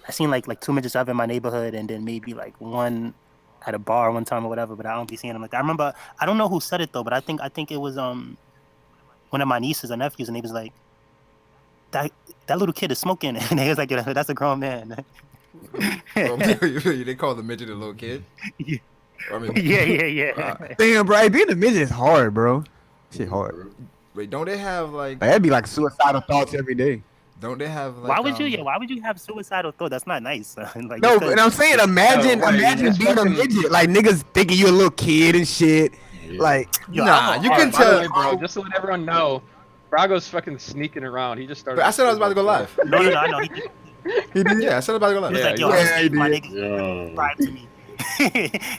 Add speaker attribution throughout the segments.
Speaker 1: I seen like two midgets up in my neighborhood, and then maybe like one at a bar one time or whatever. But I don't be seeing them like that. I remember I don't know who said it though, but I think it was one of my nieces or nephews, and they was like that that little kid is smoking, and they was like, yeah, that's a grown man.
Speaker 2: Oh,
Speaker 1: yeah,
Speaker 2: they call the midget a little kid. I mean,
Speaker 1: yeah.
Speaker 3: Damn, bro. Being a midget is hard, bro. Shit hard.
Speaker 2: wait, don't they have like?
Speaker 3: Like, that'd be like suicidal thoughts every day.
Speaker 2: Don't they have
Speaker 1: Why
Speaker 2: like
Speaker 1: would you? Yeah, why would you have suicidal thought? That's not nice. Like
Speaker 3: No,
Speaker 1: just
Speaker 3: and
Speaker 1: 'cause
Speaker 3: I'm saying, imagine being a midget. Like niggas thinking you a little kid and shit.
Speaker 4: Yeah.
Speaker 3: Like,
Speaker 2: Nah, you can
Speaker 5: By the
Speaker 2: tell.
Speaker 5: way, bro, just to let everyone know, Brago's fucking sneaking around. He just started.
Speaker 2: But I said I was about to go live.
Speaker 1: no, I know.
Speaker 3: he did.
Speaker 2: Yeah, I said I was about to go live.
Speaker 1: He was
Speaker 5: Yeah,
Speaker 1: like, yo,
Speaker 5: yeah,
Speaker 1: I'm gonna see if my
Speaker 3: he did.
Speaker 1: niggas
Speaker 4: Yo.
Speaker 1: subscribe to me.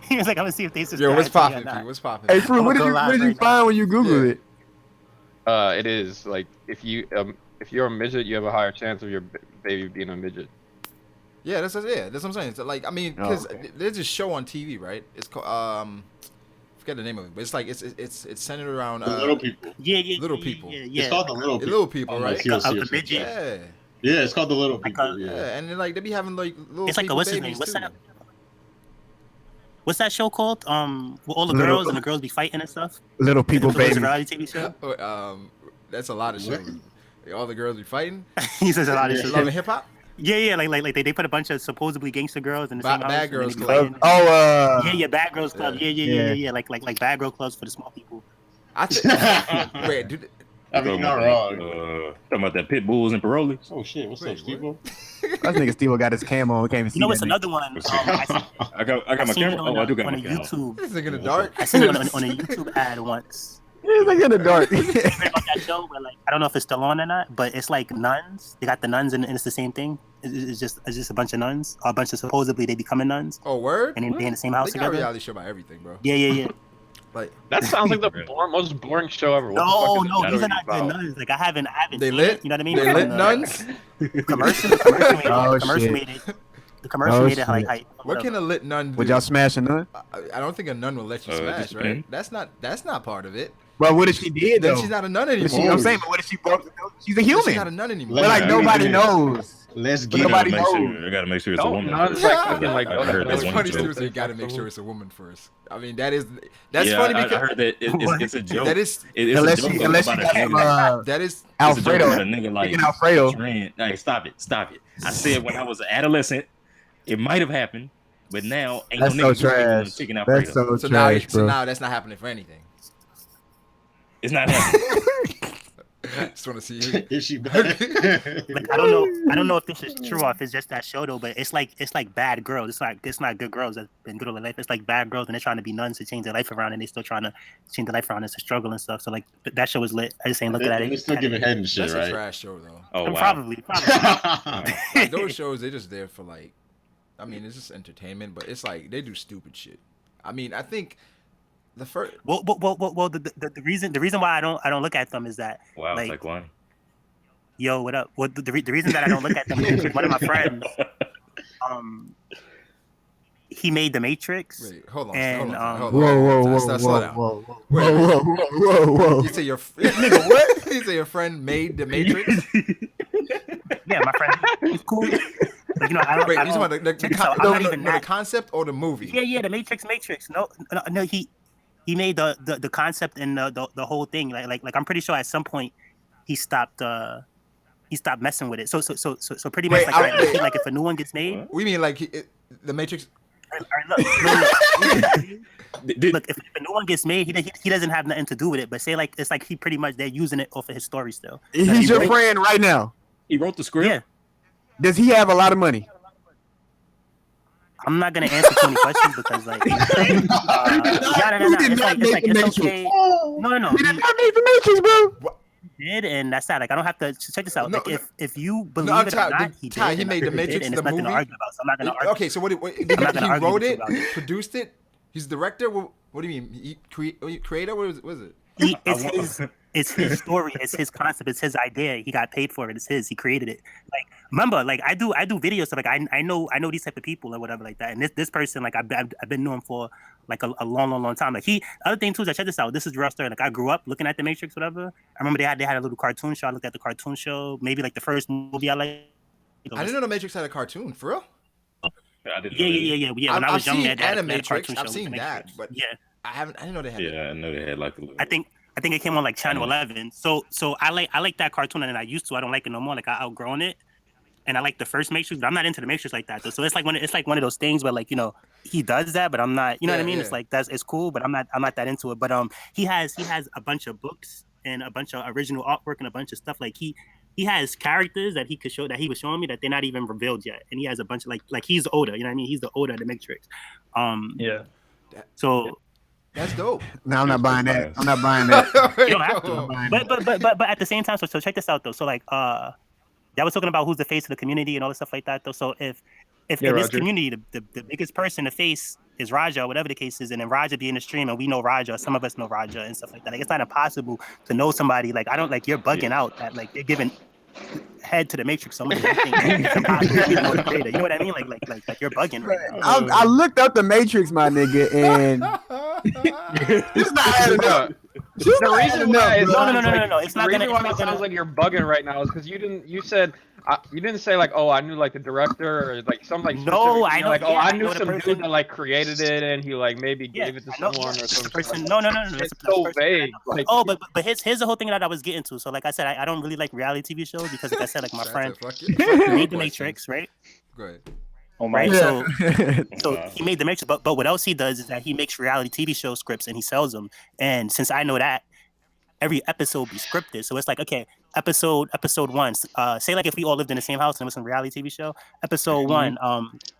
Speaker 1: He was like, I'm gonna see if they subscribe
Speaker 2: Yo, what's
Speaker 1: to me or
Speaker 2: poppin',
Speaker 1: not.
Speaker 2: P? What's poppin'?
Speaker 3: Hey, Froob,
Speaker 1: I'ma
Speaker 3: what
Speaker 1: go
Speaker 3: did
Speaker 1: live
Speaker 3: you
Speaker 1: right now.
Speaker 3: find when you Googled it?
Speaker 5: It is like if you're a midget, you have a higher chance of your baby being a midget.
Speaker 2: Yeah, that's what I'm saying. So, like, I mean, because there's this show on TV, right? It's called forget the name of it, but it's like it's centered around
Speaker 4: The little people.
Speaker 1: Yeah.
Speaker 2: Little people.
Speaker 1: Yeah.
Speaker 4: It's called the little
Speaker 2: the
Speaker 4: people.
Speaker 2: little people,
Speaker 4: Oh,
Speaker 2: right?
Speaker 4: like,
Speaker 1: A midget.
Speaker 2: Yeah,
Speaker 4: Yeah, it's called the little
Speaker 1: Like
Speaker 4: people.
Speaker 1: a-
Speaker 4: Yeah.
Speaker 2: yeah, and then like they be having like little.
Speaker 1: It's like a
Speaker 2: people
Speaker 1: what's his name?
Speaker 2: babies,
Speaker 1: What's
Speaker 2: too.
Speaker 1: that? What's that show called? With all the
Speaker 3: Little-
Speaker 1: girls and the girls be fighting and stuff.
Speaker 3: Little people,
Speaker 1: It's a
Speaker 3: baby.
Speaker 1: reality TV show.
Speaker 2: That's a lot of shows. All the girls be fighting.
Speaker 1: He says a lot of
Speaker 4: Yeah.
Speaker 1: shit.
Speaker 2: Love and hip hop.
Speaker 1: Yeah, like they put a bunch of supposedly gangster girls in the same
Speaker 2: Bad
Speaker 1: house.
Speaker 2: Girls
Speaker 1: and they be
Speaker 2: Club.
Speaker 1: fighting.
Speaker 3: Oh,
Speaker 1: Bad Girls Club. Yeah. Like Bad Girl Clubs for the small people.
Speaker 2: I think. Wait, dude.
Speaker 4: I mean, you're not wrong.
Speaker 6: Talking about that pit bulls and parolees.
Speaker 4: Oh shit, what's
Speaker 2: Wait,
Speaker 4: up, Steve?
Speaker 3: that nigga Steve got his cam on. We can't even see
Speaker 1: You know
Speaker 3: that
Speaker 1: what's
Speaker 3: nigga.
Speaker 1: another one?
Speaker 6: I got my
Speaker 1: seen it
Speaker 6: camera. Oh, I do got
Speaker 1: on
Speaker 6: my
Speaker 1: a
Speaker 6: camera.
Speaker 1: YouTube.
Speaker 2: This nigga in the dark.
Speaker 1: I seen it on a YouTube ad once.
Speaker 3: It's like in the dark.
Speaker 1: You heard about that show where like I don't know if it's still on or not, but it's like nuns. They got the nuns and it's the same thing. It's just a bunch of nuns, or a bunch of supposedly they becoming nuns,
Speaker 2: Oh, word.
Speaker 1: and they in the same house
Speaker 2: They got a
Speaker 1: together.
Speaker 2: reality show about everything, bro.
Speaker 1: Yeah.
Speaker 2: Like
Speaker 5: That sounds like the most boring show ever. What
Speaker 1: No,
Speaker 5: the fuck is
Speaker 1: these are
Speaker 5: that
Speaker 1: not good
Speaker 5: about?
Speaker 1: nuns. Like I haven't
Speaker 2: they
Speaker 1: seen
Speaker 2: lit.
Speaker 1: it. You know what I mean?
Speaker 2: They
Speaker 1: From
Speaker 2: lit
Speaker 1: the
Speaker 2: nuns.
Speaker 1: Commercial made it.
Speaker 3: Oh,
Speaker 1: The commercial
Speaker 3: shit.
Speaker 1: made it. The commercial
Speaker 3: Oh,
Speaker 1: made it like
Speaker 3: shit.
Speaker 2: What can a lit nun do?
Speaker 3: Would y'all smash a nun?
Speaker 2: I don't think a nun will let you smash,
Speaker 6: just
Speaker 2: right?
Speaker 6: depend.
Speaker 2: That's not part of it.
Speaker 3: But what if she did
Speaker 2: Then
Speaker 3: though?
Speaker 2: she's not a nun
Speaker 3: What if she-
Speaker 2: anymore.
Speaker 3: I'm saying, but what if she broke the nose? She's a
Speaker 2: She's
Speaker 3: human.
Speaker 2: not a nun anymore.
Speaker 3: But like
Speaker 4: Yeah,
Speaker 3: nobody
Speaker 4: yeah.
Speaker 3: knows.
Speaker 4: Let's
Speaker 3: But
Speaker 4: get
Speaker 3: nobody
Speaker 4: it.
Speaker 3: knows.
Speaker 6: I gotta make sure it's a
Speaker 5: Don't
Speaker 6: woman.
Speaker 5: nuns
Speaker 6: first.
Speaker 5: like fucking like
Speaker 6: I heard
Speaker 2: That's
Speaker 6: that one
Speaker 2: funny
Speaker 6: joke.
Speaker 2: too. So you got to make sure it's a woman first. I mean, that's
Speaker 6: Yeah,
Speaker 2: funny
Speaker 6: I
Speaker 2: because
Speaker 6: heard that it's a joke.
Speaker 2: that is
Speaker 6: It's
Speaker 3: Unless
Speaker 6: a joke
Speaker 3: she, unless she
Speaker 6: about a
Speaker 3: got
Speaker 6: nigga.
Speaker 2: that is
Speaker 6: It's a joke
Speaker 3: Alfredo.
Speaker 6: about a nigga like
Speaker 3: Speaking Alfredo.
Speaker 6: trend. Hey, stop it. I said when I was an adolescent, it might have happened, but now ain't
Speaker 3: That's
Speaker 6: no
Speaker 3: so
Speaker 6: nigga doing
Speaker 3: trash.
Speaker 6: chicken Alfredo.
Speaker 3: That's so
Speaker 2: so now
Speaker 3: trash, bro.
Speaker 2: that's not happening for anything.
Speaker 6: It's not happening.
Speaker 2: Just want to see you.
Speaker 4: Is she back?
Speaker 1: Like I don't know if this is true or if it's just that show though, but it's like bad girls. It's not good girls that's been good all their life. It's like bad girls and they're trying to be nuns to change their life around, and they still trying to change their life around. It's a struggle and stuff. So like that show was lit. I just ain't looking at it.
Speaker 4: They still giving head and shit,
Speaker 2: That's a
Speaker 4: right?
Speaker 2: trash show though.
Speaker 6: Oh wow.
Speaker 1: Probably.
Speaker 2: Like, those shows, they're just there for like, I mean, it's just entertainment, but it's like they do stupid shit. I mean, I think the first.
Speaker 1: Well. The reason why I don't look at them is that
Speaker 6: Wow,
Speaker 1: like,
Speaker 6: Taekwon.
Speaker 1: yo, what up? Well, the reason that I don't look at them is one of my friends, he made The Matrix.
Speaker 2: Wait, hold on.
Speaker 1: And,
Speaker 2: hold on.
Speaker 3: Whoa,
Speaker 2: Slow down.
Speaker 3: whoa.
Speaker 2: Nigga, what? You say your friend made The Matrix?
Speaker 1: Yeah, my friend, he's cool. Like, you know, I don't.
Speaker 2: Wait,
Speaker 1: I
Speaker 2: you talking
Speaker 1: don't
Speaker 2: about
Speaker 1: check this out, I'm not even
Speaker 2: the
Speaker 1: that.
Speaker 2: concept or the movie?
Speaker 1: Yeah, the Matrix. No, he made the concept and the whole thing. Like I'm pretty sure at some point he stopped messing with it. So pretty much
Speaker 2: Wait,
Speaker 1: like if a new one gets made.
Speaker 2: We mean like the Matrix?
Speaker 1: All right,
Speaker 6: Did-
Speaker 1: look, if a new one gets made, he doesn't have nothing to do with it. But say like it's like he pretty much they're using it off of his story still.
Speaker 3: He's your friend right now.
Speaker 6: He wrote the script.
Speaker 1: Yeah.
Speaker 3: Does he have a lot of money?
Speaker 1: I'm not gonna answer too many questions because like, no. It's okay. No.
Speaker 3: He did not make the Matrix, bro.
Speaker 1: He did, and that's that. Like, I don't have to check this out.
Speaker 2: No,
Speaker 1: like, if you believe
Speaker 2: no,
Speaker 1: it or not, he did.
Speaker 2: he made The Matrix,
Speaker 1: and
Speaker 2: the
Speaker 1: it's nothing
Speaker 2: movie.
Speaker 1: to argue about. So I'm not gonna argue.
Speaker 2: Okay, so what?
Speaker 1: not
Speaker 2: He
Speaker 1: gonna argue
Speaker 2: wrote
Speaker 1: with you
Speaker 2: it,
Speaker 1: about it.
Speaker 2: produced it. He's the director. What do you mean? Creator? What is it?
Speaker 1: It's his story. It's his concept. It's his idea. He got paid for it. It's his. He created it. Like, remember, like I do videos. So like I know these type of people or whatever like that. And this person, like I've been knowing for like a long time. Like other thing too is, I check this out. This is real story. Like I grew up looking at The Matrix, whatever. I remember they had a little cartoon show. I looked at the cartoon show. Maybe like the first movie I liked
Speaker 2: I didn't know the Matrix had a cartoon. For real?
Speaker 6: I didn't know
Speaker 1: Yeah. When I
Speaker 2: I've
Speaker 1: was young,
Speaker 2: seen
Speaker 1: they had a
Speaker 2: Animatrix.
Speaker 1: cartoon show
Speaker 2: I've
Speaker 1: with
Speaker 2: seen
Speaker 1: the
Speaker 2: that,
Speaker 1: Matrix.
Speaker 2: but
Speaker 1: Yeah.
Speaker 2: I didn't know they had.
Speaker 6: Yeah, I know they had like a little.
Speaker 1: I think it came on like channel
Speaker 6: Animal.
Speaker 1: 11. So I like that cartoon, and I used to. I don't like it no more. Like I outgrown it, and I like the first Matrix, but I'm not into the Matrix like that though. So it's like one of those things where like he does that, but I'm not. You know what I mean?
Speaker 2: Yeah.
Speaker 1: It's like it's cool, but I'm not that into it. But he has a bunch of books and a bunch of original artwork and a bunch of stuff. Like he has characters that he was showing me that they're not even revealed yet, and he has a bunch of like he's Oda. You know what I mean? He's the Oda of the Matrix.
Speaker 7: Yeah.
Speaker 1: So.
Speaker 2: That's dope.
Speaker 3: No, I'm not buying that. I'm not buying that.
Speaker 1: You don't have to. But at the same time, so check this out though. So like I was talking about who's the face of the community and all this stuff like that though. So if in this community the biggest person, the face is Raja or whatever the case is, and then Raja be in the stream and we know Raja, some of us know Raja and stuff like that. Like it's not impossible to know somebody. Like I don't like you're bugging out that like they're giving head to the Matrix so much. I think it's impossible to know the creator. You know what I mean? Like you're bugging right now.
Speaker 3: I looked up the Matrix, my nigga, and it's not adding up.
Speaker 5: The reason why it's
Speaker 1: No. It's not
Speaker 5: the reason
Speaker 1: gonna.
Speaker 5: why it sounds like you're bugging right now is because you didn't say like, oh, I knew like the director or like some like
Speaker 1: No, I know.
Speaker 5: like, oh,
Speaker 1: Yeah,
Speaker 5: I
Speaker 1: I
Speaker 5: knew
Speaker 1: know the
Speaker 5: some
Speaker 1: person.
Speaker 5: dude that like created it and he like maybe gave it to someone or something.
Speaker 1: Person. No.
Speaker 5: It's so vague. Like,
Speaker 1: Oh, but here's the whole thing that I was getting to. So like I said, I don't really like reality TV shows because like I said, like my friend made the Matrix, right?
Speaker 2: Go ahead.
Speaker 7: Oh my
Speaker 1: Right.
Speaker 7: God.
Speaker 1: So he made the Matrix, but what else he does is that he makes reality TV show scripts and he sells them. And since I know that, every episode be scripted. So it's like, okay, episode one. Say like if we all lived in the same house and it was a reality TV show. Episode one,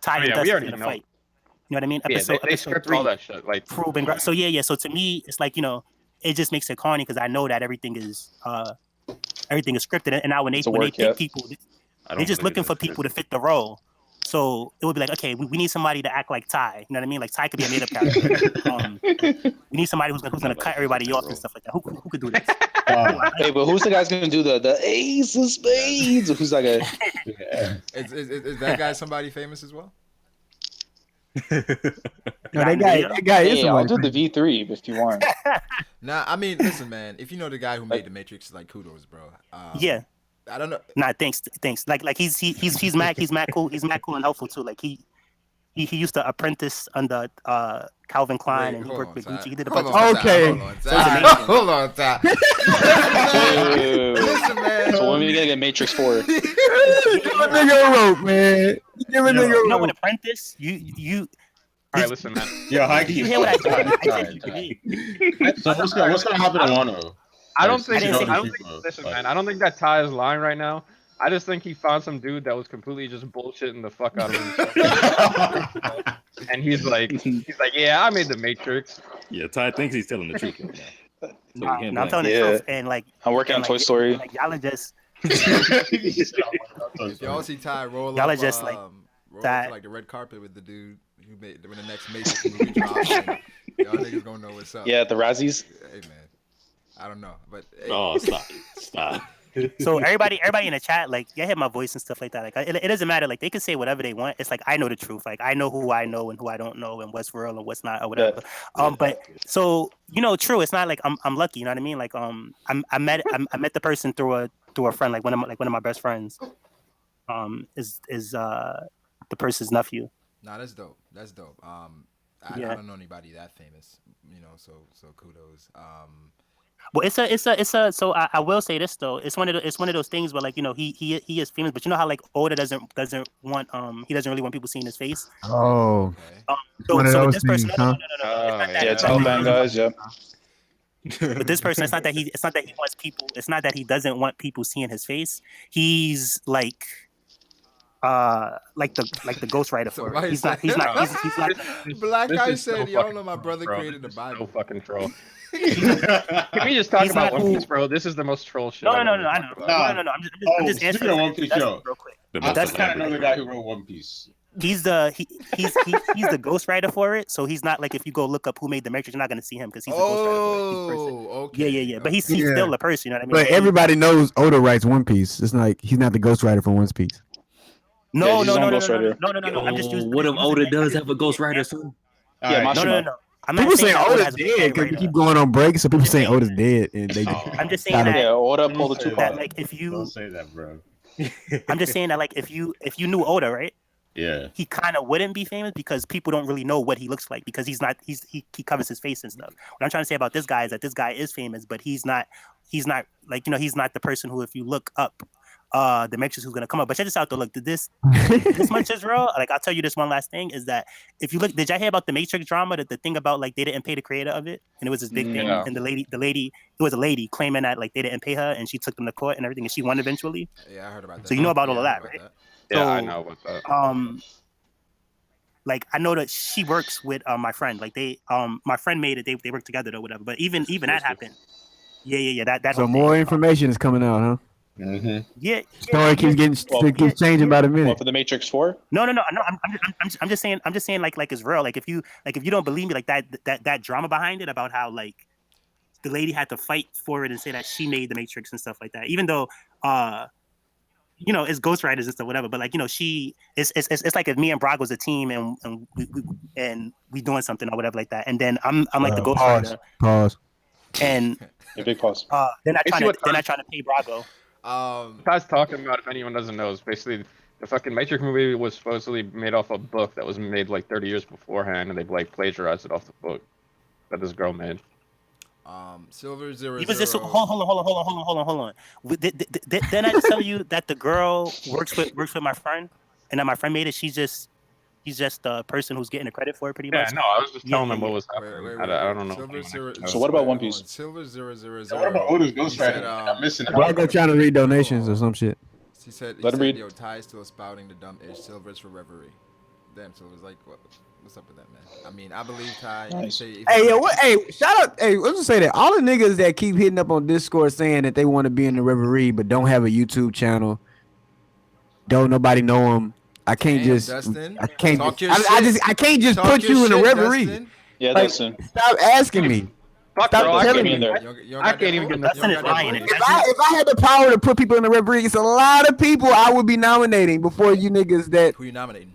Speaker 1: Ty and Dusty in a fight. You know what I mean?
Speaker 5: yeah, they
Speaker 1: episode
Speaker 5: script
Speaker 1: 3,
Speaker 5: all that shit. Like
Speaker 1: Froob and so yeah. So to me, it's like it just makes it corny because I know that everything is scripted. And now when they pick people, they're just looking for people to fit the role. So it would be like, okay, we need somebody to act like Ty. You know what I mean? Like Ty could be a made-up character. We need somebody who's gonna cut everybody off and stuff like that. Who could do this?
Speaker 7: Hey, but who's the guy's gonna do the ace of spades? Who's like a?
Speaker 2: Is that guy somebody famous as well?
Speaker 3: No, that guy is
Speaker 7: Hey, I'll
Speaker 3: somebody.
Speaker 7: do the V3 if you want.
Speaker 2: Nah, I mean, listen, man. If you know the guy who made the Matrix, like kudos, bro.
Speaker 1: Yeah.
Speaker 2: I don't know.
Speaker 1: Nah, thanks. Like he's mad cool. He's mad cool and helpful too. Like he used to apprentice under Calvin Klein and he worked with Gucci. He did a bunch of
Speaker 3: Okay.
Speaker 2: Hold on, Ty. Listen, man.
Speaker 7: So when are we gonna get Matrix 4?
Speaker 3: Give a nigga a rope, man. Give a nigga a
Speaker 1: You know
Speaker 3: rope.
Speaker 1: what apprentice? You
Speaker 5: all right, listen, man.
Speaker 4: Yo, how
Speaker 1: you hear what I said? I said you could be.
Speaker 4: So what's gonna happen to Wano?
Speaker 5: I don't think.
Speaker 1: I didn't say
Speaker 5: Listen, man. I don't think that Ty is lying right now. I just think he found some dude that was completely just bullshitting the fuck out of him. And he's like, yeah, I made the Matrix.
Speaker 6: Yeah, Ty thinks he's telling the truth right now. So
Speaker 1: Nah,
Speaker 6: we can't
Speaker 1: I'm
Speaker 6: blame
Speaker 1: telling the
Speaker 7: Yeah.
Speaker 1: truth. And like
Speaker 7: I'm working on
Speaker 1: and,
Speaker 7: Toy
Speaker 1: like,
Speaker 7: Story.
Speaker 1: Like y'all are just
Speaker 2: Y'all see Ty roll
Speaker 1: Y'all
Speaker 2: up,
Speaker 1: are just, like,
Speaker 2: roll
Speaker 1: that-
Speaker 2: up to, like the red carpet with the dude who made when the next Matrix movie drops. And y'all niggas gonna know what's up.
Speaker 7: Yeah, the Razzies.
Speaker 2: Hey man, I don't know, but hey,
Speaker 6: Oh, stop.
Speaker 1: so everybody in the chat, like, you hear my voice and stuff like that. Like, it doesn't matter. Like, they can say whatever they want. It's like I know the truth. Like, I know who I know and who I don't know and what's real and what's not or whatever. But so true. It's not like I'm lucky. You know what I mean? Like, I met the person through a friend. Like one of my best friends. Is the person's nephew.
Speaker 2: nah, that's dope. That's dope. I don't know anybody that famous, so kudos.
Speaker 1: Well, it's a. So I will say this though. It's one of those things where like he is famous, but you know how like Oda doesn't want he doesn't really want people seeing his face.
Speaker 3: Oh,
Speaker 2: Okay.
Speaker 3: one of
Speaker 1: So with
Speaker 3: those
Speaker 1: this person,
Speaker 3: things,
Speaker 1: no.
Speaker 3: huh?
Speaker 1: It's not that-
Speaker 7: Yeah, it's all bad guys. Yep.
Speaker 1: But this person, it's not that he wants people. It's not that he doesn't want people seeing his face. He's like the ghostwriter
Speaker 2: So
Speaker 1: for
Speaker 2: why
Speaker 1: it.
Speaker 2: is
Speaker 1: He's not.
Speaker 2: He's Black
Speaker 5: This
Speaker 2: guy
Speaker 5: is so
Speaker 2: said, y'all
Speaker 5: fucking
Speaker 2: know my brother
Speaker 5: troll, bro.
Speaker 2: created the
Speaker 5: This is so
Speaker 2: Bible.
Speaker 5: fucking troll. Can we just talk
Speaker 1: He's
Speaker 5: about
Speaker 1: not
Speaker 5: One
Speaker 1: who-
Speaker 5: Piece, bro? This is the most troll shit.
Speaker 1: No,
Speaker 5: I've
Speaker 1: I
Speaker 5: ever
Speaker 1: know.
Speaker 5: talked about.
Speaker 1: No. I'm
Speaker 4: Oh,
Speaker 1: just
Speaker 4: speaking
Speaker 1: answering
Speaker 4: of One Piece,
Speaker 1: Dusty
Speaker 4: yo.
Speaker 1: real quick.
Speaker 6: The
Speaker 4: I
Speaker 6: most
Speaker 1: That's
Speaker 4: kind of know the
Speaker 6: elaborate.
Speaker 4: guy who wrote One Piece.
Speaker 1: He's the he's the ghostwriter for it. So he's not like if you go look up who made the Matrix, you're not gonna see him because he's the ghostwriter for it. He's the person.
Speaker 2: Oh, okay.
Speaker 1: Yeah. But he's
Speaker 3: Yeah.
Speaker 1: still a person. You know what I mean?
Speaker 3: But
Speaker 1: Like,
Speaker 3: everybody knows Oda writes One Piece. It's like he's not the ghostwriter for One Piece.
Speaker 7: Yeah,
Speaker 1: No.
Speaker 7: he's his own ghostwriter.
Speaker 1: I'm just using.
Speaker 6: What if
Speaker 1: I'm just
Speaker 6: Oda
Speaker 1: using-
Speaker 6: does have a ghostwriter, son?
Speaker 7: Yeah,
Speaker 4: Alright,
Speaker 7: Mashima.
Speaker 1: No. I'm not
Speaker 3: People
Speaker 1: saying
Speaker 3: saying
Speaker 1: that Oda
Speaker 3: Oda's
Speaker 1: has a
Speaker 3: dead because we
Speaker 1: ghostwriter.
Speaker 3: keep going on break. So people saying Oda's dead, and they
Speaker 4: Oh,
Speaker 1: I'm just saying
Speaker 3: Gotta-
Speaker 1: that
Speaker 7: Yeah, Oda pulled the
Speaker 4: Don't
Speaker 7: Tupac.
Speaker 1: like if you
Speaker 4: Don't say that, bro.
Speaker 1: I'm just saying that like if you knew Oda, right?
Speaker 4: Yeah.
Speaker 1: He kind of wouldn't be famous because people don't really know what he looks like because he covers his face and stuff. What I'm trying to say about this guy is that this guy is famous, but he's not like he's not the person who if you look up the Matrix who's gonna come up. But check this out though. Look, this much is real. Like I'll tell you this one last thing is that if you look, did y'all hear about the Matrix drama? That the thing about like they didn't pay the creator of it, and it was this big thing,
Speaker 5: Yeah.
Speaker 1: and the lady, it was a lady claiming that like they didn't pay her, and she took them to court and everything, and she won eventually.
Speaker 2: Yeah, I heard about that.
Speaker 1: So you know about all of
Speaker 2: I
Speaker 1: that,
Speaker 2: heard
Speaker 1: right?
Speaker 2: about
Speaker 5: Yeah, I
Speaker 1: So,
Speaker 5: know about that.
Speaker 1: Like I know that she works with my friend. Like they my friend made it. They work together or whatever. But even that happened. Yeah. That
Speaker 3: So
Speaker 1: whole
Speaker 3: more
Speaker 1: thing.
Speaker 3: information is coming out, huh?
Speaker 4: Mm-hmm.
Speaker 1: Yeah.
Speaker 3: Story keeps changing by the minute.
Speaker 7: What for the Matrix 4?
Speaker 1: No. I'm just saying like it's real. Like if you don't believe me, like that drama behind it about how like the lady had to fight for it and say that she made the Matrix and stuff like that. Even though it's ghostwriters and stuff, whatever. But like it's like if me and Brago was a team and we doing something or whatever like that. And then I'm like the ghostwriter.
Speaker 3: Pause.
Speaker 1: And
Speaker 7: A big pause.
Speaker 1: they're not trying to pay Brago.
Speaker 5: Ty's talking about, if anyone doesn't know, is basically the fucking Matrix movie was supposedly made off a book that was made like 30 years beforehand, and they like plagiarized it off the book that this girl made.
Speaker 2: Silver 0.
Speaker 1: He was just hold on. Didn't I tell you that the girl works with my friend, and that my friend made it? She's just the person who's getting the credit for it, pretty much.
Speaker 5: Yeah, no, I was just telling them what was happening.
Speaker 2: Wait.
Speaker 5: I don't know.
Speaker 2: Silver 0.
Speaker 7: So what about One Piece?
Speaker 2: Silver 000.
Speaker 4: What about Oda's ghostwriter? I'm missing
Speaker 3: Why
Speaker 4: out.
Speaker 3: go trying to read donations or some shit?
Speaker 2: He said,
Speaker 7: Let him read.
Speaker 2: Yo, Ty still spouting the dumb ish. Silver's for reverie. Damn, Silver's like, what's up with that, man? I mean, I believe Ty.
Speaker 7: Nice.
Speaker 3: Hey, yo, what? Hey, shout out. Hey, let's just say that all the niggas that keep hitting up on Discord saying that they want to be in the Reverie but don't have a YouTube channel, don't nobody know them. I can't
Speaker 2: Dustin,
Speaker 3: I can't
Speaker 2: talk your
Speaker 3: I can't just
Speaker 2: Talk
Speaker 3: put
Speaker 2: your
Speaker 3: you in the
Speaker 2: shit,
Speaker 3: Reverie.
Speaker 2: Dustin.
Speaker 7: Yeah,
Speaker 3: Like,
Speaker 7: Dustin.
Speaker 3: stop asking me.
Speaker 5: Fuck,
Speaker 3: Stop
Speaker 5: bro, I
Speaker 3: telling
Speaker 5: can't
Speaker 3: me.
Speaker 5: even. I can't even get
Speaker 1: Dustin is lying.
Speaker 3: If I had the power to put people in the Reverie, it's a lot of people I would be nominating before you niggas that.
Speaker 2: Who you nominating?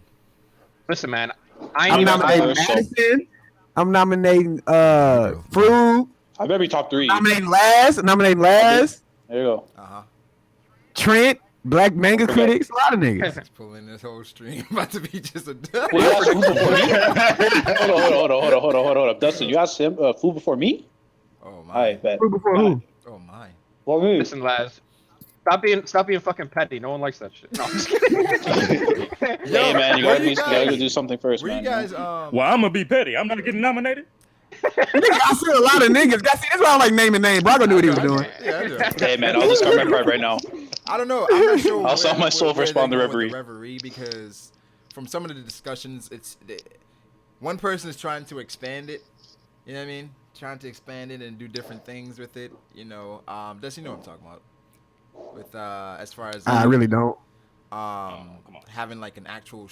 Speaker 5: Listen, man, I ain't
Speaker 3: I'm
Speaker 5: even.
Speaker 3: nominating Madison. I'm nominating Froob.
Speaker 7: I better be top 3.
Speaker 3: Nominating Laz.
Speaker 7: There you go.
Speaker 3: Trent. Black manga critics. A lot of niggas.
Speaker 2: He's pulling this whole stream about to be just a.
Speaker 7: Well, you asked Fu before me? Hold on. Dustin, you asked him Fu before me?
Speaker 2: Oh my.
Speaker 7: I bet.
Speaker 3: Froob before who?
Speaker 2: Oh my.
Speaker 7: Well, me.
Speaker 5: Listen, Laz. Stop being fucking petty. No one likes that shit. No, I'm just kidding.
Speaker 7: Hey, man, you gotta go do something first,
Speaker 2: Were you
Speaker 7: man.
Speaker 2: guys
Speaker 6: Well, I'm gonna be petty. I'm not getting nominated.
Speaker 3: Nigga, I see a lot of niggas. See, that's why I like naming names. Brago knew what he was doing.
Speaker 2: Yeah, I do.
Speaker 7: Hey, man, I'll discard my card right now.
Speaker 2: I don't know. I'm not sure.
Speaker 7: I'll sell my soul for
Speaker 2: where
Speaker 7: Spawn the
Speaker 2: they go with
Speaker 7: Reverie.
Speaker 2: the Reverie, because from some of the discussions, one person is trying to expand it. You know what I mean? Trying to expand it and do different things with it. You know, does he know what I'm talking about? With as far as
Speaker 3: I really don't.
Speaker 2: having like an actual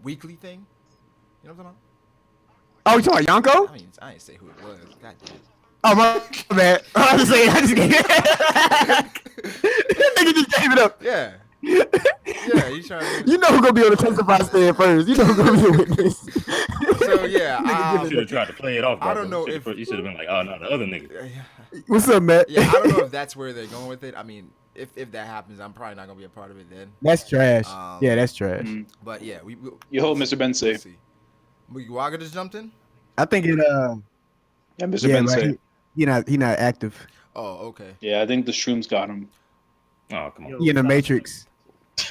Speaker 2: weekly thing. You know what I'm talking about?
Speaker 3: Oh, you talking about Yonko?
Speaker 2: I mean, I didn't say who it was. God damn.
Speaker 3: Oh, my bad. I was saying, I just gave it. That nigga just gave it up.
Speaker 2: Yeah. Yeah, you trying to.
Speaker 3: You know who's gonna be on the testify stand first. You know who's gonna be a witness.
Speaker 2: So yeah,
Speaker 6: You should have tried to play it off.
Speaker 2: I don't know
Speaker 6: you
Speaker 2: if
Speaker 6: you should have been like, oh no, the other nigga.
Speaker 3: What's up, Matt?
Speaker 2: Yeah, I don't know if that's where they're going with it. I mean, if that happens, I'm probably not gonna be a part of it then.
Speaker 3: That's trash. Yeah, that's trash.
Speaker 2: But yeah, we.
Speaker 7: You hold Mr. Bensei.
Speaker 2: Let's see. Waga just jumped in.
Speaker 3: I think it.
Speaker 7: Yeah, Mr.
Speaker 3: Yeah,
Speaker 7: Bensei.
Speaker 3: like, he not active.
Speaker 2: Oh, okay.
Speaker 7: Yeah, I think the shrooms got him.
Speaker 6: Oh come on.
Speaker 3: He in the Matrix.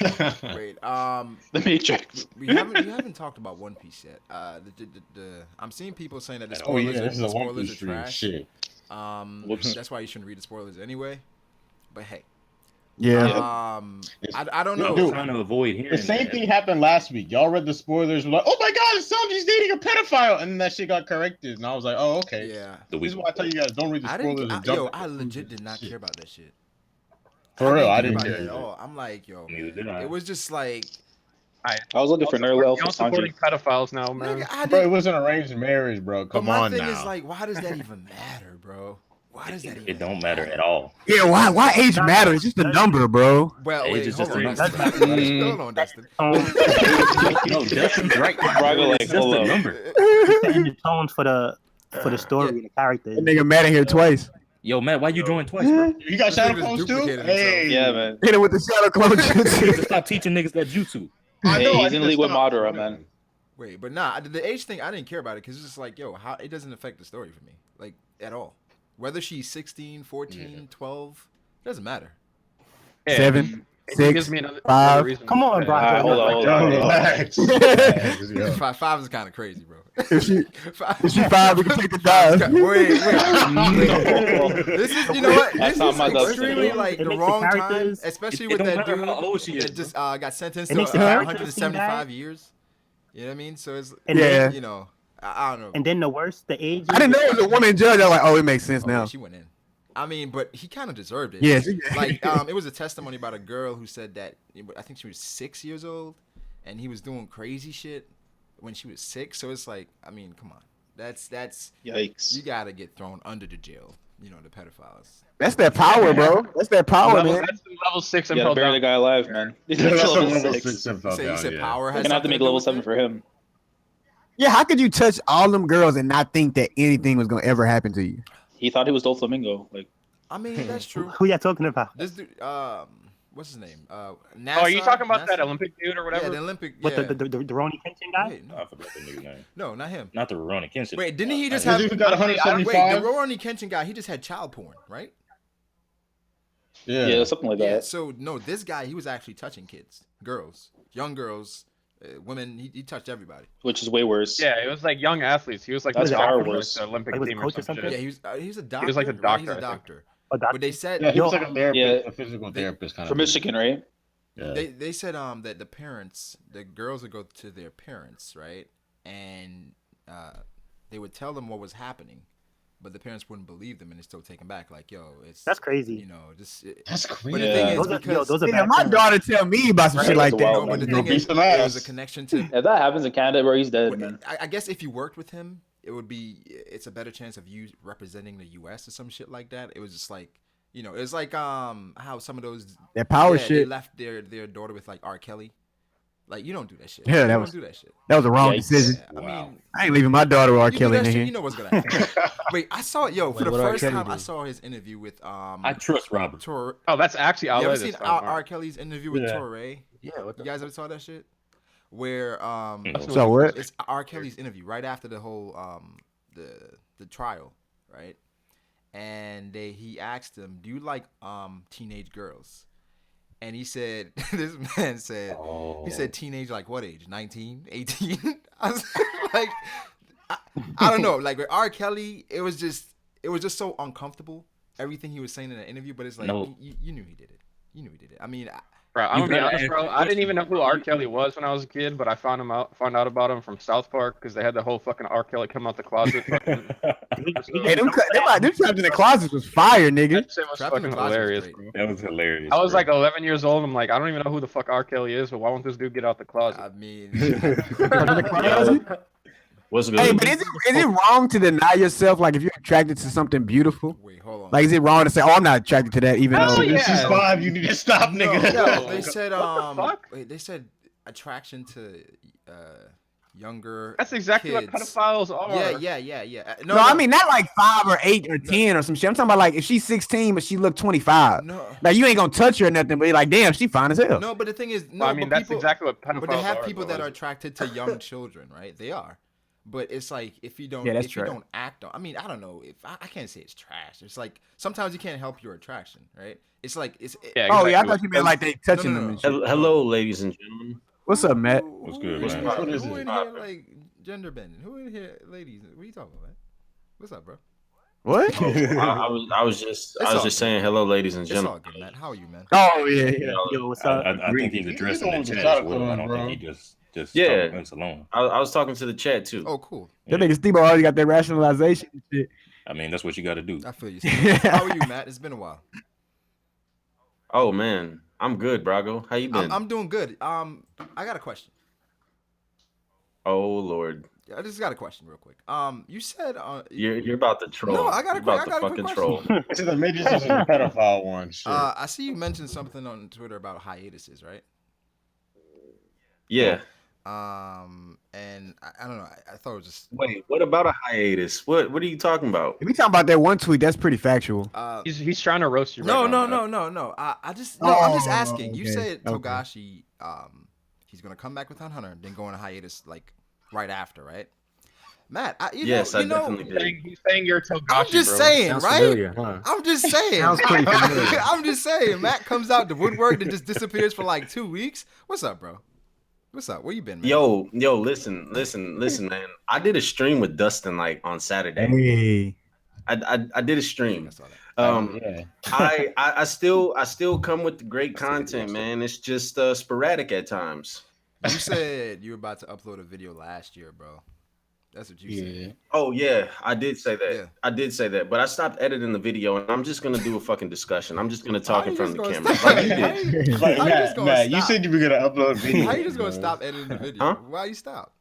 Speaker 2: Wait.
Speaker 7: The Matrix.
Speaker 2: We haven't talked about One Piece yet. I'm seeing people saying that the
Speaker 4: Oh
Speaker 2: spoilers,
Speaker 4: yeah, this is
Speaker 2: the
Speaker 4: a One
Speaker 2: spoilers
Speaker 4: Piece
Speaker 2: are
Speaker 4: stream.
Speaker 2: trash.
Speaker 4: Shit.
Speaker 7: Whoops.
Speaker 2: That's why you shouldn't read the spoilers anyway. But hey.
Speaker 3: Yeah.
Speaker 2: I don't know.
Speaker 4: Dude,
Speaker 6: Trying to avoid hearing
Speaker 4: The same
Speaker 6: that.
Speaker 4: thing happened last week. Y'all read the spoilers. Were like, oh my god, Sanji's dating a pedophile, and then that shit got corrected. And I was like, oh okay.
Speaker 2: Yeah.
Speaker 6: The
Speaker 4: This is
Speaker 6: week.
Speaker 4: why I tell you guys don't read the
Speaker 2: I
Speaker 4: spoilers
Speaker 2: didn't.
Speaker 4: and jump.
Speaker 2: I legit did not care about that shit.
Speaker 4: For real, I
Speaker 2: care
Speaker 4: didn't
Speaker 2: about
Speaker 4: care
Speaker 2: it at
Speaker 4: either.
Speaker 2: all. I'm like, yo,
Speaker 6: Neither
Speaker 2: man,
Speaker 6: did I.
Speaker 2: it was just like,
Speaker 7: I was looking for Nerd Elf for
Speaker 5: Y'all supporting
Speaker 7: Sanji.
Speaker 5: pedophiles now, man.
Speaker 2: nigga, I
Speaker 4: Bro, it
Speaker 2: didn't.
Speaker 4: was an arranged marriage, bro.
Speaker 2: But
Speaker 4: Come
Speaker 2: my
Speaker 4: on
Speaker 2: thing
Speaker 4: now.
Speaker 2: is like, why does that even matter, bro? Why does that even?
Speaker 6: It don't matter at all.
Speaker 3: Yeah. Why age matters? It's just a number, bro.
Speaker 2: Well,
Speaker 6: Age
Speaker 2: wait,
Speaker 6: is
Speaker 2: hold
Speaker 6: just
Speaker 2: on,
Speaker 6: a
Speaker 2: Dustin.
Speaker 6: number.
Speaker 2: Hold on, Dustin.
Speaker 6: No, Dustin's right.
Speaker 7: Brago, like,
Speaker 6: It's just
Speaker 7: hold
Speaker 6: a
Speaker 7: up.
Speaker 6: number.
Speaker 1: Setting the tones for the story and the characters.
Speaker 3: That nigga mad in here twice.
Speaker 6: Yo, Matt, why you drawing twice, bro?
Speaker 4: You got
Speaker 2: This
Speaker 4: shadow
Speaker 2: nigga
Speaker 4: clones
Speaker 2: just
Speaker 4: too?
Speaker 2: duplicated
Speaker 4: Hey,
Speaker 7: Yeah, man.
Speaker 3: Hit him with the shadow clone.
Speaker 6: You need to stop teaching niggas that jutsu.
Speaker 4: I
Speaker 7: Hey,
Speaker 4: know.
Speaker 7: he's
Speaker 4: I
Speaker 7: in
Speaker 4: need
Speaker 7: league
Speaker 4: to
Speaker 7: with
Speaker 4: stop.
Speaker 7: Madara, man.
Speaker 2: Wait, but nah, the age thing, I didn't care about it because it's just like, yo, how it doesn't affect the story for me, like, at all. Whether she's 16, 14, 12, it doesn't matter.
Speaker 5: Yeah,
Speaker 3: 7,
Speaker 5: it
Speaker 3: 6,
Speaker 5: gives me another
Speaker 3: 5.
Speaker 5: reason.
Speaker 1: Come on,
Speaker 5: to-
Speaker 1: Brago.
Speaker 7: Alright, hold on, hold
Speaker 4: Yo,
Speaker 7: on.
Speaker 4: relax. Relax, yo.
Speaker 2: Five is kind of crazy, bro.
Speaker 3: If she
Speaker 2: Five-
Speaker 3: if she 5, we can take the
Speaker 2: Five is
Speaker 3: dive.
Speaker 2: wait. This is, you know what?
Speaker 7: That's
Speaker 2: This
Speaker 7: not
Speaker 2: is
Speaker 7: my dust
Speaker 2: extremely
Speaker 1: thing.
Speaker 2: like
Speaker 1: It
Speaker 2: the
Speaker 1: makes the
Speaker 2: wrong time,
Speaker 1: characters-
Speaker 2: especially
Speaker 6: It
Speaker 2: with
Speaker 6: don't
Speaker 2: that
Speaker 6: matter
Speaker 2: dude
Speaker 6: how old she is,
Speaker 2: that just got sentenced
Speaker 1: It
Speaker 2: to
Speaker 1: makes the characters seem
Speaker 2: 175
Speaker 1: bad.
Speaker 2: years. You know what I mean? So it's
Speaker 1: And
Speaker 3: Yeah.
Speaker 1: then,
Speaker 2: you know, I don't know.
Speaker 1: and then the worst, the age.
Speaker 3: I didn't know it was a woman judge. I was like, oh, it makes sense
Speaker 2: Oh,
Speaker 3: now.
Speaker 2: wait, she went in. I mean, but he kind of deserved it.
Speaker 3: Yeah, she-
Speaker 2: Like, it was a testimony about a girl who said that I think she was 6 years old, and he was doing crazy shit when she was 6. So it's like, I mean, come on, that's
Speaker 7: Yikes.
Speaker 2: you gotta get thrown under the jail. You know, the pedophiles.
Speaker 3: That's that power, bro. That's that power,
Speaker 5: level,
Speaker 3: man.
Speaker 5: that's the level 6
Speaker 7: You gotta
Speaker 5: impel
Speaker 7: bury the
Speaker 5: down.
Speaker 7: guy alive, man.
Speaker 4: Yeah, that's a
Speaker 7: level
Speaker 4: level
Speaker 7: 6.
Speaker 4: 6 info
Speaker 2: You said
Speaker 4: down,
Speaker 2: power has
Speaker 7: We're gonna have to
Speaker 2: something
Speaker 7: make
Speaker 2: do
Speaker 7: level
Speaker 2: with
Speaker 7: 7
Speaker 2: it?
Speaker 7: for him.
Speaker 3: Yeah, how could you touch all them girls and not think that anything was gonna ever happen to you?
Speaker 7: He thought he was Doflamingo. Like,
Speaker 2: I mean, that's true.
Speaker 1: Who y'all talking about?
Speaker 2: This dude, what's his name? NASA,
Speaker 5: Oh, are you talking about that
Speaker 2: NASA?
Speaker 5: Olympic dude or
Speaker 2: Yeah,
Speaker 5: whatever?
Speaker 2: the Olympic.
Speaker 1: What
Speaker 2: Yeah.
Speaker 1: the Ronnie Kenshin guy?
Speaker 2: Wait,
Speaker 6: I forgot the nigga name.
Speaker 2: no, not him.
Speaker 6: Not the Ronnie Kenshin.
Speaker 2: Wait, didn't he just
Speaker 4: This
Speaker 2: have?
Speaker 4: dude got
Speaker 2: Wait,
Speaker 4: 175.
Speaker 2: the Ronnie Kenshin guy, he just had child porn, right?
Speaker 7: yeah, something like
Speaker 2: Yeah.
Speaker 7: that.
Speaker 2: So no, this guy, he was actually touching kids, girls, young girls, women. He touched everybody.
Speaker 7: Which is way worse.
Speaker 5: Yeah, it was like young athletes. He was like
Speaker 7: That's
Speaker 5: the
Speaker 7: far
Speaker 5: doctor for, like,
Speaker 7: worse.
Speaker 5: the Olympic
Speaker 1: He was a
Speaker 5: team or
Speaker 1: coach or
Speaker 5: some
Speaker 1: something?
Speaker 2: Yeah,
Speaker 5: shit.
Speaker 2: he was a doctor.
Speaker 5: was like a
Speaker 2: right?
Speaker 5: doctor,
Speaker 2: He's a
Speaker 5: I think.
Speaker 2: doctor.
Speaker 1: Oh,
Speaker 2: But they said
Speaker 4: Yeah, he was
Speaker 1: Yo,
Speaker 4: like a therapist,
Speaker 7: Yeah.
Speaker 4: a physical therapist kind
Speaker 7: From
Speaker 4: of.
Speaker 7: Michigan, right?
Speaker 4: Yeah.
Speaker 2: they said that the parents, the girls would go to their parents, right, and they would tell them what was happening, but the parents wouldn't believe them and they still take them back. Like, yo, it's
Speaker 1: That's crazy.
Speaker 2: You know, just
Speaker 4: That's
Speaker 2: But
Speaker 4: crazy.
Speaker 2: the thing is,
Speaker 1: Those are,
Speaker 2: because
Speaker 1: those are
Speaker 3: Yeah,
Speaker 1: bad
Speaker 3: my
Speaker 1: parents.
Speaker 3: daughter tell me about some
Speaker 7: Right,
Speaker 3: shit like
Speaker 7: that's
Speaker 3: that.
Speaker 7: wild.
Speaker 2: no, but the
Speaker 4: You'll
Speaker 2: thing
Speaker 4: beat
Speaker 2: is,
Speaker 4: some
Speaker 2: there
Speaker 4: ass.
Speaker 2: was a connection to.
Speaker 7: If that happens in Canada, bro, he's dead, man.
Speaker 2: I guess if you worked with him, it's a better chance of you representing the U.S. or some shit like that. It was just like, you know, it's like how some of those
Speaker 3: That power
Speaker 2: they
Speaker 3: shit.
Speaker 2: left their daughter with like R. Kelly. Like, you don't do that shit.
Speaker 3: Yeah,
Speaker 2: you
Speaker 3: that
Speaker 2: don't
Speaker 3: was-
Speaker 2: do that shit.
Speaker 3: That was a wrong
Speaker 7: Yikes.
Speaker 3: decision.
Speaker 2: Yeah, I mean,
Speaker 3: I ain't leaving my daughter with R.
Speaker 2: you do
Speaker 3: Kelly
Speaker 2: that
Speaker 3: in
Speaker 2: shit,
Speaker 3: here.
Speaker 2: you know what's gonna happen. Wait, I saw it, yo, for
Speaker 3: Wait,
Speaker 2: the
Speaker 3: what R.
Speaker 2: first
Speaker 3: Kelly
Speaker 2: time.
Speaker 3: do?
Speaker 2: I saw his interview with
Speaker 6: I trust Robert.
Speaker 2: Tor.
Speaker 5: Oh, that's actually
Speaker 2: You ever
Speaker 5: outlet.
Speaker 2: seen R. Kelly's interview with
Speaker 4: Yeah.
Speaker 2: Torre?
Speaker 1: Yeah, what
Speaker 2: You guys ever saw that shit? Where
Speaker 3: So what?
Speaker 2: it's R. Kelly's interview right after the whole the trial, right? And he asked him, "Do you like teenage girls?" And he said, this man said, he said teenage, like what age? 19, 18? I was like, I don't know. Like with R. Kelly, it was just so uncomfortable. Everything he was saying in the interview, but it's like
Speaker 6: No.
Speaker 2: you knew he did it. You knew he did it. I mean,
Speaker 5: Bro, I'm
Speaker 6: You
Speaker 5: gonna be
Speaker 6: gotta
Speaker 5: honest,
Speaker 6: ask
Speaker 5: bro.
Speaker 6: the
Speaker 5: I didn't
Speaker 6: question.
Speaker 5: even know who R. Kelly was when I was a kid, but I found out about him from South Park because they had the whole fucking R. Kelly come out the closet. Fucking,
Speaker 3: Hey, them trapped in the closet was fire, nigga.
Speaker 5: that shit was
Speaker 2: Trapped in the
Speaker 5: fucking
Speaker 2: Closet was
Speaker 5: hilarious,
Speaker 2: great.
Speaker 5: bro.
Speaker 6: That was hilarious.
Speaker 5: I was
Speaker 6: bro.
Speaker 5: like 11 years old. I'm like, I don't even know who the fuck R. Kelly is, but why won't this dude get out the closet?
Speaker 2: I mean,
Speaker 7: What's good?
Speaker 3: Hey, but is it wrong to deny yourself? Like if you're attracted to something beautiful,
Speaker 2: wait, hold on.
Speaker 3: like is it wrong to say, "Oh, I'm not attracted to that," even
Speaker 5: Oh,
Speaker 3: though?
Speaker 5: yeah.
Speaker 4: This is 5. You need to stop,
Speaker 2: No,
Speaker 4: nigga.
Speaker 2: they said
Speaker 5: fuck?
Speaker 2: wait, they said attraction to younger.
Speaker 5: That's exactly
Speaker 2: kids.
Speaker 5: what pedophiles are.
Speaker 2: Yeah.
Speaker 3: No, I mean not like 5 or 8 or 10 or some shit. I'm talking about like if she's 16 but she look 25.
Speaker 2: no,
Speaker 3: Like you ain't gonna touch her or nothing, but you're like, damn, she fine as hell.
Speaker 2: no. But the thing is, no.
Speaker 5: I mean,
Speaker 2: but
Speaker 5: that's
Speaker 2: people,
Speaker 5: exactly what pedophiles are.
Speaker 2: But they have people
Speaker 5: though.
Speaker 2: that are attracted to young children, right? They are. But it's like if you don't,
Speaker 3: Yeah, that's
Speaker 2: if you
Speaker 3: trash.
Speaker 2: don't act on. I mean, I don't know if I can't say it's trash. It's like sometimes you can't help your attraction, right? It's like it's.
Speaker 5: Yeah,
Speaker 3: Oh yeah, I
Speaker 5: exactly.
Speaker 3: thought you meant like they touching
Speaker 2: No.
Speaker 3: them and shit.
Speaker 7: Hello, ladies and gentlemen.
Speaker 3: What's up, Matt?
Speaker 6: What's good,
Speaker 2: who
Speaker 6: man?
Speaker 4: What is
Speaker 2: who
Speaker 4: it?
Speaker 2: in here like gender bending? Who in here, ladies? What are you talking about, man? What's up, bro?
Speaker 3: What?
Speaker 7: I was just saying hello, ladies and
Speaker 2: It's all
Speaker 7: gentlemen.
Speaker 2: good, man. How are you, man?
Speaker 3: Oh yeah,
Speaker 7: You
Speaker 3: yeah.
Speaker 7: know,
Speaker 1: Yo, what's
Speaker 6: I,
Speaker 1: up?
Speaker 6: I think he's addressing the
Speaker 4: He's
Speaker 6: chat
Speaker 4: on
Speaker 6: as
Speaker 4: the
Speaker 6: well. I
Speaker 4: shot
Speaker 6: don't
Speaker 4: clock,
Speaker 6: think he just
Speaker 7: Yeah.
Speaker 6: talking us alone.
Speaker 7: I was talking to the chat too.
Speaker 2: Oh, cool.
Speaker 3: That nigga Steve already got that rationalization and shit.
Speaker 6: I mean, that's what you got to do.
Speaker 2: I feel you. Steve. How are you, Matt? It's been a while.
Speaker 7: Oh man, I'm good, Brago. How you been?
Speaker 2: I'm doing good. I got a question.
Speaker 7: Oh Lord,
Speaker 2: I just got a question real quick. You said
Speaker 7: you're about to troll.
Speaker 2: No, I got a
Speaker 7: You're
Speaker 2: quick-
Speaker 7: about
Speaker 2: I got
Speaker 7: to
Speaker 2: a quick
Speaker 7: fucking troll.
Speaker 2: question.
Speaker 4: It's the midgets is a pedophile one. Shit.
Speaker 2: I see you mentioned something on Twitter about hiatuses, right?
Speaker 7: Yeah.
Speaker 2: and I don't know. I thought it was just.
Speaker 6: Wait, what about a hiatus? What are you talking about?
Speaker 3: If we talking about that one tweet, that's pretty factual.
Speaker 5: He's trying to roast you.
Speaker 2: No,
Speaker 5: right
Speaker 2: no,
Speaker 5: now,
Speaker 2: no, no, no. I'm just asking. You
Speaker 3: okay,
Speaker 2: said
Speaker 3: okay.
Speaker 2: Togashi, he's gonna come back with Hunter, then go on a hiatus like right after, right? Matt,
Speaker 6: Yes, I definitely
Speaker 5: He's
Speaker 6: did.
Speaker 5: saying you're Togashi,
Speaker 2: I'm just
Speaker 5: bro.
Speaker 2: saying,
Speaker 3: Sounds
Speaker 2: right?
Speaker 3: familiar, huh?
Speaker 2: I'm just saying.
Speaker 3: Sounds pretty familiar.
Speaker 2: I'm just saying. Matt comes out the woodwork and just disappears for like 2 weeks. What's up, bro? What's up? Where you been, man?
Speaker 6: Yo, listen, man. I did a stream with Dustin like on Saturday.
Speaker 3: Hey.
Speaker 6: I did a stream.
Speaker 2: I saw that.
Speaker 4: Yeah.
Speaker 6: I still come with the great content, man. It's just sporadic at times.
Speaker 2: You said you were about to upload a video last year, bro. That's what you said.
Speaker 6: Oh yeah, I did say that.
Speaker 2: Yeah.
Speaker 6: I did say that, but I stopped editing the video, and I'm just gonna do a fucking discussion. I'm just gonna talk in front of the camera. Like you did.
Speaker 4: Like,
Speaker 2: How you just gonna
Speaker 4: Matt, you
Speaker 2: stop?
Speaker 4: said you were gonna upload video.
Speaker 2: How you just gonna stop editing the video?
Speaker 6: Huh?
Speaker 2: Why you stop?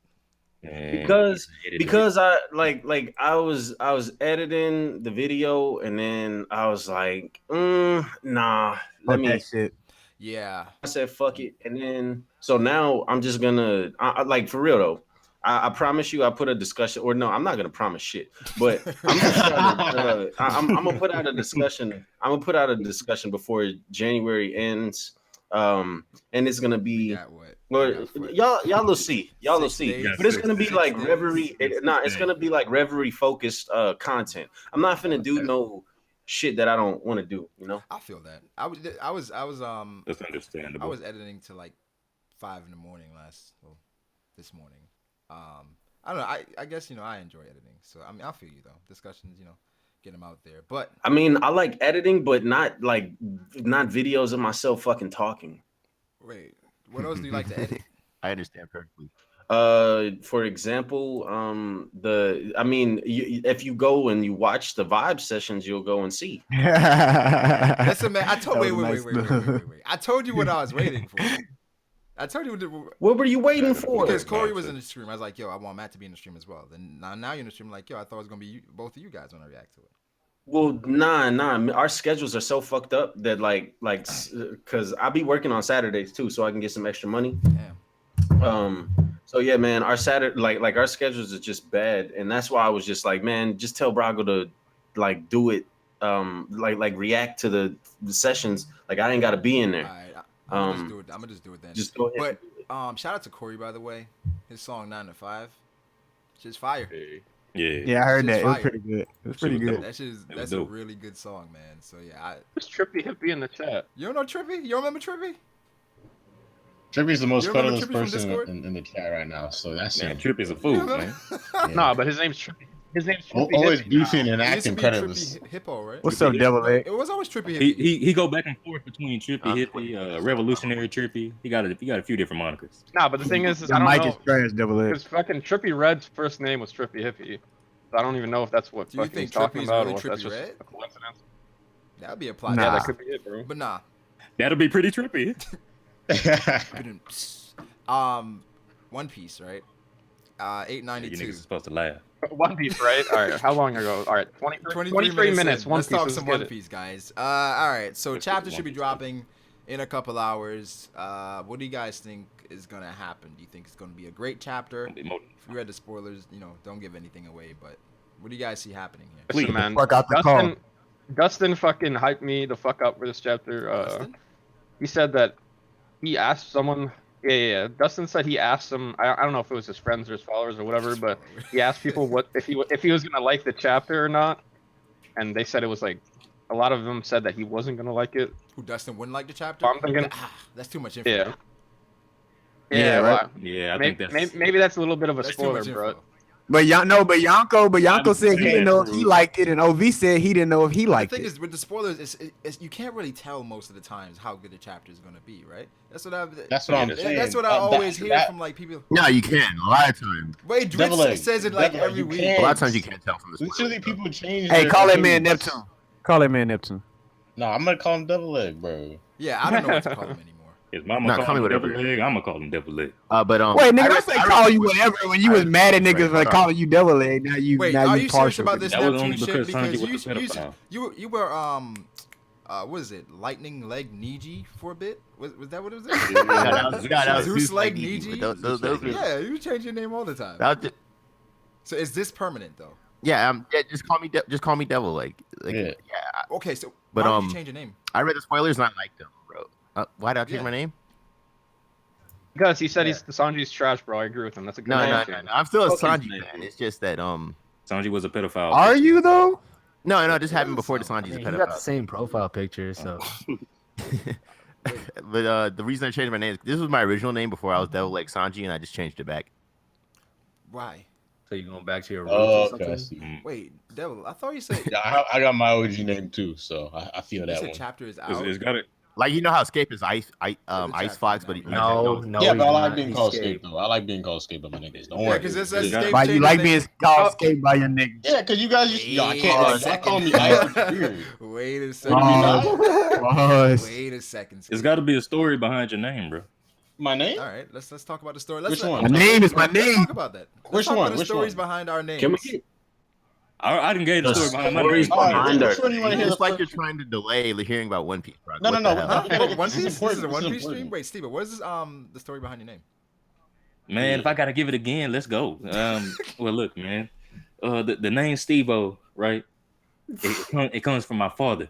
Speaker 6: Because I like I was editing the video, and then I was like, nah, let me.
Speaker 3: That shit.
Speaker 2: Yeah.
Speaker 6: I said fuck it, and then so now I'm just gonna like for real though. I promise you, I put a discussion, or no, I'm not gonna promise shit, but I'm just trying to, I'm gonna put out a discussion. I'm gonna put out a discussion before January ends, and it's gonna be.
Speaker 2: You got what?
Speaker 6: Well,
Speaker 2: You got what?
Speaker 6: y'all will see. Y'all will
Speaker 2: 6
Speaker 6: see.
Speaker 2: days?
Speaker 6: But it's gonna be
Speaker 2: 6
Speaker 6: like
Speaker 2: days?
Speaker 6: reverie. It's gonna be like reverie focused content. I'm not finna do no shit that I don't want to do. You know.
Speaker 2: I feel that. I was
Speaker 6: That's understandable.
Speaker 2: I was editing to like 5 in the morning this morning. I don't know. I guess I enjoy editing. So I mean, I feel you though. Discussions, get them out there. But
Speaker 6: I mean, I like editing, but not videos of myself fucking talking.
Speaker 2: wait, what else do you like to edit?
Speaker 3: I understand perfectly.
Speaker 6: For example, if you go and you watch the vibe sessions, you'll go and see.
Speaker 2: Listen, man. I told
Speaker 3: That
Speaker 2: wait.
Speaker 3: was nice.
Speaker 2: I told you what I was waiting for. I told you
Speaker 6: What were you waiting for?
Speaker 2: because Corey was in the stream. I was like, yo, I want Matt to be in the stream as well. Then now you're in the stream. Like, yo, I thought it was gonna be both of you guys when I react to it.
Speaker 6: Well, nah. Our schedules are so fucked up that because I be working on Saturdays too, so I can get some extra money.
Speaker 2: Damn.
Speaker 6: So yeah, man, our Saturday, like our schedules are just bad, and that's why I was just like, man, just tell Brago to like do it, like react to the sessions. Like I ain't got to be in there.
Speaker 2: All right. I'm gonna just do it then.
Speaker 6: Just go ahead.
Speaker 2: But shout out to Corey, by the way. His song 9 to 5. Shit's fire.
Speaker 3: Yeah, I heard
Speaker 2: Shit's
Speaker 3: that. It was
Speaker 2: fire.
Speaker 3: pretty good. It was pretty good.
Speaker 2: That's a really good song, man. So yeah,
Speaker 5: Who's Trippy Hippie in the chat?
Speaker 2: you don't know Trippy? You don't remember Trippy?
Speaker 4: Trippy's the most
Speaker 2: You remember
Speaker 4: colorless
Speaker 2: Trippy from
Speaker 4: person
Speaker 2: Discord?
Speaker 4: in the chat right now, so that's
Speaker 6: Man,
Speaker 4: him.
Speaker 6: Trippy's a fool, man.
Speaker 5: No, but his name's Trippy. His name's Trippy
Speaker 4: Always
Speaker 5: Hippie.
Speaker 4: beefing and
Speaker 2: It used to
Speaker 4: acting
Speaker 2: be
Speaker 4: creditless.
Speaker 2: Trippy Hippo, right?
Speaker 3: What's up, Devil Egg?
Speaker 2: It was always Trippy Hippie.
Speaker 6: He go back and forth between Trippy Hippie, Revolutionary Trippy. He got a few different monikers.
Speaker 5: Nah, but the thing is
Speaker 3: The
Speaker 5: I don't
Speaker 3: mic
Speaker 5: know.
Speaker 3: is trash, Devil Egg.
Speaker 5: Because fucking Trippy Red's first name was Trippy Hippie. So I don't even know if that's what
Speaker 2: Do you
Speaker 5: fucking
Speaker 2: think
Speaker 5: he's talking
Speaker 2: Trippy's
Speaker 5: about
Speaker 2: really
Speaker 5: or if that's
Speaker 2: Trippy
Speaker 5: just
Speaker 2: Red?
Speaker 5: a coincidence.
Speaker 2: That would be a plot.
Speaker 3: Nah.
Speaker 5: Yeah,
Speaker 2: twist.
Speaker 5: that could be it, bro.
Speaker 2: But nah.
Speaker 6: That'll be pretty trippy.
Speaker 2: One Piece, right?
Speaker 6: You
Speaker 2: 892.
Speaker 6: niggas supposed to laugh.
Speaker 5: One Piece, right? All right. How long ago? All right. 23 minutes.
Speaker 2: in.
Speaker 5: One
Speaker 2: Let's
Speaker 5: Piece.
Speaker 2: talk
Speaker 5: Let's
Speaker 2: some
Speaker 5: get
Speaker 2: One
Speaker 5: it.
Speaker 2: Piece, guys. All right. So
Speaker 6: Let's
Speaker 2: chapter
Speaker 6: get
Speaker 2: should be
Speaker 6: One Piece.
Speaker 2: dropping in a couple hours. What do you guys think is gonna happen? Do you think it's gonna be a great chapter? If you read the spoilers, don't give anything away. But what do you guys see happening here?
Speaker 5: Listen, man.
Speaker 3: Fuck out the call.
Speaker 5: Dustin fucking hyped me the fuck up for this chapter.
Speaker 2: Dustin?
Speaker 5: He said that he asked someone. Yeah. Dustin said he asked some. I don't know if it was his friends or his followers or whatever, but he asked people what if he was gonna like the chapter or not, and they said it was like a lot of them said that he wasn't gonna like it.
Speaker 2: Who Dustin wouldn't like the chapter?
Speaker 5: I'm thinking-
Speaker 2: That's too much info.
Speaker 5: Yeah.
Speaker 3: Yeah,
Speaker 5: well,
Speaker 3: right.
Speaker 6: Yeah, I
Speaker 5: maybe,
Speaker 6: think that's
Speaker 5: maybe that's a little bit of a
Speaker 2: That's too
Speaker 5: spoiler,
Speaker 2: much
Speaker 5: bro.
Speaker 2: info.
Speaker 3: But Yanko said he didn't know if he liked it, and OV said he didn't know if he
Speaker 2: The
Speaker 3: liked
Speaker 2: thing
Speaker 3: it.
Speaker 2: is, with the spoilers, it's you can't really tell most of the times how good the chapter is gonna be, right? That's what I'm saying. That's what I always hear from like people.
Speaker 3: No, you can. A lot of times.
Speaker 2: Wait,
Speaker 4: Double
Speaker 2: Dritz
Speaker 4: egg.
Speaker 2: says it like
Speaker 4: Double egg,
Speaker 2: every
Speaker 4: you
Speaker 2: week.
Speaker 4: can't.
Speaker 3: A lot of times you can't tell from the spoilers.
Speaker 4: Literally, people change.
Speaker 3: Hey,
Speaker 4: their
Speaker 3: call that man
Speaker 4: opinions.
Speaker 3: Neptune. Call that man Neptune.
Speaker 4: No, I'm gonna call him double leg, bro.
Speaker 2: Yeah, I don't know what to call him anymore.
Speaker 6: his mama
Speaker 3: Nah, call
Speaker 6: call
Speaker 3: me
Speaker 6: him
Speaker 3: whatever.
Speaker 6: devil leg. I'm gonna call him devil leg.
Speaker 3: But
Speaker 2: Oh,
Speaker 3: wait, nigga,
Speaker 2: I
Speaker 3: don't
Speaker 2: read-
Speaker 3: say
Speaker 2: I
Speaker 3: call
Speaker 2: read-
Speaker 3: you whatever when you was mad at niggas for
Speaker 2: hold on.
Speaker 3: calling you devil egg. Now you
Speaker 2: Wait,
Speaker 3: now
Speaker 2: are
Speaker 3: you
Speaker 2: you serious
Speaker 3: partial.
Speaker 2: about this
Speaker 6: That was
Speaker 2: Neptune
Speaker 6: only
Speaker 2: shit?
Speaker 6: because
Speaker 2: Because
Speaker 6: Sanji was a pedophile.
Speaker 2: you were what is it? Lightning Leg Niji for a bit? Was that what it was?
Speaker 8: That was
Speaker 2: Zeus Leg
Speaker 8: Niji,
Speaker 2: Niji?
Speaker 8: but those were-
Speaker 2: Yeah, you change your name all the time.
Speaker 8: that was just-
Speaker 2: So is this permanent though?
Speaker 8: yeah, just call me Devil. Like
Speaker 4: Yeah.
Speaker 2: Okay, so
Speaker 8: But,
Speaker 2: why did you change your name?
Speaker 8: I read the spoilers and I liked them, bro. Why did I change
Speaker 2: Yeah.
Speaker 8: my name?
Speaker 5: Because he said Sanji's trash, bro. I agree with him. That's a good
Speaker 8: No,
Speaker 5: name.
Speaker 8: I'm still a
Speaker 9: Fuck his
Speaker 8: Sanji
Speaker 9: name.
Speaker 8: fan. It's just that
Speaker 9: Sanji was a pedophile.
Speaker 3: Are you though?
Speaker 8: no, just happened before the
Speaker 10: I
Speaker 8: Sanji's a
Speaker 10: mean, he got the
Speaker 8: pedophile.
Speaker 10: same profile picture, so
Speaker 8: But the reason I changed my name is this was my original name before I was Devil Like Sanji, and I just changed it back.
Speaker 2: Why?
Speaker 10: so you going back to your roots
Speaker 4: Oh,
Speaker 10: or
Speaker 4: okay. I
Speaker 10: something?
Speaker 4: see.
Speaker 2: Wait, Devil. I thought you said
Speaker 4: Yeah, I got my OG name too, so I feel
Speaker 2: you
Speaker 4: that
Speaker 2: said
Speaker 4: one.
Speaker 2: chapter is
Speaker 9: It's,
Speaker 2: out.
Speaker 9: it's got it.
Speaker 8: Like you know how Escape is Ice
Speaker 2: chapter,
Speaker 8: Fox, but
Speaker 10: No,
Speaker 4: Yeah,
Speaker 10: he's
Speaker 4: but I like
Speaker 10: not.
Speaker 4: being
Speaker 10: He's
Speaker 4: called
Speaker 10: Escape.
Speaker 4: Escape though. I like being called Escape by my niggas. Don't
Speaker 2: Yeah,
Speaker 4: worry.
Speaker 2: because this
Speaker 9: It's got it.
Speaker 2: escape.
Speaker 3: Why you like being called skate by your nigga?
Speaker 4: Yeah, because you guys just yo, I can't
Speaker 2: Wait a
Speaker 4: like don't call me
Speaker 2: second.
Speaker 4: Ice Beard.
Speaker 2: Wait a
Speaker 4: What
Speaker 2: second.
Speaker 4: do you not?
Speaker 3: Boss.
Speaker 2: Wait a second.
Speaker 9: It's got to be a story behind your name, bro.
Speaker 4: My name?
Speaker 2: All right, let's talk about the story.
Speaker 4: Which
Speaker 2: Let's
Speaker 4: one?
Speaker 3: My name is my
Speaker 2: Let's
Speaker 3: name.
Speaker 2: talk about that. Let's
Speaker 4: Which
Speaker 2: talk
Speaker 4: one?
Speaker 2: about the
Speaker 4: Which
Speaker 2: stories
Speaker 4: one?
Speaker 2: behind our names.
Speaker 6: Can we?
Speaker 9: I didn't get the
Speaker 6: The
Speaker 9: story behind my
Speaker 6: stories
Speaker 9: name.
Speaker 4: All right,
Speaker 6: behind
Speaker 4: which
Speaker 6: our.
Speaker 4: one you want to hear?
Speaker 8: It's
Speaker 4: The
Speaker 8: like you're
Speaker 4: first?
Speaker 8: trying to delay hearing about One Piece, bro.
Speaker 4: No,
Speaker 8: What
Speaker 4: no,
Speaker 8: the
Speaker 4: no.
Speaker 8: hell?
Speaker 2: Huh?
Speaker 4: Yeah,
Speaker 2: One
Speaker 4: this is
Speaker 2: Piece? This is a
Speaker 4: important.
Speaker 2: One
Speaker 4: This is
Speaker 2: Piece stream?
Speaker 4: important.
Speaker 2: Wait, Steven, what is the story behind your name?
Speaker 9: Man, if I gotta give it again, let's go. Well, look, man. The name Steve-O, right? It comes from my father,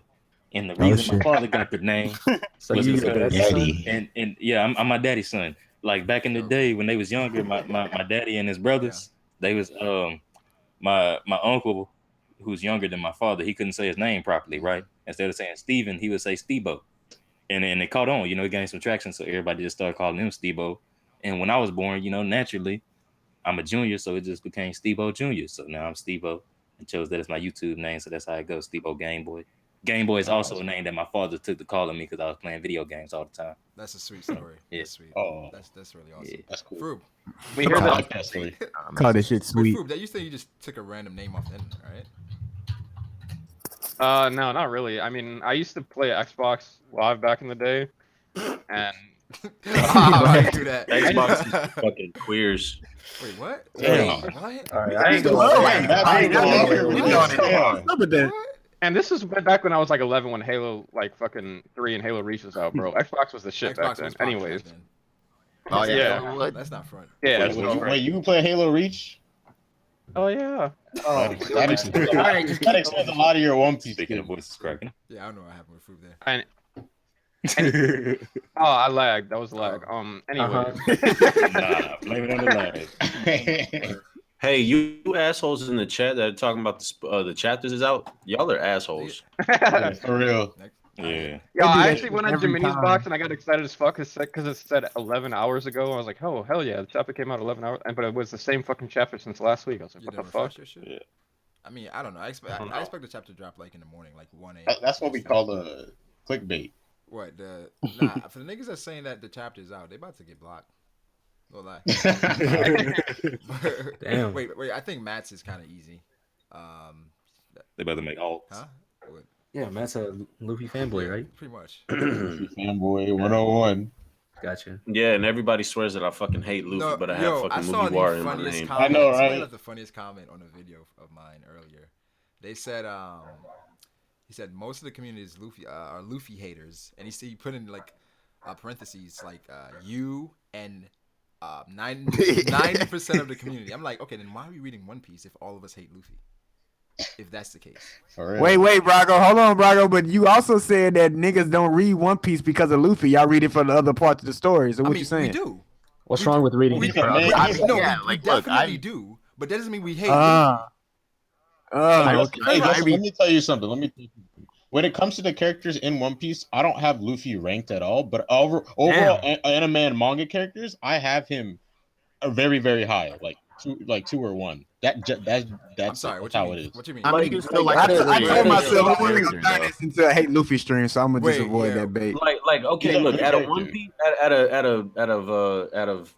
Speaker 9: and the reason my father got the name
Speaker 10: So
Speaker 9: was
Speaker 10: you
Speaker 9: because
Speaker 10: your daddy's son?
Speaker 9: and yeah, I'm my daddy's son. Like back in the day when they was younger, my daddy and his brothers, they was my uncle who's younger than my father, he couldn't say his name properly, right? Instead of saying Steven, he would say Stebo. And it caught on, it gained some traction, so everybody just started calling him Stebo. And when I was born, naturally, I'm a junior, so it just became Stebo Jr. So now I'm Stebo and chose that as my YouTube name, so that's how it goes, Stebo Game Boy. Game Boy is also a name that my father took to calling me because I was playing video games all the time.
Speaker 2: That's a sweet story.
Speaker 9: Yeah.
Speaker 2: That's sweet.
Speaker 4: Oh.
Speaker 2: That's really awesome.
Speaker 9: Yeah.
Speaker 4: That's cool.
Speaker 2: Froob.
Speaker 5: We hear
Speaker 4: I
Speaker 5: that.
Speaker 4: like that story.
Speaker 3: Call this shit
Speaker 2: Wait,
Speaker 3: sweet.
Speaker 2: Froob, that you said you just took a random name off the internet, right?
Speaker 5: No, not really. I mean, I used to play Xbox Live back in the day, and
Speaker 2: I do that.
Speaker 6: Xbox is fucking queers.
Speaker 2: Wait, what?
Speaker 4: Damn.
Speaker 2: Wait, what?
Speaker 10: All right, I ain't gonna
Speaker 3: Oh,
Speaker 10: lie.
Speaker 3: wait,
Speaker 4: That's
Speaker 3: all right,
Speaker 4: ain't
Speaker 3: that's
Speaker 4: going
Speaker 3: what
Speaker 4: on.
Speaker 3: we
Speaker 4: What?
Speaker 3: on it.
Speaker 4: Yeah.
Speaker 3: Stop with that.
Speaker 2: What?
Speaker 5: and this is back when I was like 11 when Halo like fucking 3 and Halo Reach was out, bro. Xbox was the shit back
Speaker 2: Xbox
Speaker 5: then.
Speaker 2: was popular
Speaker 5: Anyways,
Speaker 2: then.
Speaker 8: Oh yeah.
Speaker 5: Yeah.
Speaker 8: What?
Speaker 2: That's not front.
Speaker 5: yeah.
Speaker 4: Wait,
Speaker 5: so-
Speaker 4: wait, you can play Halo Reach?
Speaker 5: oh yeah.
Speaker 4: That explains a lot of your One Piece.
Speaker 9: Speaking of voices cracking.
Speaker 2: Yeah, I don't know what happened with Froob there.
Speaker 5: And oh, I lagged. That was a lag. Anyway.
Speaker 9: Nah, blame it on the lag.
Speaker 6: Hey, you assholes in the chat that are talking about the chapters is out. Y'all are assholes.
Speaker 4: Yeah, for real.
Speaker 2: Next.
Speaker 9: Yeah.
Speaker 5: Yeah,
Speaker 3: They do
Speaker 5: I
Speaker 3: that
Speaker 5: actually went on
Speaker 3: every
Speaker 5: Jimini's
Speaker 3: time.
Speaker 5: box and I got excited as fuck because it said 11 hours ago. I was like, oh, hell yeah, the chapter came out 11 hours. But it was the same fucking chapter since last week. I was like,
Speaker 2: You
Speaker 5: what
Speaker 2: didn't
Speaker 5: the fuck?
Speaker 2: refresh your shit?
Speaker 9: Yeah.
Speaker 2: I mean, I don't know. I expect
Speaker 5: don't
Speaker 2: I
Speaker 5: know.
Speaker 2: expect the chapter to drop like in the morning, like 1 a.m.
Speaker 4: That's what we call the clickbait.
Speaker 2: What the nah for the niggas that's saying that the chapter is out, they about to get blocked. No lie.
Speaker 10: Damn.
Speaker 2: Wait. I think Matt's is kind of easy.
Speaker 9: They better make all.
Speaker 2: Huh? What?
Speaker 10: Yeah, Matt's a Luffy fanboy, right?
Speaker 2: Pretty much.
Speaker 4: Fanboy 101.
Speaker 10: Gotcha.
Speaker 6: Yeah, and everybody swears that I fucking hate Luffy,
Speaker 2: No,
Speaker 6: but I
Speaker 2: yo,
Speaker 6: have
Speaker 2: I
Speaker 6: fucking
Speaker 2: saw the
Speaker 6: Mugiwara in my
Speaker 2: funniest
Speaker 6: name.
Speaker 2: comment.
Speaker 4: I know,
Speaker 2: Somebody
Speaker 4: right?
Speaker 2: left the funniest comment on a video of mine earlier. They said, he said most of the community is Luffy are Luffy haters, and he put in like parentheses like you and 90% of the community. I'm like, okay, then why are we reading One Piece if all of us hate Luffy? If that's the case.
Speaker 4: For real.
Speaker 3: Wait, Brago. Hold on, Brago. But you also said that niggas don't read One Piece because of Luffy. Y'all read it for the other parts of the story. So what you saying?
Speaker 2: We do.
Speaker 10: What's wrong with reading?
Speaker 2: We,
Speaker 10: it for
Speaker 4: man,
Speaker 10: other
Speaker 2: I
Speaker 10: people?
Speaker 2: mean, no,
Speaker 8: Yeah,
Speaker 2: we
Speaker 8: like, look,
Speaker 2: definitely
Speaker 8: I-
Speaker 2: do. But that doesn't mean we hate
Speaker 3: Okay.
Speaker 4: Hey, Justin, let me tell you something. When it comes to the characters in One Piece, I don't have Luffy ranked at all. But overall, anime and manga characters, I have him very, very high, like two or one. That's
Speaker 2: I'm sorry,
Speaker 4: that's
Speaker 2: what you
Speaker 4: how
Speaker 2: mean?
Speaker 4: it is.
Speaker 2: What you mean?
Speaker 8: I mean, you still like
Speaker 3: I
Speaker 8: the
Speaker 3: told
Speaker 8: story.
Speaker 3: myself I
Speaker 8: Character,
Speaker 3: wasn't gonna turn this into a hate Luffy stream, so I'm gonna just
Speaker 2: Wait,
Speaker 3: avoid
Speaker 2: yeah.
Speaker 3: that bait.
Speaker 6: Like okay,
Speaker 4: He's a
Speaker 6: look
Speaker 4: good
Speaker 6: out of
Speaker 4: character.
Speaker 6: One Piece, out of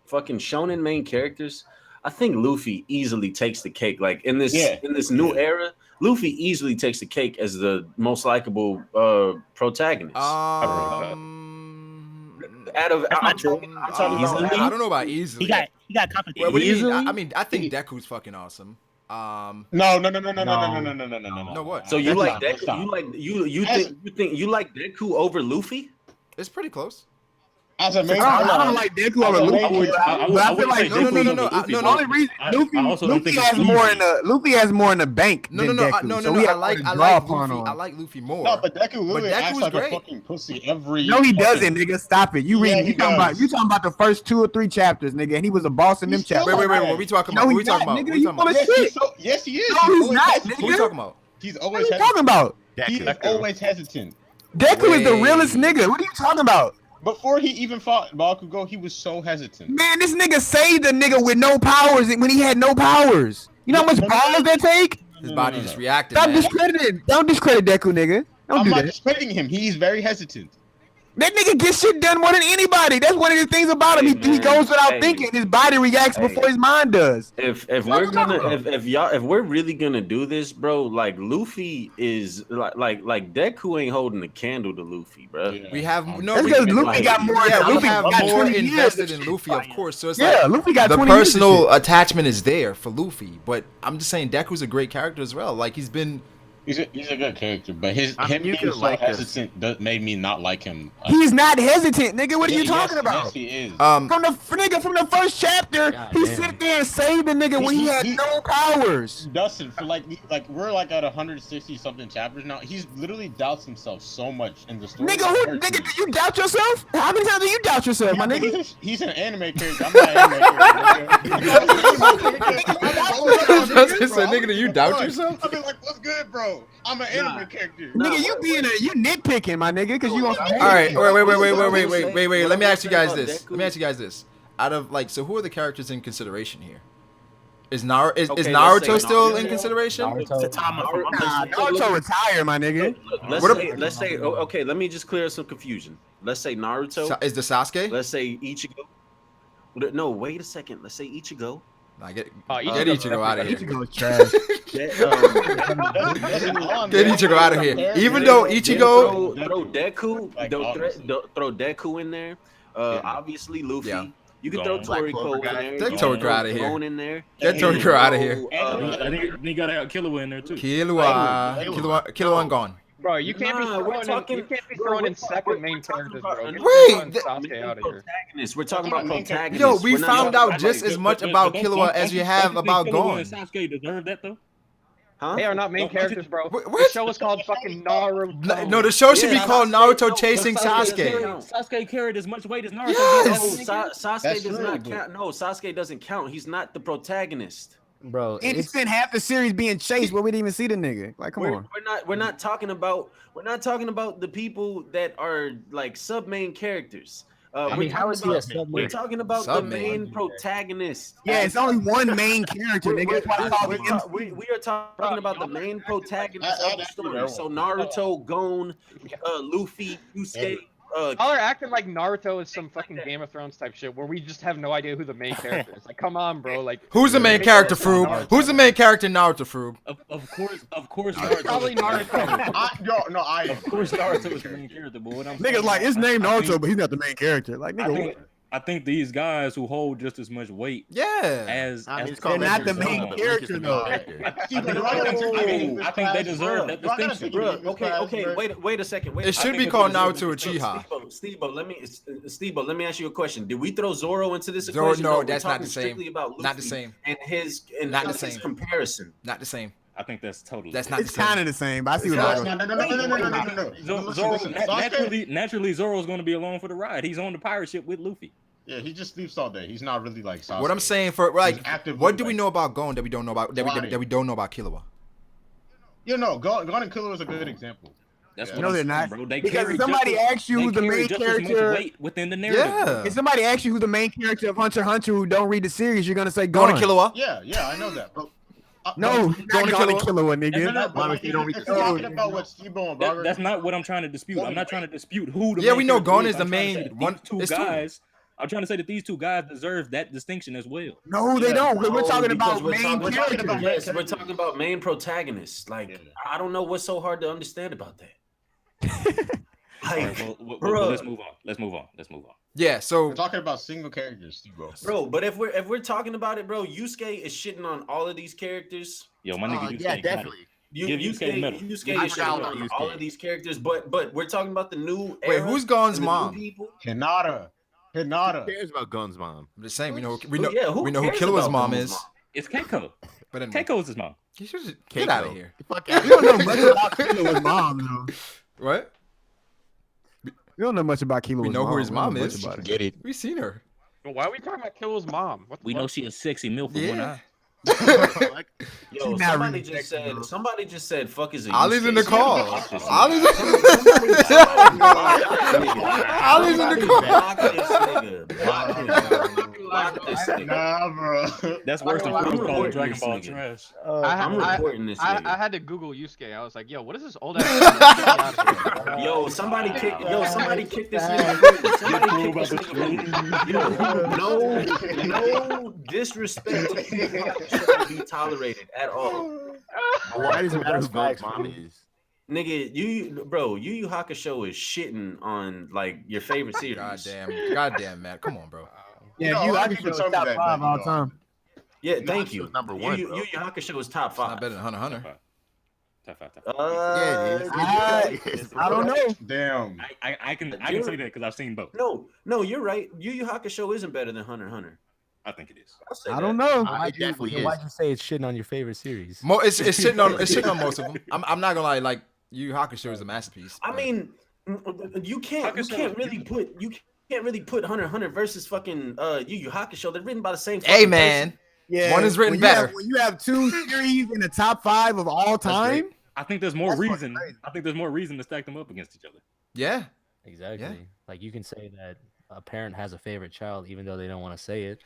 Speaker 6: fucking shonen main characters, I think Luffy easily takes the cake. Like in this new era, Luffy easily takes the cake as the most likable protagonist. Out of I'm talking about
Speaker 2: I don't know about easily.
Speaker 1: He got competition.
Speaker 2: Well, what do you mean?
Speaker 10: Easily?
Speaker 2: I mean, I think Deku's fucking awesome.
Speaker 4: No.
Speaker 2: No, what?
Speaker 6: So you
Speaker 4: Let's
Speaker 6: like
Speaker 4: stop, let's
Speaker 6: Deku?
Speaker 4: stop.
Speaker 6: You like you think you like Deku over Luffy?
Speaker 2: It's pretty close.
Speaker 4: As a main
Speaker 3: I don't like Deku over Luffy, but I feel like
Speaker 2: no.
Speaker 3: The only reason Luffy has more in the bank than Deku. So we
Speaker 2: I
Speaker 3: have
Speaker 2: like
Speaker 3: to draw upon
Speaker 2: Luffy.
Speaker 3: him.
Speaker 2: I like Luffy more.
Speaker 4: No, but Deku literally
Speaker 2: Deku
Speaker 4: acts
Speaker 2: is
Speaker 4: like
Speaker 2: great.
Speaker 4: a fucking pussy every.
Speaker 3: No, he
Speaker 4: fucking-
Speaker 3: doesn't, nigga. Stop it. You
Speaker 4: Yeah,
Speaker 3: read.
Speaker 4: he
Speaker 3: You
Speaker 4: does.
Speaker 3: talking about the first 2 or 3 chapters, nigga, and he was a boss in them
Speaker 4: He's still
Speaker 3: chapters.
Speaker 2: Wait.
Speaker 4: like
Speaker 2: What we talking
Speaker 3: No,
Speaker 2: about? What
Speaker 3: he's
Speaker 2: we talking
Speaker 3: not,
Speaker 2: about?
Speaker 3: nigga.
Speaker 2: What we
Speaker 3: You
Speaker 2: talking
Speaker 3: full
Speaker 2: about?
Speaker 3: of shit.
Speaker 4: Yes, he is.
Speaker 3: No, he's
Speaker 4: always
Speaker 3: not,
Speaker 4: hesitant.
Speaker 2: What we
Speaker 3: nigga.
Speaker 2: talking about?
Speaker 4: He's
Speaker 3: What
Speaker 4: always
Speaker 3: are you
Speaker 4: hesitant.
Speaker 3: talking about?
Speaker 4: He is always hesitant.
Speaker 3: Deku is the realest nigga. What are you talking about?
Speaker 4: Before he even fought Bakugo, he was so hesitant.
Speaker 3: Man, this nigga saved a nigga with no powers when he had no powers. You know how much powers that take?
Speaker 2: His body just reacted.
Speaker 3: Stop
Speaker 2: man.
Speaker 3: discrediting. Don't discredit Deku, nigga. Don't
Speaker 4: I'm
Speaker 3: do
Speaker 4: not
Speaker 3: that.
Speaker 4: discrediting him. He's very hesitant.
Speaker 3: That nigga gets shit done more than anybody. That's one of the things about him. He goes without thinking. His body reacts before his mind does.
Speaker 6: If we're really gonna do this, bro, like Luffy is like Deku ain't holding a candle to Luffy, bro.
Speaker 4: Yeah.
Speaker 2: We have no.
Speaker 3: That's because Luffy got more.
Speaker 2: Yeah, we
Speaker 3: Luffy
Speaker 2: have
Speaker 3: got
Speaker 2: more
Speaker 3: 20 years
Speaker 2: invested
Speaker 3: of
Speaker 2: in
Speaker 3: shit.
Speaker 2: Luffy, of course. So it's
Speaker 3: Yeah,
Speaker 2: like
Speaker 3: Luffy got
Speaker 2: the
Speaker 3: 20 years of
Speaker 2: personal
Speaker 3: shit.
Speaker 2: attachment is there for Luffy, but I'm just saying Deku's a great character as well. Like he's been.
Speaker 4: He's a good character, but him
Speaker 8: you
Speaker 4: being
Speaker 8: could
Speaker 4: so
Speaker 8: like this.
Speaker 4: hesitant made me not like him.
Speaker 3: He's not hesitant, nigga. What are you talking about?
Speaker 4: Yes, he is.
Speaker 3: From the first chapter, he sit there and saved the nigga when he had no powers.
Speaker 4: Dustin, for like we're like at 160 something chapters now. He's literally doubts himself so much in the story.
Speaker 3: Nigga, do you doubt yourself? How many times do you doubt yourself, my nigga?
Speaker 4: He's an anime character. I'm not an anime character.
Speaker 2: Dustin said, "Nigga, do you doubt yourself?"
Speaker 4: I've been like, "What's good, bro? I'm an anime character."
Speaker 3: Nigga, you nitpicking, my nigga, because you on some.
Speaker 2: All right, wait. Let me ask you guys this. Out of who are the characters in consideration here? Is Naruto still in consideration?
Speaker 3: Naruto retired, my nigga.
Speaker 6: Let's say okay, let me just clear some confusion. Let's say Naruto
Speaker 2: Is the Sasuke?
Speaker 6: Let's say Ichigo. No, wait a second. Let's say Ichigo.
Speaker 2: Nah, get
Speaker 5: Ichigo's
Speaker 2: Ichigo out of here.
Speaker 3: Ichigo's trash.
Speaker 2: Get Ichigo out of here. Even though Ichigo,
Speaker 6: throw Deku in there. Obviously Luffy.
Speaker 2: Yeah.
Speaker 6: You can throw Toriko in there.
Speaker 2: Get Toriko out of here.
Speaker 6: Gon in there.
Speaker 2: Get Toriko out of here.
Speaker 9: I think they gotta have Killua in there too.
Speaker 2: Killua gone.
Speaker 5: Bro, you can't
Speaker 6: Nah, we're
Speaker 5: be
Speaker 6: talking-
Speaker 5: throwing in second main characters, bro. Get
Speaker 2: Wait,
Speaker 5: Sasuke out of here.
Speaker 6: We're talking about protagonists.
Speaker 2: Yo, we
Speaker 6: We're not
Speaker 2: found
Speaker 6: talking
Speaker 2: out just
Speaker 6: about-
Speaker 2: as much about Killua as you have about Gon.
Speaker 9: Sasuke deserve that though.
Speaker 6: Huh?
Speaker 5: They are not main characters, bro.
Speaker 2: What?
Speaker 5: The show is called fucking Naruto.
Speaker 2: No, the show should be
Speaker 6: Yeah,
Speaker 2: called
Speaker 6: Sasuke-
Speaker 2: Naruto
Speaker 6: no,
Speaker 2: chasing
Speaker 6: Sasuke-
Speaker 2: Sasuke.
Speaker 9: Sasuke carried as much weight as Naruto.
Speaker 2: Yes!
Speaker 9: did.
Speaker 6: Sasuke
Speaker 4: That's
Speaker 6: does
Speaker 4: true,
Speaker 6: not
Speaker 4: but-
Speaker 6: count. No, Sasuke doesn't count. He's not the protagonist.
Speaker 10: Bro,
Speaker 3: And he
Speaker 10: it's
Speaker 3: spent half the series being chased where we didn't even see the nigga. Like, come on.
Speaker 6: We're not talking about the people that are like sub main characters.
Speaker 10: I mean, how is he a sub
Speaker 6: We're
Speaker 10: main?
Speaker 6: talking about
Speaker 2: Sub
Speaker 6: the
Speaker 2: main.
Speaker 6: main protagonist.
Speaker 3: Yeah, it's only one main character, nigga. That's why I call him.
Speaker 6: We are talking about the main protagonist of the story. So Naruto, Gon, Luffy, Yusuke.
Speaker 5: Y'all are acting like Naruto is some fucking Game of Thrones type shit where we just have no idea who the main character is. Like, come on, bro. Like,
Speaker 2: Who's the main character, Froob? Who's the main character in Naruto, Froob?
Speaker 9: Of course, Naruto.
Speaker 5: probably Naruto.
Speaker 9: Of course, Naruto is the main character, but what I'm
Speaker 3: Niggas
Speaker 9: saying,
Speaker 3: like his name
Speaker 9: I
Speaker 3: Naruto,
Speaker 9: think-
Speaker 3: but he's not the main character. Like, nigga,
Speaker 9: I think these guys who hold just as much weight
Speaker 2: Yeah.
Speaker 9: as
Speaker 3: they're not the main character though.
Speaker 9: I think they deserve that distinction.
Speaker 6: Bro, okay. Wait a second. Wait.
Speaker 2: It should be called Naruto Uchiha.
Speaker 6: Steve, let me ask you a question. Did we throw Zoro into this
Speaker 2: Zoro,
Speaker 6: equation?
Speaker 2: no,
Speaker 6: we're
Speaker 2: that's not
Speaker 6: talking
Speaker 2: the same.
Speaker 6: strictly about
Speaker 2: Not the
Speaker 6: Luffy
Speaker 2: same.
Speaker 6: And his
Speaker 2: Not the
Speaker 6: his
Speaker 2: same.
Speaker 6: comparison.
Speaker 2: Not the same.
Speaker 9: I think that's totally.
Speaker 2: That's not
Speaker 3: It's
Speaker 2: the same.
Speaker 3: kind of the same, but I see what
Speaker 4: No.
Speaker 9: Zoro, naturally, Zoro's going to be along for the ride. He's on the pirate ship with Luffy.
Speaker 4: Yeah, he just sleeps all day. He's not really like Sasuke.
Speaker 2: What I'm saying for like,
Speaker 4: He's actively,
Speaker 2: what do we
Speaker 4: like,
Speaker 2: know about Gon that we don't know about that we don't know about Killua?
Speaker 4: You know, Gon and Killua is a good example.
Speaker 9: That's
Speaker 4: Yeah.
Speaker 9: what
Speaker 3: No,
Speaker 9: I'm
Speaker 3: they're
Speaker 9: saying,
Speaker 3: not.
Speaker 9: bro. They
Speaker 3: Because
Speaker 9: carry
Speaker 3: if somebody
Speaker 9: just as-
Speaker 3: asks you
Speaker 9: they
Speaker 3: who's the
Speaker 9: carry
Speaker 3: main
Speaker 9: just as much
Speaker 3: character,
Speaker 9: weight within the narrative.
Speaker 2: Yeah.
Speaker 3: if somebody asks you who's the main character of Hunter x Hunter who don't read the series, you're gonna say
Speaker 2: Gon
Speaker 3: Gon.
Speaker 2: and Killua.
Speaker 4: Yeah, I know that. But,
Speaker 3: No,
Speaker 2: Gon and
Speaker 3: Gon and
Speaker 2: Killua.
Speaker 3: Killua, nigga.
Speaker 4: but like, if you're talking about what Steve-O and Brago.
Speaker 9: That's not what I'm trying to dispute. I'm not trying to dispute who the
Speaker 2: Yeah,
Speaker 9: main
Speaker 2: we know
Speaker 9: character
Speaker 2: Gon is the
Speaker 9: I'm trying to
Speaker 2: main
Speaker 9: say that
Speaker 2: one.
Speaker 9: these two
Speaker 2: It's two.
Speaker 9: guys. I'm trying to say that these two guys deserve that distinction as well.
Speaker 3: No, they don't. We're talking
Speaker 6: because
Speaker 3: about
Speaker 6: we're
Speaker 3: main
Speaker 6: talking
Speaker 3: characters.
Speaker 6: about yes, we're talking about main protagonists. Like, I don't know what's so hard to understand about that.
Speaker 9: All right, well,
Speaker 6: bruh.
Speaker 9: let's move on. Let's move on.
Speaker 2: Yeah, so
Speaker 4: We're talking about single characters too, bro.
Speaker 6: Bro, but if we're talking about it, bro, Yusuke is shitting on all of these characters.
Speaker 9: Yo, my nigga,
Speaker 8: Yeah,
Speaker 9: Yusuke got it.
Speaker 8: definitely.
Speaker 9: Give Yusuke the medal.
Speaker 6: Yusuke is
Speaker 8: down
Speaker 6: shitting
Speaker 8: with
Speaker 6: on all
Speaker 8: Yusuke.
Speaker 6: of these characters, but we're talking about the new
Speaker 2: Wait,
Speaker 6: era
Speaker 2: who's Gon's
Speaker 6: and the new
Speaker 2: mom?
Speaker 6: people.
Speaker 4: Hinata.
Speaker 8: Who cares about Gun's mom?
Speaker 2: I'm just saying, we know
Speaker 6: Yeah, who
Speaker 2: we know who
Speaker 6: cares
Speaker 2: Killua's
Speaker 6: about
Speaker 2: mom
Speaker 6: Gun's
Speaker 2: is.
Speaker 6: mom?
Speaker 9: It's Keiko.
Speaker 2: But anyway,
Speaker 9: Keiko is his mom.
Speaker 2: you should just
Speaker 8: Keiko.
Speaker 2: get out of here.
Speaker 8: Fuck
Speaker 3: We
Speaker 8: out.
Speaker 3: don't know much about Kilo's mom, though.
Speaker 2: What?
Speaker 3: We don't know much about Kilo's mom.
Speaker 2: We know who his
Speaker 3: We don't
Speaker 2: mom
Speaker 3: know much
Speaker 2: is.
Speaker 3: about it.
Speaker 8: Get it.
Speaker 2: We've seen her.
Speaker 5: Why are we talking about Killua's mom? What the
Speaker 9: We
Speaker 5: fuck?
Speaker 9: know she a sexy milf with one
Speaker 2: Yeah.
Speaker 9: eye.
Speaker 6: Yo,
Speaker 3: She's not
Speaker 6: somebody
Speaker 3: really
Speaker 6: just
Speaker 3: sexy,
Speaker 6: said.
Speaker 3: bro.
Speaker 6: Somebody just said, "Fuck is a."
Speaker 2: Ollie's
Speaker 6: Yusuke."
Speaker 2: in the call.
Speaker 6: Somebody-
Speaker 2: Ollie's Ollie's in the call.
Speaker 6: Block this nigga. Block this nigga.
Speaker 4: Nah, bro.
Speaker 9: That's worse than
Speaker 6: I'm
Speaker 9: Froob calling
Speaker 6: reporting
Speaker 9: Dragon
Speaker 6: this
Speaker 9: Ball
Speaker 6: nigga.
Speaker 9: trash.
Speaker 6: I'm reporting this
Speaker 5: I
Speaker 6: nigga.
Speaker 5: had to Google Yusuke. I was like, yo, what is this old ass?
Speaker 6: Yo, somebody kick this nigga. Somebody kick this nigga. Yo, no disrespect to you should be tolerated at all.
Speaker 8: Why does it matter who
Speaker 10: That's
Speaker 8: Gun's
Speaker 10: facts,
Speaker 8: mom
Speaker 10: bro.
Speaker 8: is?
Speaker 6: Nigga, Yu Yu Hakusho is shitting on like your favorite series.
Speaker 2: Goddamn, Matt. Come on, bro.
Speaker 3: Yeah,
Speaker 4: No, a
Speaker 3: you
Speaker 4: lot of
Speaker 3: I
Speaker 4: people
Speaker 3: can
Speaker 4: tell me
Speaker 3: top
Speaker 4: that,
Speaker 3: 5
Speaker 4: but,
Speaker 3: all
Speaker 4: you know,
Speaker 3: time.
Speaker 6: Yeah,
Speaker 8: Yu
Speaker 6: thank
Speaker 8: Hakusho's
Speaker 6: you.
Speaker 8: number one,
Speaker 6: Yu
Speaker 8: bro.
Speaker 6: Yu Hakusho is top
Speaker 2: It's not
Speaker 6: 5.
Speaker 2: better than Hunter x Hunter.
Speaker 9: Top five.
Speaker 8: Yeah, it is.
Speaker 3: I don't know.
Speaker 4: Damn.
Speaker 9: I can say that because I've seen both.
Speaker 6: No, you're right. Yu Yu Hakusho isn't better than Hunter x Hunter.
Speaker 9: I think it is.
Speaker 6: I'll say
Speaker 3: I
Speaker 6: that.
Speaker 3: don't know.
Speaker 8: It definitely
Speaker 10: So
Speaker 8: is.
Speaker 10: why'd you say it's shitting on your favorite series?
Speaker 2: It's shitting on most of them. I'm not gonna lie. Like Yu Yu Hakusho is a masterpiece.
Speaker 6: I
Speaker 2: but-
Speaker 6: mean, you can't really put Hunter x Hunter versus fucking Yu Yu Hakusho. They're written by the same.
Speaker 2: hey
Speaker 6: fucking
Speaker 2: man,
Speaker 6: person.
Speaker 3: Yeah,
Speaker 2: one is written
Speaker 3: when
Speaker 2: better.
Speaker 3: when you have two series in the top 5 of all time,
Speaker 9: I think there's more
Speaker 3: That's fucking
Speaker 9: reason.
Speaker 3: crazy.
Speaker 9: I think there's more reason to stack them up against each other.
Speaker 2: Yeah.
Speaker 10: Exactly. Like you can say that a parent has a favorite child even though they don't want to say it.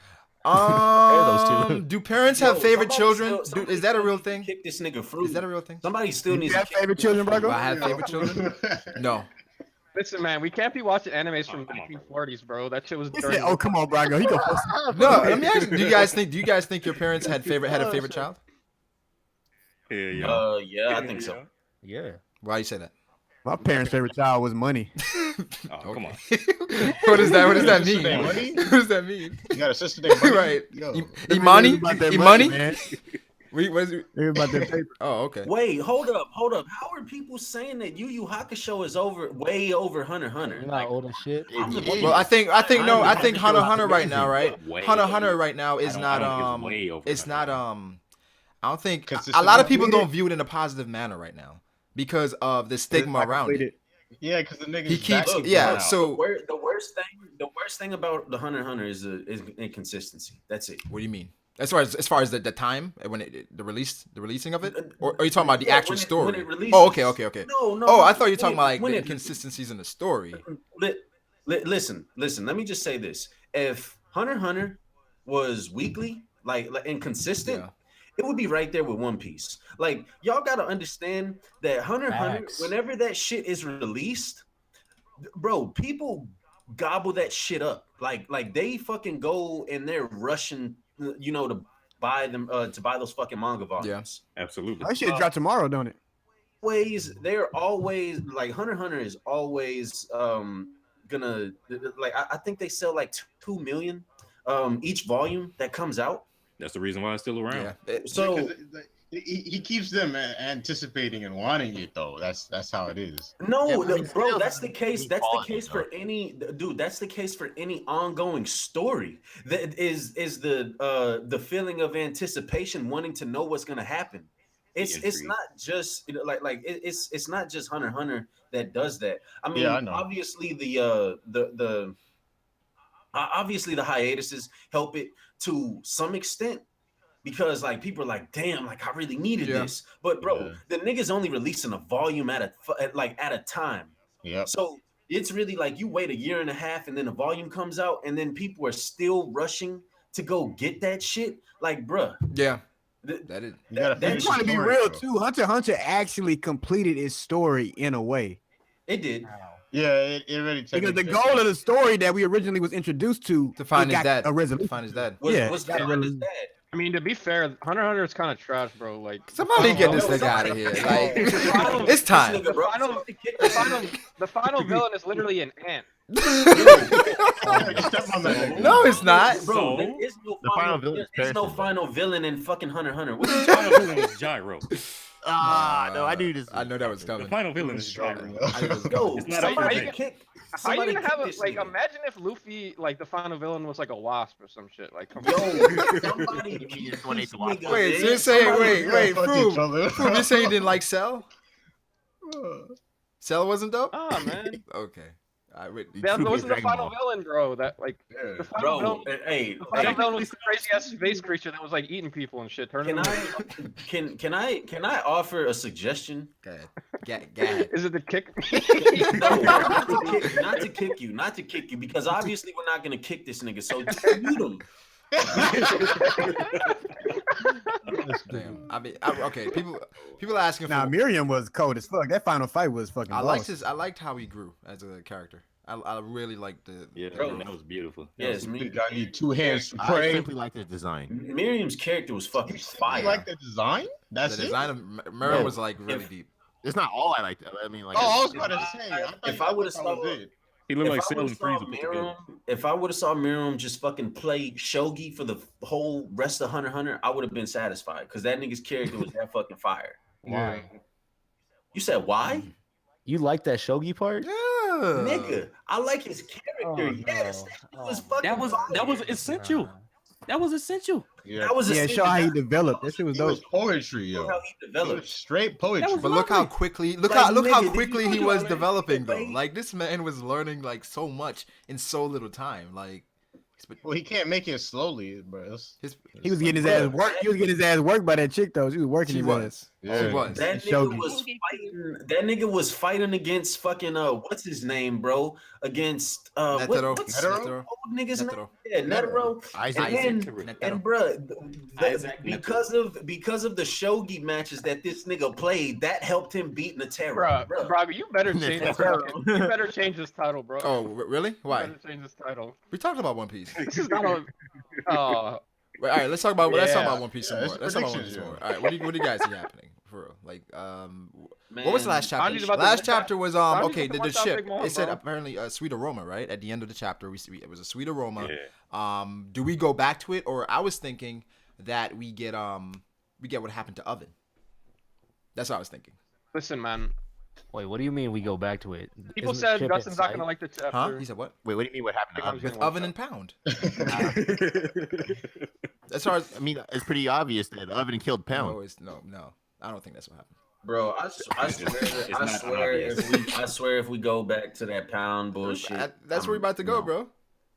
Speaker 10: those two.
Speaker 2: Do parents have favorite
Speaker 6: somebody
Speaker 2: children?
Speaker 6: still-
Speaker 2: Is that a real
Speaker 6: somebody
Speaker 2: thing?
Speaker 6: Kick this nigga Froob.
Speaker 2: Is that a real thing?
Speaker 6: Somebody still
Speaker 3: you
Speaker 6: needs
Speaker 3: have
Speaker 6: to kick
Speaker 3: favorite
Speaker 6: this
Speaker 3: children,
Speaker 6: nigga
Speaker 2: Do
Speaker 3: Brago?
Speaker 2: I have favorite children? No.
Speaker 5: Listen, man, we can't be watching animes from the 1940s, bro. That shit was
Speaker 3: He
Speaker 5: dirty.
Speaker 3: said, "Oh, come on, Brago." He go first.
Speaker 2: No. Let me ask you. Do you guys think your parents had a favorite child?
Speaker 6: Yeah, I think so.
Speaker 10: Yeah.
Speaker 2: Why you say that?
Speaker 3: My parents' favorite child was money.
Speaker 9: Oh, come on.
Speaker 2: What does that mean?
Speaker 4: Sister named Money?
Speaker 2: What does that mean?
Speaker 4: You got a sister named Money?
Speaker 2: Right.
Speaker 4: Yo.
Speaker 2: Imani?
Speaker 3: About that
Speaker 2: Imani?
Speaker 3: man.
Speaker 2: Wait, what is it?
Speaker 3: They about that paper.
Speaker 2: Oh, okay.
Speaker 6: Wait, hold up. How are people saying that Yu Yu Hakusho is way over Hunter x Hunter?
Speaker 10: You're not old as shit.
Speaker 2: Well, I think no. I think Hunter x Hunter right now, right?
Speaker 9: Way
Speaker 2: Hunter x
Speaker 9: over.
Speaker 2: Hunter right now is
Speaker 9: I
Speaker 2: not
Speaker 9: don't think it's way over
Speaker 2: it's
Speaker 9: Hunter
Speaker 2: not
Speaker 9: x
Speaker 2: I don't think a
Speaker 4: Consistent
Speaker 2: lot of people
Speaker 4: enough.
Speaker 2: don't view it in a positive manner right now because of the stigma around it.
Speaker 4: Yeah, because the nigga
Speaker 2: He keeps
Speaker 6: Look,
Speaker 2: yeah.
Speaker 6: look,
Speaker 2: So
Speaker 6: the worst thing about the Hunter x Hunter is inconsistency. That's it.
Speaker 2: what do you mean? As far as the time when the releasing of it, or are you talking about the
Speaker 6: Yeah,
Speaker 2: actual
Speaker 6: when
Speaker 2: story?
Speaker 6: it releases.
Speaker 2: Oh, okay.
Speaker 6: No.
Speaker 2: Oh, I thought you were talking about like
Speaker 6: when
Speaker 2: the
Speaker 6: it-
Speaker 2: inconsistencies in the story.
Speaker 6: Listen. Let me just say this: if Hunter x Hunter was weekly, like inconsistent,
Speaker 2: Yeah.
Speaker 6: it would be right there with One Piece. Like y'all got to understand that Hunter x Hunter,
Speaker 10: Facts.
Speaker 6: whenever that shit is released, bro, people gobble that shit up. Like they fucking go and they're rushing, to buy them to buy those fucking manga volumes.
Speaker 9: Absolutely.
Speaker 3: That shit drop tomorrow, don't it?
Speaker 6: They're always like Hunter x Hunter is always gonna like I think they sell like 2 million each volume that comes out.
Speaker 9: That's the reason why it's still around.
Speaker 2: Yeah.
Speaker 6: So
Speaker 4: He keeps them anticipating and wanting it though. That's how it is.
Speaker 6: no,
Speaker 8: Yeah, but it's
Speaker 6: bro,
Speaker 8: still-
Speaker 6: that's the case. That's the
Speaker 8: quality,
Speaker 6: case
Speaker 8: though.
Speaker 6: for any dude. That's the case for any ongoing story. That is the feeling of anticipation, wanting to know what's gonna happen. It's
Speaker 9: intrigue.
Speaker 6: not just it's not just Hunter x Hunter that does that. I mean,
Speaker 4: Yeah, I know.
Speaker 6: obviously obviously the hiatuses help it to some extent. Because like people are like, damn, like I really needed
Speaker 2: Yeah.
Speaker 6: this, but bro,
Speaker 4: Yeah.
Speaker 6: the niggas only releasing a volume at a time.
Speaker 4: Yep.
Speaker 6: So it's really like you wait a year and a half and then a volume comes out and then people are still rushing to go get that shit. Like, bruh,
Speaker 2: Yeah.
Speaker 6: th-
Speaker 2: That is.
Speaker 4: You gotta
Speaker 6: that
Speaker 4: finish
Speaker 3: I'm trying to
Speaker 4: the
Speaker 3: be
Speaker 4: story,
Speaker 3: real
Speaker 4: bro.
Speaker 3: too. Hunter x Hunter actually completed its story in a way.
Speaker 6: it did.
Speaker 4: Yeah, it really
Speaker 3: Because the goal of the story that we originally was introduced to
Speaker 2: find
Speaker 3: it
Speaker 2: his
Speaker 3: got
Speaker 2: dad.
Speaker 3: a
Speaker 2: To
Speaker 3: resolution.
Speaker 2: find his dad.
Speaker 6: Was
Speaker 3: got a
Speaker 6: find his
Speaker 3: resolution.
Speaker 6: dad.
Speaker 5: I mean, to be fair, Hunter x Hunter is kind of trash, bro. Like
Speaker 2: Somebody get this
Speaker 6: No,
Speaker 2: nigga out of here. Like,
Speaker 6: Somebody-
Speaker 2: it's time.
Speaker 6: This nigga, bro,
Speaker 5: The final-
Speaker 6: somebody kick this nigga.
Speaker 5: the final villain is literally an ant.
Speaker 2: No, it's not.
Speaker 6: Bro, there is no
Speaker 8: The final villain is
Speaker 6: there's no
Speaker 8: Pearson,
Speaker 6: final villain in fucking Hunter x Hunter. What are you
Speaker 9: Final
Speaker 6: talking
Speaker 9: villain is Gyro.
Speaker 8: No, I knew this.
Speaker 2: I know that was
Speaker 9: The
Speaker 2: coming.
Speaker 9: final villain is Gyro.
Speaker 2: I knew it was
Speaker 6: Yo,
Speaker 2: coming.
Speaker 9: It's not
Speaker 6: somebody
Speaker 9: up for
Speaker 6: kick.
Speaker 5: How you
Speaker 6: Somebody
Speaker 5: gonna
Speaker 6: kick
Speaker 5: have a
Speaker 6: this
Speaker 5: like?
Speaker 6: nigga.
Speaker 5: Imagine if Luffy, like the final villain, was like a wasp or some shit. Like, come on.
Speaker 6: Yo, somebody
Speaker 8: You
Speaker 6: kick
Speaker 8: just wanted
Speaker 6: this
Speaker 8: to watch
Speaker 6: nigga,
Speaker 2: Wait,
Speaker 6: man.
Speaker 2: so you're saying,
Speaker 6: Somebody-
Speaker 2: wait,
Speaker 4: fuck each
Speaker 2: Froob,
Speaker 4: other.
Speaker 2: Froob, you're saying you didn't like Cell? Cell wasn't dope?
Speaker 5: Ah, man.
Speaker 2: Okay.
Speaker 5: That
Speaker 8: True
Speaker 5: wasn't the
Speaker 8: Dragon
Speaker 5: final
Speaker 8: Ball.
Speaker 5: villain, bro. That like the final
Speaker 6: Bro,
Speaker 5: villain.
Speaker 6: hey,
Speaker 5: The final
Speaker 6: hey,
Speaker 5: villain was the crazy ass space creature that was like eating people and shit. Turning
Speaker 6: can
Speaker 5: them
Speaker 6: I can I offer a suggestion?
Speaker 2: Go ahead.
Speaker 5: Is it the kick?
Speaker 6: No, not to kick you, because obviously we're not gonna kick this nigga. So just mute him.
Speaker 2: Damn. I mean, okay. People are asking for.
Speaker 3: Now Miriam was cold as fuck. That final fight was fucking.
Speaker 2: I
Speaker 3: boss.
Speaker 2: liked how he grew as a character. I really liked the.
Speaker 9: Yeah,
Speaker 6: Bro.
Speaker 9: that was beautiful.
Speaker 6: Yes,
Speaker 4: You
Speaker 6: me.
Speaker 4: gotta need 2 hands to
Speaker 8: I
Speaker 4: pray.
Speaker 8: simply like the design.
Speaker 6: Miriam's character was fucking
Speaker 4: You
Speaker 6: fire.
Speaker 4: like the design? That's
Speaker 2: The
Speaker 4: it.
Speaker 2: design of Miriam was like really deep.
Speaker 8: It's not all I liked. I mean, like,
Speaker 4: Oh, I was about to say.
Speaker 6: If I would've saw-
Speaker 9: He looked like
Speaker 6: If I
Speaker 9: Cell
Speaker 6: would've
Speaker 9: and
Speaker 6: saw
Speaker 9: Frieza put together.
Speaker 6: Miriam, if I would have saw Miriam just fucking play shogi for the whole rest of Hunter x Hunter, I would have been satisfied because that nigga's character was that fucking fire.
Speaker 10: Why?
Speaker 6: You said why?
Speaker 10: You like that shogi part?
Speaker 2: Yeah.
Speaker 6: Nigga, I like his character.
Speaker 10: Oh,
Speaker 6: yes,
Speaker 10: no.
Speaker 6: that was fucking
Speaker 9: That was
Speaker 6: fire.
Speaker 9: essential. That was essential.
Speaker 4: Yeah,
Speaker 6: That was
Speaker 3: Yeah, show how he developed. That shit was
Speaker 4: it
Speaker 3: dope.
Speaker 4: was poetry, yo.
Speaker 6: how he
Speaker 4: It
Speaker 6: developed.
Speaker 4: was straight poetry.
Speaker 2: But look how quickly, look
Speaker 6: Like,
Speaker 2: how
Speaker 6: nigga, did
Speaker 2: quickly
Speaker 6: you
Speaker 2: he
Speaker 6: know
Speaker 2: was
Speaker 6: that
Speaker 2: developing though.
Speaker 6: nigga-
Speaker 2: Like this man was learning like so much in so little time. Like
Speaker 4: Well, he can't make it slowly, bro.
Speaker 3: He was getting his ass work. He was getting his ass worked by that chick though. She was working
Speaker 2: He
Speaker 3: his
Speaker 2: was.
Speaker 3: ass.
Speaker 4: Yeah.
Speaker 2: He was.
Speaker 6: That
Speaker 3: Shogi.
Speaker 6: nigga was fighting. That nigga was fighting against fucking what's his name, bro? Against
Speaker 2: Netero.
Speaker 6: what's
Speaker 2: Netero?
Speaker 6: the old nigga's name?
Speaker 2: Netero.
Speaker 6: Yeah, Netero.
Speaker 8: Isaac.
Speaker 6: And
Speaker 2: Netero.
Speaker 6: bruh, because of the shogi matches that this nigga played, that helped him beat Netero.
Speaker 5: Bro,
Speaker 6: Bruh.
Speaker 5: Brago, you better change this. You better change this title, bro.
Speaker 2: Oh, really?
Speaker 5: You
Speaker 2: Why?
Speaker 5: better change this title.
Speaker 2: We talked about One Piece.
Speaker 5: This is not a.
Speaker 2: Wait, all right, let's talk about
Speaker 4: Yeah.
Speaker 2: One Piece some
Speaker 4: Yeah,
Speaker 2: more.
Speaker 4: it's
Speaker 2: Let's talk about One
Speaker 4: predictions,
Speaker 2: Piece some
Speaker 4: yo.
Speaker 2: more. All right, what do you guys see happening for real? Like, what was the last
Speaker 5: Man,
Speaker 2: chapter?
Speaker 5: Sanji's about to
Speaker 2: Last
Speaker 5: win
Speaker 2: chapter was
Speaker 5: Sanji's
Speaker 2: okay.
Speaker 5: about to
Speaker 2: The
Speaker 5: watch out
Speaker 2: ship.
Speaker 5: Big Mom,
Speaker 2: It said
Speaker 5: bro.
Speaker 2: apparently a sweet aroma, right? At the end of the chapter, it was a sweet aroma.
Speaker 9: Yeah.
Speaker 2: Do we go back to it, or I was thinking that we get what happened to Oven. That's what I was thinking.
Speaker 5: Listen, man.
Speaker 10: Wait, what do you mean we go back to it?
Speaker 5: People
Speaker 10: Isn't the
Speaker 5: said
Speaker 10: ship
Speaker 5: Dustin's not
Speaker 10: inside?
Speaker 5: gonna like the chapter.
Speaker 2: Huh? He said what?
Speaker 8: Wait, what do you mean? What happened to
Speaker 5: Oven's
Speaker 8: Oven?
Speaker 5: gonna
Speaker 2: Oven and Pound. As far as
Speaker 8: I mean, it's pretty obvious that Oven killed Pound.
Speaker 2: no. I don't think that's what happened.
Speaker 6: Bro, I swear if we go back to that Pound bullshit,
Speaker 2: That's where we about to go, bro.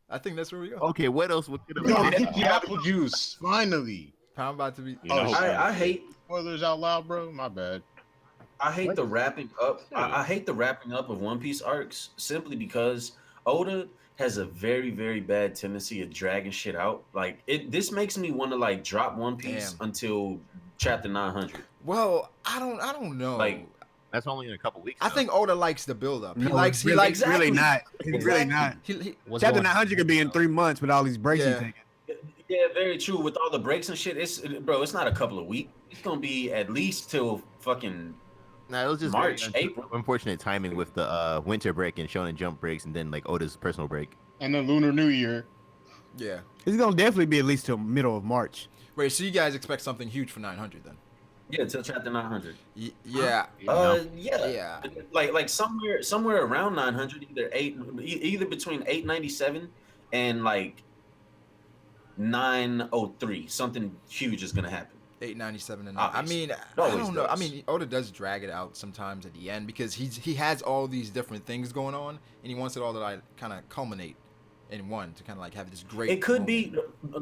Speaker 2: I think that's where we go.
Speaker 8: Okay, what else would it
Speaker 4: Yo,
Speaker 8: have
Speaker 4: get the apple juice. Finally.
Speaker 2: Pound about to be.
Speaker 9: You know,
Speaker 6: I hate
Speaker 4: Spoilers out loud, bro. My bad.
Speaker 6: the wrapping up. I hate the wrapping up of One Piece arcs simply because Oda has a very, very bad tendency of dragging shit out. Like this makes me want to like drop One Piece
Speaker 2: Damn.
Speaker 6: until chapter 900.
Speaker 2: Well, I don't know.
Speaker 6: Like,
Speaker 8: That's only in a couple weeks.
Speaker 2: I
Speaker 8: though.
Speaker 2: think Oda likes the build up. He
Speaker 3: No,
Speaker 2: likes
Speaker 3: really,
Speaker 6: exactly.
Speaker 3: really not. It's really not.
Speaker 10: What's
Speaker 3: Chapter
Speaker 10: going-
Speaker 3: 900 could be in 3 months with all these breaks
Speaker 2: Yeah.
Speaker 3: he's taking.
Speaker 6: Yeah, very true. With all the breaks and shit, it's not a couple of weeks. It's gonna be at least till fucking
Speaker 8: Nah, it was just
Speaker 6: March,
Speaker 8: very
Speaker 6: April.
Speaker 8: unfortunate timing with the winter break and Shonen Jump breaks, and then like Oda's personal break.
Speaker 4: And then Lunar New Year.
Speaker 2: Yeah.
Speaker 3: It's gonna definitely be at least till middle of March.
Speaker 2: Wait, so you guys expect something huge for 900 then?
Speaker 6: Yeah, till chapter 900.
Speaker 2: Yeah.
Speaker 6: Yeah. Like somewhere around 900, either between 897 and like 903. Something huge is gonna happen.
Speaker 2: 897 and
Speaker 6: Obviously.
Speaker 2: I mean,
Speaker 6: It
Speaker 2: I
Speaker 6: always
Speaker 2: don't know. I
Speaker 6: does.
Speaker 2: mean, Oda does drag it out sometimes at the end because he has all these different things going on and he wants it all to like kind of culminate in one to kind of like have this great.
Speaker 6: It could
Speaker 2: moment.
Speaker 6: be.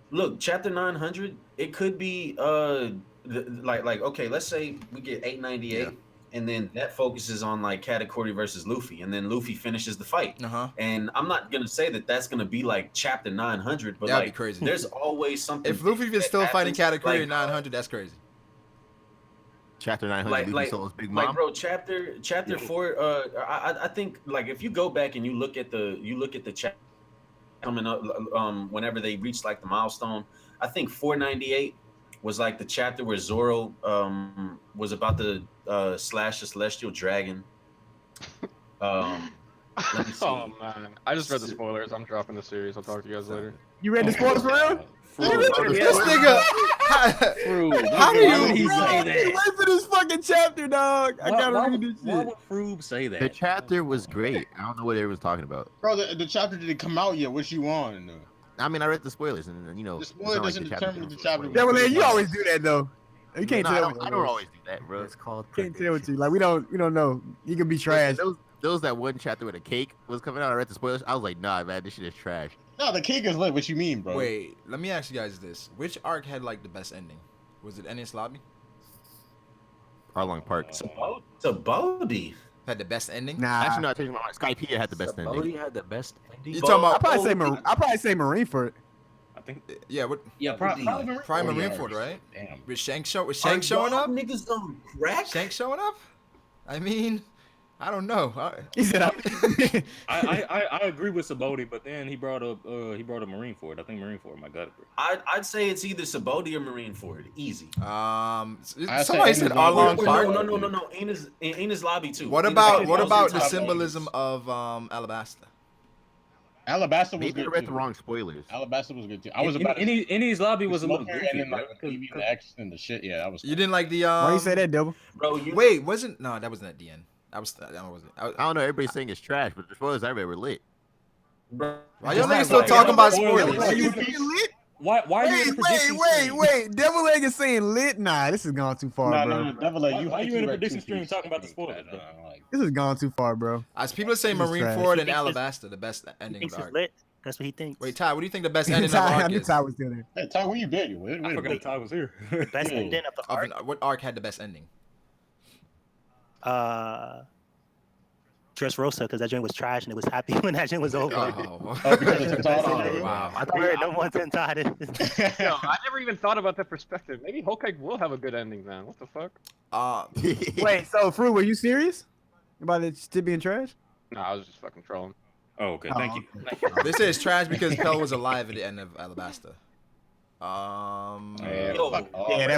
Speaker 6: Look, chapter 900. It could be like okay. Let's say we get 898,
Speaker 2: Yeah.
Speaker 6: and then that focuses on like Katakuri versus Luffy, and then Luffy finishes the fight.
Speaker 2: Uh-huh.
Speaker 6: And I'm not gonna say that that's gonna be like chapter 900, but
Speaker 2: That'd be
Speaker 6: like
Speaker 2: crazy.
Speaker 6: there's always something.
Speaker 2: If Luffy is
Speaker 6: that
Speaker 2: still fighting
Speaker 6: happens,
Speaker 2: Katakuri
Speaker 6: like,
Speaker 2: at 900, that's crazy.
Speaker 8: Chapter 900,
Speaker 6: like
Speaker 8: Luffy Solo's Big
Speaker 6: like
Speaker 8: Mom.
Speaker 6: bro, chapter 4. I think like if you go back and you look at the chapter coming up, whenever they reach like the milestone, I think 498 was like the chapter where Zoro was about to slash the celestial dragon. Let me see.
Speaker 5: Oh man, I just read the spoilers. I'm dropping the series. I'll talk to you guys later.
Speaker 3: You read the spoilers for real?
Speaker 2: This nigga. How do
Speaker 9: Why would he
Speaker 2: you?
Speaker 9: say that?
Speaker 3: Wait for this fucking chapter, dog. I gotta read this
Speaker 9: Why
Speaker 3: shit.
Speaker 9: would Froob say that?
Speaker 8: The chapter was great. I don't know what everyone's talking about.
Speaker 4: Bro, the chapter didn't come out yet. What you want?
Speaker 8: I mean, I read the spoilers, and you know,
Speaker 4: The
Speaker 8: it's
Speaker 4: spoiler
Speaker 8: not like
Speaker 4: doesn't
Speaker 8: the chapter
Speaker 4: determine
Speaker 8: comes
Speaker 4: the
Speaker 8: with
Speaker 4: chapter.
Speaker 8: spoilers.
Speaker 3: Devil, you always do that though. You can't
Speaker 8: No,
Speaker 3: tell.
Speaker 8: I don't always do that, bro.
Speaker 10: It's called.
Speaker 3: Can't tell what you like. We don't know. You can be trash.
Speaker 8: There was that one chapter where the cake was coming out. I read the spoilers. I was like, nah, man, this shit is trash.
Speaker 4: No, the cake is lit. What you mean, bro?
Speaker 2: Wait, let me ask you guys this: which arc had like the best ending? Was it Enies Lobby?
Speaker 8: Arlong Park.
Speaker 6: Sabodi
Speaker 2: Had the best ending?
Speaker 3: Nah.
Speaker 8: Actually, no, I changed my mind. Skypea had the best ending.
Speaker 10: Bodhi had the best ending.
Speaker 2: You talking
Speaker 3: I
Speaker 2: about?
Speaker 3: probably say Marineford.
Speaker 9: I think.
Speaker 2: Yeah, what?
Speaker 9: Yeah, probably
Speaker 2: Prime
Speaker 9: yeah.
Speaker 2: Marineford, right?
Speaker 9: Damn.
Speaker 2: With Shank showing up?
Speaker 6: Niggas on crack.
Speaker 2: Shank showing up? I mean, I don't know.
Speaker 3: He said,
Speaker 9: I agree with Sabodi, but then he brought up Marineford. I think Marineford might got it.
Speaker 6: I'd say it's either Sabodi or Marineford. Easy.
Speaker 2: Somebody said Arlong Park.
Speaker 6: No. Enies Lobby too.
Speaker 2: What about the symbolism of Alabasta?
Speaker 4: Alabasta was
Speaker 8: Maybe
Speaker 4: good.
Speaker 8: I read
Speaker 4: too.
Speaker 8: the wrong spoilers.
Speaker 4: Alabasta was good too. I was about to
Speaker 9: Enies Lobby was a little
Speaker 4: smoker
Speaker 9: goofy,
Speaker 4: and then
Speaker 9: bro.
Speaker 4: like leaving the X and the shit. Yeah, that was.
Speaker 2: You didn't like the
Speaker 3: why you say that, Devil?
Speaker 6: Bro,
Speaker 2: Wait, wasn't no, that wasn't at the end. That wasn't.
Speaker 8: I don't know. Everybody's saying it's trash, but the spoilers I read were lit.
Speaker 6: bro,
Speaker 2: Why y'all niggas still talking about
Speaker 9: Spoilers.
Speaker 2: spoilers?
Speaker 9: Why are you in a prediction stream?
Speaker 3: Wait. Devil Egg is saying lit. Nah, this has gone too far, bro.
Speaker 4: No, Devil, like,
Speaker 9: Why you in a
Speaker 4: read
Speaker 9: prediction
Speaker 4: Two
Speaker 9: stream
Speaker 4: Piece.
Speaker 9: talking about the spoilers, bro?
Speaker 3: This has gone too far, bro.
Speaker 2: As people are saying
Speaker 3: This is trash.
Speaker 2: Marineford and
Speaker 1: He thinks
Speaker 2: Alabasta, the best
Speaker 1: He
Speaker 2: ending of
Speaker 1: thinks
Speaker 2: the
Speaker 1: it's
Speaker 2: arc.
Speaker 1: lit. That's what he thinks.
Speaker 2: Wait, Ty, what do you think the best ending of the
Speaker 3: I
Speaker 2: arc
Speaker 3: knew
Speaker 2: is?
Speaker 3: Ty was still there.
Speaker 4: Hey, Ty, where you been? Wait
Speaker 9: I
Speaker 4: a
Speaker 9: forgot
Speaker 4: minute.
Speaker 9: Ty was here.
Speaker 1: Best ending of the arc.
Speaker 2: What arc had the best ending?
Speaker 1: Dressrosa, because that joint was trash and it was happy when that joint was over.
Speaker 2: Oh,
Speaker 4: because it's retarded.
Speaker 2: wow.
Speaker 1: I thought no one's entitled.
Speaker 5: Yo, I never even thought about that perspective. Maybe Hokage will have a good ending, man. What the fuck?
Speaker 3: Wait, so Froob, were you serious about it still being trash?
Speaker 5: No, I was just fucking trolling.
Speaker 9: Oh, okay. Thank you.
Speaker 2: They say it's trash because Pell was alive at the end of Alabasta.
Speaker 3: That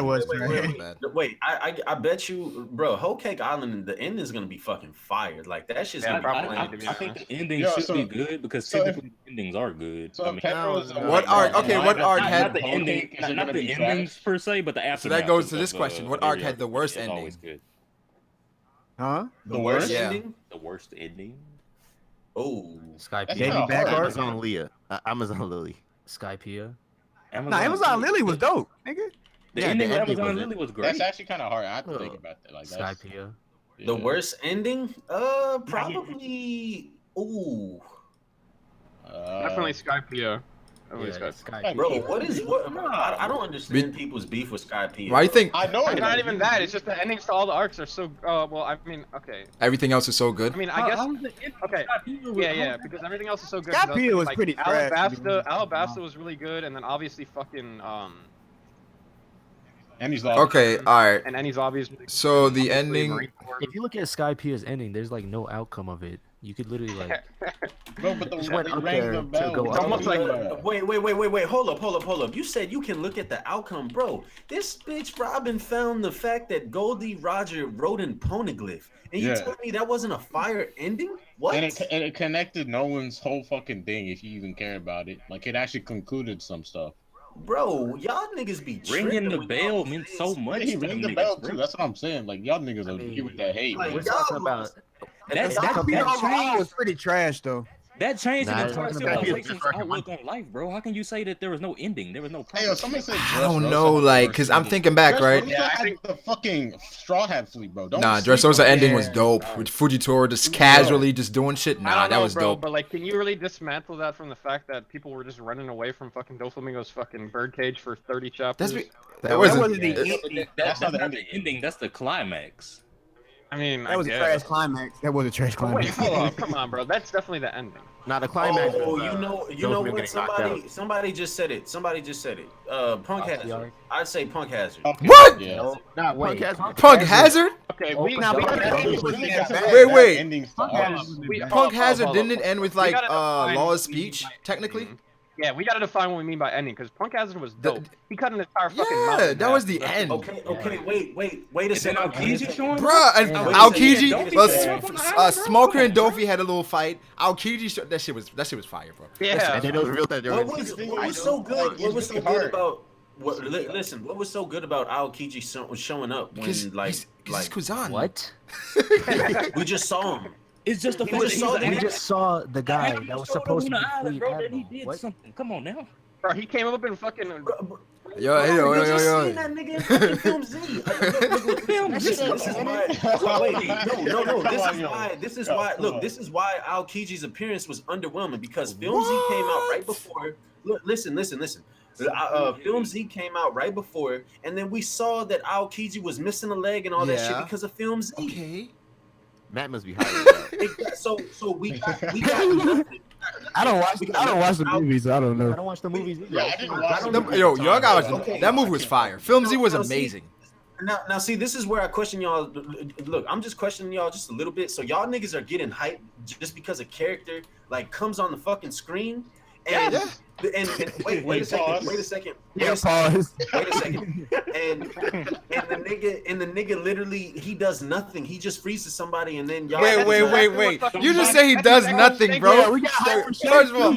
Speaker 3: was trash.
Speaker 6: Wait, I bet you, bro, Whole Cake Island, the ending is gonna be fucking fired. Like that shit's
Speaker 5: Yeah,
Speaker 6: gonna
Speaker 5: probably.
Speaker 6: be
Speaker 9: I think the ending
Speaker 4: Yo,
Speaker 9: should
Speaker 4: so-
Speaker 9: be good because
Speaker 4: so if-
Speaker 9: typically the endings are good.
Speaker 4: So
Speaker 9: I mean,
Speaker 4: Pedro's
Speaker 2: What arc? Okay, what arc
Speaker 9: not
Speaker 2: had?
Speaker 9: the ending, not the endings per se, but the aftermath.
Speaker 2: that goes to
Speaker 9: of,
Speaker 2: this question. What arc had the worst
Speaker 9: is
Speaker 2: ending?
Speaker 9: Always good.
Speaker 3: Huh?
Speaker 6: the worst
Speaker 2: Yeah.
Speaker 6: ending.
Speaker 9: The worst ending.
Speaker 6: Oh,
Speaker 10: Skypea.
Speaker 4: That's
Speaker 3: Baby
Speaker 4: kinda
Speaker 3: back
Speaker 4: hard.
Speaker 3: arc?
Speaker 8: Amazon Leah. Amazon Lily.
Speaker 10: Skypea.
Speaker 3: Nah, Amazon Lily was dope, nigga.
Speaker 9: The
Speaker 8: Yeah,
Speaker 9: ending
Speaker 8: the
Speaker 9: of
Speaker 8: ending
Speaker 9: Amazon
Speaker 8: was-
Speaker 9: Lily was great.
Speaker 4: That's actually kind of hard. I have to think about that. Like that's
Speaker 10: Skypea.
Speaker 6: the worst ending? Probably. Ooh,
Speaker 5: Definitely Skypea. Definitely
Speaker 10: Yeah,
Speaker 5: Skypea.
Speaker 10: Skypea.
Speaker 6: bro, what is what? I don't understand people's beef with Skypea.
Speaker 2: Why do you think
Speaker 4: I know.
Speaker 5: It's not even that. It's just the endings to all the arcs are so. Well, I mean, okay.
Speaker 2: everything else is so good?
Speaker 5: I mean, I guess. Okay. Yeah, because everything else is so good.
Speaker 3: Skypea was
Speaker 5: like,
Speaker 3: pretty trash, to be honest.
Speaker 5: Alabasta was really good, and then obviously fucking
Speaker 4: And he's like,
Speaker 2: Okay, all right.
Speaker 5: and Enies Lobby is really good.
Speaker 2: So the
Speaker 5: Obviously,
Speaker 2: ending.
Speaker 5: Marineford.
Speaker 10: If you look at Skypea's ending, there's like no outcome of it. You could literally like.
Speaker 4: bro, but the
Speaker 10: Just went
Speaker 4: they
Speaker 10: up
Speaker 4: rang
Speaker 10: there
Speaker 4: the
Speaker 10: to
Speaker 4: bell.
Speaker 10: go
Speaker 4: It's
Speaker 10: up.
Speaker 5: almost like-
Speaker 6: Wait. Hold up. You said you can look at the outcome, bro. This bitch Robin found the fact that Goldie Roger wrote in Poneglyph, and you
Speaker 4: Yeah.
Speaker 6: tell me that wasn't a fire ending? What?
Speaker 4: And it connected Nolan's whole fucking thing, if you even care about it. Like, it actually concluded some stuff.
Speaker 6: Bro, y'all niggas be
Speaker 9: Ringing
Speaker 6: tripping
Speaker 9: the
Speaker 6: when
Speaker 9: bell
Speaker 6: y'all
Speaker 9: meant
Speaker 6: say
Speaker 9: so
Speaker 6: it's-
Speaker 9: much.
Speaker 4: He
Speaker 9: to
Speaker 4: rang the
Speaker 9: niggas,
Speaker 4: bell,
Speaker 9: bro.
Speaker 4: too. That's what I'm saying. Like, y'all niggas are
Speaker 10: mean,
Speaker 4: with that hate,
Speaker 6: like,
Speaker 10: We're
Speaker 4: bro.
Speaker 10: talking about
Speaker 6: That's
Speaker 10: that
Speaker 6: how
Speaker 3: Skypea
Speaker 10: changed.
Speaker 3: overall was pretty trash, though.
Speaker 9: That changed
Speaker 8: Nah,
Speaker 9: the
Speaker 8: I'm
Speaker 9: entire
Speaker 8: talking about
Speaker 9: civilization's
Speaker 8: his
Speaker 9: outlook on life, bro. How can you say that there was no ending? There was no
Speaker 4: Hey, yo,
Speaker 9: purpose?
Speaker 4: somebody said
Speaker 2: I don't know, like, cause I'm thinking back, right?
Speaker 4: Yeah, I think the fucking Straw Hat Fleet, bro. Don't
Speaker 2: Nah,
Speaker 4: sleep
Speaker 2: Dressrosa
Speaker 4: on it.
Speaker 2: ending was dope. With Fujitora just casually just doing shit.
Speaker 5: I
Speaker 2: Nah,
Speaker 5: don't
Speaker 2: that
Speaker 5: know,
Speaker 2: was
Speaker 5: bro,
Speaker 2: dope.
Speaker 5: but like, can you really dismantle that from the fact that people were just running away from fucking Doflamingo's fucking birdcage for 30 chapters?
Speaker 2: That wasn't.
Speaker 3: wasn't the
Speaker 9: That's
Speaker 4: not
Speaker 9: not
Speaker 4: the
Speaker 9: the ending. That's the climax.
Speaker 5: I mean,
Speaker 3: That was a
Speaker 5: guess.
Speaker 3: trash climax. That was a trash
Speaker 5: Wait,
Speaker 3: climax.
Speaker 5: hold on, come on, bro. That's definitely the ending.
Speaker 8: Now the climax.
Speaker 6: Oh,
Speaker 8: was,
Speaker 6: you know
Speaker 8: Doflamingo
Speaker 6: what?
Speaker 8: getting knocked out.
Speaker 6: Somebody just said it. Punk Hazard. I'd say Punk Hazard.
Speaker 2: What?
Speaker 4: Yeah.
Speaker 8: Nah,
Speaker 10: Wait,
Speaker 2: Punk Hazard?
Speaker 5: Okay,
Speaker 10: Oh,
Speaker 5: we
Speaker 10: now,
Speaker 5: we
Speaker 10: Punk
Speaker 5: gotta-
Speaker 10: Hazard
Speaker 4: Really
Speaker 5: we-
Speaker 4: got some
Speaker 2: Wait,
Speaker 4: bad
Speaker 2: wait.
Speaker 4: endings to
Speaker 5: Punk
Speaker 4: arcs.
Speaker 5: Hazard- we-
Speaker 2: Punk
Speaker 5: hold up,
Speaker 2: Hazard
Speaker 5: hold up.
Speaker 2: didn't it end with
Speaker 5: We
Speaker 2: like
Speaker 5: gotta define-
Speaker 2: Law's speech technically?
Speaker 5: Yeah, we gotta define what we mean by ending, because Punk Hazard was dope. He cut an entire fucking mountain.
Speaker 2: Yeah, that was the end.
Speaker 6: Okay, wait a second.
Speaker 2: Bruh, and Aokiji, Smoker and Dofi had a little fight. Aokiji, that shit was fire, bro.
Speaker 5: Yeah.
Speaker 8: And then it was real that
Speaker 6: What was so good? What was so good about? Listen, what was so good about Aokiji showing up when
Speaker 2: He's Kuzan.
Speaker 10: What?
Speaker 6: we just saw him?
Speaker 9: It's just the
Speaker 6: We
Speaker 9: fact
Speaker 6: just
Speaker 9: that
Speaker 6: saw
Speaker 10: We just saw the guy
Speaker 9: he
Speaker 10: that was
Speaker 9: showed up
Speaker 10: supposed
Speaker 9: on
Speaker 10: to
Speaker 9: the
Speaker 10: be
Speaker 9: island,
Speaker 10: Fleet
Speaker 9: bro. That he
Speaker 10: Admiral.
Speaker 9: did
Speaker 10: What?
Speaker 9: something. Come on now.
Speaker 5: Bro, he came up and fucking.
Speaker 6: You just seen that nigga in fucking Film Z. This is why. Wait, no. This is why. Look, this is why Aokiji's appearance was underwhelming because Film Z came out right before. Look, listen. Film Z came out right before, and then we saw that Aokiji was missing a leg and all that shit because of Film Z.
Speaker 2: Okay.
Speaker 8: Matt must be high.
Speaker 6: So we got nothing.
Speaker 3: I don't watch the movies, so I don't know.
Speaker 10: I don't watch the movies either.
Speaker 4: Yeah, I didn't watch them.
Speaker 2: Yo, y'all got
Speaker 6: Okay.
Speaker 2: that movie was fire. Film Z was amazing.
Speaker 6: Now, see, this is where I question y'all. Look, I'm just questioning y'all just a little bit. So y'all niggas are getting hyped just because a character like comes on the fucking screen, and wait a second. And the nigga literally he does nothing. He just freezes somebody, and then y'all.
Speaker 2: Wait. You just say he does nothing, bro.
Speaker 3: Yeah, we got
Speaker 2: First of all,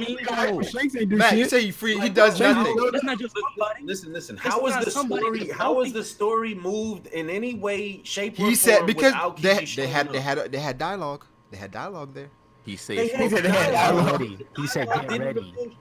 Speaker 3: Shanks ain't do
Speaker 2: Matt, you
Speaker 3: shit.
Speaker 2: say he does nothing.
Speaker 9: That's not just somebody.
Speaker 6: Listen. How was the story moved in any way, shape, or form?
Speaker 2: He said because
Speaker 6: without
Speaker 2: they
Speaker 6: Kiki
Speaker 2: had
Speaker 6: dialogue.
Speaker 2: They had dialogue there.
Speaker 8: He
Speaker 6: They
Speaker 8: said
Speaker 6: had
Speaker 10: Get
Speaker 6: dialogue.
Speaker 10: ready. He said,
Speaker 6: I
Speaker 10: "Get
Speaker 6: didn't
Speaker 10: ready."
Speaker 6: even get-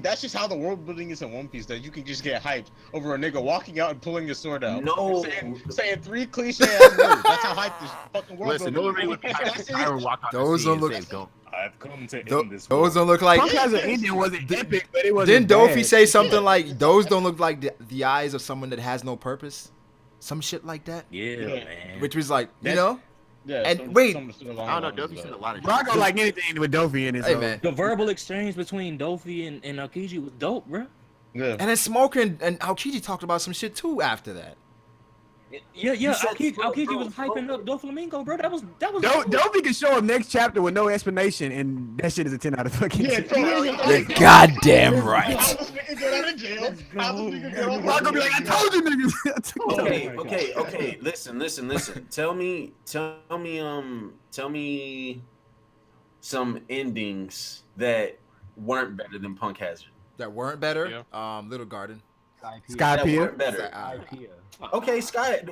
Speaker 4: That's just how the world building is in One Piece. That you can just get hyped over a nigga walking out and pulling his sword out.
Speaker 6: No.
Speaker 4: saying 3 cliche ass words. That's how hyped this fucking world
Speaker 8: Listen,
Speaker 4: building
Speaker 8: no one would be hyped if Kyron walk on
Speaker 2: Those
Speaker 8: the sea
Speaker 2: don't look-
Speaker 8: and say, "Go."
Speaker 9: I've come to end this.
Speaker 2: Those don't look like.
Speaker 3: Punk Hazard ending wasn't epic, but it wasn't
Speaker 2: Didn't Dofi
Speaker 3: bad.
Speaker 2: say something like those don't look like the eyes of someone that has no purpose? Some shit like that.
Speaker 9: Yeah, man.
Speaker 2: Which was like, you
Speaker 4: That's-
Speaker 2: know?
Speaker 4: Yeah,
Speaker 2: And wait.
Speaker 8: I don't know. Duffy said a lot of shit.
Speaker 3: Brago like anything with Dofi in it.
Speaker 2: Hey
Speaker 3: so.
Speaker 2: man.
Speaker 9: The verbal exchange between Dofi and Aokiji was dope, bro.
Speaker 4: Yeah.
Speaker 2: And then Smoker and Aokiji talked about some shit too after that.
Speaker 9: Yeah.
Speaker 6: said,
Speaker 9: Aokiji was
Speaker 6: bro,
Speaker 9: hyping up Doflamingo, bro. That was.
Speaker 3: Dofi can show up next chapter with no explanation, and that shit is a 10 out of fucking 10.
Speaker 2: You're goddamn right.
Speaker 4: How this nigga get out of jail? How this nigga get off
Speaker 3: Brago be like, I told you niggas.
Speaker 6: Okay. Listen. Tell me some endings that weren't better than Punk Hazard.
Speaker 2: That weren't better. Little Garden.
Speaker 6: That
Speaker 3: Skypiea.
Speaker 6: weren't better. Okay, Sky.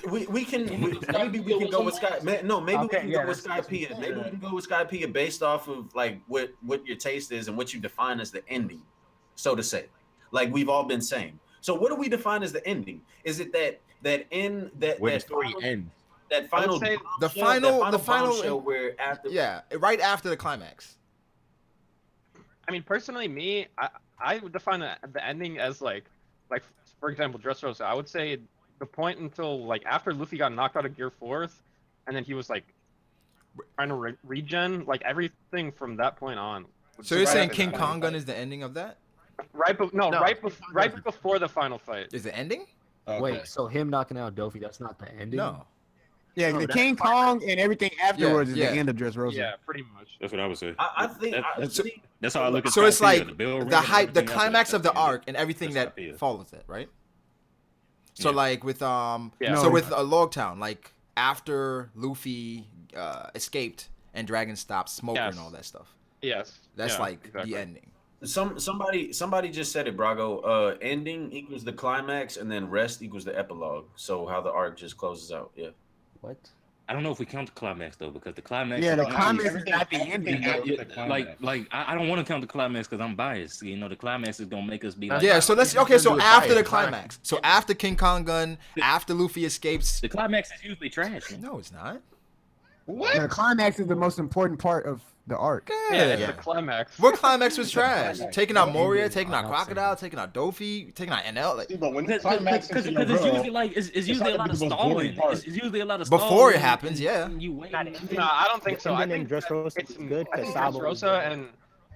Speaker 6: We can maybe we can go with Sky. No, maybe we can go with Skypiea. Maybe we can go with Skypiea based off of like what your taste is and what you define as the ending, so to say. Like we've all been saying. So what do we define as the ending? Is it that in that
Speaker 8: Where the
Speaker 6: that
Speaker 8: story
Speaker 6: final,
Speaker 8: ends.
Speaker 6: that final
Speaker 5: say
Speaker 2: the final
Speaker 6: bombshell where after
Speaker 2: right after the climax.
Speaker 5: I mean, personally, me, I would define the ending as like for example, Dressrosa. I would say the point until like after Luffy got knocked out of Gear 4th, and then he was like trying to regen, like everything from that point on.
Speaker 2: So you're saying King Kong Gun is the ending of that?
Speaker 5: Right before the final fight.
Speaker 2: Is the ending?
Speaker 4: Okay.
Speaker 10: Wait, so him knocking out Dofi, that's not the ending?
Speaker 2: No.
Speaker 3: Yeah, the King Kong and everything afterwards is
Speaker 2: Yeah.
Speaker 3: the end of Dressrosa.
Speaker 5: Yeah, pretty much.
Speaker 9: That's what I would say.
Speaker 6: I think
Speaker 9: That's how I look at.
Speaker 2: So it's
Speaker 9: Skypiea,
Speaker 2: like
Speaker 9: Bill Ring
Speaker 2: the
Speaker 9: and
Speaker 2: hype, the
Speaker 9: everything else
Speaker 2: climax
Speaker 9: is
Speaker 2: of the
Speaker 9: Skypiea.
Speaker 2: arc and everything
Speaker 9: That's
Speaker 2: that
Speaker 9: Skypiea.
Speaker 2: follows it, right? So
Speaker 9: Yeah.
Speaker 2: like with
Speaker 3: No.
Speaker 2: with Log Town, like after Luffy escaped and Dragon stopped Smoker and all that stuff.
Speaker 5: Yes.
Speaker 2: That's
Speaker 5: yeah,
Speaker 2: like
Speaker 5: exactly.
Speaker 2: the ending.
Speaker 6: somebody just said it, Brago. Ending equals the climax, and then rest equals the epilogue. So how the arc just closes out. Yeah.
Speaker 10: What?
Speaker 9: I don't know if we count the climax though, because the climax.
Speaker 3: Yeah, the
Speaker 9: is-
Speaker 3: climax is not the ending.
Speaker 9: I don't want to count the climax because I'm biased. You know, the climax is gonna make us be like.
Speaker 2: Yeah, so let's so after the climax. So after King Kong Gun, after Luffy escapes.
Speaker 9: The climax is usually trash. Man.
Speaker 2: No, it's not.
Speaker 3: The climax is the most important part of the arc.
Speaker 5: Yeah, it's the climax.
Speaker 2: What climax was trash? Taking out Moria, taking out Crocodile, taking out Dofi, taking out NL. Like,
Speaker 4: But when
Speaker 9: Because
Speaker 4: climax
Speaker 9: it's usually like it's usually a lot of stalling. It's usually a lot of stalling.
Speaker 2: Before it happens, yeah.
Speaker 9: You wait.
Speaker 5: No, I don't think so. I
Speaker 10: Ending
Speaker 5: think
Speaker 10: in Dressrosa
Speaker 5: it's
Speaker 10: is good
Speaker 5: I
Speaker 10: because
Speaker 5: think
Speaker 10: Sabo.
Speaker 5: Dressrosa and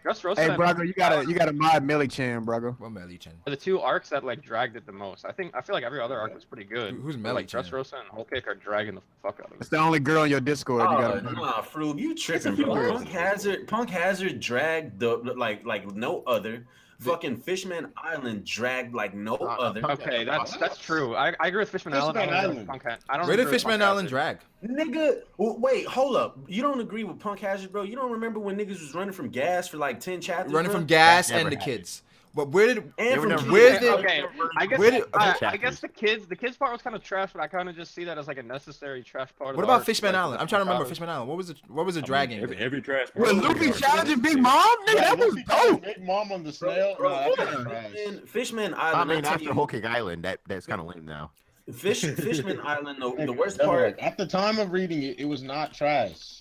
Speaker 5: Dressrosa.
Speaker 3: Hey,
Speaker 5: and
Speaker 3: Brago, you gotta mod Millie Chan, Brago.
Speaker 2: What Melly Chan?
Speaker 5: are the two arcs that like dragged it the most. I feel like every other arc was pretty good.
Speaker 2: Who's
Speaker 5: but,
Speaker 2: Melly
Speaker 5: like
Speaker 2: Chan?
Speaker 5: Dressrosa and Whole Cake are dragging the fuck out of
Speaker 3: It's
Speaker 5: it.
Speaker 3: the only girl on your Discord. You gotta.
Speaker 6: Nah, Froob, you tripping,
Speaker 9: few
Speaker 6: bro.
Speaker 9: girls.
Speaker 6: Punk Hazard dragged the like no other. Fucking Fishman Island dragged like no other.
Speaker 5: Okay, that's true. I agree with Fishman Island.
Speaker 4: Fishman
Speaker 5: I don't agree
Speaker 4: Island.
Speaker 5: with Punk I don't
Speaker 2: Where
Speaker 5: agree
Speaker 2: did
Speaker 5: with
Speaker 2: Fishman
Speaker 5: Punk
Speaker 2: Island
Speaker 5: Hazard.
Speaker 2: drag?
Speaker 6: Nigga, wait, hold up. You don't agree with Punk Hazard, bro? You don't remember when niggas was running from gas for like 10 chapters?
Speaker 2: Running
Speaker 6: bro?
Speaker 2: from gas
Speaker 8: That
Speaker 2: and the
Speaker 8: never
Speaker 2: kids. But where did
Speaker 6: And from kids.
Speaker 2: where did
Speaker 5: Okay, I guess
Speaker 2: where did-
Speaker 5: I guess the kids part was kind of trash, but I kind of just see that as like a necessary trash part of
Speaker 2: what
Speaker 5: the
Speaker 2: about
Speaker 5: arc,
Speaker 2: Fishman
Speaker 5: like,
Speaker 2: Island? I'm trying to remember Fishman Island. What was the dragging?
Speaker 9: Every trash.
Speaker 3: When Luffy challenging Big Mom, nigga, that was dope.
Speaker 4: Big Mom on the snail.
Speaker 6: Bro,
Speaker 4: Nah, that's trash.
Speaker 6: Fishman
Speaker 8: I
Speaker 6: Island.
Speaker 8: mean,
Speaker 6: tell
Speaker 8: after
Speaker 6: you,
Speaker 8: Whole Cake Island, that's kind of lame now.
Speaker 6: Fishman Island. The worst
Speaker 4: Devil,
Speaker 6: part.
Speaker 4: at the time of reading it, it was not trash.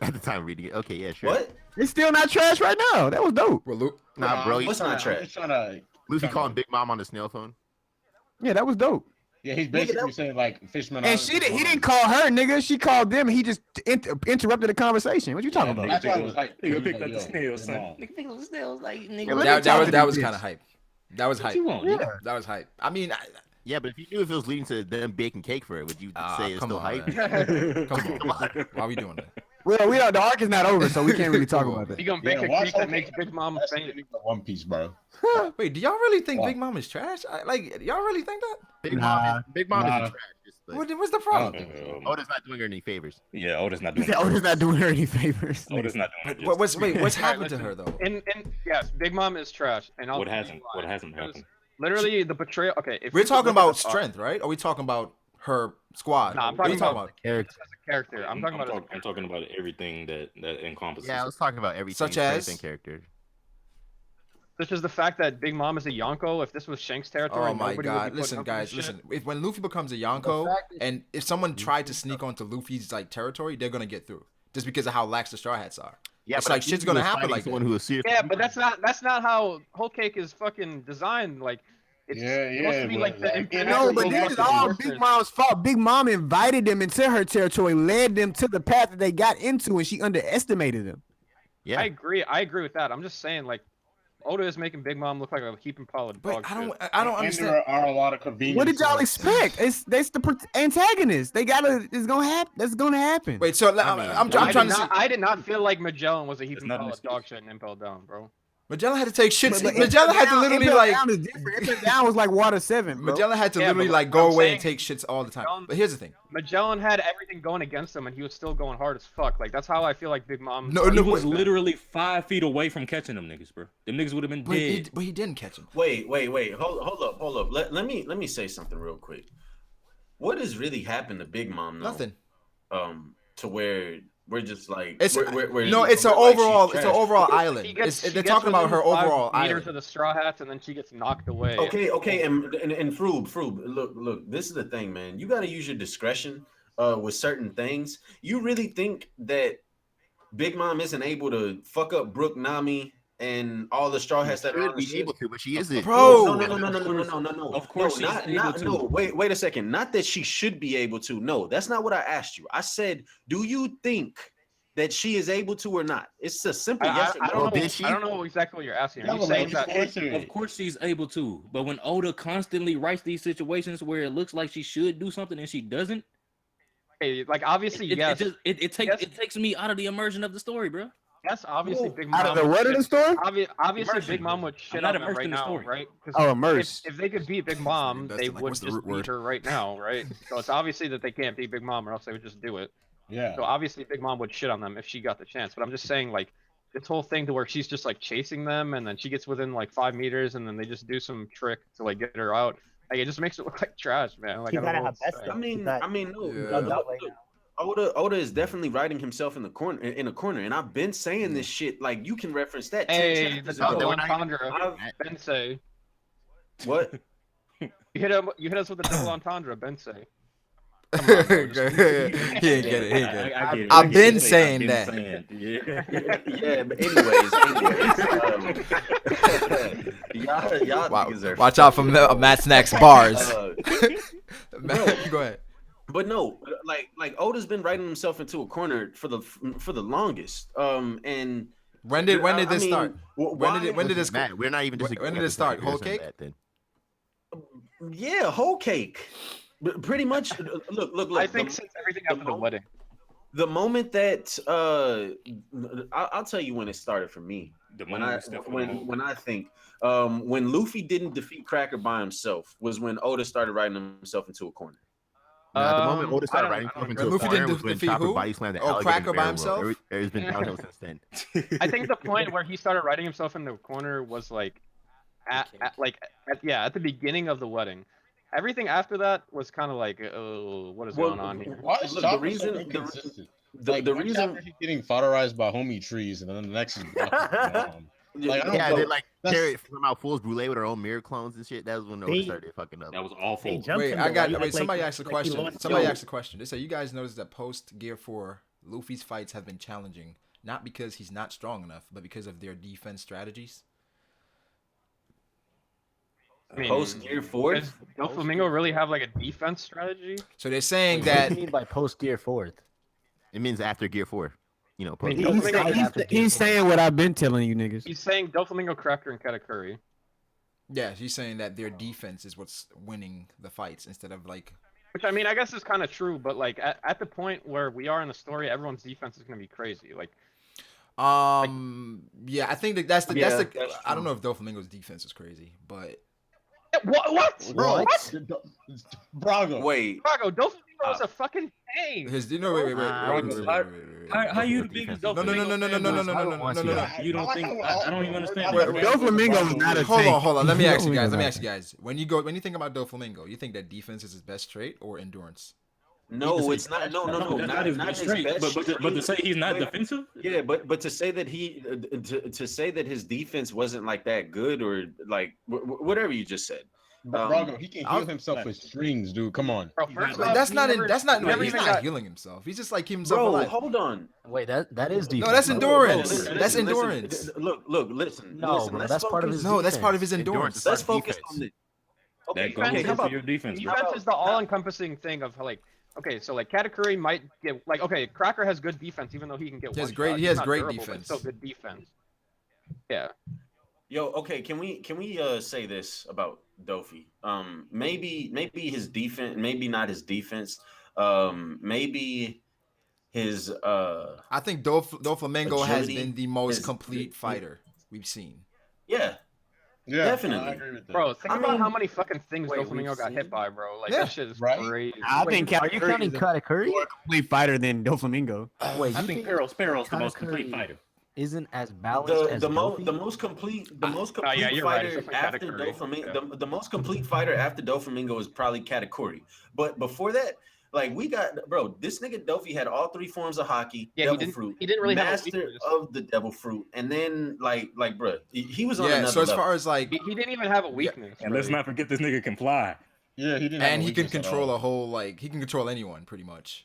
Speaker 8: At the time of reading it, okay, yeah, sure.
Speaker 6: What?
Speaker 3: It's still not trash right now. That was dope.
Speaker 2: Well, Luke.
Speaker 8: Nah, bro,
Speaker 6: What's not trash?
Speaker 8: Luffy calling Big Mom on the snail phone.
Speaker 3: Yeah, that was dope.
Speaker 4: Yeah, he's basically saying like Fishman
Speaker 3: And
Speaker 4: Island.
Speaker 3: he didn't call her, nigga. She called them. He just interrupted the conversation. What you talking about?
Speaker 4: That's why I was like,
Speaker 9: Nigga picked up
Speaker 4: yo,
Speaker 9: the snails,
Speaker 4: Big
Speaker 9: son.
Speaker 4: Mom.
Speaker 9: Nigga picked up the snails, like
Speaker 3: Yeah,
Speaker 9: nigga.
Speaker 3: let me
Speaker 2: That was
Speaker 3: bitch.
Speaker 2: kind of hype. That was hype.
Speaker 9: you want?
Speaker 3: Yeah.
Speaker 2: That was hype. I mean,
Speaker 8: Yeah, but if you knew if it was leading to them baking cake for it, would you say it's
Speaker 2: come
Speaker 8: still
Speaker 2: on,
Speaker 8: hype?
Speaker 2: man. Come on. Why are we doing that?
Speaker 3: Well, we don't. The arc is not over, so we can't really talk about
Speaker 5: You
Speaker 3: that.
Speaker 5: gonna bake
Speaker 4: Yeah,
Speaker 5: a
Speaker 4: watch
Speaker 5: cake that
Speaker 4: Whole
Speaker 5: makes
Speaker 4: Cake.
Speaker 5: Big Mom
Speaker 4: That's
Speaker 5: faint?
Speaker 4: One Piece, bro.
Speaker 2: Wait, do y'all really think
Speaker 4: Wow.
Speaker 2: Big Mom is trash? Y'all really think that?
Speaker 8: Big
Speaker 3: Nah.
Speaker 8: Mom
Speaker 4: Nah.
Speaker 8: isn't trash. Just like,
Speaker 2: What's the
Speaker 4: I don't
Speaker 2: problem?
Speaker 4: think so.
Speaker 8: Oda's not doing her any favors.
Speaker 9: Yeah, Oda's not
Speaker 3: He
Speaker 9: doing.
Speaker 3: said, "Oda's not doing her any favors."
Speaker 9: Oda's not doing. it
Speaker 2: What's
Speaker 9: justice.
Speaker 2: what's
Speaker 5: Alright,
Speaker 2: happened to
Speaker 5: listen.
Speaker 2: her though?
Speaker 5: And yes, Big Mom is trash. And I'll
Speaker 9: What
Speaker 5: tell you
Speaker 9: hasn't?
Speaker 5: why.
Speaker 9: What hasn't
Speaker 5: Because
Speaker 9: happened?
Speaker 5: Literally, the betrayal. Okay, if
Speaker 2: We're
Speaker 5: you
Speaker 2: talking
Speaker 5: look at
Speaker 2: about
Speaker 5: this arc-
Speaker 2: strength, right? Or are we talking about her squad?
Speaker 5: Nah, I'm
Speaker 2: What are
Speaker 5: talking
Speaker 2: you talking
Speaker 5: about
Speaker 2: about?
Speaker 10: Character.
Speaker 5: as a character. I'm talking about.
Speaker 9: I'm talking about everything that encompasses.
Speaker 8: Yeah, I was talking about everything.
Speaker 2: Such as?
Speaker 8: strength and character.
Speaker 5: Such as the fact that Big Mom is a Yonko. If this was Shanks territory,
Speaker 2: Oh my
Speaker 5: nobody would be
Speaker 2: god!
Speaker 5: putting
Speaker 2: Listen,
Speaker 5: up with this
Speaker 2: guys,
Speaker 5: shit.
Speaker 2: listen. When Luffy becomes a Yonko, and if someone tried to sneak onto Luffy's like territory, they're gonna get through just because of how lax the Straw Hats are.
Speaker 8: Yeah,
Speaker 2: It's
Speaker 8: but
Speaker 2: like
Speaker 8: if
Speaker 2: shit's
Speaker 8: he
Speaker 2: gonna
Speaker 8: was
Speaker 2: happen
Speaker 8: fighting
Speaker 2: like
Speaker 8: someone
Speaker 2: that.
Speaker 8: who was serious.
Speaker 5: Yeah, but that's not how Whole Cake is fucking designed. Like, it's supposed to be like the
Speaker 4: but-
Speaker 5: impenetrable
Speaker 3: No, but this is
Speaker 5: fucking
Speaker 3: all
Speaker 5: fortress.
Speaker 3: Big Mom's fault. Big Mom invited them into her territory, led them to the path that they got into, and she underestimated them.
Speaker 8: Yeah,
Speaker 5: I agree with that. I'm just saying, like, Oda is making Big Mom look like a heaping pile of dog
Speaker 2: But
Speaker 5: shit.
Speaker 2: I don't
Speaker 4: And
Speaker 2: understand.
Speaker 4: there are a lot of convenience.
Speaker 3: What did y'all
Speaker 4: stores.
Speaker 3: expect? That's the antagonist. They gotta. It's gonna happen. That's gonna happen.
Speaker 2: Wait, so
Speaker 8: I mean,
Speaker 2: I'm
Speaker 5: I
Speaker 2: trying
Speaker 5: did
Speaker 2: to see.
Speaker 5: not, I did not feel like Magellan was a heaping
Speaker 9: not an
Speaker 5: pile of
Speaker 9: excuse.
Speaker 5: dog shit and impelled down, bro.
Speaker 2: Magellan had to take shit.
Speaker 3: But
Speaker 2: Magellan had to
Speaker 3: Impel
Speaker 2: literally
Speaker 3: Down
Speaker 2: like.
Speaker 3: is different. Impel Down was like Water 7, bro.
Speaker 2: Magellan had to
Speaker 5: Yeah,
Speaker 2: literally
Speaker 5: but
Speaker 2: like
Speaker 5: what
Speaker 2: go
Speaker 5: I'm
Speaker 2: away and
Speaker 5: saying-
Speaker 2: take shits all the time.
Speaker 5: Magellan-
Speaker 2: But here's the thing.
Speaker 5: Magellan had everything going against him, and he was still going hard as fuck. Like, that's how I feel like Big Mom.
Speaker 2: No,
Speaker 9: He
Speaker 2: no,
Speaker 9: was
Speaker 2: wait,
Speaker 9: literally 5 feet away from catching them niggas, bro. Them niggas would have been dead.
Speaker 2: but he didn't catch him.
Speaker 6: Wait. Hold up. Let me say something real quick. What has really happened to Big Mom? Though?
Speaker 2: Nothing.
Speaker 6: To where we're just like
Speaker 2: It's
Speaker 6: we're
Speaker 2: no. It's an
Speaker 6: we're like she's
Speaker 2: overall. It's an
Speaker 6: trash.
Speaker 2: overall
Speaker 5: She
Speaker 2: island.
Speaker 5: gets-
Speaker 2: They're
Speaker 5: she gets
Speaker 2: talking about
Speaker 5: within
Speaker 2: her
Speaker 5: 5
Speaker 2: overall
Speaker 5: meters
Speaker 2: island.
Speaker 5: of the Straw Hats, and then she gets knocked away.
Speaker 6: Okay, and Froob, look. This is the thing, man. You got to use your discretion with certain things. You really think that Big Mom isn't able to fuck up Brook, Nami, and all the Straw Hats that are on
Speaker 8: should
Speaker 6: the
Speaker 8: be
Speaker 6: ship?
Speaker 8: able to, but she isn't.
Speaker 2: Bro.
Speaker 6: No.
Speaker 9: Of course
Speaker 6: no,
Speaker 9: she's able to.
Speaker 6: No, wait a second. Not that she should be able to. No, that's not what I asked you. I said, do you think that she is able to or not? It's a simple yes or
Speaker 5: I
Speaker 6: no.
Speaker 5: don't know.
Speaker 8: did she?
Speaker 5: I don't know exactly what you're asking. Are
Speaker 4: Yeah,
Speaker 5: you
Speaker 4: but
Speaker 5: saying
Speaker 4: like,
Speaker 5: that?
Speaker 4: answer it.
Speaker 9: Of course she's able to, but when Oda constantly writes these situations where it looks like she should do something and she doesn't,
Speaker 5: Okay, like obviously, yes.
Speaker 9: it takes me out of the immersion of the story, bro.
Speaker 5: Yes, obviously, Big Mom.
Speaker 3: Out of the
Speaker 5: would
Speaker 3: what of
Speaker 5: shit-
Speaker 3: the story?
Speaker 5: Obviously,
Speaker 9: Immersion,
Speaker 5: Big Mom
Speaker 9: bro.
Speaker 5: would shit
Speaker 9: I'm not
Speaker 5: on them
Speaker 9: immersed
Speaker 5: right
Speaker 9: in the
Speaker 5: now,
Speaker 9: story.
Speaker 5: right? 'Cause
Speaker 3: Oh, immersed.
Speaker 5: If they could beat Big Mom,
Speaker 2: That's
Speaker 5: they
Speaker 2: like,
Speaker 5: would
Speaker 2: what's the
Speaker 5: just
Speaker 2: root
Speaker 5: beat
Speaker 2: word?
Speaker 5: her right now, right? So it's obviously that they can't beat Big Mom, or else they would just do it.
Speaker 4: Yeah.
Speaker 5: So obviously, Big Mom would shit on them if she got the chance. But I'm just saying, like, this whole thing to where she's just like chasing them, and then she gets within like 5 meters, and then they just do some trick to like get her out. Like, it just makes it look like trash, man. Like,
Speaker 1: She's
Speaker 5: I don't
Speaker 1: not
Speaker 5: know
Speaker 1: at
Speaker 5: what
Speaker 1: her
Speaker 5: to
Speaker 1: best,
Speaker 5: say.
Speaker 1: though.
Speaker 6: I mean, no.
Speaker 2: Yeah.
Speaker 1: Drugged out right
Speaker 6: Look,
Speaker 1: now.
Speaker 6: Oda is definitely writing himself in the corner, and I've been saying this shit. Like, you can reference that. 10
Speaker 5: Hey, the
Speaker 6: chapters
Speaker 5: double
Speaker 6: ago.
Speaker 8: we're not-
Speaker 5: entendre,
Speaker 6: I've-
Speaker 5: Bensei.
Speaker 6: What?
Speaker 5: You hit us with the double entendre, Bensei.
Speaker 2: he ain't get it. He ain't get it.
Speaker 9: I get it.
Speaker 2: I've
Speaker 9: I get
Speaker 2: been
Speaker 9: it.
Speaker 2: saying
Speaker 9: I've
Speaker 2: that.
Speaker 9: been saying, yeah.
Speaker 6: Yeah, but anyways, y'all niggas are
Speaker 2: Watch out for Matt Snack's bars.
Speaker 6: Bro.
Speaker 2: Go ahead.
Speaker 6: But no, like Oda's been writing himself into a corner for the longest. And
Speaker 2: When did this start?
Speaker 6: When
Speaker 2: did this?
Speaker 8: Matt, we're not even just.
Speaker 2: When did it start? Whole cake?
Speaker 8: Then.
Speaker 6: Yeah, whole cake. Pretty much. Look.
Speaker 5: I think since everything after the wedding.
Speaker 6: The moment that I'll tell you when it started for me. When I think when Luffy didn't defeat Cracker by himself was when Oda started writing himself into a corner.
Speaker 8: Nah, the moment Oda started writing himself into a corner was when Chopper body slammed the alligator
Speaker 2: Cracker
Speaker 8: in the
Speaker 2: by
Speaker 8: barrel
Speaker 2: himself.
Speaker 8: roll. There's been downhill since then.
Speaker 5: I think the point where he started writing himself in the corner was like at the beginning of the wedding. Everything after that was kind of like, oh, what is going on here?
Speaker 4: Why is Chopper so inconsistent? The reason he's getting fodderized by homie trees, and then the next is
Speaker 8: like, they like carry it from out Fool's Brûlée with her own mirror clones and shit. That was when Oda started fucking up.
Speaker 9: That was awful.
Speaker 2: Wait, somebody asked a question. Somebody asked a question. They say you guys noticed that post Gear 4, Luffy's fights have been challenging, not because he's not strong enough, but because of their defense strategies.
Speaker 5: I mean,
Speaker 6: post Gear 4?
Speaker 5: Does Doflamingo really have like a defense strategy?
Speaker 2: So they're saying
Speaker 10: What
Speaker 2: that.
Speaker 10: do you mean by post Gear 4th?
Speaker 8: It means after Gear 4. You know, post
Speaker 3: He's saying what I've been telling you niggas.
Speaker 5: He's saying Doflamingo, Cracker, and Katakuri.
Speaker 2: Yeah, he's saying that their defense is what's winning the fights instead of like.
Speaker 5: Which I mean, I guess is kind of true, but like at the point where we are in the story, everyone's defense is gonna be crazy. Like,
Speaker 2: yeah, I think that's the. I don't know if Doflamingo's defense is crazy, but.
Speaker 5: What?
Speaker 4: Bro, Brago.
Speaker 6: Wait.
Speaker 5: Brago, Doflamingo was a fucking tank.
Speaker 9: How you the biggest Doflamingo?
Speaker 2: No.
Speaker 9: You don't think? I don't even understand.
Speaker 3: Doflamingo was not a
Speaker 2: Hold
Speaker 3: tank.
Speaker 2: on. Let me ask you guys. When you think about Doflamingo, you think that defense is his best trait or endurance?
Speaker 6: No, it's not. No,
Speaker 9: not his best trait. But to say he's not defensive.
Speaker 6: Yeah, but to say that to say that his defense wasn't like that good or like whatever you just said.
Speaker 4: Brago, he can heal himself with strings, dude. Come on.
Speaker 5: Bro,
Speaker 2: He's not healing himself. He's just like keeping himself alive.
Speaker 6: Hold on.
Speaker 10: Wait, that is defense.
Speaker 2: No, that's endurance. That's
Speaker 6: Listen,
Speaker 2: endurance.
Speaker 6: Look, listen.
Speaker 10: No,
Speaker 6: listen,
Speaker 10: bro, that's part of his.
Speaker 2: No, that's part of his endurance.
Speaker 6: Let's focus on the.
Speaker 9: That goes
Speaker 6: how about
Speaker 9: your defense.
Speaker 5: Defense is the all-encompassing thing of like. Okay, so like Katakuri might get like Cracker has good defense even though he can get
Speaker 2: He has
Speaker 5: one
Speaker 2: great-
Speaker 5: shot.
Speaker 2: he
Speaker 5: He's
Speaker 2: has
Speaker 5: not
Speaker 2: great
Speaker 5: durable, but
Speaker 2: defense.
Speaker 5: Still good defense. Yeah.
Speaker 6: Yo, okay, can we say this about Dofi? Maybe his defense, maybe not his defense. Maybe his
Speaker 2: I think Doflamingo has
Speaker 6: agility,
Speaker 2: been the most
Speaker 6: his-
Speaker 2: complete fighter we've seen.
Speaker 6: Yeah, definitely.
Speaker 4: I agree with that.
Speaker 5: Bro, think
Speaker 6: I
Speaker 5: about
Speaker 6: mean-
Speaker 5: how many fucking things
Speaker 10: Wait,
Speaker 5: Doflamingo
Speaker 10: we've
Speaker 5: got
Speaker 10: seen-
Speaker 5: hit by, bro. Like
Speaker 2: Yeah,
Speaker 5: that shit is
Speaker 4: right?
Speaker 5: crazy.
Speaker 3: I think
Speaker 10: Are you counting Katakuri?
Speaker 3: more complete fighter than Doflamingo.
Speaker 10: Wait,
Speaker 9: I
Speaker 10: you
Speaker 9: think
Speaker 10: think
Speaker 9: Sparrow's the most complete
Speaker 10: Katakuri
Speaker 9: fighter.
Speaker 10: isn't as balanced as
Speaker 6: The
Speaker 10: Dofi?
Speaker 6: most complete
Speaker 5: yeah, you're right, it's
Speaker 6: fighter
Speaker 5: definitely
Speaker 6: after
Speaker 5: Katakuri.
Speaker 6: Doflamingo. The most complete fighter after Doflamingo is probably Katakuri. But before that, like we got this nigga Dofi had all three forms of hockey.
Speaker 5: Yeah,
Speaker 6: Devil Fruit.
Speaker 5: he didn't really have a
Speaker 6: master
Speaker 5: weakness.
Speaker 6: of the Devil Fruit, and then like bro, he was on
Speaker 2: Yeah,
Speaker 6: another
Speaker 2: so as
Speaker 6: level.
Speaker 5: Uh,
Speaker 2: far as like,
Speaker 5: He didn't even have a weakness.
Speaker 9: And let's
Speaker 5: really.
Speaker 9: not forget this nigga can fly.
Speaker 4: Yeah, he didn't.
Speaker 2: and he can control a whole he can control anyone pretty much.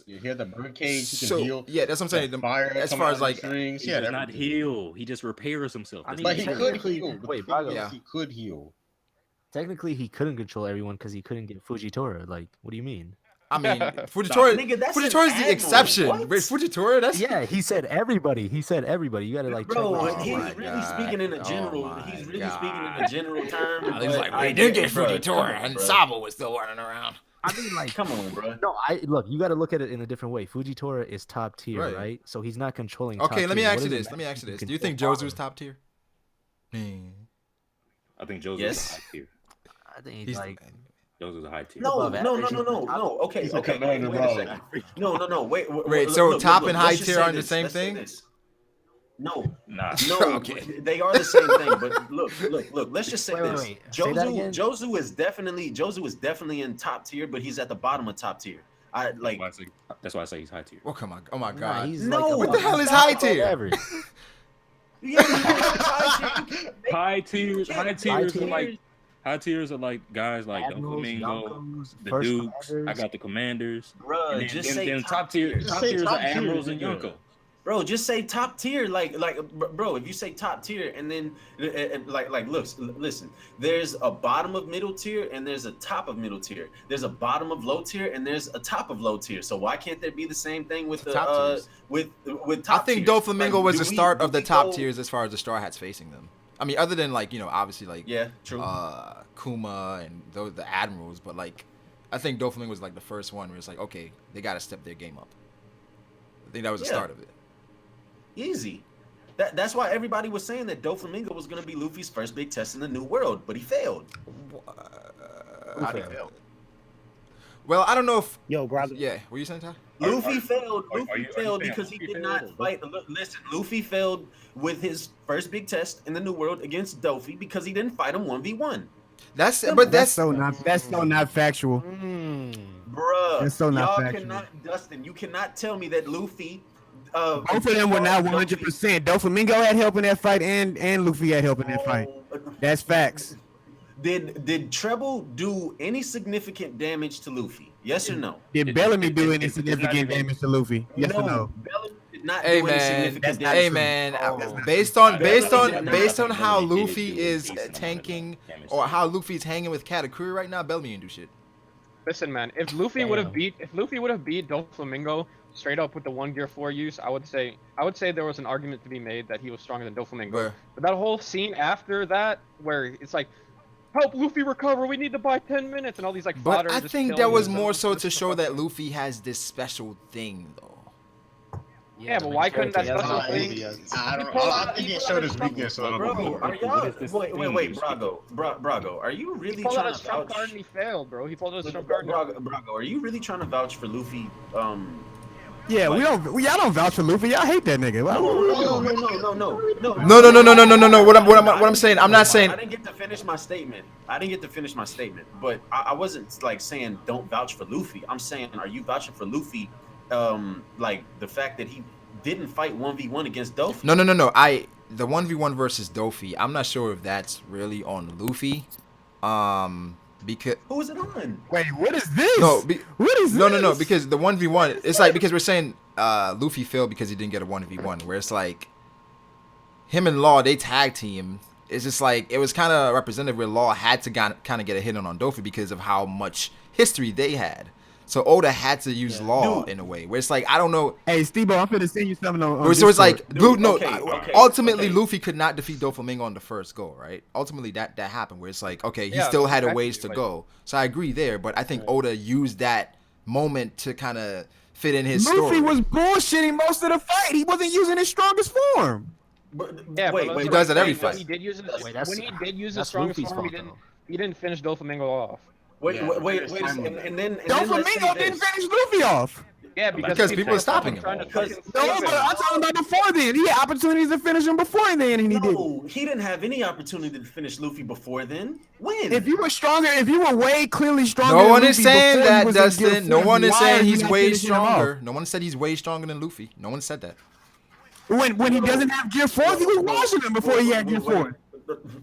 Speaker 4: He had the bird cage. He
Speaker 2: So
Speaker 4: can heal.
Speaker 2: yeah, that's what I'm saying.
Speaker 4: Fire
Speaker 2: As
Speaker 4: coming
Speaker 2: far
Speaker 4: out
Speaker 2: as
Speaker 4: of the
Speaker 2: like,
Speaker 4: strings.
Speaker 9: He
Speaker 4: Yeah,
Speaker 9: does not heal. He just repairs himself.
Speaker 10: I mean,
Speaker 4: But he could
Speaker 10: technically-
Speaker 4: heal.
Speaker 10: Wait, Brago.
Speaker 2: Yeah.
Speaker 4: He could heal.
Speaker 10: Technically, he couldn't control everyone because he couldn't get Fujitora. Like, what do you mean?
Speaker 2: I mean, Fujitora
Speaker 6: Nigga, that's
Speaker 2: is
Speaker 6: an
Speaker 2: the
Speaker 6: admiral.
Speaker 2: exception.
Speaker 6: What?
Speaker 2: Wait, Fujitora, that's
Speaker 10: Yeah, he said everybody. He said everybody. You gotta like check.
Speaker 6: Bro,
Speaker 10: what
Speaker 6: he's
Speaker 10: he's
Speaker 6: really
Speaker 2: God.
Speaker 6: speaking in a
Speaker 2: Oh
Speaker 6: general.
Speaker 2: my
Speaker 6: He's really
Speaker 2: God.
Speaker 6: speaking in a general term.
Speaker 2: He's
Speaker 6: but
Speaker 2: like,
Speaker 6: I
Speaker 2: we did get
Speaker 6: bro, come
Speaker 2: Fujitora,
Speaker 6: on,
Speaker 2: and
Speaker 6: bro.
Speaker 2: Sabo was still running around.
Speaker 10: I mean, like,
Speaker 6: Come on, bro.
Speaker 10: no, look. You got to look at it in a different way. Fujitora is top tier,
Speaker 2: Right.
Speaker 10: right? So he's not controlling.
Speaker 2: Okay,
Speaker 10: top
Speaker 2: let me
Speaker 10: tier.
Speaker 2: ask
Speaker 10: What
Speaker 2: you
Speaker 10: does it
Speaker 2: this.
Speaker 10: matter
Speaker 2: Let me
Speaker 10: if
Speaker 2: ask you
Speaker 10: he
Speaker 2: this.
Speaker 10: can
Speaker 2: Do you think
Speaker 10: control
Speaker 2: Josu's
Speaker 10: power?
Speaker 2: top tier?
Speaker 9: I think Josu's
Speaker 6: Yes.
Speaker 9: a high tier.
Speaker 10: I think he's
Speaker 2: He's
Speaker 10: like
Speaker 9: Josu's a high tier.
Speaker 6: No,
Speaker 10: above
Speaker 6: no,
Speaker 10: average.
Speaker 6: Okay,
Speaker 4: He's a
Speaker 6: okay.
Speaker 4: commander,
Speaker 6: Wait a
Speaker 4: bro.
Speaker 6: second. No. Wait.
Speaker 2: Wait, so top and high
Speaker 6: let's just
Speaker 2: tier
Speaker 6: say
Speaker 2: aren't the
Speaker 6: this.
Speaker 2: same
Speaker 6: Let's say
Speaker 2: thing?
Speaker 6: this. No,
Speaker 9: Nah.
Speaker 2: Okay.
Speaker 6: they are the same thing. But look. Let's just say
Speaker 10: Wait,
Speaker 6: this.
Speaker 10: wait. Say that again?
Speaker 6: Josu is definitely in top tier, but he's at the bottom of top tier. I like.
Speaker 9: That's why I say he's high tier.
Speaker 2: Well, come on. Oh my
Speaker 10: Nah,
Speaker 2: God.
Speaker 10: he's
Speaker 6: No,
Speaker 10: like
Speaker 6: what
Speaker 10: above
Speaker 6: the hell
Speaker 2: is
Speaker 10: average.
Speaker 2: high tier?
Speaker 10: Average.
Speaker 6: Yeah, he's high tier.
Speaker 9: High tiers. High tiers are like guys like
Speaker 10: Admirals,
Speaker 9: Doflamingo,
Speaker 10: Yonkos,
Speaker 9: the
Speaker 10: First
Speaker 9: Dukes. I
Speaker 10: Commanders.
Speaker 9: got the commanders.
Speaker 6: Bruh,
Speaker 9: And then,
Speaker 6: just
Speaker 9: then,
Speaker 6: say
Speaker 9: then
Speaker 6: top
Speaker 9: top tier.
Speaker 6: tier.
Speaker 9: Top
Speaker 4: Say
Speaker 9: tiers
Speaker 4: top
Speaker 9: are admirals
Speaker 4: tier,
Speaker 9: and
Speaker 4: nigga.
Speaker 9: Yonko.
Speaker 6: Bro, just say top tier, bro. If you say top tier, and then listen, there's a bottom of middle tier, and there's a top of middle tier. There's a bottom of low tier, and there's a top of low tier. So why can't there be the same thing with the
Speaker 2: top tiers?
Speaker 6: With
Speaker 2: I
Speaker 6: top
Speaker 2: think
Speaker 6: tiers?
Speaker 2: Doflamingo was the start of the top tiers as far as the Straw Hats facing them. I mean, other than obviously
Speaker 6: true.
Speaker 2: Kuma and the Admirals, but I think Doflamingo was the first one where it's okay, they got to step their game up. I think that was the start of it.
Speaker 6: Easy. That's why everybody was saying that Doflamingo was going to be Luffy's first big test in the New World, but he failed.
Speaker 8: How did he fail?
Speaker 2: Well, I don't know if...
Speaker 1: Yo, Brago.
Speaker 2: Yeah, what are you saying, Ty?
Speaker 6: Luffy failed. Luffy failed because he did not fight. Listen, Luffy failed with his first big test in the New World against Dofi because he didn't fight him 1v1.
Speaker 3: That's so not factual.
Speaker 6: Bruh,
Speaker 3: that's so not factual.
Speaker 6: Dustin, you cannot tell me that Luffy...
Speaker 3: both of them were not 100%. Doflamingo had help in that fight, and Luffy had help in that fight. That's facts.
Speaker 6: Did Treble do any significant damage to Luffy? Yes or no?
Speaker 3: Did Bellamy do any significant damage to Luffy? Yes or no?
Speaker 6: Bellamy did not do any significant damage.
Speaker 2: Hey man, based on how Luffy is tanking or how Luffy's hanging with Katakuri right now, Bellamy didn't do shit.
Speaker 5: Listen, man, if Luffy would have beat Doflamingo straight up with the 1 Gear 4 use, I would say there was an argument to be made that he was stronger than Doflamingo. But that whole scene after that, where it's help Luffy recover, we need to buy 10 minutes, and all these
Speaker 2: But I think that was more so to show that Luffy has this special thing, though.
Speaker 5: Yeah, but why couldn't that special thing?
Speaker 4: I think it showed his weakness a little bit.
Speaker 6: Are y'all... Wait, Brago, are you really trying to vouch...
Speaker 5: card and he failed, bro. He pulled out his trump card.
Speaker 6: Brago, are you really trying to vouch for Luffy?
Speaker 3: Yeah, y'all don't vouch for Luffy. Y'all hate that nigga.
Speaker 6: No.
Speaker 2: What I'm saying, I'm not saying.
Speaker 6: I didn't get to finish my statement. But I wasn't saying don't vouch for Luffy. I'm saying, are you vouching for Luffy? The fact that he didn't fight 1v1 against Dofi.
Speaker 2: No. The 1v1 versus Dofi, I'm not sure if that's really on Luffy. Because
Speaker 6: who is it on?
Speaker 3: Wait, what is this?
Speaker 2: What is this? No, because the 1v1, it's because we're saying Luffy failed because he didn't get a 1v1, where it's him and Law, they tag team. It's just it was kind of representative where Law had to kind of get a hit on Dofi because of how much history they had. So Oda had to use Law in a way where it's I don't know.
Speaker 3: Hey, Steve-O, I'm finna send you something on
Speaker 2: so it's
Speaker 6: Discord.
Speaker 2: Ultimately Luffy could not defeat Doflamingo on the first go, right? Ultimately that happened where it's he still had a ways to go. So I agree there, but I think Oda used that moment to kind of fit in his story.
Speaker 3: Luffy was bullshitting most of the fight. He wasn't using his strongest form.
Speaker 2: He does that every fight.
Speaker 5: When he did use his strongest form, he didn't finish Doflamingo off.
Speaker 6: Wait, and then
Speaker 3: Doflamingo didn't finish Luffy off.
Speaker 5: Yeah,
Speaker 2: because people are stopping him.
Speaker 3: No, but I'm talking about before then. He had opportunities to finish him before then, and he didn't.
Speaker 6: No, he didn't have any opportunity to finish Luffy before then. When?
Speaker 3: If you were stronger, if you were way clearly stronger.
Speaker 2: No one is saying that, Dustin. No one is saying he's way stronger. No one said he's way stronger than Luffy. No one said that.
Speaker 3: When he doesn't have Gear 4, he was washing him before he had Gear 4.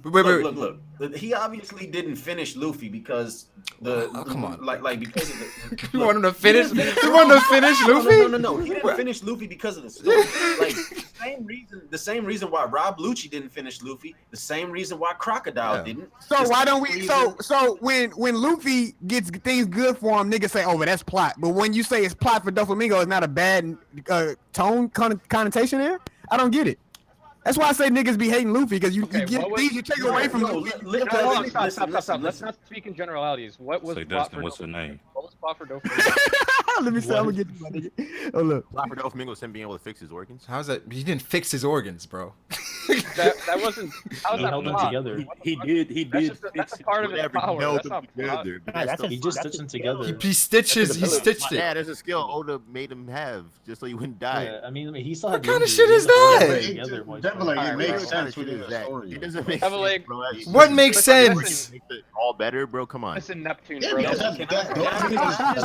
Speaker 6: Look. He obviously didn't finish Luffy because
Speaker 2: come on.
Speaker 6: Because of the.
Speaker 2: You want him to finish? You want him to finish Luffy?
Speaker 6: No. He didn't finish Luffy because of the story. The same reason why Rob Lucci didn't finish Luffy, the same reason why Crocodile didn't.
Speaker 3: So why don't we? So when Luffy gets things good for him, niggas say, "Oh, but that's plot." But when you say it's plot for Doflamingo, it's not a bad tone connotation there. I don't get it. That's why I say niggas be hating Luffy because you get things you take away from Luffy.
Speaker 5: Stop. Let's not speak in generalities. What was
Speaker 9: Dustin? What's her name?
Speaker 5: What was plot for Doflamingo?
Speaker 3: Let me see. I'm gonna get you, my nigga. Oh look.
Speaker 8: Plot for Doflamingo was him being able to fix his organs.
Speaker 2: How's that? He didn't fix his organs, bro.
Speaker 5: that wasn't. How's that
Speaker 10: held them together.
Speaker 9: He did.
Speaker 5: That's a part of his power. That's not plot.
Speaker 10: He just stitched them together.
Speaker 2: He stitched it.
Speaker 8: Yeah, there's a skill Oda made him have just so he wouldn't die.
Speaker 10: Yeah, I mean, he still had.
Speaker 2: What kind of shit is that?
Speaker 4: It makes sense with his story.
Speaker 8: It doesn't make sense, bro.
Speaker 2: What makes sense?
Speaker 8: All better, bro. Come on.
Speaker 5: Listen, Neptune,
Speaker 4: Yeah,
Speaker 5: bro.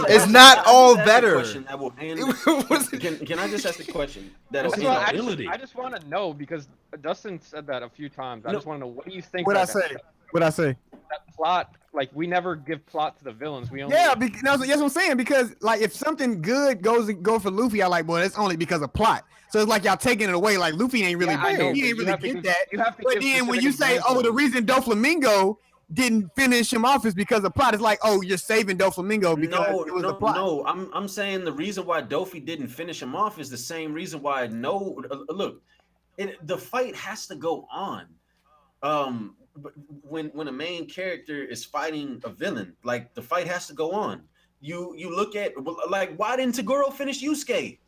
Speaker 2: It's not all better.
Speaker 6: Can I just ask a question?
Speaker 5: I just want to know because Dustin said that a few times. I just want to know what do you think?
Speaker 3: What I say?
Speaker 5: That plot like we never give plot to the villains. We only
Speaker 3: that's what I'm saying. Because like if something good go for Luffy, I like, well, it's only because of plot. So it's like y'all taking it away. Like Luffy ain't really,
Speaker 5: I know,
Speaker 3: he ain't really get that.
Speaker 5: You have to
Speaker 3: but
Speaker 5: give
Speaker 3: then when
Speaker 5: specific
Speaker 3: you say,
Speaker 5: examples.
Speaker 3: oh, the reason Doflamingo didn't finish him off is because of plot, it's like, oh, you're saving Doflamingo because it was the plot.
Speaker 6: No, I'm saying the reason why Dofi didn't finish him off is the same reason why look, the fight has to go on. But when a main character is fighting a villain, like the fight has to go on. You look at like why didn't Toguro finish Yusuke?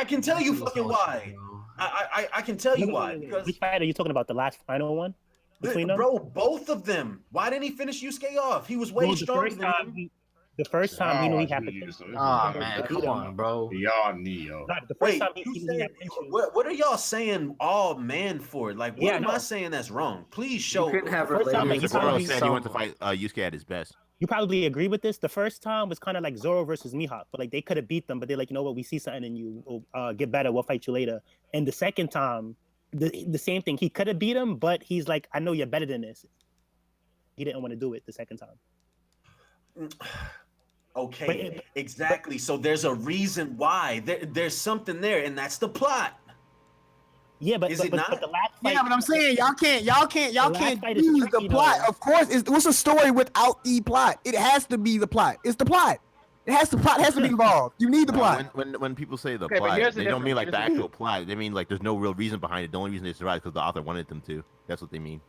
Speaker 6: I can tell you fucking why. I can tell you why. Because
Speaker 1: which fight are you talking about? The last final one between them?
Speaker 6: Bro, both of them. Why didn't he finish Yusuke off? He was way stronger than him.
Speaker 1: The first time he knew he had to finish.
Speaker 10: Oh man, come on, bro.
Speaker 4: Y'all Neo.
Speaker 1: The first
Speaker 6: Wait,
Speaker 1: time he had
Speaker 6: what are y'all saying all man for? Like, what am I saying that's wrong? Please show.
Speaker 8: You couldn't have Toguro said he went to fight Yusuke at his best.
Speaker 1: You probably agree with this. The first time was kind of like Zoro versus Mihawk, but like they could have beat them, but they're like, you know what, we see something in you. We'll get better. We'll fight you later. And the second time, the same thing. He could have beat him, but he's like, I know you're better than this. He didn't want to do it the second time.
Speaker 6: Okay, exactly. So there's a reason why. There's something there, and that's the plot.
Speaker 1: Yeah, but
Speaker 6: is it not?
Speaker 1: But the last fight,
Speaker 3: but I'm saying y'all can't use the plot. Of course, what's a story without the plot? It has to be the plot. It's the plot. Plot has to be involved. You need the plot.
Speaker 8: When people say the plot, they don't mean like the actual plot. They mean like there's no real reason behind it. The only reason they survived because the author wanted them to. That's what they mean.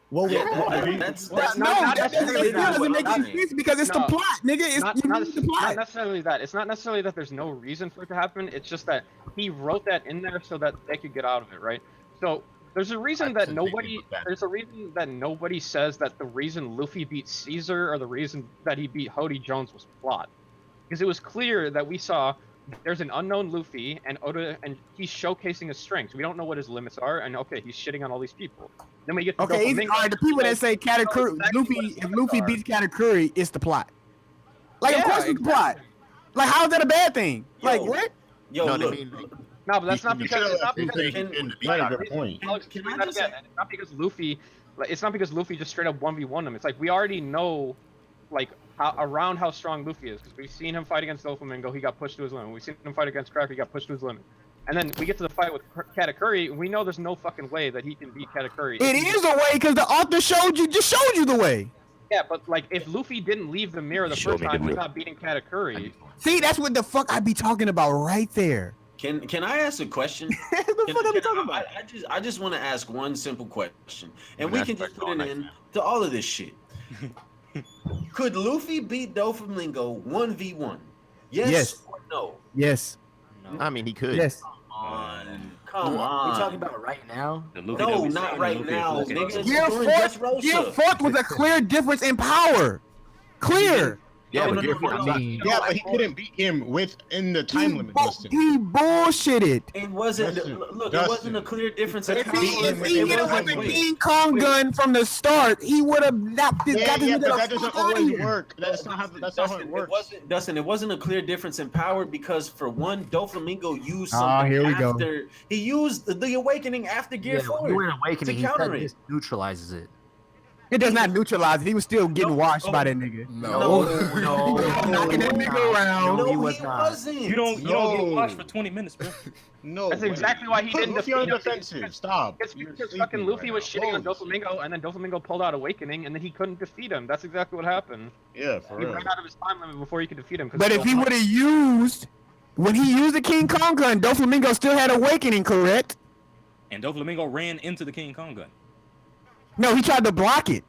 Speaker 1: Well,
Speaker 6: that's
Speaker 5: not necessarily that.
Speaker 3: Doesn't make any sense because it's the plot, nigga. It's the plot.
Speaker 5: Not necessarily that. It's not necessarily that there's no reason for it to happen. It's just that he wrote that in there so that they could get out of it, right? So there's a reason that nobody says that the reason Luffy beat Caesar or the reason that he beat Hody Jones was plot, because it was clear that we saw there's an unknown Luffy and Oda, and he's showcasing his strengths. We don't know what his limits are, and okay, he's shitting on all these people. Then we get to
Speaker 3: all right, the people that say Katakuri, if Luffy beats Katakuri, it's the plot. Like, of course it's the plot. Like, how is that a bad thing? Like, what?
Speaker 6: Yo, look.
Speaker 5: No, but that's not because it's not because Luffy. Like, it's not because Luffy just straight up 1v1 him. It's like we already know, like, how strong Luffy is, because we've seen him fight against Doflamingo. He got pushed to his limit. We've seen him fight against Cracker. He got pushed to his limit. And then we get to the fight with Katakuri. We know there's no fucking way that he can beat Katakuri.
Speaker 3: It is a way because the author showed you the way.
Speaker 5: Yeah, but like if Luffy didn't leave the mirror the first time, he's not beating Katakuri.
Speaker 3: See, that's what the fuck I be talking about right there.
Speaker 6: Can I ask a question? I just want to ask one simple question, and we can just put an end to all of this shit. Could Luffy beat Doflamingo 1v1? Yes or no?
Speaker 3: Yes.
Speaker 8: No. I mean, he could.
Speaker 3: Yes.
Speaker 6: Come on.
Speaker 10: We're talking about right now?
Speaker 6: No, not right now.
Speaker 3: Gear 4 was a clear difference in power. Clear.
Speaker 4: Yeah, but he couldn't beat him within the time limit, Dustin.
Speaker 3: He bullshitted.
Speaker 6: It wasn't. Look, it wasn't a clear difference.
Speaker 3: If he hit him with the King Kong gun from the start, he would have knocked this guy.
Speaker 4: Yeah, but that doesn't always work. That's not how it works.
Speaker 6: Dustin, it wasn't a clear difference in power because, for one, Doflamingo used something after. He used the awakening after Gear 4 to counter it.
Speaker 10: Neutralizes it.
Speaker 3: It does not neutralize it. He was still getting washed by that nigga.
Speaker 10: No.
Speaker 3: Knocking that nigga around.
Speaker 6: No, he wasn't.
Speaker 9: You don't get washed for 20 minutes, bro.
Speaker 4: No.
Speaker 5: That's exactly why he didn't defeat him.
Speaker 4: Defensive. Stop.
Speaker 5: It's because fucking Luffy was shitting on Doflamingo, and then Doflamingo pulled out Awakening, and then he couldn't defeat him. That's exactly what happened.
Speaker 4: Yeah, for real.
Speaker 5: He ran out of his time limit before he could defeat him.
Speaker 3: But if he would have used, when he used the King Kong gun, Doflamingo still had Awakening, correct?
Speaker 9: And Doflamingo ran into the King Kong gun.
Speaker 3: No, he tried to block it.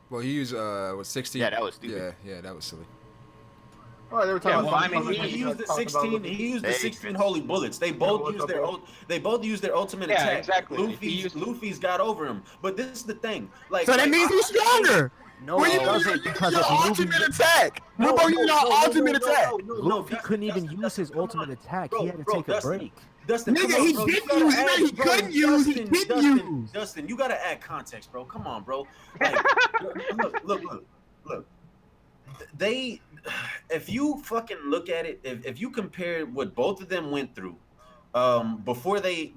Speaker 2: Well, he used 16.
Speaker 8: Yeah, that was stupid.
Speaker 2: Yeah, that was silly.
Speaker 8: Oh, they were talking about.
Speaker 6: He used the 16. He used the 16 holy bullets. They both used their ultimate attack.
Speaker 5: Yeah, exactly.
Speaker 6: Luffy's got over him. But this is the thing. Like,
Speaker 3: so that means he's stronger.
Speaker 10: No, he doesn't, because
Speaker 3: of ultimate attack. Ultimate attack.
Speaker 10: Luffy couldn't even use his ultimate attack. He had to take a break.
Speaker 6: Dustin,
Speaker 3: nigga, he didn't use it. He couldn't use. He didn't use.
Speaker 6: Dustin, you gotta add context, bro. Come on, bro. Like, look. If you fucking look at it, if you compare what both of them went through, before they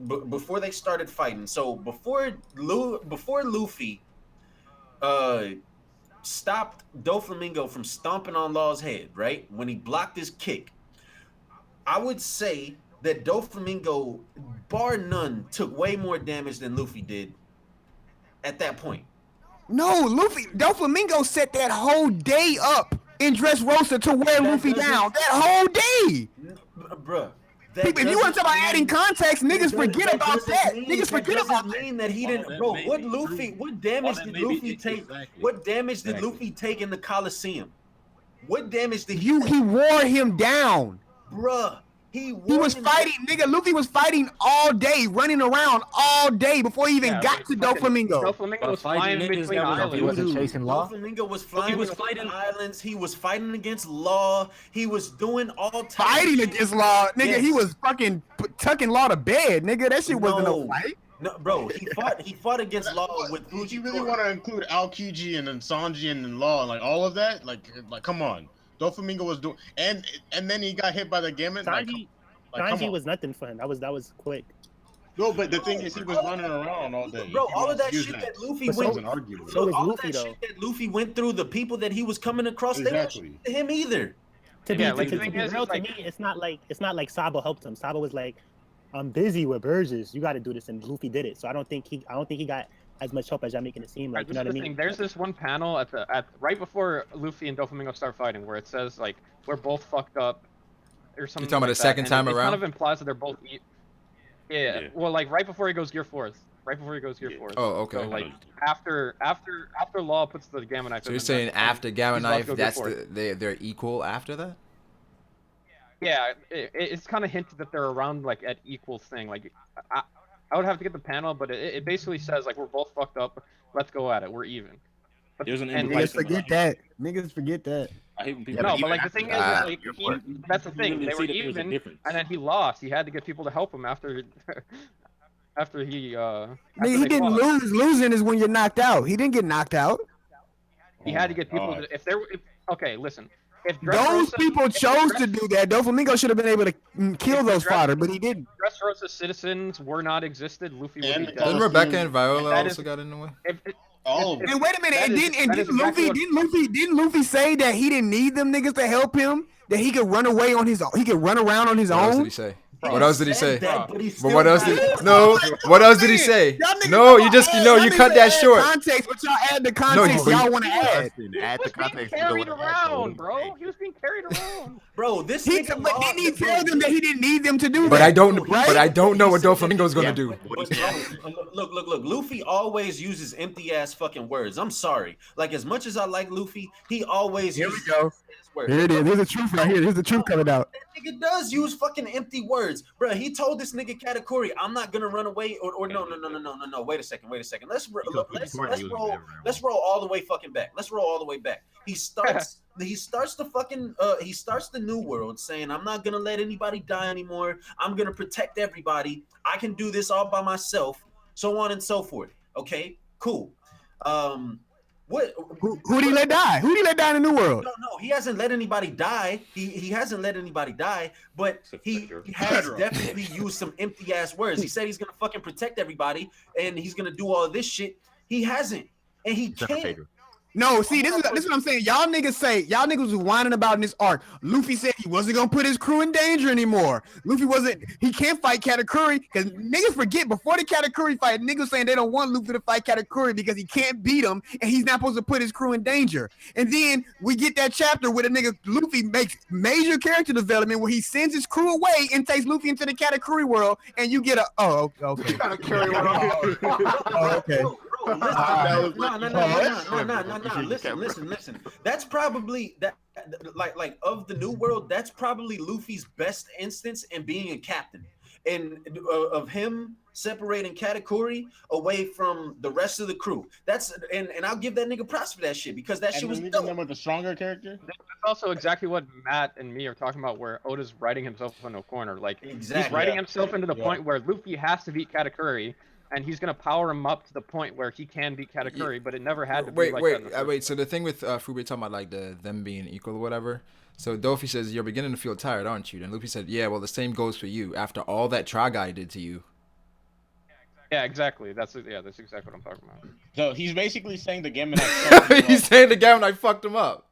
Speaker 6: started fighting. So before Luffy, stopped Doflamingo from stomping on Law's head, right? When he blocked his kick, I would say that Doflamingo, bar none, took way more damage than Luffy did at that point.
Speaker 3: No, Doflamingo set that whole day up in Dressrosa to wear Luffy down. That whole day.
Speaker 6: Bruh.
Speaker 3: If you want to talk about adding context, niggas forget about that. Niggas forget about that.
Speaker 6: Mean that he didn't, bro. What damage did Luffy take? What damage did Luffy take in the Coliseum? What damage did he
Speaker 3: wore him down,
Speaker 6: bruh. He
Speaker 3: was fighting, nigga. Luffy was fighting all day, running around all day before he even got to Doflamingo.
Speaker 5: Doflamingo was flying in between islands.
Speaker 10: He wasn't chasing Law.
Speaker 6: Doflamingo was flying between islands. He was fighting against Law. He was doing all types
Speaker 3: fighting against Law, nigga. Yes. He was fucking tucking Law to bed, nigga. That shit wasn't a fight.
Speaker 6: No, bro, he fought against Law with Fuji.
Speaker 4: You really want to include Aokiji and then Sanji and Law and like all of that? Like come on. Doflamingo was doing, and then he got hit by the gamut.
Speaker 1: Sanji was nothing for him. That was quick.
Speaker 4: No, but the thing is, he was running around all day.
Speaker 6: Bro, all of that shit that Luffy went through.
Speaker 1: So was Luffy though.
Speaker 6: Shit that Luffy went through, the people that he was coming across, they weren't shit to him either.
Speaker 1: To be real, to me, it's not like Sabo helped him. Sabo was like, "I'm busy with Burgess. You got to do this," and Luffy did it. So I don't think he got as much help as y'all making it seem like. You know what I mean?
Speaker 5: There's this one panel at right before Luffy and Doflamingo start fighting where it says like we're both fucked up or something.
Speaker 2: You're talking about the second time around?
Speaker 5: It kind of implies that they're both. Yeah. Well, like right before he goes Gear 4th. Right before he goes Gear 4th.
Speaker 2: Oh, okay.
Speaker 5: So like after Law puts the Gamma Knife.
Speaker 2: So you're saying after Gamma Knife, they're equal after that?
Speaker 5: Yeah, it's kind of hinted that they're around like at equal thing. Like I would have to get the panel, but it basically says like we're both fucked up. Let's go at it. We're even. But,
Speaker 3: niggas forget that. Niggas forget that.
Speaker 9: I hate when people.
Speaker 5: No, but like the thing is, like that's the thing. They were even, and then he lost. He had to get people to help him after he. After
Speaker 3: he didn't lose. Losing is when you're knocked out. He didn't get knocked out.
Speaker 5: He had to get people. Okay, listen. If
Speaker 3: those people chose to do that, Doflamingo should have been able to kill those fodder, but he didn't.
Speaker 5: Dressrosa citizens were not existed. Luffy would be dead.
Speaker 2: Didn't Rebecca and Viola also got in the way?
Speaker 3: And wait a minute, didn't Luffy say that he didn't need them niggas to help him? That he could run away on his own? He could run around on his own?
Speaker 2: What else did he say? What else did he say? But what else did what else did he say? No, you cut that short.
Speaker 3: Context, but y'all add the context y'all want to add.
Speaker 8: Add the context.
Speaker 5: Carried around, bro. He was being carried around.
Speaker 6: Bro, this
Speaker 3: but didn't he tell them that he didn't need them to do that?
Speaker 2: But I don't know what Doflamingo's gonna do.
Speaker 6: Look. Luffy always uses empty ass fucking words. I'm sorry. Like as much as I like Luffy, he always
Speaker 3: Here we go. Here it is. Here's the truth right here. Here's the truth coming out.
Speaker 6: That nigga does use fucking empty words, bro. He told this nigga Katakuri, "I'm not gonna run away." Or no. Wait a second. Let's roll all the way fucking back. Let's roll all the way back. He starts the new world saying, "I'm not gonna let anybody die anymore. I'm gonna protect everybody. I can do this all by myself." So on and so forth. Okay, cool.
Speaker 3: Who did he let die? Who did he let die in the New World?
Speaker 6: No, he hasn't let anybody die. He hasn't let anybody die, but he has definitely used some empty ass words. He said he's gonna fucking protect everybody and he's gonna do all of this shit. He hasn't, and he can't.
Speaker 3: No, see, this is what I'm saying. Y'all niggas was whining about in this arc. Luffy said he wasn't gonna put his crew in danger anymore. He can't fight Katakuri because niggas forget before the Katakuri fight, niggas saying they don't want Luffy to fight Katakuri because he can't beat him and he's not supposed to put his crew in danger. And then we get that chapter where the nigga Luffy makes major character development where he sends his crew away and takes Luffy into the Katakuri world, and you get okay. Okay.
Speaker 6: Listen. That's probably like of the new world. That's probably Luffy's best instance in being a captain, and of him separating Katakuri away from the rest of the crew. That's and I'll give that nigga props for that shit because that shit was dope.
Speaker 4: Them with a stronger character.
Speaker 5: That's also exactly what Matt and me are talking about, where Oda's writing himself in a corner. Like he's writing himself into the point where Luffy has to beat Katakuri. And he's gonna power him up to the point where he can beat Katakuri, but it never had to be like that.
Speaker 2: Wait. So the thing with Froob talking about like them being equal or whatever. So Dofi says you're beginning to feel tired, aren't you? And Luffy said, "Yeah, well, the same goes for you. After all that Try Guy did to you."
Speaker 5: Yeah, exactly. That's exactly what I'm talking about.
Speaker 4: So he's basically saying the Gamma Knight.
Speaker 2: He's saying the Gamma Knight fucked him up.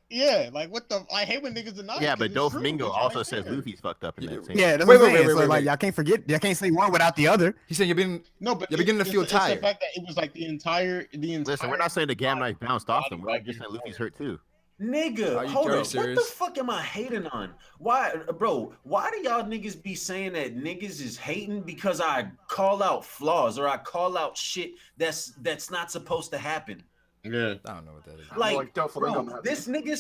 Speaker 4: Yeah, like what the? I hate when niggas deny.
Speaker 8: Yeah, but
Speaker 4: it's true.
Speaker 8: Doflamingo
Speaker 4: It's
Speaker 8: also
Speaker 4: right
Speaker 8: says
Speaker 4: there.
Speaker 8: Luffy's fucked up in that same.
Speaker 3: Yeah, that's
Speaker 2: Wait,
Speaker 3: what I'm
Speaker 2: wait,
Speaker 3: saying.
Speaker 2: wait,
Speaker 3: So
Speaker 2: wait,
Speaker 3: like
Speaker 2: wait.
Speaker 3: y'all can't forget. Y'all can't say one without the other.
Speaker 2: He's saying
Speaker 4: No, but
Speaker 2: you're beginning to feel tired.
Speaker 4: It's the fact that it was like the entire.
Speaker 8: Listen, we're not saying the Gamma Knight bounced off them. We're just saying Luffy's hurt too.
Speaker 11: Nigga,
Speaker 2: Are you
Speaker 11: hold on.
Speaker 2: serious?
Speaker 11: What the fuck am I hating on? Why, bro? Why do y'all niggas be saying that niggas is hating because I call out flaws or I call out shit that's not supposed to happen?
Speaker 4: Yeah,
Speaker 2: I don't know what that is.
Speaker 11: Like, bro, this nigga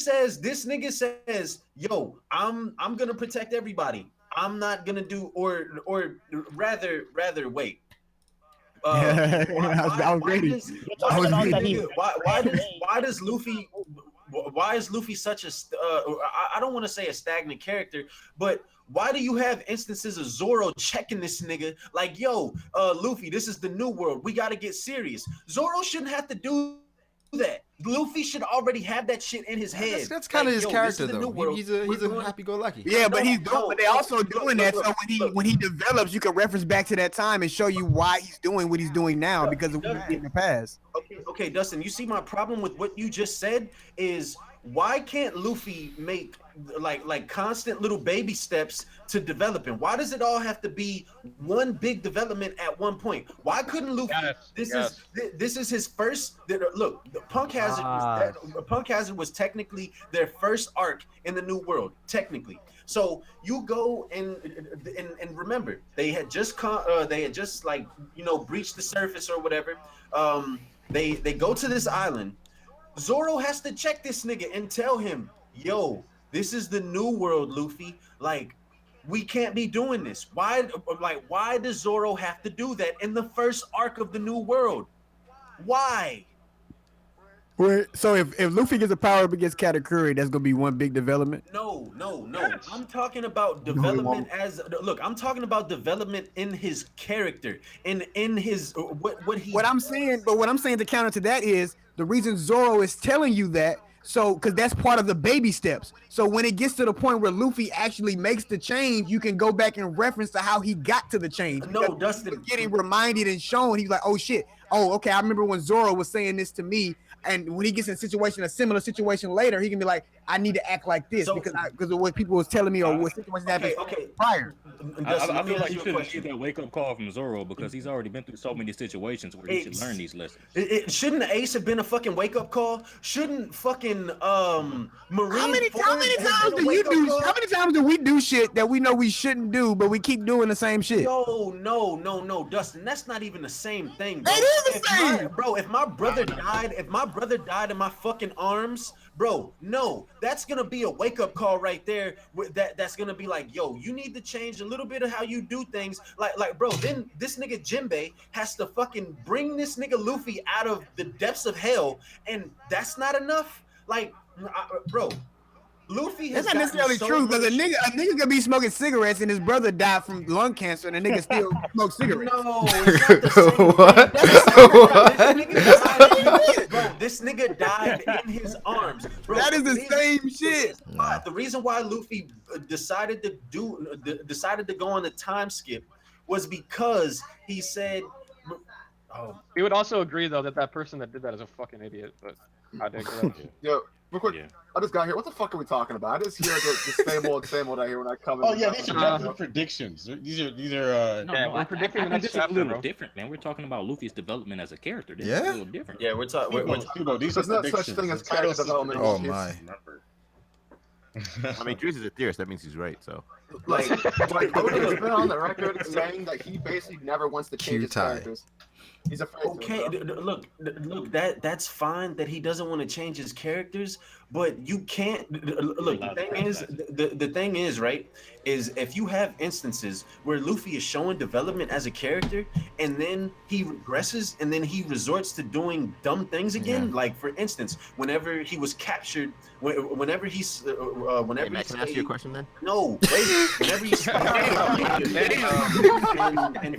Speaker 11: says, yo, I'm gonna protect everybody. I'm not gonna do, or rather wait.
Speaker 3: I was ready.
Speaker 11: Why does Luffy? Why is Luffy such a? I don't want to say a stagnant character, but why do you have instances of Zoro checking this nigga like, yo, Luffy, this is the new world. We got to get serious. Zoro shouldn't have to do that. Luffy should already have that shit in his head.
Speaker 2: That's kind of
Speaker 11: like,
Speaker 2: his character though. He's a happy-go-lucky.
Speaker 3: Yeah, but but they also doing that. So when he develops, you can reference back to that time and show you why he's doing what he's doing now because of what he did in the past.
Speaker 11: Okay, Dustin. You see my problem with what you just said is why can't Luffy make like constant little baby steps to developing? Why does it all have to be one big development at one point? Why couldn't Luffy? This is his first. Look, the Punk Hazard was technically their first arc in the New World, technically. So you go and remember they had just like breached the surface or whatever. They go to this island. Zoro has to check this nigga and tell him, yo, this is the new world, Luffy. Like, we can't be doing this. Why does Zoro have to do that in the first arc of the new world? Why?
Speaker 3: So if Luffy gets a power up against Katakuri, that's gonna be one big development.
Speaker 11: No. I'm talking about development I'm talking about development in his character, in his
Speaker 3: What I'm saying to counter to that is the reason Zoro is telling you that. So, because that's part of the baby steps. So when it gets to the point where Luffy actually makes the change, you can go back and reference to how he got to the change.
Speaker 11: No, Dustin,
Speaker 3: getting reminded and shown, he's like, oh shit. Oh, okay. I remember when Zoro was saying this to me, and when he gets in a similar situation later, he can be like, I need to act like this because of what people was telling me or what situations happened prior.
Speaker 9: I feel like you shouldn't get that wake up call from Zoro because he's already been through so many situations where he should learn these lessons.
Speaker 11: Shouldn't Ace have been a fucking wake up call? Shouldn't fucking Marine?
Speaker 3: How many times do we do shit that we know we shouldn't do, but we keep doing the same shit?
Speaker 11: No, Dustin, that's not even the same thing, bro.
Speaker 3: It is the same,
Speaker 11: bro. If my brother died in my fucking arms, bro, no, that's gonna be a wake up call right there. That's gonna be like, yo, you need to change a little bit of how you do things. Like, bro, then this nigga Jinbei has to fucking bring this nigga Luffy out of the depths of hell, and that's not enough. Like, bro, Luffy has
Speaker 3: that's not necessarily true because a nigga could be smoking cigarettes and his brother died from lung cancer and the nigga still smokes cigarettes.
Speaker 11: No, it's not the same thing. What? Bro, this nigga died in his arms. Bro,
Speaker 3: that is the same shit.
Speaker 11: The reason why Luffy decided to go on the time skip was because he said.
Speaker 5: We would also agree though that person that did that is a fucking idiot. But I digress.
Speaker 12: Yo, real quick, I just got here. What the fuck are we talking about? I just hear the same old I hear when I come in.
Speaker 4: Oh yeah, these are definitely predictions. These are.
Speaker 5: We're predicting the
Speaker 9: I
Speaker 5: next
Speaker 9: think this is a
Speaker 5: chapter,
Speaker 9: little
Speaker 5: bro.
Speaker 9: different, man. We're talking about Luffy's development as a character. This
Speaker 2: Yeah?
Speaker 9: is a little different.
Speaker 11: Yeah, we're talking.
Speaker 4: These are
Speaker 12: There's no
Speaker 4: predictions.
Speaker 12: such thing as
Speaker 4: The title
Speaker 12: character
Speaker 4: says
Speaker 12: development.
Speaker 2: Oh
Speaker 4: predictions.
Speaker 2: my.
Speaker 8: I mean, Drews is a theorist. That means he's right. So,
Speaker 12: Like Oda has been on the record saying that he basically never wants to change his
Speaker 2: Q-tie.
Speaker 12: characters. He's afraid.
Speaker 11: Okay, look, that's fine that he doesn't want to change his characters, but you can't look. The thing is, right, is if you have instances where Luffy is showing development as a character and then he regresses and then he resorts to doing dumb things again. Like for instance, whenever he was captured, whenever he's whenever
Speaker 8: can I ask you a question then?
Speaker 11: No, wait. Whenever he's in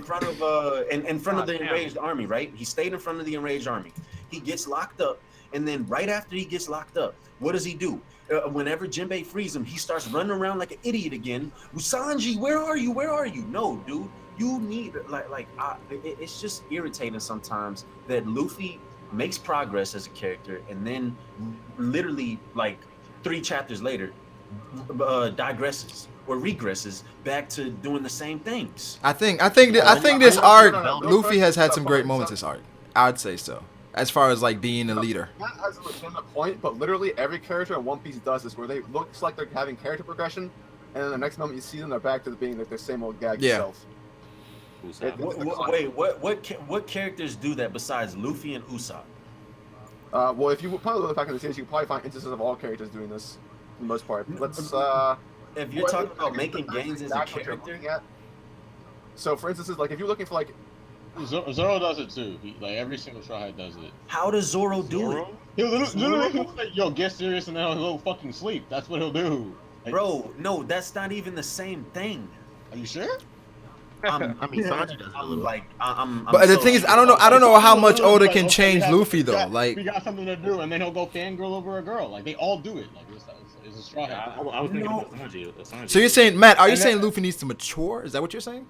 Speaker 11: front of the enraged army, right? He stayed in front of the enraged army. He gets locked up, and then right after he gets locked up, what does he do? Whenever Jinbei frees him, he starts running around like an idiot again. Usanji, where are you? Where are you? No, dude. You need it's just irritating sometimes that Luffy makes progress as a character and then literally like 3 chapters later digresses or regresses back to doing the same things.
Speaker 2: I think this arc, Luffy has had some great moments this arc. I'd say so. As far as like being a leader.
Speaker 12: That has a legitimate point, but literally every character in One Piece does this, where they looks like they're having character progression, and then the next moment you see them, they're back to being like their same old gag self.
Speaker 11: What characters do that besides Luffy and Usopp?
Speaker 12: Well, if you probably look back in the series, you can probably find instances of all characters doing this, for the most part. Let's.
Speaker 11: If you're talking about making gains as a character,
Speaker 12: so for instance, like if you're looking for like.
Speaker 4: Zoro does it too. Like every single Straw Hat does it.
Speaker 11: How does Zoro do it?
Speaker 4: He'll literally like, yo, get serious, and then he'll fucking sleep. That's what he'll do. Like,
Speaker 11: bro, no, that's not even the same thing.
Speaker 4: Are you sure?
Speaker 8: I mean, Sanji does it a little.
Speaker 2: But the thing is, I don't know how much Oda can change Luffy though. Like,
Speaker 4: we got something to do, and then he'll go fangirl over a girl. Like they all do it. Like it's a Straw Hat.
Speaker 9: I was thinking about Sanji.
Speaker 2: So you're saying, Matt? Are you saying Luffy needs to mature? Is that what you're saying?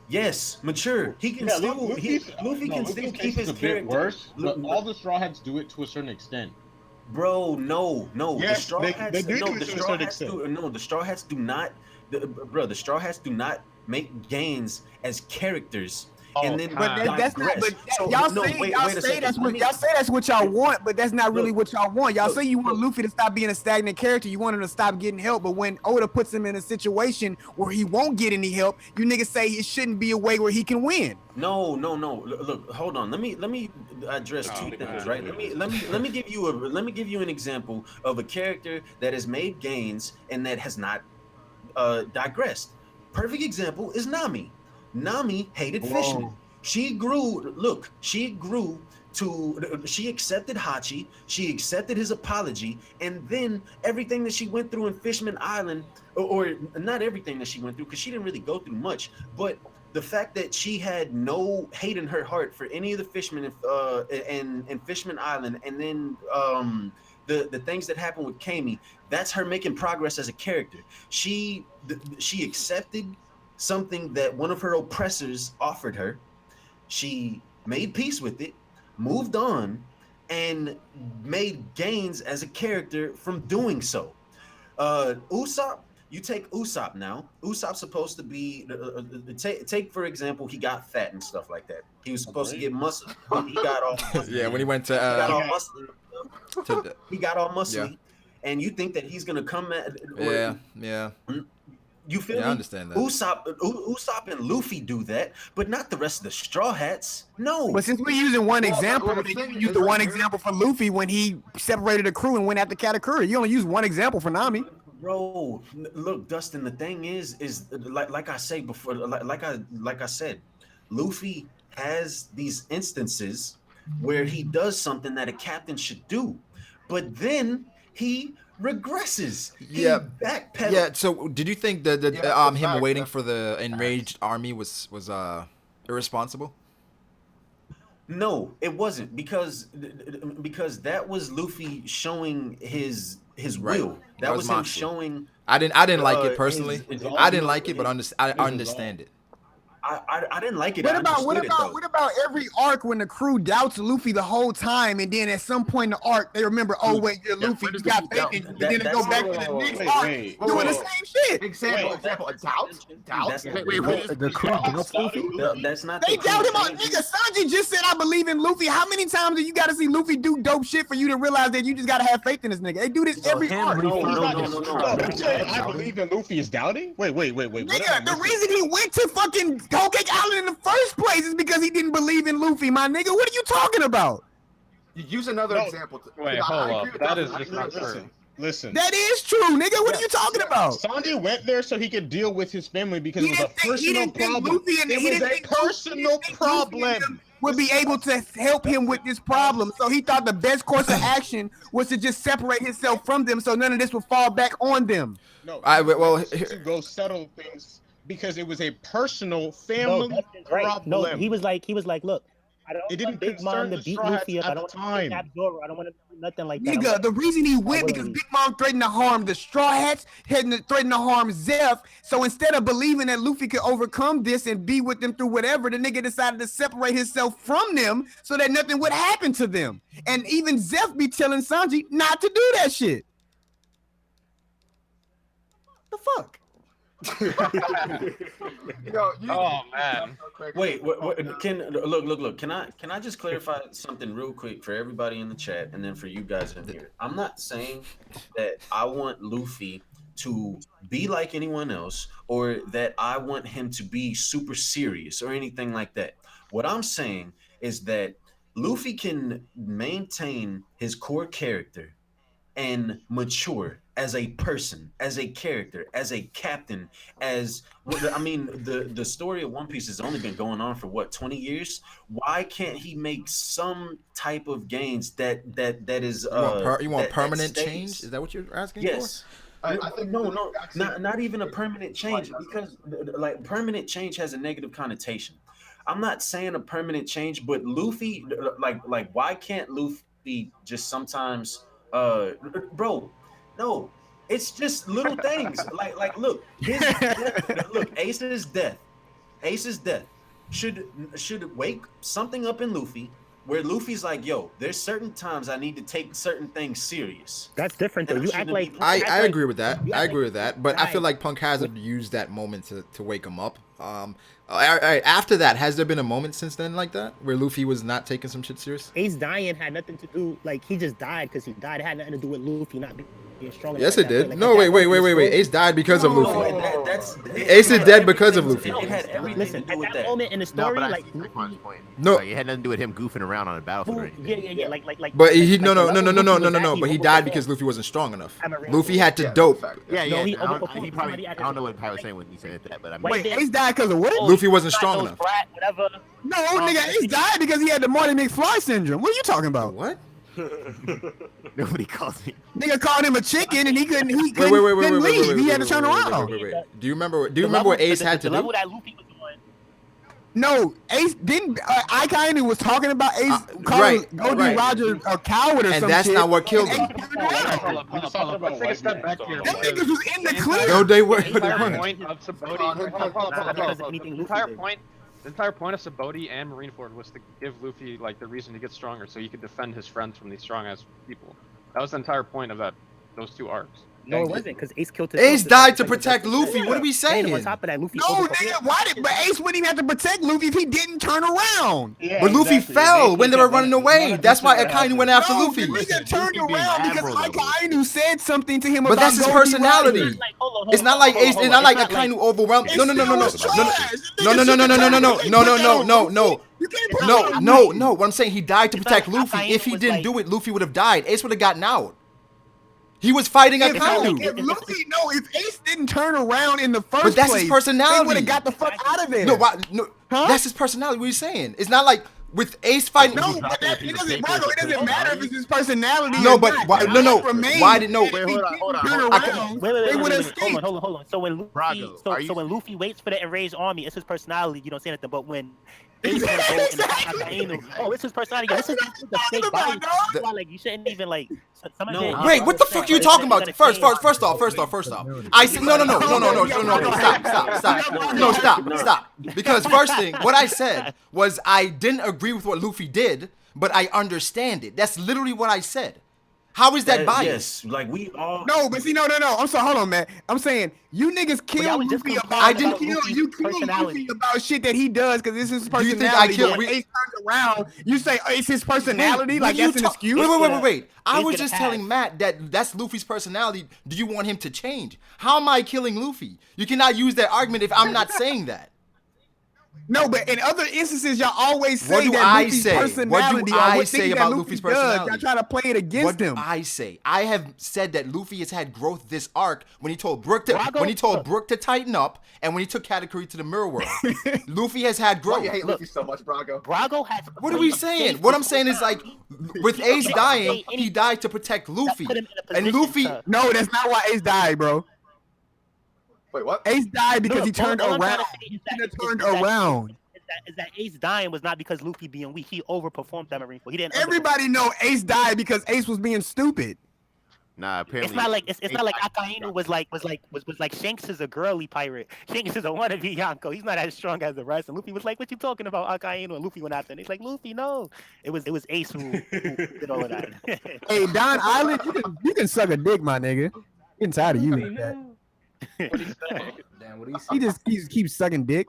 Speaker 11: Yes, mature. He can still. Luffy can still keep his character.
Speaker 4: Worse, but all the Straw Hats do it to a certain extent.
Speaker 11: Bro, no.
Speaker 4: Yes,
Speaker 11: the Straw Hats.
Speaker 4: they do
Speaker 11: No,
Speaker 4: to
Speaker 11: the
Speaker 4: a
Speaker 11: Straw
Speaker 4: certain
Speaker 11: Hats
Speaker 4: extent.
Speaker 11: do. No, the Straw Hats do not. The Straw Hats do not make gains as characters. And then
Speaker 3: but that's not. But y'all say that's what y'all want, but that's not really what y'all want. Y'all say you want Luffy to stop being a stagnant character. You want him to stop getting help. But when Oda puts him in a situation where he won't get any help, you niggas say it shouldn't be a way where he can win.
Speaker 11: No. Look, hold on. Let me address two things, right? Let me give you an example of a character that has made gains and that has not digressed. Perfect example is Nami. Nami hated fishermen. She grew to she accepted Hachi, she accepted his apology, and then everything that she went through in Fishman Island, or not everything that she went through, because she didn't really go through much, but the fact that she had no hate in her heart for any of the fishermen in Fishman Island, and then the things that happened with Kami, that's her making progress as a character. She accepted something that one of her oppressors offered her. She made peace with it, moved on, and made gains as a character from doing so. Usopp, you take Usopp now. Usopp's supposed to be take for example, he got fat and stuff like that. He was supposed to get muscle. He got all muscly.
Speaker 2: Yeah, when he went to
Speaker 11: he got all muscly, and you think that he's gonna come at
Speaker 2: yeah.
Speaker 11: You feel me?
Speaker 2: I understand that.
Speaker 11: Usopp and Luffy do that, but not the rest of the Straw Hats. No.
Speaker 3: But since we're using one example, then you use the one example for Luffy when he separated the crew and went after Katakuri. You only use one example for Nami.
Speaker 11: Bro, look, Dustin. The thing is like I say before, like I said, Luffy has these instances where he does something that a captain should do, but then he regresses.
Speaker 2: Yeah,
Speaker 11: backpedals.
Speaker 2: Yeah. So, did you think that him waiting for the enraged army was irresponsible?
Speaker 11: No, it wasn't, because that was Luffy showing his will. That was him showing.
Speaker 2: I didn't like it personally. I didn't like it, but I understand it.
Speaker 11: I didn't like it.
Speaker 3: What about every arc when the crew doubts Luffy the whole time, and then at some point in the arc they remember, oh wait, you're Luffy, you got faith in you, and then they go back to the next arc doing the same shit.
Speaker 12: Example, doubt. Wait,
Speaker 3: the crew doubts Luffy.
Speaker 11: That's not.
Speaker 3: They doubt him on. Nigga, Sanji just said I believe in Luffy. How many times do you got to see Luffy do dope shit for you to realize that you just gotta have faith in this nigga? They do this every arc.
Speaker 11: No.
Speaker 4: I believe in Luffy is doubting. Wait.
Speaker 3: Nigga, the reason he went to fucking Whole Cake Island in the first place is because he didn't believe in Luffy, my nigga. What are you talking about?
Speaker 12: You use another example.
Speaker 5: Wait, hold up. That is just not true.
Speaker 4: Listen.
Speaker 3: That is true, nigga. What are you talking about?
Speaker 4: Sanji went there so he could deal with his family because it was a personal problem. It was a personal problem.
Speaker 3: Would be able to help him with this problem. So he thought the best course of action was to just separate himself from them so none of this would fall back on them.
Speaker 4: No, to go settle things because it was a personal family problem.
Speaker 1: No, he was like, look, I don't
Speaker 4: It
Speaker 1: want
Speaker 4: didn't
Speaker 1: Big Mom
Speaker 4: concern
Speaker 1: to
Speaker 4: the
Speaker 1: beat
Speaker 4: Straw Hats
Speaker 1: Luffy up. I
Speaker 4: at
Speaker 1: don't
Speaker 4: the
Speaker 1: want to
Speaker 4: time.
Speaker 1: kidnap Zoro. I don't want to do nothing like that.
Speaker 3: Nigga, the reason he went because
Speaker 1: willingly.
Speaker 3: Big Mom threatened to harm the Straw Hats, threatened to harm Zeph. So instead of believing that Luffy could overcome this and be with them through whatever, the nigga decided to separate himself from them so that nothing would happen to them. And even Zeph be telling Sanji not to do that shit. The fuck?
Speaker 12: Yo,
Speaker 5: Oh man.
Speaker 11: Wait, look. Can I just clarify something real quick for everybody in the chat and then for you guys in here? I'm not saying that I want Luffy to be like anyone else or that I want him to be super serious or anything like that. What I'm saying is that Luffy can maintain his core character and mature as a person, as a character, as a captain, I mean, the story of One Piece has only been going on for what, 20 years? Why can't he make some type of gains that is
Speaker 2: you want permanent
Speaker 11: that
Speaker 2: change? Is that what you're asking
Speaker 11: yes.
Speaker 2: for?
Speaker 12: I think
Speaker 11: No, not even a permanent change, because like permanent change has a negative connotation. I'm not saying a permanent change, but Luffy, like why can't Luffy just sometimes bro, no, it's just little things. Like look, his look, Ace's death should wake something up in Luffy where Luffy's like, yo, there's certain times I need to take certain things serious.
Speaker 1: That's different though.
Speaker 11: And
Speaker 1: You
Speaker 11: I
Speaker 1: act
Speaker 11: shouldn't
Speaker 1: like
Speaker 11: be-
Speaker 2: I agree with that.
Speaker 1: you
Speaker 2: I
Speaker 1: act
Speaker 2: agree with that. But I feel like Punk hasn't used that moment to wake him up. All right, after that, has there been a moment since then like that where Luffy was not taking some shit serious?
Speaker 1: Ace dying had nothing to do. Like he just died because he died. It had nothing to do with Luffy not being strong.
Speaker 2: Yes,
Speaker 1: at
Speaker 2: it
Speaker 1: that
Speaker 2: did.
Speaker 1: point. Like,
Speaker 2: No,
Speaker 1: at
Speaker 2: wait.
Speaker 1: that point in the
Speaker 2: Ace
Speaker 1: story-
Speaker 2: died because of Luffy. Ace
Speaker 11: Ace
Speaker 2: is dead because of Luffy.
Speaker 11: It had everything
Speaker 1: Listen,
Speaker 11: to do
Speaker 1: at
Speaker 11: with
Speaker 1: that
Speaker 11: that.
Speaker 1: moment in the
Speaker 8: No,
Speaker 1: story,
Speaker 8: but I
Speaker 1: like
Speaker 8: see Raekwon's point.
Speaker 2: No.
Speaker 8: Like, it had nothing to do with him goofing around on the battlefield or anything.
Speaker 1: yeah.
Speaker 2: But he
Speaker 1: like,
Speaker 2: no.
Speaker 1: the level Luffy was at,
Speaker 2: But he
Speaker 1: overperformed.
Speaker 2: died because Luffy wasn't strong enough.
Speaker 1: I'm a real
Speaker 2: Luffy
Speaker 1: fool.
Speaker 2: had to
Speaker 12: Yeah,
Speaker 2: dope.
Speaker 12: fact.
Speaker 8: Yeah,
Speaker 1: No, he
Speaker 8: I don't,
Speaker 1: overperformed
Speaker 8: he probably,
Speaker 1: somebody
Speaker 8: I
Speaker 1: at
Speaker 8: don't know
Speaker 1: his-
Speaker 8: what Ty was saying when he said that, but I mean,
Speaker 1: Wait,
Speaker 3: Ace died because of what?
Speaker 2: Luffy wasn't strong enough.
Speaker 1: Brat, whatever.
Speaker 3: No, nigga, Ace died because he had the Marty McFly syndrome. What are you talking about?
Speaker 2: What?
Speaker 8: nobody calls me.
Speaker 3: Nigga called him a chicken and he couldn't
Speaker 2: Wait.
Speaker 3: couldn't leave. He had to turn around.
Speaker 2: Wait. Do you remember what Ace had to
Speaker 1: The level
Speaker 2: do?
Speaker 1: that Luffy was on.
Speaker 3: No, Ace didn't. Ikainu was talking about Ace calling
Speaker 2: right,
Speaker 3: Goldie
Speaker 2: right.
Speaker 3: Roger a coward or
Speaker 2: And
Speaker 3: some
Speaker 2: that's
Speaker 3: shit.
Speaker 2: not what killed
Speaker 3: And
Speaker 2: him.
Speaker 3: Ace turned around.
Speaker 5: Let's take a step back here.
Speaker 3: Them niggas was in the clear.
Speaker 2: No, they were.
Speaker 5: The entire point of Sabaody. The entire point of Sabaody and Marineford was to give Luffy like the reason to get stronger, so he could defend his friends from these strong ass people. That was the entire point of those two arcs.
Speaker 1: No, it wasn't because Ace killed his.
Speaker 2: Ace died to protect Luffy. What are we saying?
Speaker 1: And on top of that, Luffy.
Speaker 3: No, nigga, why did? But Ace wouldn't even have to protect Luffy if he didn't turn around.
Speaker 4: Yeah,
Speaker 2: But Luffy
Speaker 4: exactly.
Speaker 2: fell when they were
Speaker 4: Basically,
Speaker 2: running away. That's why Akainu went after
Speaker 3: No,
Speaker 2: Luffy.
Speaker 3: the nigga turned
Speaker 8: Luffy being
Speaker 3: around because
Speaker 8: admiral, though.
Speaker 3: Akainu said something to him
Speaker 2: But
Speaker 3: about
Speaker 2: that's his
Speaker 3: Goldie
Speaker 2: personality.
Speaker 3: Roger.
Speaker 2: It's not like Ace. It's not like Akainu overwhelmed. No. No. What I'm saying, he died to protect Luffy. If he didn't do it, Luffy would have died. Ace would have gotten out. He was fighting Akainu.
Speaker 3: If Ace didn't turn around in the first place,
Speaker 2: But that's his personality.
Speaker 3: they would have got the fuck out of there.
Speaker 2: No, that's his personality. What are you saying? It's not like with Ace fighting.
Speaker 3: No, but it doesn't matter if it's his personality.
Speaker 2: No,
Speaker 3: or
Speaker 2: but
Speaker 3: not.
Speaker 2: why?
Speaker 3: The
Speaker 2: No.
Speaker 3: fact remains
Speaker 2: Why did no?
Speaker 3: that if he
Speaker 8: hold on.
Speaker 3: didn't turn around, they would have escaped.
Speaker 1: Hold on. So when Luffy,
Speaker 8: Brago,
Speaker 1: so when Luffy waits for the enraged army, it's his personality. You don't say anything. But when Ace wanna go and it's his personality. This is the fake body. Like you shouldn't even like.
Speaker 2: Wait, what the fuck are you talking about? First off. I said no. Stop. Because first thing, what I said was I didn't agree with what Luffy did, but I understand it. That's literally what I said. How is that biased?
Speaker 11: Yes, like we all.
Speaker 3: No, but see, no. I'm sorry. Hold on, man. I'm saying you niggas kill Luffy about. You kill Luffy about shit that he does because this is his personality.
Speaker 2: Do you think I kill?
Speaker 3: When Ace turns around, you say it's his personality. Like that's an excuse.
Speaker 2: Wait. I was just telling Matt that that's Luffy's personality. Do you want him to change? How am I killing Luffy? You cannot use that argument if I'm not saying that.
Speaker 3: No, but in other instances, y'all always say
Speaker 2: What do
Speaker 3: that
Speaker 2: I
Speaker 3: Luffy's
Speaker 2: say?
Speaker 3: personality.
Speaker 2: What do I
Speaker 3: or
Speaker 2: say
Speaker 3: things
Speaker 2: about
Speaker 3: that
Speaker 2: Luffy's
Speaker 3: Luffy does.
Speaker 2: personality?
Speaker 3: Y'all try to play it against him.
Speaker 2: What do I say? I have said that Luffy has had growth this arc when he told Brook to tighten up and when he took Katakuri to the mirror world. Luffy has had growth.
Speaker 12: Why you hate Luffy so much, Brago?
Speaker 1: Brago has.
Speaker 2: What are we saying? What I'm saying is like with Ace dying, he died to protect Luffy. And Luffy.
Speaker 3: No, that's not why Ace died, bro.
Speaker 12: Wait, what?
Speaker 3: Ace died because he turned
Speaker 1: all I'm trying
Speaker 3: around.
Speaker 1: to say is that
Speaker 3: He turned around.
Speaker 1: is that Ace dying was not because Luffy being weak. He overperformed that Marineford. He didn't.
Speaker 3: Everybody know Ace died because Ace was being stupid.
Speaker 8: Nah, apparently
Speaker 1: It's not like it's not like Akainu was like Shanks is a girly pirate. Shanks is a wannabe Yonko. He's not as strong as the rest. And Luffy was like, "What you talking about, Akainu?" And Luffy went after him. He's like, "Luffy, no." It was Ace who did all of that.
Speaker 3: Hey, Don Island, you can suck a dick, my nigga. Getting tired of you.
Speaker 5: What do you say?
Speaker 2: Damn, what do you say?
Speaker 3: He just keeps sucking dick.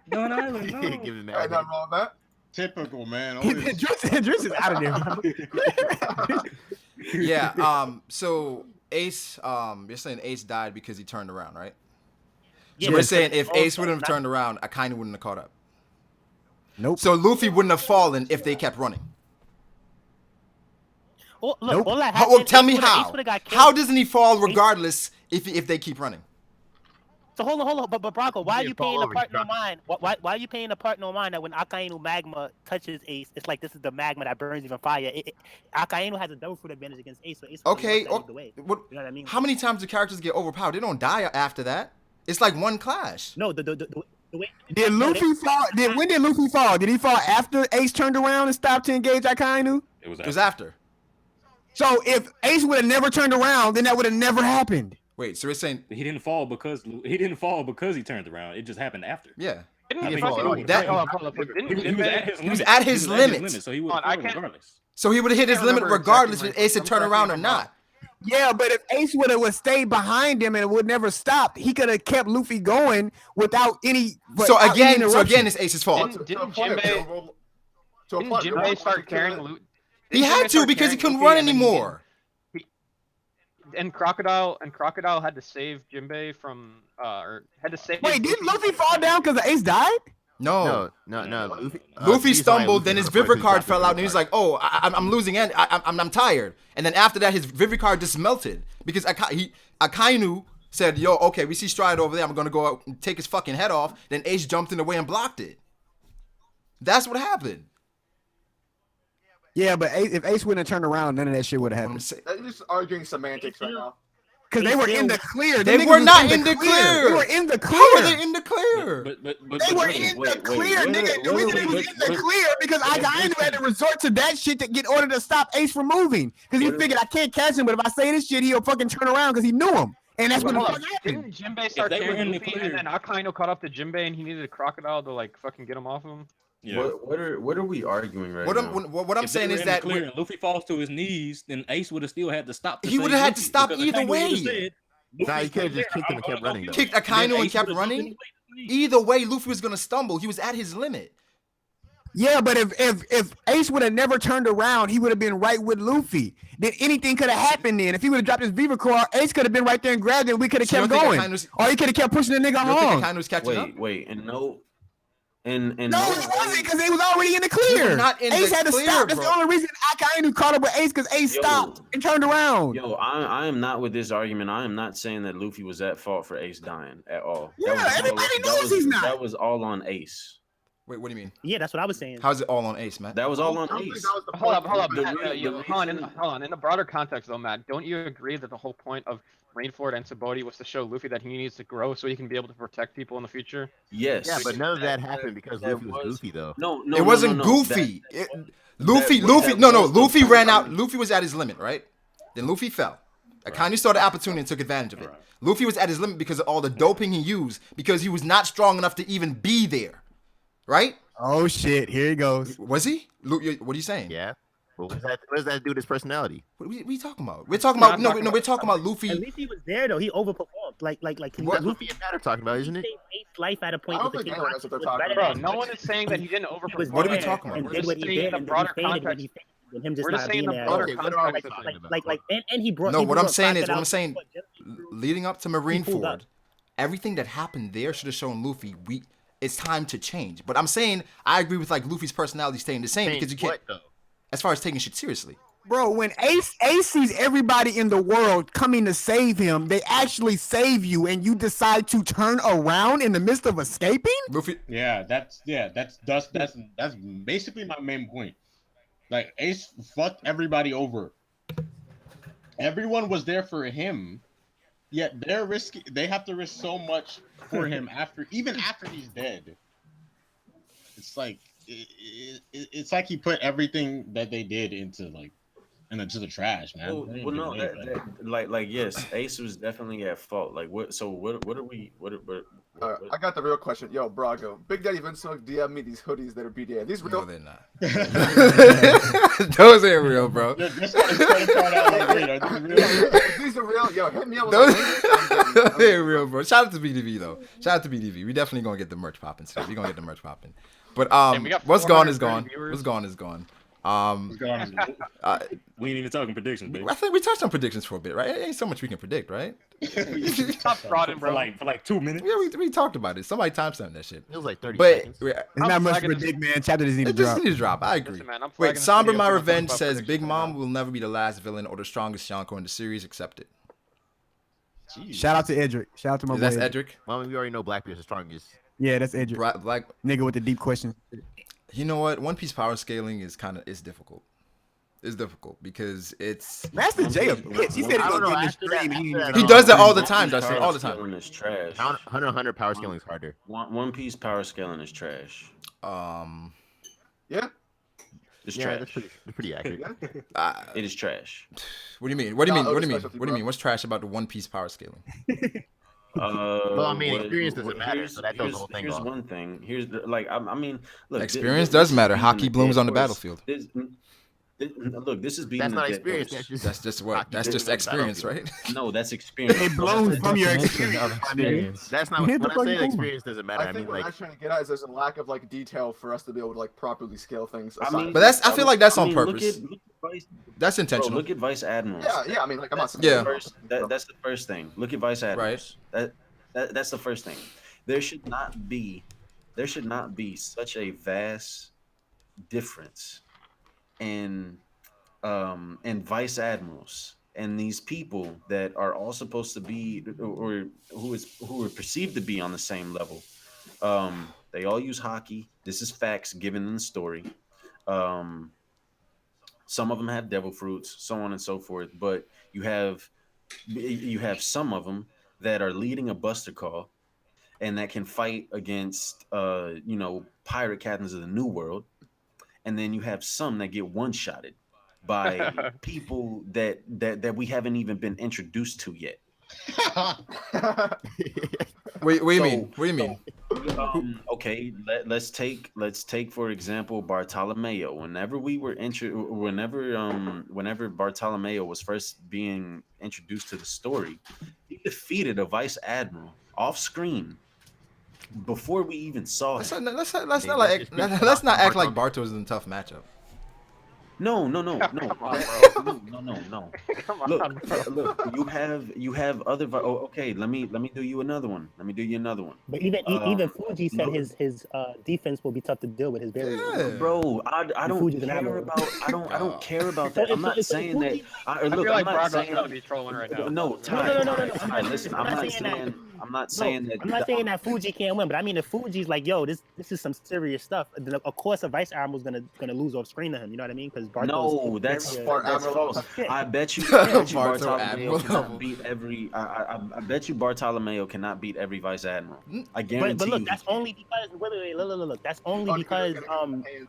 Speaker 9: Don Island, no.
Speaker 8: Give him
Speaker 12: Ain't nothing wrong with that.
Speaker 4: Typical, man.
Speaker 3: Driss is out of there.
Speaker 2: Yeah. So Ace, you're saying Ace died because he turned around, right?
Speaker 1: Yeah,
Speaker 2: So we're saying if Ace wouldn't have turned around, Akainu wouldn't have caught up.
Speaker 3: Nope.
Speaker 2: So Luffy wouldn't have fallen if they kept running.
Speaker 1: Look,
Speaker 3: Nope.
Speaker 1: all that
Speaker 2: Well,
Speaker 1: happened,
Speaker 2: tell me
Speaker 1: Ace
Speaker 2: how.
Speaker 1: would've got killed.
Speaker 2: How doesn't he fall regardless if they keep running?
Speaker 1: So hold on. But Brago, why are
Speaker 8: Yeah,
Speaker 1: you
Speaker 8: fall
Speaker 1: paying a
Speaker 8: over,
Speaker 1: part no
Speaker 8: drop.
Speaker 1: mind? Why are you paying a part no mind that when Akainu magma touches Ace, it's like this is the magma that burns even fire. Akainu has a double fruit advantage against Ace, so Ace
Speaker 2: Okay.
Speaker 1: the way.
Speaker 2: What,
Speaker 1: You know what I mean?
Speaker 2: how many times do characters get overpowered? They don't die after that. It's like one clash.
Speaker 1: No, the way.
Speaker 3: Did Luffy fall? When did Luffy fall? Did he fall after Ace turned around and stopped to engage Akainu?
Speaker 9: It was
Speaker 2: It was after.
Speaker 3: So if Ace would have never turned around, then that would have never happened.
Speaker 2: Wait, so we're saying
Speaker 9: he didn't fall because he turned around. It just happened after.
Speaker 2: yeah.
Speaker 5: Didn't
Speaker 8: fall
Speaker 5: fucking-
Speaker 8: at all.
Speaker 2: That-
Speaker 5: hold up. Didn't
Speaker 9: He was at
Speaker 5: Jinbei-
Speaker 9: his limit.
Speaker 2: He was at his limit.
Speaker 9: So he would
Speaker 5: Hold on, I
Speaker 9: fall
Speaker 5: can't-
Speaker 9: regardless.
Speaker 2: So he would have hit his
Speaker 5: can't
Speaker 2: limit
Speaker 5: remember
Speaker 2: regardless
Speaker 5: exactly
Speaker 2: if Ace had
Speaker 5: I'm
Speaker 2: turned
Speaker 5: correct
Speaker 2: around
Speaker 5: me
Speaker 2: or
Speaker 5: if I'm
Speaker 2: not.
Speaker 3: Yeah, but if Ace would have stayed behind him and would never stopped, he could have kept Luffy going without any.
Speaker 2: So
Speaker 3: without any
Speaker 2: again,
Speaker 3: interruption.
Speaker 2: it's Ace's fault.
Speaker 5: Didn't Jinbei start carrying loot?
Speaker 2: He had to because he couldn't run anymore.
Speaker 5: And Crocodile had to save Jinbei from or had to save.
Speaker 3: Wait, didn't Luffy fall down because Ace died?
Speaker 2: No.
Speaker 8: No.
Speaker 2: Luffy
Speaker 8: he's sorry,
Speaker 2: stumbled,
Speaker 8: Luffy
Speaker 2: then his
Speaker 8: was the first
Speaker 2: Vivre
Speaker 8: who
Speaker 2: card
Speaker 8: dropped
Speaker 2: fell
Speaker 8: the
Speaker 2: out, and he was
Speaker 8: Vivre
Speaker 2: like, "Oh, I'm losing, and I'm tired." And then after that, his Vivre card just melted because Akainu said, "Yo, okay, we see Stride over there. I'm gonna go out and take his fucking head off." Then Ace jumped in the way and blocked it. That's what happened.
Speaker 3: Yeah, but if Ace wouldn't have turned around, none of that shit would have happened.
Speaker 12: They're just arguing semantics right now.
Speaker 3: Because they were in the clear.
Speaker 2: They
Speaker 3: Them
Speaker 2: were
Speaker 3: niggas was
Speaker 2: not in the clear.
Speaker 3: They were in the clear.
Speaker 2: How were they in the clear?
Speaker 3: They were in the clear, nigga. The reason they was in the clear because Akainu had to resort to that shit to get order to stop Ace from moving. Because he figured I can't catch him, but if I say this shit, he'll fucking turn around because he knew him. And that's what the fuck happened.
Speaker 5: Didn't Jinbei start
Speaker 9: they were
Speaker 5: carrying
Speaker 9: in the
Speaker 5: Luffy,
Speaker 9: clear-
Speaker 5: and then Akainu caught up to Jinbei, and he needed a Crocodile to like fucking get him off him?
Speaker 9: Yeah.
Speaker 6: What are we arguing right
Speaker 2: What
Speaker 6: now?
Speaker 2: I'm
Speaker 9: If
Speaker 2: saying
Speaker 9: they were
Speaker 2: is
Speaker 9: in the
Speaker 2: that
Speaker 9: clear and Luffy falls to his knees, then Ace would have still had to stop.
Speaker 2: He would have had to stop
Speaker 9: because
Speaker 2: either
Speaker 9: Akainu would've
Speaker 2: way.
Speaker 9: said,
Speaker 8: Nah, he could have just kicked him and kept running though.
Speaker 2: kicked
Speaker 9: Then
Speaker 2: Akainu and
Speaker 9: Ace
Speaker 2: kept
Speaker 9: would've
Speaker 2: running.
Speaker 9: jumped in.
Speaker 2: Either way, Luffy was gonna stumble. He was at his limit.
Speaker 3: Yeah, but if Ace would have never turned around, he would have been right with Luffy. Then anything could have happened then. If he would have dropped his Viva Core, Ace could have been right there and grabbed it, and we could have
Speaker 2: So you
Speaker 3: kept
Speaker 2: don't think
Speaker 3: going.
Speaker 2: Akainu's-
Speaker 3: Or he could have kept pushing the nigga
Speaker 2: You don't think
Speaker 3: along.
Speaker 2: Akainu was catching up?
Speaker 6: Wait, and no, and
Speaker 3: No, he wasn't because they was already in the clear.
Speaker 2: were not in
Speaker 3: Ace
Speaker 2: the
Speaker 3: had to
Speaker 2: clear,
Speaker 3: stop. That's
Speaker 2: bro.
Speaker 3: the only reason Akainu caught up with Ace because Ace
Speaker 6: Yo.
Speaker 3: stopped and turned around.
Speaker 6: Yo, I am not with this argument. I am not saying that Luffy was at fault for Ace dying at all.
Speaker 3: Yeah, everybody knows he's not.
Speaker 6: That was all on Ace.
Speaker 2: Wait, what do you mean?
Speaker 1: Yeah, that's what I was saying.
Speaker 2: How's it all on Ace, man?
Speaker 6: That was all on
Speaker 12: I don't think
Speaker 6: Ace.
Speaker 12: that was the
Speaker 5: Hold
Speaker 12: point.
Speaker 5: up, Matt,
Speaker 6: the
Speaker 5: hold
Speaker 6: reason-
Speaker 5: on. In the broader context, though, Matt, don't you agree that the whole point of Marineford and Sabaody was to show Luffy that he needs to grow so he can be able to protect people in the future?
Speaker 6: Yes.
Speaker 8: Yeah, but none of that happened because Luffy was goofy though.
Speaker 6: No,
Speaker 2: It wasn't goofy. Luffy ran out. Luffy was at his limit, right? Then Luffy fell. Akainu saw the opportunity and took advantage of it. Luffy was at his limit because of all the doping he used, because he was not strong enough to even be there, right?
Speaker 3: Oh shit! Here he goes.
Speaker 2: Was he? What are you saying?
Speaker 8: Yeah. Well, what does that do with his personality?
Speaker 2: What are you talking about? We're talking about we're talking about Luffy.
Speaker 1: At least he was there though. He overperformed. Like he
Speaker 8: What
Speaker 1: Luffy
Speaker 8: Luffy and Matt are talking about, isn't it?
Speaker 1: saved Ace's life at a point
Speaker 12: I don't
Speaker 1: with the
Speaker 12: think
Speaker 1: King
Speaker 12: anyone knows what they're
Speaker 1: was
Speaker 12: talking
Speaker 1: better
Speaker 5: Bro,
Speaker 1: than
Speaker 5: no
Speaker 1: him.
Speaker 5: one is saying that he didn't
Speaker 1: He was
Speaker 5: overperform.
Speaker 2: What are we
Speaker 1: there
Speaker 2: talking about?
Speaker 1: and
Speaker 5: We're
Speaker 1: did
Speaker 5: just
Speaker 1: what he
Speaker 5: saying in
Speaker 1: did,
Speaker 5: the
Speaker 1: and then
Speaker 5: broader
Speaker 1: he faded when
Speaker 5: context.
Speaker 1: he faded, and him just
Speaker 5: We're just
Speaker 1: not
Speaker 5: saying
Speaker 1: being
Speaker 5: the
Speaker 1: there.
Speaker 5: broader
Speaker 12: Okay, what are we
Speaker 5: context.
Speaker 12: talking
Speaker 8: about?
Speaker 1: And he brought.
Speaker 2: No,
Speaker 1: he
Speaker 2: what I'm
Speaker 1: brought
Speaker 2: saying is,
Speaker 1: Crocodile
Speaker 2: leading up to
Speaker 1: pulled up.
Speaker 2: Marineford, everything that happened there should have shown Luffy it's time to change. But I'm saying I agree with like Luffy's personality staying the same because you can't.
Speaker 8: What, though?
Speaker 2: As far as taking shit seriously.
Speaker 3: Bro, when Ace sees everybody in the world coming to save him, they actually save you, and you decide to turn around in the midst of escaping.
Speaker 2: Luffy.
Speaker 4: That's basically my main point. Like Ace fucked everybody over. Everyone was there for him, yet they have to risk so much for him even after he's dead. it's like it's like he put everything that they did into the trash, man.
Speaker 6: Well,
Speaker 4: They didn't
Speaker 6: well,
Speaker 4: do
Speaker 6: no,
Speaker 4: anything.
Speaker 6: like yes, Ace was definitely at fault. Like what? So what are we? What
Speaker 12: I got the real question. Yo, Brago, Big Daddy Vince Smoke DM me these hoodies that are BDA. Are these real?
Speaker 2: No, they're not. Those ain't real, bro.
Speaker 12: These are real. Yo, hit me up with
Speaker 2: Those
Speaker 12: a link.
Speaker 2: they ain't real, bro. Shout out to BDV though. Shout out to BDV. We definitely gonna get the merch popping soon. We gonna get the merch popping. But
Speaker 5: we got
Speaker 2: what's gone is
Speaker 5: 430
Speaker 2: gone.
Speaker 5: viewers.
Speaker 2: What's gone is gone.
Speaker 9: We ain't even talking predictions, baby.
Speaker 2: I think we touched on predictions for a bit, right? It ain't so much we can predict, right?
Speaker 5: Stop frauding, bro.
Speaker 9: For like 2 minutes.
Speaker 2: Yeah, we talked about it. Somebody timestamped that shit.
Speaker 8: It was like 30
Speaker 2: But
Speaker 8: seconds.
Speaker 3: It's not much to predict, man. Chapter doesn't need to
Speaker 2: it just
Speaker 3: drop.
Speaker 2: need to drop. I agree.
Speaker 5: Listen, man, I'm
Speaker 2: Wait,
Speaker 5: flagging
Speaker 2: Somber
Speaker 5: this
Speaker 2: My
Speaker 5: video,
Speaker 2: Revenge
Speaker 5: talking about
Speaker 2: says Big
Speaker 5: predictions
Speaker 2: Mom
Speaker 5: right now.
Speaker 2: will never be the last villain or the strongest Yonko in the series. Accept it.
Speaker 3: Shout out to Edric. Shout out to my boy.
Speaker 2: That's Edric.
Speaker 8: Well, I mean, we already know Blackbeard's the strongest.
Speaker 3: Yeah, that's Edric.
Speaker 2: Black.
Speaker 3: Nigga with the deep question.
Speaker 2: You know what? One Piece power scaling is difficult. It's difficult because it's
Speaker 3: Master J a bitch. He said
Speaker 8: I
Speaker 3: he's
Speaker 8: don't know,
Speaker 3: gonna get
Speaker 8: after
Speaker 3: the stream.
Speaker 8: that-
Speaker 3: He
Speaker 8: after
Speaker 3: ain't
Speaker 8: that,
Speaker 2: he does that all the
Speaker 6: One
Speaker 2: time,
Speaker 6: Piece
Speaker 2: Dustin.
Speaker 6: power
Speaker 2: All the time.
Speaker 6: scaling is trash.
Speaker 8: Hunter x Hunter power scaling is harder.
Speaker 6: One Piece power scaling is trash.
Speaker 12: Yeah.
Speaker 6: It's
Speaker 8: Yeah,
Speaker 6: trash.
Speaker 8: that's pretty accurate.
Speaker 6: It is trash.
Speaker 2: What do you mean? What do you mean?
Speaker 12: Nah,
Speaker 2: What do you mean?
Speaker 12: specialty,
Speaker 2: What do you
Speaker 12: bro.
Speaker 2: mean? What's trash about the One Piece power scaling?
Speaker 8: Well, I mean, experience doesn't matter, so that throws the whole thing
Speaker 6: Here's
Speaker 8: off.
Speaker 6: one thing. Here's the, like I mean, look.
Speaker 2: Experience
Speaker 6: this
Speaker 2: does
Speaker 6: is
Speaker 2: matter.
Speaker 6: beating
Speaker 2: Hockey
Speaker 6: the
Speaker 2: blooms
Speaker 6: dead
Speaker 2: on the
Speaker 6: horse.
Speaker 2: battlefield.
Speaker 6: Look, this is beating
Speaker 8: That's
Speaker 6: the
Speaker 8: not
Speaker 6: dead
Speaker 8: experience.
Speaker 6: horse.
Speaker 2: That's just what.
Speaker 8: Hockey
Speaker 2: That's
Speaker 8: blooms
Speaker 2: just
Speaker 8: on the
Speaker 2: experience,
Speaker 8: battlefield.
Speaker 2: right?
Speaker 6: No, that's experience.
Speaker 3: It blows from your
Speaker 10: Definition of
Speaker 3: experience.
Speaker 8: That's not
Speaker 3: Hit
Speaker 8: when
Speaker 3: the
Speaker 8: I
Speaker 3: fucking
Speaker 8: say
Speaker 3: Puma.
Speaker 8: experience doesn't matter.
Speaker 12: I
Speaker 8: I
Speaker 12: think
Speaker 8: mean,
Speaker 12: what
Speaker 8: like
Speaker 12: I'm trying to get at is there's a lack of like detail for us to be able to like properly scale things.
Speaker 6: I mean,
Speaker 2: But that's. I feel like that's on
Speaker 6: look
Speaker 2: purpose.
Speaker 6: at Vice,
Speaker 2: That's
Speaker 6: bro,
Speaker 2: intentional.
Speaker 6: look at Vice Admirals.
Speaker 12: Yeah. I mean, like I'm not saying.
Speaker 2: Yeah.
Speaker 6: That's the first thing. Look at Vice Admirals. That's the first thing. There should not be such a vast difference in vice admirals and these people that are all supposed to be or who are perceived to be on the same level. They all use hockey. This is facts given in the story. Some of them have devil fruits, so on and so forth. But you have some of them that are leading a buster call and that can fight against pirate captains of the New World. And then you have some that get one-shotted by people that we haven't even been introduced to yet.
Speaker 2: What do you mean? What do you mean?
Speaker 6: Okay, let's take for example Bartolomeo. Whenever Bartolomeo was first being introduced to the story, he defeated a vice admiral off screen before we even saw him.
Speaker 2: Let's not act like Bartos is in a tough matchup.
Speaker 6: No.
Speaker 5: Come on, bro.
Speaker 6: No.
Speaker 5: Come on, bro.
Speaker 6: Look. You have other. Okay, let me do you another one.
Speaker 1: But even Fuji said his defense will be tough to deal with his barrier.
Speaker 2: Yeah.
Speaker 6: Bro, I don't
Speaker 1: Fuji's an
Speaker 6: care
Speaker 1: admiral.
Speaker 6: about. I don't care about that. I'm not saying that.
Speaker 5: I feel like Brago's gonna be trolling right now.
Speaker 6: No. Ty, listen, I'm not saying that.
Speaker 1: I'm not saying that Fuji can't win, but I mean if Fuji's like, yo, this is some serious stuff. Then of course a vice admiral's gonna lose off screen to him. You know what I mean? Because
Speaker 6: No, that's false. I bet you Bartolomeo cannot beat every. I bet you Bartolomeo cannot beat every vice admiral. I guarantee
Speaker 1: but look,
Speaker 6: you.
Speaker 1: that's only because look. That's only because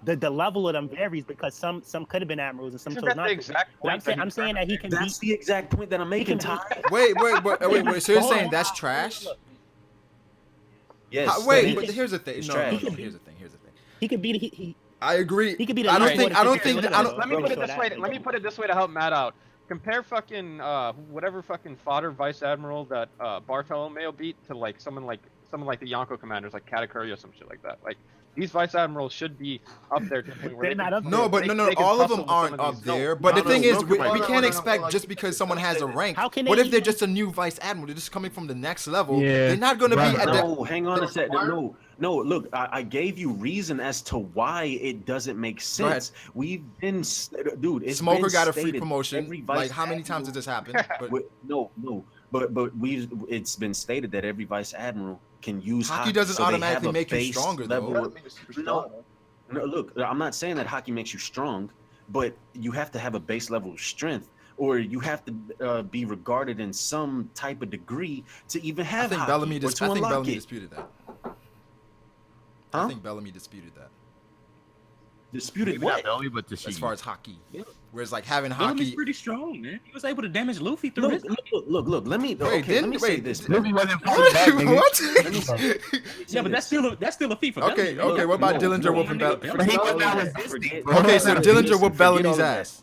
Speaker 1: the level of them varies because some could have been admirals and some chose not. I'm saying that he can.
Speaker 6: That's the exact point that I'm making, Ty.
Speaker 2: Wait. So you're saying that's trash?
Speaker 6: Yes.
Speaker 2: Wait, but here's the thing.
Speaker 6: It's
Speaker 2: No,
Speaker 6: trash.
Speaker 2: here's the thing.
Speaker 1: He could beat. He
Speaker 2: I agree.
Speaker 1: He could be the
Speaker 2: I don't
Speaker 1: least
Speaker 2: think.
Speaker 5: Let me put it this way. Let me put it this way to help Matt out. Compare fucking whatever fucking fodder vice admiral that Bartolomeo beat to like someone like the Yonko commanders like Katakuri or some shit like that. Like these vice admirals should be up there.
Speaker 1: They're not up there.
Speaker 2: No, but no. All of them aren't up there. But the thing is, we can't expect just because someone has a rank. What if they're just a new vice admiral? They're just coming from the next level.
Speaker 3: Yeah.
Speaker 2: They're not going to be at that.
Speaker 6: No, hang on a sec. No, look, I gave you reason as to why it doesn't make sense. We've been, dude, it's
Speaker 2: Smoker
Speaker 6: been
Speaker 2: got a free
Speaker 6: stated
Speaker 2: promotion.
Speaker 6: every vice
Speaker 2: Like, how many times did this happen? But
Speaker 6: no. But it's been stated that every vice admiral can use
Speaker 2: hockey
Speaker 6: hockey.
Speaker 2: doesn't
Speaker 6: So they
Speaker 2: automatically
Speaker 6: have a
Speaker 2: make you
Speaker 6: base
Speaker 2: stronger,
Speaker 6: level.
Speaker 2: though.
Speaker 6: No, look, I'm not saying that hockey makes you strong, but you have to have a base level of strength, or you have to be regarded in some type of degree to even have.
Speaker 2: I think
Speaker 6: hockey,
Speaker 2: Bellamy
Speaker 6: or to
Speaker 2: Bellamy
Speaker 6: unlock it.
Speaker 2: disputed that.
Speaker 6: Huh?
Speaker 2: I think Bellamy disputed that.
Speaker 6: Disputed
Speaker 8: Maybe
Speaker 6: what?
Speaker 8: not Bellamy, but
Speaker 2: As
Speaker 8: Tashigi.
Speaker 2: far as hockey, whereas like having
Speaker 9: Bellamy's
Speaker 2: hockey.
Speaker 9: pretty strong, man. He was able to damage Luffy through his.
Speaker 6: Look. Let me. Let me say this.
Speaker 3: Luffy wasn't fighting back, nigga.
Speaker 2: What?
Speaker 6: Let me say
Speaker 9: Yeah, but that's still a feat for
Speaker 2: Okay,
Speaker 9: Bellamy.
Speaker 2: okay. What about
Speaker 6: No,
Speaker 2: Dillinger
Speaker 6: no,
Speaker 2: whooping
Speaker 9: no,
Speaker 2: Bellamy?
Speaker 3: But he was not resisting, bro.
Speaker 2: Okay, so Dillinger whooped
Speaker 6: Forget
Speaker 2: Bellamy's
Speaker 6: all of
Speaker 2: ass.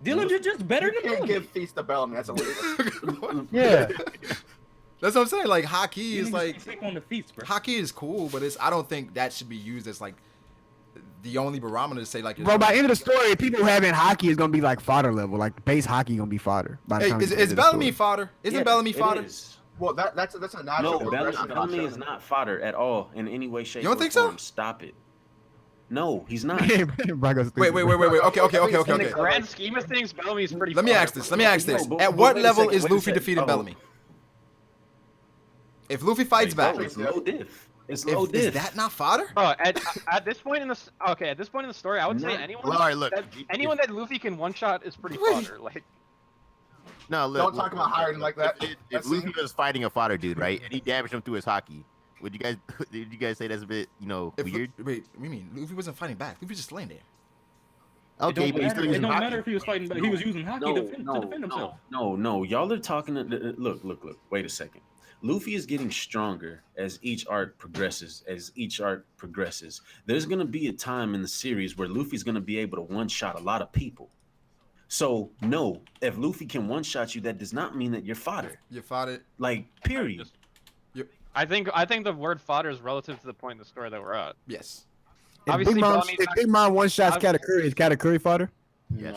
Speaker 9: Dillinger just better
Speaker 12: You
Speaker 9: than
Speaker 12: can't
Speaker 9: Bellamy.
Speaker 12: give feast to Bellamy. That's illegal.
Speaker 3: Yeah.
Speaker 2: That's what I'm saying. Like hockey is
Speaker 9: Niggas
Speaker 2: like
Speaker 9: can't take on the feats, bro.
Speaker 2: hockey is cool, but I don't think that should be used as like the only barometer to say like.
Speaker 3: Bro, by the end of the story, people having hockey is gonna be like fodder level. Like base hockey gonna be fodder. By the
Speaker 2: Hey,
Speaker 3: time
Speaker 2: is
Speaker 3: you get to the
Speaker 2: Bellamy
Speaker 3: story.
Speaker 2: fodder? Isn't
Speaker 6: Yeah,
Speaker 2: Bellamy
Speaker 6: it
Speaker 2: fodder?
Speaker 6: is.
Speaker 12: Well, that's a natural
Speaker 6: No,
Speaker 12: progression.
Speaker 6: Bellamy is not fodder at all in any way, shape,
Speaker 2: You don't
Speaker 6: or
Speaker 2: think so?
Speaker 6: form. Stop it. No, he's not.
Speaker 3: Brago's stupid,
Speaker 2: Wait. Okay.
Speaker 5: In the grand scheme of things, Bellamy's pretty.
Speaker 2: Let me ask this. At what level is Luffy defeating Bellamy? If Luffy fights back,
Speaker 6: It's low diff. It's
Speaker 2: if-
Speaker 6: low diff.
Speaker 2: is that not fodder?
Speaker 5: Oh, at this point in the at this point in the story, I would say anyone that Luffy can one shot is pretty fodder. Like,
Speaker 8: No, look.
Speaker 12: Don't talk about hiring like that.
Speaker 8: If Luffy was fighting a fodder dude, right, and he damaged him through his hockey, would you guys? Did you guys say that's a bit, weird?
Speaker 2: Wait, what do you mean? Luffy wasn't fighting back. Luffy was just laying there.
Speaker 8: Okay, but he's still
Speaker 9: It
Speaker 8: using
Speaker 9: don't
Speaker 8: hockey.
Speaker 9: matter if he was fighting back. He was using hockey to defend himself.
Speaker 6: No. Y'all are talking. Look. Wait a second. Luffy is getting stronger as each arc progresses. There's gonna be a time in the series where Luffy's gonna be able to one-shot a lot of people. So no, if Luffy can one-shot you, that does not mean that you're fodder.
Speaker 2: You're fodder.
Speaker 6: Like, period.
Speaker 5: I think the word fodder is relative to the point in the story that we're at.
Speaker 2: Yes.
Speaker 5: Obviously,
Speaker 3: If Big Mom one shots Katakuri, is Katakuri fodder?
Speaker 8: Yes.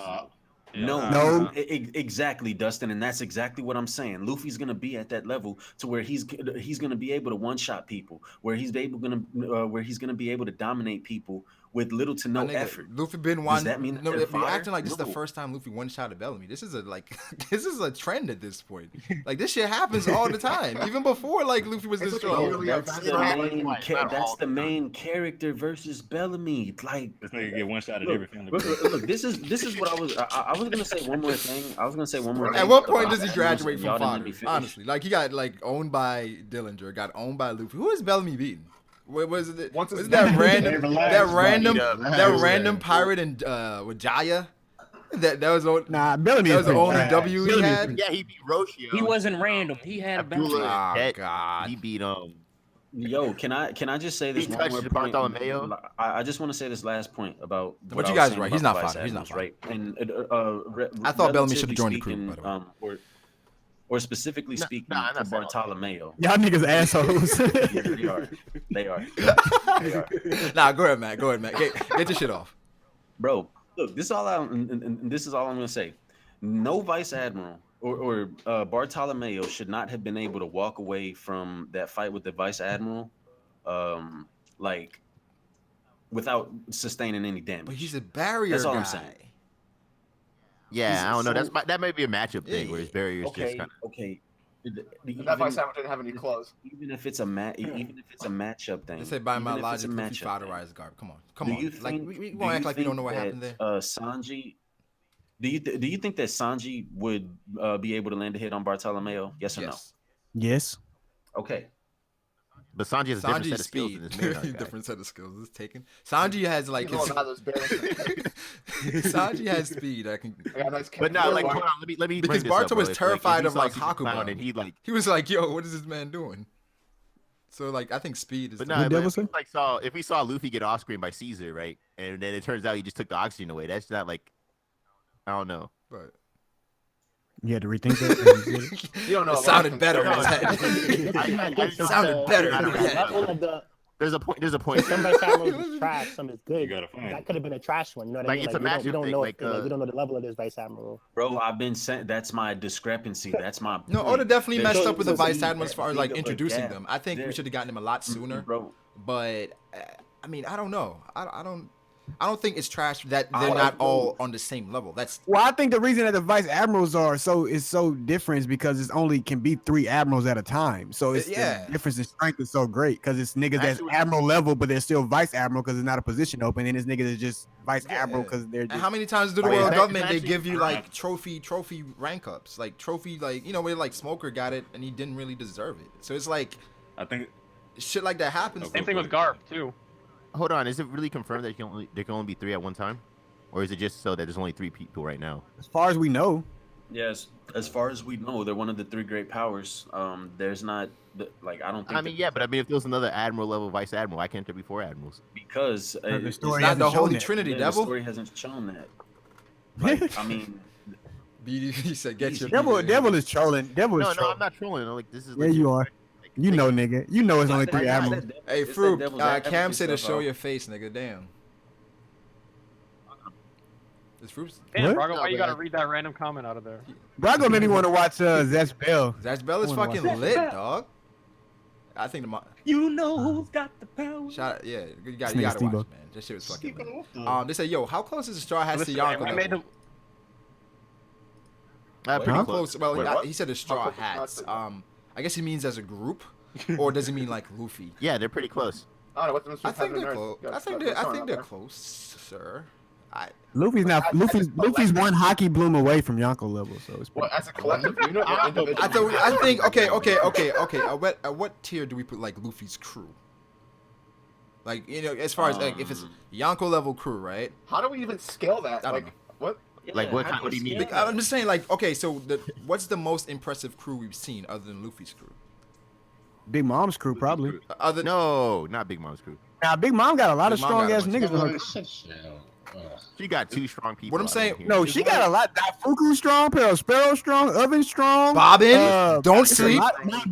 Speaker 3: No.
Speaker 6: Exactly, Dustin, and that's exactly what I'm saying. Luffy's gonna be at that level to where he's gonna be able to one-shot people, where he's gonna be able to dominate people with little to no effort.
Speaker 2: Luffy been
Speaker 6: Does
Speaker 2: one.
Speaker 6: that mean
Speaker 2: No,
Speaker 6: they're
Speaker 2: you're
Speaker 6: fodder?
Speaker 2: acting like this is the
Speaker 6: No.
Speaker 2: first time Luffy one shot at Bellamy. This is a trend at this point. Like this shit happens all the time, even before like Luffy was this strong.
Speaker 6: That's the main character versus Bellamy. Like
Speaker 9: this nigga get one shot at every family.
Speaker 6: Look, this is what I was gonna say one more thing.
Speaker 2: At what point does he graduate
Speaker 6: Y'all
Speaker 2: from
Speaker 6: didn't let
Speaker 2: fodder?
Speaker 6: me finish.
Speaker 2: Honestly, like he got like owned by Dillinger, got owned by Luffy. Who is Bellamy beating? What was it? Was it that random pirate and with Jaya? That was on.
Speaker 3: Nah, Bellamy.
Speaker 2: That was the
Speaker 3: is
Speaker 2: only
Speaker 3: pretty
Speaker 2: W he
Speaker 3: bad.
Speaker 2: had.
Speaker 8: Yeah, he beat Roshio.
Speaker 9: He wasn't random. He had a
Speaker 8: Abdullah
Speaker 9: balance.
Speaker 8: and
Speaker 2: Oh, God.
Speaker 8: He beat
Speaker 6: Yo, can I just say this
Speaker 8: He
Speaker 6: one
Speaker 8: touched
Speaker 6: more
Speaker 8: the
Speaker 6: point?
Speaker 8: Bartholomew.
Speaker 6: I just want to say this last point about
Speaker 2: What
Speaker 6: I
Speaker 2: you
Speaker 6: was
Speaker 2: guys
Speaker 6: saying
Speaker 2: right.
Speaker 6: about
Speaker 2: He's not
Speaker 6: the Vice
Speaker 2: fodder. He's not
Speaker 6: Admirals, right? And
Speaker 2: I thought Bellamy should have joined the
Speaker 6: relatively
Speaker 2: crew, by the way.
Speaker 6: or specifically speaking
Speaker 8: I'm
Speaker 6: to
Speaker 8: not saying
Speaker 6: Bartolomeo.
Speaker 3: Y'all niggas assholes.
Speaker 6: They are.
Speaker 2: Nah, go ahead, Matt. Get your shit off.
Speaker 6: Bro, look, this is all I'm gonna say. No vice admiral or Bartolomeo should not have been able to walk away from that fight with the vice admiral, like without sustaining any damage.
Speaker 2: But he's a barrier
Speaker 6: That's all
Speaker 2: guy.
Speaker 6: I'm saying.
Speaker 8: Yeah, I don't know.
Speaker 6: So-
Speaker 8: That may be a matchup thing where his barriers just
Speaker 6: Okay,
Speaker 8: kind of.
Speaker 6: okay.
Speaker 12: That vice admiral didn't have any clothes.
Speaker 6: Even if it's a matchup thing.
Speaker 2: They say by my
Speaker 6: even if it's a
Speaker 2: logic, Luffy
Speaker 6: matchup thing.
Speaker 2: fodderized Garb. Come
Speaker 6: Do
Speaker 2: on.
Speaker 6: you
Speaker 2: Like
Speaker 6: think-
Speaker 2: we
Speaker 6: do
Speaker 2: won't
Speaker 6: you
Speaker 2: act like we don't
Speaker 6: think
Speaker 2: know what
Speaker 6: that,
Speaker 2: happened there.
Speaker 6: Sanji, do you think that Sanji would be able to land a hit on Bartolomeo? Yes or
Speaker 3: Yes.
Speaker 6: no? Okay.
Speaker 8: But Sanji has a different set
Speaker 2: Sanji's
Speaker 8: of skills
Speaker 2: speed.
Speaker 8: than this main arc guy.
Speaker 2: Different set of skills. It's taken. Sanji has like
Speaker 12: He's on those barrels.
Speaker 2: Sanji has speed. I can.
Speaker 12: I got a nice
Speaker 8: But no, like, hold on, let me
Speaker 2: Because
Speaker 8: bring this up,
Speaker 2: Barto
Speaker 8: bro.
Speaker 2: was
Speaker 8: If,
Speaker 2: terrified
Speaker 8: if
Speaker 2: of
Speaker 8: he saw
Speaker 2: like
Speaker 8: Super Clown
Speaker 2: Hakuba.
Speaker 8: and
Speaker 2: He was like, "Yo, what is this man doing?" So like, I think speed is.
Speaker 8: But
Speaker 2: the-
Speaker 8: no, but if we saw Luffy get off screen by Caesar, right, and then it turns out he just took the oxygen away, that's not like, I don't know.
Speaker 2: But
Speaker 3: You had to rethink that.
Speaker 12: You don't know.
Speaker 2: It sounded better in his head.
Speaker 8: It
Speaker 2: sounded better in his head.
Speaker 13: Level of the
Speaker 8: There's a point.
Speaker 13: some vice admirals is trash, some is good.
Speaker 9: gotta find
Speaker 13: That could have been a trash one. You know what I
Speaker 8: Like,
Speaker 13: mean?
Speaker 8: it's a
Speaker 13: we
Speaker 8: matchup
Speaker 13: don't
Speaker 8: thing,
Speaker 13: know.
Speaker 8: like,
Speaker 13: We don't know the level of this vice admiral.
Speaker 6: Bro, I've been saying that's my discrepancy. That's my
Speaker 2: No,
Speaker 6: point.
Speaker 2: Oda definitely
Speaker 6: There's
Speaker 2: messed up with the
Speaker 6: so
Speaker 2: vice
Speaker 6: big-
Speaker 2: admiral as far as
Speaker 6: big
Speaker 2: like
Speaker 6: of a
Speaker 2: introducing
Speaker 6: gap.
Speaker 2: them. I think we should have gotten them a lot sooner.
Speaker 6: Bro.
Speaker 2: But I mean, I don't know. I don't think it's trash that they're not all on the same level. That's
Speaker 3: Well, I think the reason that the vice admirals are so different is because it's only can be 3 admirals at a time. So it's
Speaker 2: Yeah.
Speaker 3: the difference in strength is so great because it's niggas that's
Speaker 8: Actually,
Speaker 3: admiral level, but they're still vice admiral because it's not a position open, and it's niggas that's just vice admiral because they're.
Speaker 2: And
Speaker 3: Just,
Speaker 2: how many times do the
Speaker 3: Oh, yeah.
Speaker 2: world
Speaker 3: It's
Speaker 2: government they
Speaker 8: actually
Speaker 2: give you like
Speaker 8: correct.
Speaker 2: trophy rank ups, like trophy like where like Smoker got it and he didn't really deserve it. So it's like
Speaker 9: I think
Speaker 2: shit like that happens.
Speaker 5: Same thing with Garp too.
Speaker 8: hold on. Is it really confirmed that there can only be 3 at one time, or is it just so that there's only 3 people right now?
Speaker 3: As far as we know.
Speaker 11: Yes, as far as we know, they're one of the 3 great powers. There's not like I don't think.
Speaker 8: I mean, yeah, but I mean, if there was another admiral level vice admiral, why can't there be 4 admirals?
Speaker 11: Because
Speaker 3: the
Speaker 11: it's
Speaker 3: story
Speaker 11: not
Speaker 3: hasn't
Speaker 11: the
Speaker 3: shown
Speaker 11: Holy
Speaker 3: that.
Speaker 11: Trinity,
Speaker 2: Yeah,
Speaker 11: devil.
Speaker 2: the
Speaker 11: The story hasn't shown that. Like, I mean,
Speaker 2: he said, "Get your
Speaker 3: Devil is trolling. Devil is
Speaker 8: No,
Speaker 3: trolling.
Speaker 8: I'm not trolling. Like this is.
Speaker 3: Yeah, you are. You know, nigga. You know it's only 3 admirals.
Speaker 2: Hey,
Speaker 11: It's that
Speaker 2: Froob,
Speaker 11: devil's
Speaker 2: Cam
Speaker 11: advocate
Speaker 2: said to
Speaker 11: stuff
Speaker 2: show
Speaker 11: out.
Speaker 2: your face, nigga. Damn. Is Froob's?
Speaker 5: Damn,
Speaker 3: What?
Speaker 5: Brago, why you gotta read that random comment out of there?
Speaker 3: Brago made me want to watch Zach Bell.
Speaker 2: Zach Bell is
Speaker 3: I wanna
Speaker 2: fucking
Speaker 3: watch
Speaker 2: lit,
Speaker 1: that.
Speaker 2: dog. I think
Speaker 1: You know who's got the power.
Speaker 2: Shout, yeah, you
Speaker 3: This
Speaker 2: gotta
Speaker 3: nigga
Speaker 2: watch,
Speaker 3: Steve-O.
Speaker 2: man. That shit was fucking lit. They say, yo, how close is the Straw Hats to
Speaker 5: Listen,
Speaker 2: Yonko?
Speaker 5: I made
Speaker 2: level?
Speaker 8: Pretty
Speaker 2: Pretty
Speaker 8: close.
Speaker 2: close. Well,
Speaker 12: Wait, what?
Speaker 2: he said the Straw
Speaker 12: close is
Speaker 2: Hats.
Speaker 12: not
Speaker 2: I guess he means as a group, or does he mean like Luffy?
Speaker 8: Yeah, they're pretty close.
Speaker 12: I don't know what's the difference
Speaker 2: I
Speaker 12: between
Speaker 2: think
Speaker 12: heaven
Speaker 2: they're
Speaker 12: and
Speaker 2: close.
Speaker 12: earth.
Speaker 2: I think they're close, sir.
Speaker 3: Luffy's one hockey bloom away from Yonko level, so it's
Speaker 12: Well, as a collective unit or individual?
Speaker 2: I think okay. At what tier do we put like Luffy's crew? Like, you know, as far as like if it's Yonko level crew, right?
Speaker 12: How do we even scale that?
Speaker 2: I don't
Speaker 12: Like,
Speaker 2: know.
Speaker 12: what?
Speaker 8: Like, what do you mean?
Speaker 2: Like, I'm just saying, like, okay, so what's the most impressive crew we've seen other than Luffy's crew?
Speaker 3: Big Mom's crew, probably.
Speaker 2: No,
Speaker 8: not Big Mom's crew.
Speaker 3: Now, Big Mom got a lot of
Speaker 2: Big Mom
Speaker 3: strong ass
Speaker 2: got a bunch
Speaker 3: niggas in her crew.
Speaker 8: She got 2 strong people.
Speaker 2: What I'm saying,
Speaker 3: No, she got a lot. Fuku strong, Pearl Sparrow strong, Oven strong.
Speaker 2: Bobbin, don't sleep.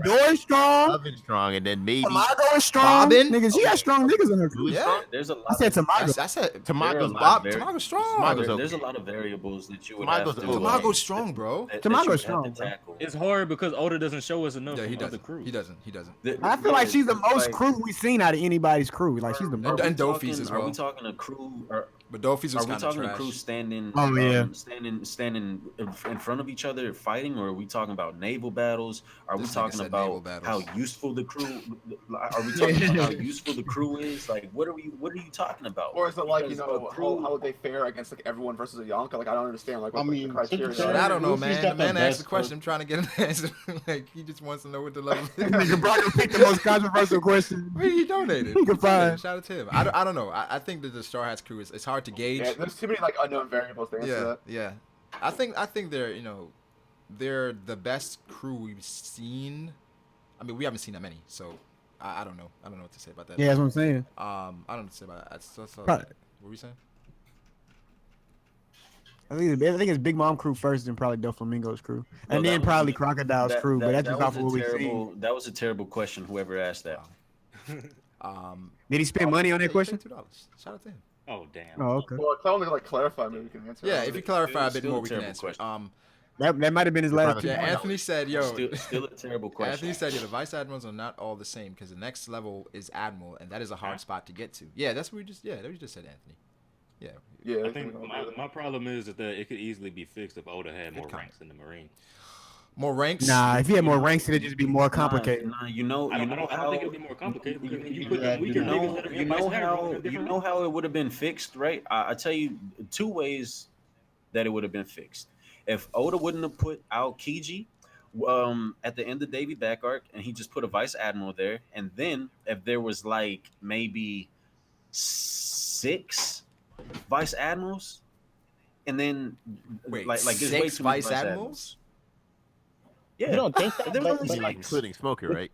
Speaker 3: Door strong.
Speaker 8: Oven strong, and then maybe
Speaker 3: Tamago is strong.
Speaker 2: Bobbin.
Speaker 3: Niggas, she got strong niggas in her crew.
Speaker 2: Yeah,
Speaker 11: There's a lot.
Speaker 3: I said Tamago.
Speaker 2: I said
Speaker 8: Tamago's
Speaker 2: Tamago's strong.
Speaker 11: There's a lot of variables that you would
Speaker 8: Tamago's
Speaker 11: have to.
Speaker 2: Tamago's strong, bro.
Speaker 11: that you would
Speaker 3: Tamago's
Speaker 11: have to
Speaker 3: strong, bro.
Speaker 11: tackle.
Speaker 9: It's hard because Oda doesn't show us enough
Speaker 2: Yeah, he
Speaker 9: from other
Speaker 2: doesn't.
Speaker 9: crews.
Speaker 2: He doesn't.
Speaker 3: I feel like she's the most
Speaker 11: Like,
Speaker 3: crew we've seen out of anybody's crew. Like she's the most.
Speaker 2: And Dofi's as
Speaker 11: Are
Speaker 2: well.
Speaker 11: we talking a crew? Or
Speaker 2: But Dofi's was
Speaker 11: are we
Speaker 2: kind of
Speaker 11: talking a
Speaker 2: trash.
Speaker 11: crew standing?
Speaker 3: Oh, yeah.
Speaker 11: Standing in front of each other fighting, or are we talking about naval battles? Are we
Speaker 2: This nigga
Speaker 11: talking
Speaker 2: said naval
Speaker 11: about
Speaker 2: battles.
Speaker 11: how useful the crew? Are we talking about how useful the crew is? Like, what are you talking about?
Speaker 12: Or is it like, you
Speaker 11: Because
Speaker 12: know,
Speaker 11: a crew-
Speaker 12: how would they fare against like everyone versus a Yonka? Like, I don't understand. Like,
Speaker 4: I
Speaker 12: what
Speaker 4: mean,
Speaker 12: the criteria
Speaker 4: to be
Speaker 12: are.
Speaker 4: fair,
Speaker 2: I don't know,
Speaker 4: Luffy's
Speaker 2: man.
Speaker 4: got
Speaker 2: The man
Speaker 4: the
Speaker 2: asked
Speaker 4: best
Speaker 2: the question. I'm trying to get an answer. Like, he just wants to know what the level is.
Speaker 3: Nigga, Brago picked the most controversial question.
Speaker 2: I mean, he donated.
Speaker 3: He can find.
Speaker 2: Shout out to him. I don't know. I think that the Straw Hats crew is it's hard to gauge.
Speaker 12: Yeah, there's too many like unknown variables to answer that.
Speaker 2: Yeah. I think they're they're the best crew we've seen. I mean, we haven't seen that many, so I don't know. I don't know what to say about that.
Speaker 3: Yeah, that's what I'm saying.
Speaker 2: I don't know what to say about that.
Speaker 3: Right.
Speaker 2: What were we saying?
Speaker 3: I think it's Big Mom crew first, then probably Doflamingo's crew, and then probably Crocodile's crew. But that's just off of what we see.
Speaker 11: That was a terrible question. Whoever asked that.
Speaker 3: Did he spend money on that question?
Speaker 2: $2. Shout out to him.
Speaker 9: Oh damn.
Speaker 3: Oh, okay.
Speaker 12: Well, tell him to like clarify. Maybe we can answer.
Speaker 2: Yeah,
Speaker 12: that.
Speaker 2: if you clarify a bit
Speaker 11: Still
Speaker 2: more,
Speaker 11: a
Speaker 2: we can
Speaker 11: terrible
Speaker 2: answer.
Speaker 11: question.
Speaker 3: That might have been his last.
Speaker 2: Yeah,
Speaker 3: two.
Speaker 2: Anthony said, "Yo,
Speaker 11: Still a terrible question.
Speaker 2: Anthony said, "Yeah, the vice admirals are not all the same because the next level is admiral, and that is a hard spot to get to." Yeah, that's what we just. Yeah, that we just said, Anthony. Yeah.
Speaker 12: Yeah.
Speaker 9: I think my problem is that it could easily be fixed if Oda had more ranks in the Marine.
Speaker 2: More ranks?
Speaker 3: Nah, if he had more ranks, it'd just be more complicated.
Speaker 11: Nah, you know
Speaker 9: I don't
Speaker 11: how
Speaker 9: think it'd be more complicated because when you put
Speaker 11: you
Speaker 9: weaker niggas that are in vice admirals in different ranks.
Speaker 11: how it would have been fixed, right? I tell you 2 ways that it would have been fixed. If Oda wouldn't have put Aokiji at the end of Davy back arc, and he just put a vice admiral there, and then if there was like maybe 6 vice admirals, and then
Speaker 2: Wait,
Speaker 11: like there's way
Speaker 2: 6
Speaker 11: too many
Speaker 2: vice admirals?
Speaker 11: Yeah,
Speaker 13: You don't think that?
Speaker 11: There
Speaker 13: But,
Speaker 11: was
Speaker 13: but
Speaker 11: like
Speaker 8: including Smoker, right?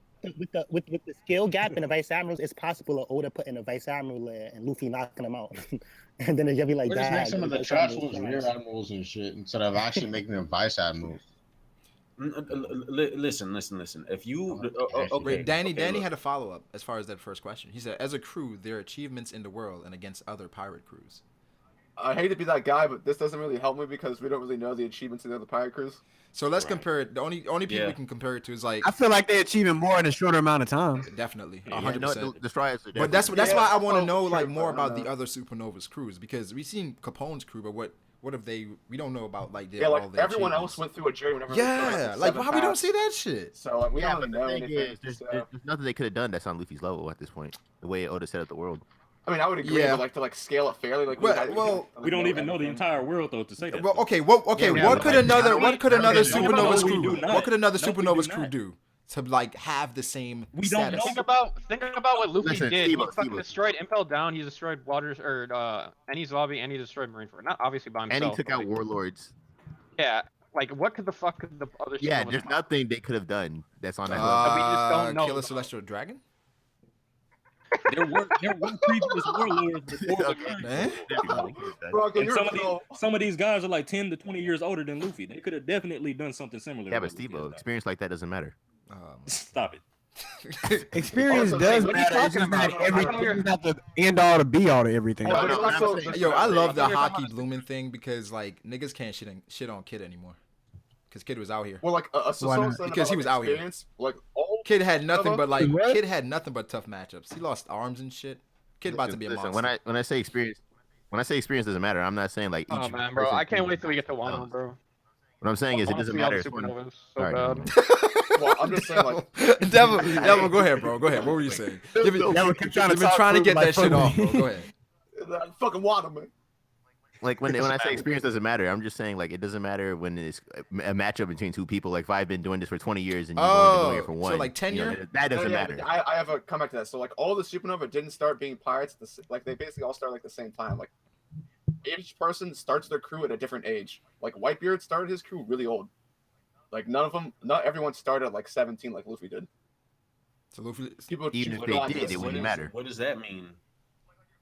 Speaker 13: with the skill gap in the vice admirals, it's possible Oda putting a vice admiral and Luffy knocking him out, and then it'll be like
Speaker 4: We're just
Speaker 13: that.
Speaker 4: make some of the trash ones rear admirals and shit instead of actually making them vice admirals.
Speaker 11: Listen. If you
Speaker 2: Wait, Danny
Speaker 11: look.
Speaker 2: had a follow up as far as that first question. He said, "As a crew, their achievements in the world and against other pirate crews."
Speaker 12: I hate to be that guy, but this doesn't really help me because we don't really know the achievements of the other pirate crews.
Speaker 2: So let's compare it. The only people we can compare it to is like
Speaker 3: I feel like they're achieving more in a shorter amount of time.
Speaker 2: definitely
Speaker 8: Yeah,
Speaker 2: 100%.
Speaker 8: the Straw Hats are
Speaker 2: But that's
Speaker 8: definitely-
Speaker 2: why I want to know
Speaker 12: sure,
Speaker 2: like more
Speaker 12: but I
Speaker 2: about
Speaker 12: don't
Speaker 2: the
Speaker 12: know.
Speaker 2: other Supernova's crews because we've seen Capone's crew, but what if we don't know about like their
Speaker 12: Yeah, like
Speaker 2: all their
Speaker 12: everyone
Speaker 2: achievements.
Speaker 12: else went through a journey whenever. they
Speaker 2: Yeah,
Speaker 12: started,
Speaker 2: like
Speaker 12: 7
Speaker 2: why we don't
Speaker 12: paths.
Speaker 2: see that shit?
Speaker 12: So like, we
Speaker 8: Yeah,
Speaker 12: don't
Speaker 8: but
Speaker 12: really know
Speaker 8: the thing
Speaker 12: anything.
Speaker 8: is, there's
Speaker 12: so-
Speaker 8: nothing they could have done that's on Luffy's level at this point. The way Oda set up the world.
Speaker 12: I mean, I would agree,
Speaker 2: Yeah.
Speaker 12: but like to like scale it fairly, like
Speaker 9: We don't even know the entire world though to say that.
Speaker 2: Well, okay, what could another Supernova's crew? What could another Supernova's crew do? to like have the same
Speaker 5: We don't
Speaker 2: status.
Speaker 5: think about what Luffy
Speaker 8: Listen,
Speaker 5: did.
Speaker 8: Steve-O,
Speaker 5: He fucking
Speaker 8: Steve-O.
Speaker 5: destroyed Impel Down. He destroyed Waters or Enies Lobby, and he destroyed Marineford. Not obviously by himself.
Speaker 8: And he took
Speaker 5: but,
Speaker 8: out
Speaker 5: like,
Speaker 8: warlords.
Speaker 5: Yeah, like what could the fuck could the other?
Speaker 8: Yeah,
Speaker 5: Supernova
Speaker 8: there's
Speaker 5: top?
Speaker 8: nothing they could have done that's on that level.
Speaker 5: But we just don't know.
Speaker 2: Kill a celestial dragon.
Speaker 9: There were previous warlords before the current
Speaker 2: Man.
Speaker 9: warlord.
Speaker 12: Brago,
Speaker 9: And
Speaker 12: you're
Speaker 9: some of these guys are like 10 to 20 years older than Luffy. They could have definitely done something similar.
Speaker 8: Yeah,
Speaker 9: to
Speaker 8: but
Speaker 9: what Luffy
Speaker 8: Steve-O,
Speaker 9: has done.
Speaker 8: experience like that doesn't matter.
Speaker 9: Stop it.
Speaker 3: Experience
Speaker 12: Also,
Speaker 3: does
Speaker 12: what are you
Speaker 3: matter. It's
Speaker 12: talking
Speaker 3: just not
Speaker 12: about?
Speaker 3: everything. It's not the end all to be all to everything.
Speaker 12: Oh,
Speaker 8: No,
Speaker 12: but
Speaker 8: no,
Speaker 12: also,
Speaker 2: Yo, I love the
Speaker 5: You're talking
Speaker 2: hockey
Speaker 5: about-
Speaker 2: blooming thing because like niggas can't shit on Kid anymore. Because Kid was out here.
Speaker 12: well, like
Speaker 3: Why not?
Speaker 2: Because he was out here.
Speaker 12: experience, like all
Speaker 2: Kid had nothing but like
Speaker 3: What?
Speaker 2: Kid had nothing but tough matchups. He lost arms and shit. Kid about to be a monster.
Speaker 8: When I say experience doesn't matter, I'm not saying like each
Speaker 5: Oh man, bro,
Speaker 8: person-
Speaker 5: I can't wait till we get to Wano, bro.
Speaker 8: What I'm saying is it doesn't matter.
Speaker 5: Supernovas
Speaker 8: All
Speaker 5: so
Speaker 8: right,
Speaker 5: bad.
Speaker 8: never mind.
Speaker 12: well, I'm just saying like
Speaker 2: Devil, go ahead, bro. Go ahead. What were you saying? You've been trying to get that shit off, bro. Go ahead.
Speaker 12: fucking water, man.
Speaker 8: Like when I say experience doesn't matter, I'm just saying like it doesn't matter when it's a matchup between two people. Like if I've been doing this for 20 years and you've only been doing it for
Speaker 2: so
Speaker 8: one,
Speaker 2: like tenure?
Speaker 8: you know, that doesn't
Speaker 12: Yeah,
Speaker 8: matter.
Speaker 12: but I have a comeback to that. So like all the supernova didn't start being pirates. Like they basically all start like the same time. Like each person starts their crew at a different age. Like Whitebeard started his crew really old. Like not everyone started at like 17 like Luffy did.
Speaker 2: So Luffy,
Speaker 12: People
Speaker 8: Even if
Speaker 12: choose
Speaker 8: they
Speaker 12: not
Speaker 8: did,
Speaker 12: to.
Speaker 8: it wouldn't matter.
Speaker 6: What does that mean?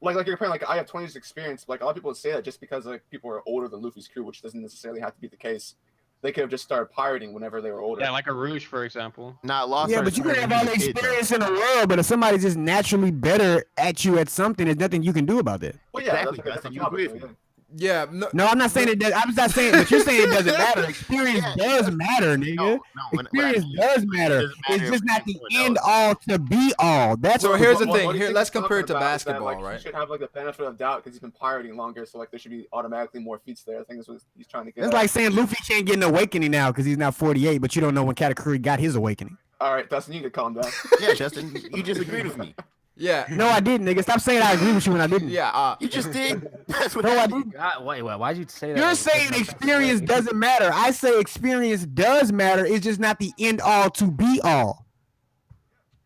Speaker 12: Like you're comparing like I have 20 years experience. Like a lot of people would say that just because like people are older than Luffy's crew, which doesn't necessarily have to be the case. They could have just started pirating whenever they were older.
Speaker 5: Yeah, like a Rouge, for example.
Speaker 8: Not lost.
Speaker 3: Yeah, but you can have all the experience in the world, but if somebody's just naturally better at you at something, there's nothing you can do about that.
Speaker 12: Well, yeah,
Speaker 8: Exactly,
Speaker 12: that's like a
Speaker 8: Dustin,
Speaker 12: different
Speaker 8: you
Speaker 12: topic,
Speaker 8: agree with
Speaker 12: so,
Speaker 8: me.
Speaker 2: yeah,
Speaker 3: No, I'm not saying it does. I'm not saying, but you're saying it doesn't matter. Experience does matter, nigga.
Speaker 8: No,
Speaker 3: Experience does matter.
Speaker 8: doesn't matter
Speaker 3: It's just not the
Speaker 8: when
Speaker 3: end all to be all. That's
Speaker 2: So
Speaker 3: what
Speaker 2: here's the
Speaker 12: What
Speaker 2: thing.
Speaker 12: do you
Speaker 2: Here,
Speaker 12: think
Speaker 2: let's
Speaker 12: he's
Speaker 2: compare it to
Speaker 12: talking about is that,
Speaker 2: basketball,
Speaker 12: like,
Speaker 2: right?
Speaker 12: He should have like the benefit of doubt because he's been pirating longer, so like there should be automatically more feats there. I think that's what he's trying to get.
Speaker 3: It's
Speaker 12: at.
Speaker 3: like saying Luffy can't get an awakening now because he's not 48, but you don't know when Katakuri got his awakening.
Speaker 12: All right, Dustin, you need to calm down.
Speaker 8: Yeah, Justin, you just agreed with me.
Speaker 2: Yeah.
Speaker 3: No, I didn't, nigga. Stop saying I agree with you when I didn't.
Speaker 2: Yeah.
Speaker 8: You just did. That's what
Speaker 3: No, I
Speaker 8: happened.
Speaker 3: didn't.
Speaker 10: God, wait, why'd you say that?
Speaker 3: You're saying experience doesn't matter. I say experience does matter. It's just not the end all to be all.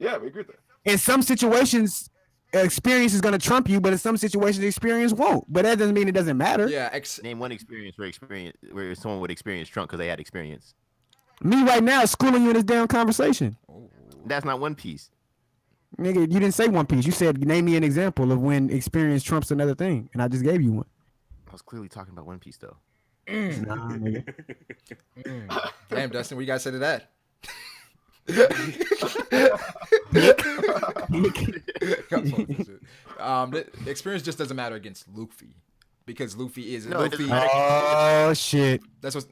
Speaker 12: Yeah, we agree with that.
Speaker 3: In some situations, experience is going to trump you, but in some situations, experience won't. But that doesn't mean it doesn't matter.
Speaker 2: Yeah.
Speaker 8: Name one experience where someone would experience Trump because they had experience.
Speaker 3: Me right now is schooling you in this damn conversation.
Speaker 8: That's not One Piece.
Speaker 3: Nigga, you didn't say One Piece. You said name me an example of when experience trumps another thing, and I just gave you one.
Speaker 8: I was clearly talking about One Piece though.
Speaker 3: Nah, nigga.
Speaker 2: Damn, Dustin, what you guys say to that? The experience just doesn't matter against Luffy because Luffy is
Speaker 8: No, it
Speaker 2: Luffy.
Speaker 8: doesn't matter.
Speaker 3: Oh shit.
Speaker 2: That's what.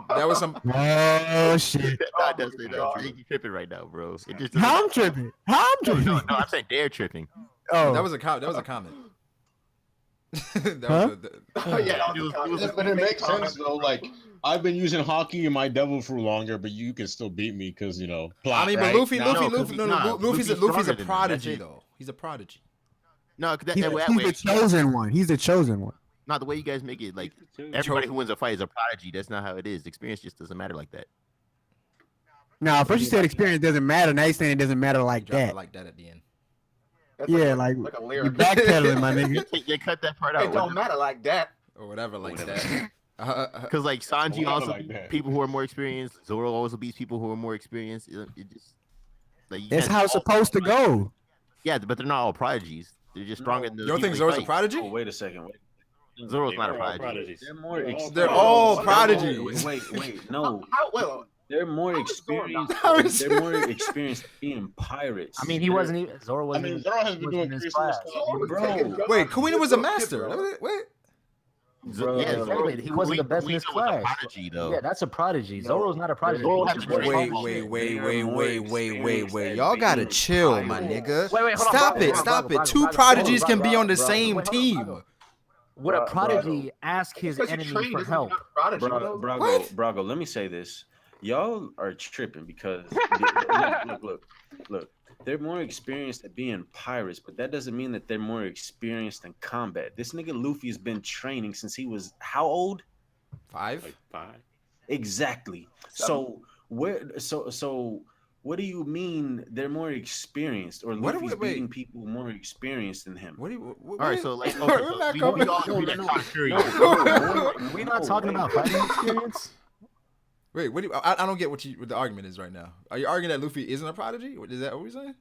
Speaker 2: That was some.
Speaker 3: Oh shit.
Speaker 8: God, that's you tripping right now, bro. It just
Speaker 3: How I'm tripping? How I'm tripping?
Speaker 8: No, I'm saying they're tripping.
Speaker 3: Oh,
Speaker 2: That was a comment. That
Speaker 3: Huh?
Speaker 2: was a,
Speaker 12: Yeah,
Speaker 4: But it makes sense though. Like I've been using hockey in my devil fruit longer, but you can still beat me because you know. Plot,
Speaker 2: I mean,
Speaker 4: right?
Speaker 2: but Luffy's
Speaker 8: Luffy's
Speaker 2: a
Speaker 8: stronger than them,
Speaker 2: prodigy
Speaker 8: that's it.
Speaker 2: though. He's a prodigy.
Speaker 8: No, that,
Speaker 3: he's,
Speaker 8: that way,
Speaker 3: he's the chosen one. He's the chosen one.
Speaker 8: not the way you guys make it. Like everybody who wins a fight is a prodigy. That's not how it is. Experience just doesn't matter like that.
Speaker 3: Now, first you said experience doesn't matter. Now you're saying it doesn't matter like
Speaker 2: Drop it
Speaker 3: that.
Speaker 2: like that at the end.
Speaker 12: That's
Speaker 3: Yeah,
Speaker 12: like
Speaker 3: like
Speaker 12: a
Speaker 3: you
Speaker 12: lyric.
Speaker 3: backpedaling, my nigga.
Speaker 8: You cut that part out.
Speaker 12: It don't matter like that.
Speaker 2: Or whatever like that.
Speaker 8: Because like Sanji
Speaker 4: Whatever
Speaker 8: also
Speaker 4: like
Speaker 8: beats
Speaker 4: that.
Speaker 8: people who are more experienced. Zoro also beats people who are more experienced. It just like you
Speaker 3: That's
Speaker 8: can't-
Speaker 3: how it's supposed to go.
Speaker 8: Yeah, but they're not all prodigies. They're just stronger than the.
Speaker 2: You don't think
Speaker 8: people
Speaker 2: Zoro's
Speaker 8: they
Speaker 2: a
Speaker 8: fight.
Speaker 2: prodigy?
Speaker 6: Oh, wait a second. Wait.
Speaker 8: Zoro's not a
Speaker 9: They're all
Speaker 8: prodigy.
Speaker 9: prodigies.
Speaker 6: They're more.
Speaker 2: They're all prodigies.
Speaker 6: Wait. No.
Speaker 12: Well,
Speaker 6: They're more
Speaker 12: How is Zoro not-
Speaker 6: experienced. They're more experienced being pirates.
Speaker 10: I mean, he wasn't even. Zoro
Speaker 4: I
Speaker 10: wasn't.
Speaker 4: mean,
Speaker 10: even-
Speaker 4: Zoro has been
Speaker 10: wasn't
Speaker 4: doing
Speaker 10: in his
Speaker 4: Christmas
Speaker 10: class.
Speaker 4: stuff.
Speaker 6: Bro.
Speaker 2: Wait, Kuina was a master. Wait.
Speaker 8: Zoro,
Speaker 10: Yeah, exactly. He wasn't the best in his
Speaker 8: Kuina was a
Speaker 10: class.
Speaker 8: prodigy, though.
Speaker 10: Yeah, that's a prodigy. Zoro's not a prodigy.
Speaker 8: Zoro
Speaker 10: He's
Speaker 8: has
Speaker 10: just
Speaker 8: to
Speaker 2: Wait. Y'all gotta chill, my nigga.
Speaker 10: Wait, hold on,
Speaker 2: Stop
Speaker 10: Brago,
Speaker 2: it.
Speaker 10: Brago,
Speaker 2: Stop
Speaker 10: Brago,
Speaker 2: it. Two
Speaker 10: Brago,
Speaker 2: prodigies
Speaker 10: Brago,
Speaker 2: can be
Speaker 10: Brago,
Speaker 2: on the
Speaker 10: Brago.
Speaker 2: same
Speaker 10: Wait, hold on,
Speaker 2: team.
Speaker 10: Brago. Would a prodigy ask his
Speaker 12: because
Speaker 10: enemy
Speaker 12: you train
Speaker 10: for
Speaker 12: doesn't
Speaker 10: help?
Speaker 12: mean you're not a prodigy, bro.
Speaker 6: Brago, Brago, let me say this. Y'all are tripping because look. They're more experienced at being pirates, but that doesn't mean that they're more experienced in combat. This nigga Luffy has been training since he was how old?
Speaker 2: 5.
Speaker 9: Like 5.
Speaker 6: Exactly. So
Speaker 11: What do you mean they're more experienced, or
Speaker 2: What-
Speaker 11: Luffy's
Speaker 2: wait.
Speaker 11: beating people more experienced than him?
Speaker 2: What do you?
Speaker 8: All right, so like,
Speaker 2: Where
Speaker 8: okay, so
Speaker 2: that
Speaker 8: we
Speaker 2: come
Speaker 8: all
Speaker 2: from?
Speaker 8: agree that Tyler Perry.
Speaker 10: Are we not talking about fighting experience?
Speaker 2: Wait, what do you? I don't get what the argument is right now. Are you arguing that Luffy isn't a prodigy? Is that what we're saying?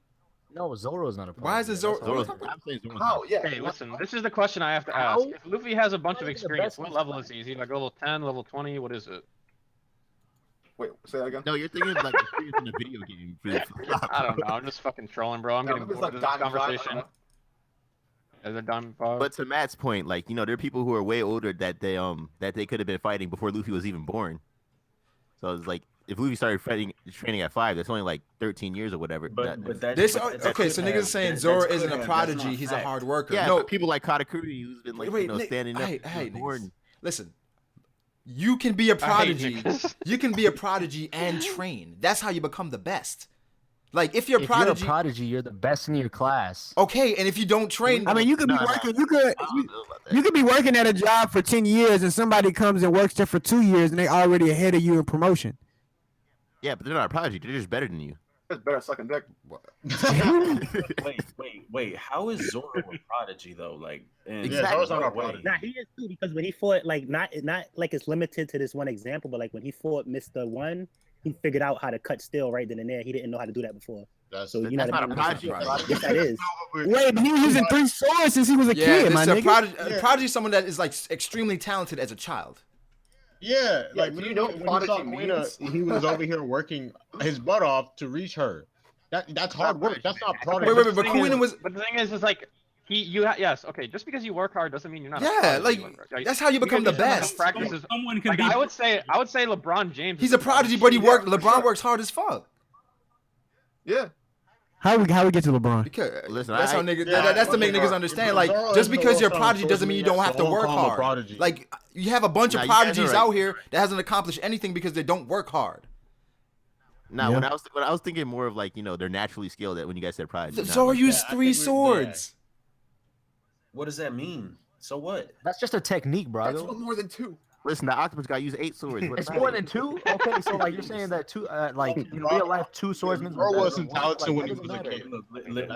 Speaker 10: No, Zoro's not a prodigy.
Speaker 2: Why is it Zoro?
Speaker 12: How? Yeah.
Speaker 5: Hey, listen, this is the question I have to ask. If Luffy has a bunch of experience, what level is he? Is he like level 10, level 20? What is it?
Speaker 12: Wait, say that again.
Speaker 8: No, you're thinking like experience in a video game.
Speaker 5: I don't know. I'm just fucking trolling, bro. I'm getting
Speaker 12: Luffy's
Speaker 5: bored
Speaker 12: like
Speaker 5: of this
Speaker 12: Diamond Five,
Speaker 5: conversation. Is it Diamond 5?
Speaker 8: But to Matt's point, like, you know, there are people who are way older that they could have been fighting before Luffy was even born. So it's like if Luffy started training at 5, that's only like 13 years or whatever.
Speaker 2: Okay, so niggas saying Zoro isn't a prodigy; he's a hard worker.
Speaker 8: Yeah,
Speaker 2: no,
Speaker 8: but people like Katakuri who's been like standing up.
Speaker 2: Hey, born. Listen, you can be a prodigy. You can be a prodigy and train. That's how you become the best. Like if you're a prodigy,
Speaker 10: you're the best in your class.
Speaker 2: Okay, and if you don't train,
Speaker 3: I mean, you could be working. You could be working at a job for 10 years, and somebody comes and works there for 2 years, and they already ahead of you in promotion.
Speaker 8: Yeah, but they're not a prodigy. They're just better than you.
Speaker 12: It's better sucking dick.
Speaker 11: Wait. How is Zoro a prodigy though? Like,
Speaker 8: Zoro's not a prodigy.
Speaker 13: Nah, he is too, because when he fought, like, not like it's limited to this one example, but like when he fought Mr. One, he figured out how to cut steel right then and there. He didn't know how to do that before. So you know what I mean? Yes, that is.
Speaker 3: Wait, but he was using 3 swords since he was a kid, my nigga.
Speaker 2: Prodigy is someone that is like extremely talented as a child.
Speaker 4: Yeah, like
Speaker 12: do you know what prodigy means?
Speaker 4: He was over here working his butt off to reach her. That's hard work. That's not prodigy.
Speaker 2: Wait, but Kuina was.
Speaker 5: But the thing is like yes, okay. Just because you work hard doesn't mean you're not.
Speaker 2: Yeah, like that's how you become the best.
Speaker 5: Practices. Someone can be. I would say LeBron James.
Speaker 2: He's a prodigy, but LeBron works hard as fuck.
Speaker 12: Yeah.
Speaker 3: How we get to LeBron?
Speaker 2: Because
Speaker 8: listen,
Speaker 2: that's how niggas. That's to make niggas understand. Like, just because you're a prodigy doesn't mean you don't have to work hard. Like, you have a bunch of prodigies out here that hasn't accomplished anything because they don't work hard.
Speaker 8: Nah, when I was thinking more of like, you know, they're naturally skilled at when you guys said prodigy.
Speaker 2: Zoro used 3 swords.
Speaker 11: What does that mean? So what?
Speaker 10: That's just a technique, bro.
Speaker 12: That's more than 2.
Speaker 8: Listen, the octopus guy used 8 swords.
Speaker 10: It's more than 2. Okay, so like you're saying that 2, like in real life, 2 swordsmen.
Speaker 4: Zoro wasn't talented when he was a kid.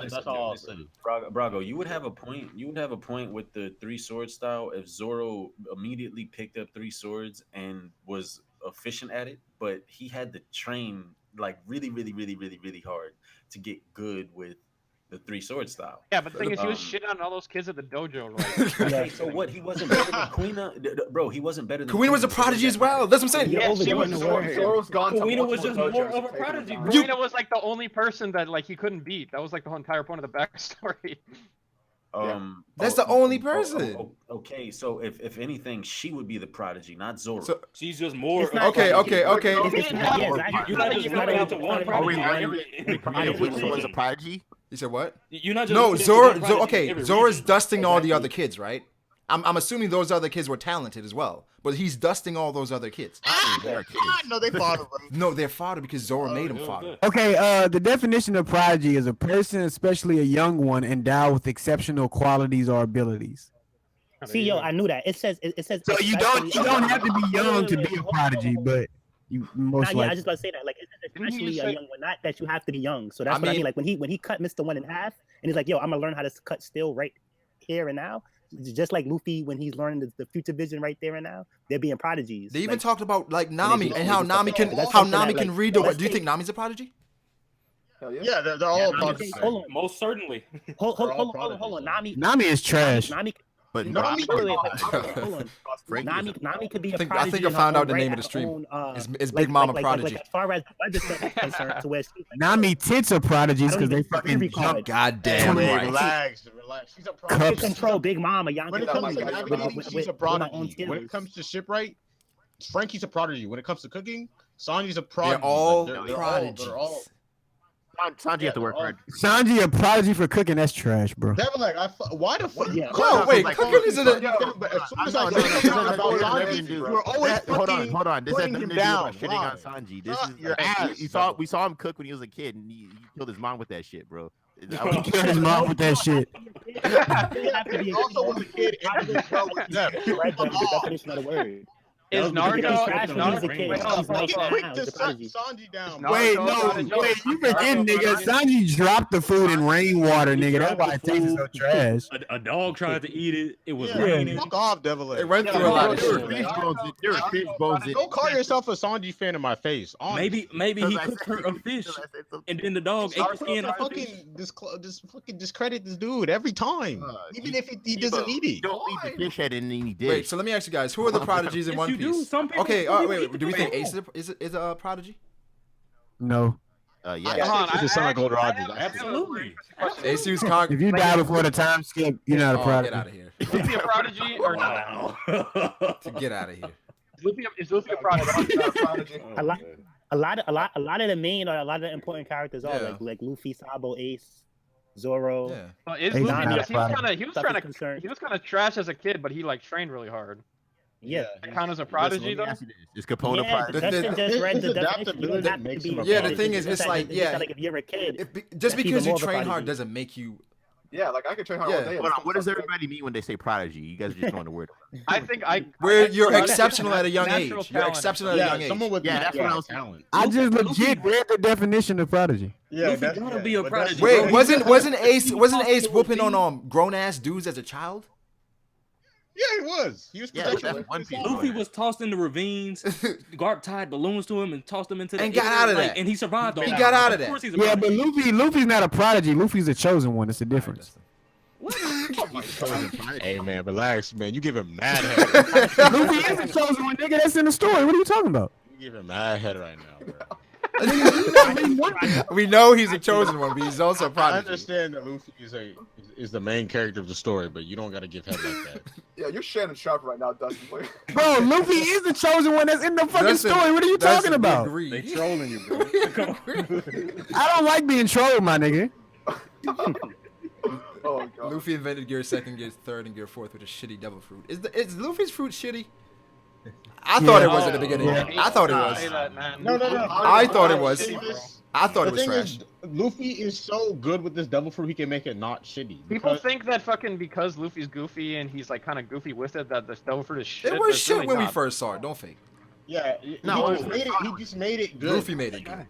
Speaker 11: That's all I'll say. Brago, you would have a point. You would have a point with the 3 sword style if Zoro immediately picked up 3 swords and was efficient at it, but he had to train like really hard to get good with the 3 sword style.
Speaker 5: Yeah, but the thing is, he was shitting on all those kids at the dojo. Like,
Speaker 11: okay, so what? He wasn't better than Kuina, bro. He wasn't better than
Speaker 2: Kuina was a prodigy as well. That's what I'm saying.
Speaker 5: Yeah, she was.
Speaker 12: Zoro's gone.
Speaker 9: Kuina was just more of a prodigy.
Speaker 5: Kuina was like the only person that like he couldn't beat. That was like the whole entire point of the backstory.
Speaker 2: That's the only person.
Speaker 11: Okay, so if anything, she would be the prodigy, not Zoro.
Speaker 2: So,
Speaker 9: she's just more.
Speaker 2: Okay.
Speaker 9: You're not just limited into one prodigy.
Speaker 8: Which was a prodigy?
Speaker 2: You said what?
Speaker 9: You're not just
Speaker 2: no, Zoro. Okay, Zoro's dusting all the other kids, right? I'm assuming those other kids were talented as well, but he's dusting all those other kids.
Speaker 4: No, they fodder, bro.
Speaker 2: No, they're fodder because Zoro made them fodder.
Speaker 3: Okay, the definition of prodigy is a person, especially a young one, endowed with exceptional qualities or abilities.
Speaker 13: See, yo, I knew that. It says.
Speaker 3: So you don't have to be young to be a prodigy, but you most likely.
Speaker 13: Yeah, I just about to say that. Like, it's especially a young one, not that you have to be young. So that's what I mean. Like when he cut Mr. One in half, and he's like, "Yo, I'm gonna learn how to cut steel right here and now." Just like Luffy when he's learning the future vision right there and now, they're being prodigies.
Speaker 2: They even talked about like Nami and how Nami can read the. Do you think Nami's a prodigy?
Speaker 12: Hell yeah.
Speaker 4: Yeah, they're all prodigies.
Speaker 9: Most certainly.
Speaker 13: Hold on.
Speaker 3: Nami is trash.
Speaker 8: But
Speaker 13: Nami could be a prodigy.
Speaker 2: I think I found out the name of the stream. It's Big Mama Prodigy.
Speaker 13: As far as other stuff is concerned, to where she's like,
Speaker 3: Nami tits are prodigies because they fucking jump.
Speaker 2: Goddamn right.
Speaker 4: Relax. She's a prodigy.
Speaker 13: Control Big Mama.
Speaker 4: When it comes to navigating, she's a prodigy. When it comes to shipwright, Frankie's a prodigy. When it comes to cooking, Sanji's a prodigy.
Speaker 2: They're all prodigies.
Speaker 8: Sanji have to work hard.
Speaker 3: Sanji a prodigy for cooking. That's trash, bro.
Speaker 4: Devin, like, why the fuck?
Speaker 13: Yeah.
Speaker 2: No, wait, cooking isn't a.
Speaker 8: Hold on. This has nothing to do with shitting on Sanji. This is
Speaker 4: your ass.
Speaker 8: We saw him cook when he was a kid, and he killed his mom with that shit, bro.
Speaker 3: He killed his mom with that shit.
Speaker 4: Also was a kid and was well with them.
Speaker 13: Right, the definition of the word.
Speaker 5: Is Naruto?
Speaker 13: Trash when he was a kid.
Speaker 5: Wait, hold on,
Speaker 13: He's
Speaker 5: hold on.
Speaker 13: nice now. He's a prodigy.
Speaker 4: Sanji down.
Speaker 3: Wait, you forgetting, nigga. Sanji dropped the food in rainwater, nigga. That's why it tastes so trash.
Speaker 9: A dog tried to eat it. It was
Speaker 3: Yeah.
Speaker 9: raining.
Speaker 4: Fuck off, Devil.
Speaker 2: It went through a lot of shit.
Speaker 8: You're a fish bones.
Speaker 4: Don't call yourself a Sanji fan in my face.
Speaker 9: Maybe he cooked her a fish, and then the dog ate the skin off the fish.
Speaker 4: Just fucking discredit this dude every time, even if he doesn't eat it.
Speaker 8: Don't eat the fish head in any dish.
Speaker 2: Wait, so let me ask you guys, who are the prodigies in
Speaker 9: Yes,
Speaker 2: One
Speaker 9: you do.
Speaker 2: Piece?
Speaker 9: Some people-
Speaker 2: Okay,
Speaker 9: some
Speaker 2: wait.
Speaker 9: people
Speaker 2: Do we
Speaker 9: do
Speaker 2: think
Speaker 9: it.
Speaker 2: Ace is a prodigy?
Speaker 3: No.
Speaker 8: Yeah.
Speaker 4: It's the son of Gold Rogers.
Speaker 9: Absolutely.
Speaker 2: Ace used Kong.
Speaker 3: If you die before the time skip, you're not a
Speaker 2: Get
Speaker 3: prodigy.
Speaker 2: out of here.
Speaker 5: Is Luffy a prodigy or no?
Speaker 9: Wow.
Speaker 2: Get out of here.
Speaker 5: Is Luffy a prodigy?
Speaker 13: A lot of the main or a lot of the important characters are
Speaker 2: Yeah.
Speaker 13: like Luffy, Sabo, Ace, Zoro.
Speaker 2: Yeah.
Speaker 5: Well, is
Speaker 3: He's
Speaker 5: Luffy?
Speaker 3: not a
Speaker 5: Because
Speaker 3: prodigy.
Speaker 5: he was
Speaker 13: Stuff
Speaker 5: trying
Speaker 13: is
Speaker 5: to
Speaker 13: concerned.
Speaker 5: he was kind of trash as a kid, but he like trained really hard.
Speaker 13: Yeah.
Speaker 5: That count as a prodigy though?
Speaker 8: Is Capone a
Speaker 13: Yeah,
Speaker 8: prodigy?
Speaker 13: Dustin just read the
Speaker 4: His
Speaker 13: definition. You don't
Speaker 4: adaptability
Speaker 13: have to
Speaker 4: makes
Speaker 13: be
Speaker 4: him a
Speaker 13: a
Speaker 2: Yeah, the
Speaker 13: prodigy.
Speaker 2: thing is,
Speaker 13: Just
Speaker 2: it's like,
Speaker 13: just like if you're a kid.
Speaker 2: Just
Speaker 13: that's
Speaker 2: because
Speaker 13: even
Speaker 2: you
Speaker 13: more of a
Speaker 2: train hard
Speaker 13: prodigy.
Speaker 2: doesn't make you.
Speaker 12: Yeah, like I could train hard
Speaker 2: Yeah.
Speaker 12: all day. and
Speaker 8: Hold on,
Speaker 12: still
Speaker 8: what does
Speaker 12: suck dick.
Speaker 8: everybody mean when they say prodigy? You guys are just throwing the word.
Speaker 5: I think
Speaker 2: Where you're
Speaker 5: I-
Speaker 2: exceptional at a young age.
Speaker 5: natural
Speaker 2: You're
Speaker 5: talent.
Speaker 2: exceptional at a young age.
Speaker 4: someone with
Speaker 8: That's what I was.
Speaker 4: talent.
Speaker 3: I just legit read the definition of prodigy.
Speaker 9: Luffy gotta be a prodigy.
Speaker 2: Wait, wasn't Ace whooping on grown ass dudes as a child?
Speaker 4: Yeah, he was. He was
Speaker 8: Yeah,
Speaker 4: protecting
Speaker 8: that's One Piece.
Speaker 9: Luffy was tossed into ravines. Garp tied balloons to him and tossed him into the
Speaker 2: And got
Speaker 9: air,
Speaker 2: out of
Speaker 9: like,
Speaker 2: that.
Speaker 9: And he survived.
Speaker 2: He
Speaker 9: all
Speaker 2: got
Speaker 9: that.
Speaker 2: out of
Speaker 9: Of course
Speaker 2: that.
Speaker 9: he's a
Speaker 3: Yeah, but
Speaker 9: prodigy.
Speaker 3: Luffy's not a prodigy. Luffy's a chosen one. It's a difference.
Speaker 4: Hey man, relax, man. You give him mad head.
Speaker 3: Luffy is a chosen one, nigga. That's in the story. What are you talking about?
Speaker 4: You give him mad head right now, bro.
Speaker 2: We know he's a chosen one, but he's also a
Speaker 4: I
Speaker 2: prodigy.
Speaker 4: understand that Luffy is the main character of the story, but you don't gotta give head like that.
Speaker 12: Yeah, you're Shannon Sharp right now, Dustin. Please.
Speaker 3: Bro, Luffy is the chosen one that's in the fucking
Speaker 2: Dustin,
Speaker 3: story. What are you
Speaker 2: Dustin,
Speaker 3: talking
Speaker 2: we
Speaker 3: about?
Speaker 2: agree.
Speaker 9: They trolling you, bro.
Speaker 3: I don't like being trolled, my nigga.
Speaker 12: Oh god.
Speaker 2: Luffy invented Gear 2nd, Gear 3rd, and Gear 4th, which is shitty devil fruit. Is Luffy's fruit shitty? I thought it was at the beginning.
Speaker 3: Yeah.
Speaker 2: I thought it was.
Speaker 5: Say that, man.
Speaker 4: No.
Speaker 2: I thought it was.
Speaker 4: This-
Speaker 2: I thought
Speaker 4: the
Speaker 2: it was
Speaker 4: thing
Speaker 2: trash.
Speaker 4: is, Luffy is so good with this devil fruit, he can make it not shitty.
Speaker 5: People
Speaker 4: Because-
Speaker 5: think that fucking because Luffy's goofy and he's like kind of goofy with it, that the devil fruit is shit.
Speaker 2: It
Speaker 5: but
Speaker 2: was
Speaker 5: it's
Speaker 2: shit
Speaker 5: really
Speaker 2: when we
Speaker 5: not.
Speaker 2: first saw it. Don't fake.
Speaker 4: Yeah,
Speaker 8: No,
Speaker 4: he just made it good.
Speaker 2: Luffy made it good.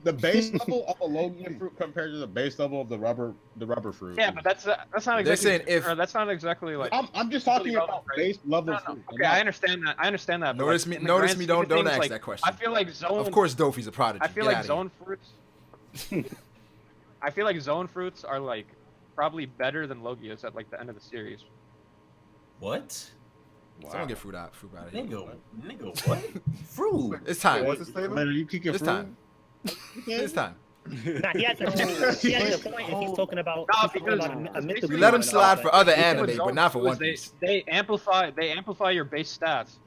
Speaker 4: The base level of a Logia fruit compared to the base level of the rubber fruit.
Speaker 5: Yeah, but that's not exactly.
Speaker 2: They're saying if-
Speaker 5: or that's not exactly like.
Speaker 4: I'm just talking
Speaker 5: really
Speaker 4: about
Speaker 5: right?
Speaker 4: base level
Speaker 5: No.
Speaker 4: fruit.
Speaker 5: Okay, I understand that. but,
Speaker 2: Notice
Speaker 5: like,
Speaker 2: me.
Speaker 5: in the
Speaker 2: Notice
Speaker 5: grand
Speaker 2: me.
Speaker 5: scheme of
Speaker 2: Don't
Speaker 5: things,
Speaker 2: ask
Speaker 5: like,
Speaker 2: that question.
Speaker 5: I feel like zone.
Speaker 2: Of course, Dofi's a prodigy.
Speaker 5: I feel
Speaker 2: Get
Speaker 5: like
Speaker 2: outta
Speaker 5: zone fruits. I feel like zone fruits are like probably better than Logias at like the end of the series.
Speaker 11: What?
Speaker 2: here. Someone get fruit out of here.
Speaker 11: Nigga, what? Froob.
Speaker 2: It's time.
Speaker 12: What's his statement?
Speaker 4: Man, are you kicking
Speaker 2: It's
Speaker 4: fruit?
Speaker 2: time. It's time.
Speaker 13: Nah, he has a point if he's talking about.
Speaker 5: No,
Speaker 13: he's talking
Speaker 5: because
Speaker 13: about a mythical
Speaker 2: We let him
Speaker 13: one,
Speaker 2: slide for other
Speaker 5: What
Speaker 2: anime,
Speaker 5: zone
Speaker 2: but not for
Speaker 5: fruit
Speaker 2: One
Speaker 5: is
Speaker 2: Piece.
Speaker 5: They amplify your base stats,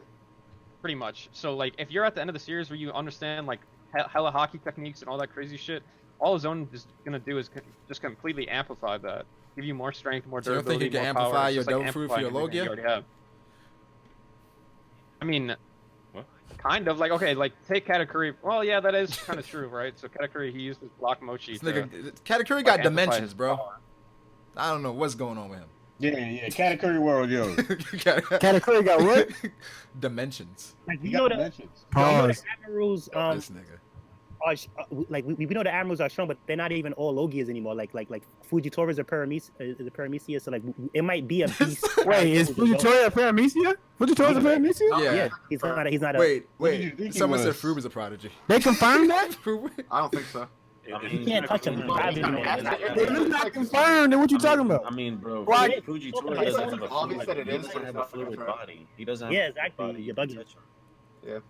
Speaker 5: pretty much. So like, if you're at the end of the series where you understand like hella hockey techniques and all that crazy shit, all Zone is gonna do is just completely amplify that, give you more strength, more
Speaker 2: So you don't think
Speaker 5: durability,
Speaker 2: it can
Speaker 5: more power.
Speaker 2: amplify
Speaker 5: It's
Speaker 2: your
Speaker 5: just, like,
Speaker 2: devil fruit for your
Speaker 5: amplifying everything you
Speaker 2: Logia?
Speaker 5: already have. I mean, kind of like okay, like take Katakuri. Well, yeah, that is kind of true, right? So Katakuri, he used his block mochi.
Speaker 2: This nigga, Katakuri
Speaker 5: like,
Speaker 2: got
Speaker 5: amplify
Speaker 2: dimensions,
Speaker 5: his
Speaker 2: bro.
Speaker 5: power.
Speaker 2: I don't know what's going on with him.
Speaker 4: Yeah, Katakuri World, yo.
Speaker 3: Katakuri got what?
Speaker 2: Dimensions.
Speaker 13: Like
Speaker 4: He
Speaker 13: we
Speaker 4: got
Speaker 13: know the
Speaker 4: dimensions.
Speaker 3: Pause.
Speaker 13: admirals.
Speaker 2: This nigga.
Speaker 13: Like we know the admirals are strong, but they're not even all Logias anymore. Like Fujitori's a Paramecia, so like it might be a beast.
Speaker 3: Wait, is Fujitori a Paramecia? Fujitori's a Paramecia?
Speaker 2: Yeah.
Speaker 13: He's not a.
Speaker 2: Wait.
Speaker 4: did you think he
Speaker 2: Someone said
Speaker 4: was?
Speaker 2: Froob is a prodigy.
Speaker 3: They confirmed that?
Speaker 12: I don't think so.
Speaker 13: You can't touch him.
Speaker 3: It's not confirmed. Then what you talking about?
Speaker 6: I mean, bro,
Speaker 3: Why-
Speaker 6: Fujitora doesn't have a
Speaker 12: Obvious that
Speaker 6: fluid,
Speaker 12: it
Speaker 6: he
Speaker 12: is,
Speaker 6: doesn't
Speaker 12: but
Speaker 6: have
Speaker 12: it's
Speaker 6: a
Speaker 12: not
Speaker 6: fluid
Speaker 12: confirmed.
Speaker 6: body. He doesn't have
Speaker 13: Yeah,
Speaker 6: a fluid
Speaker 13: exactly.
Speaker 6: body. You
Speaker 13: You're
Speaker 6: can
Speaker 13: bugging.
Speaker 6: touch him.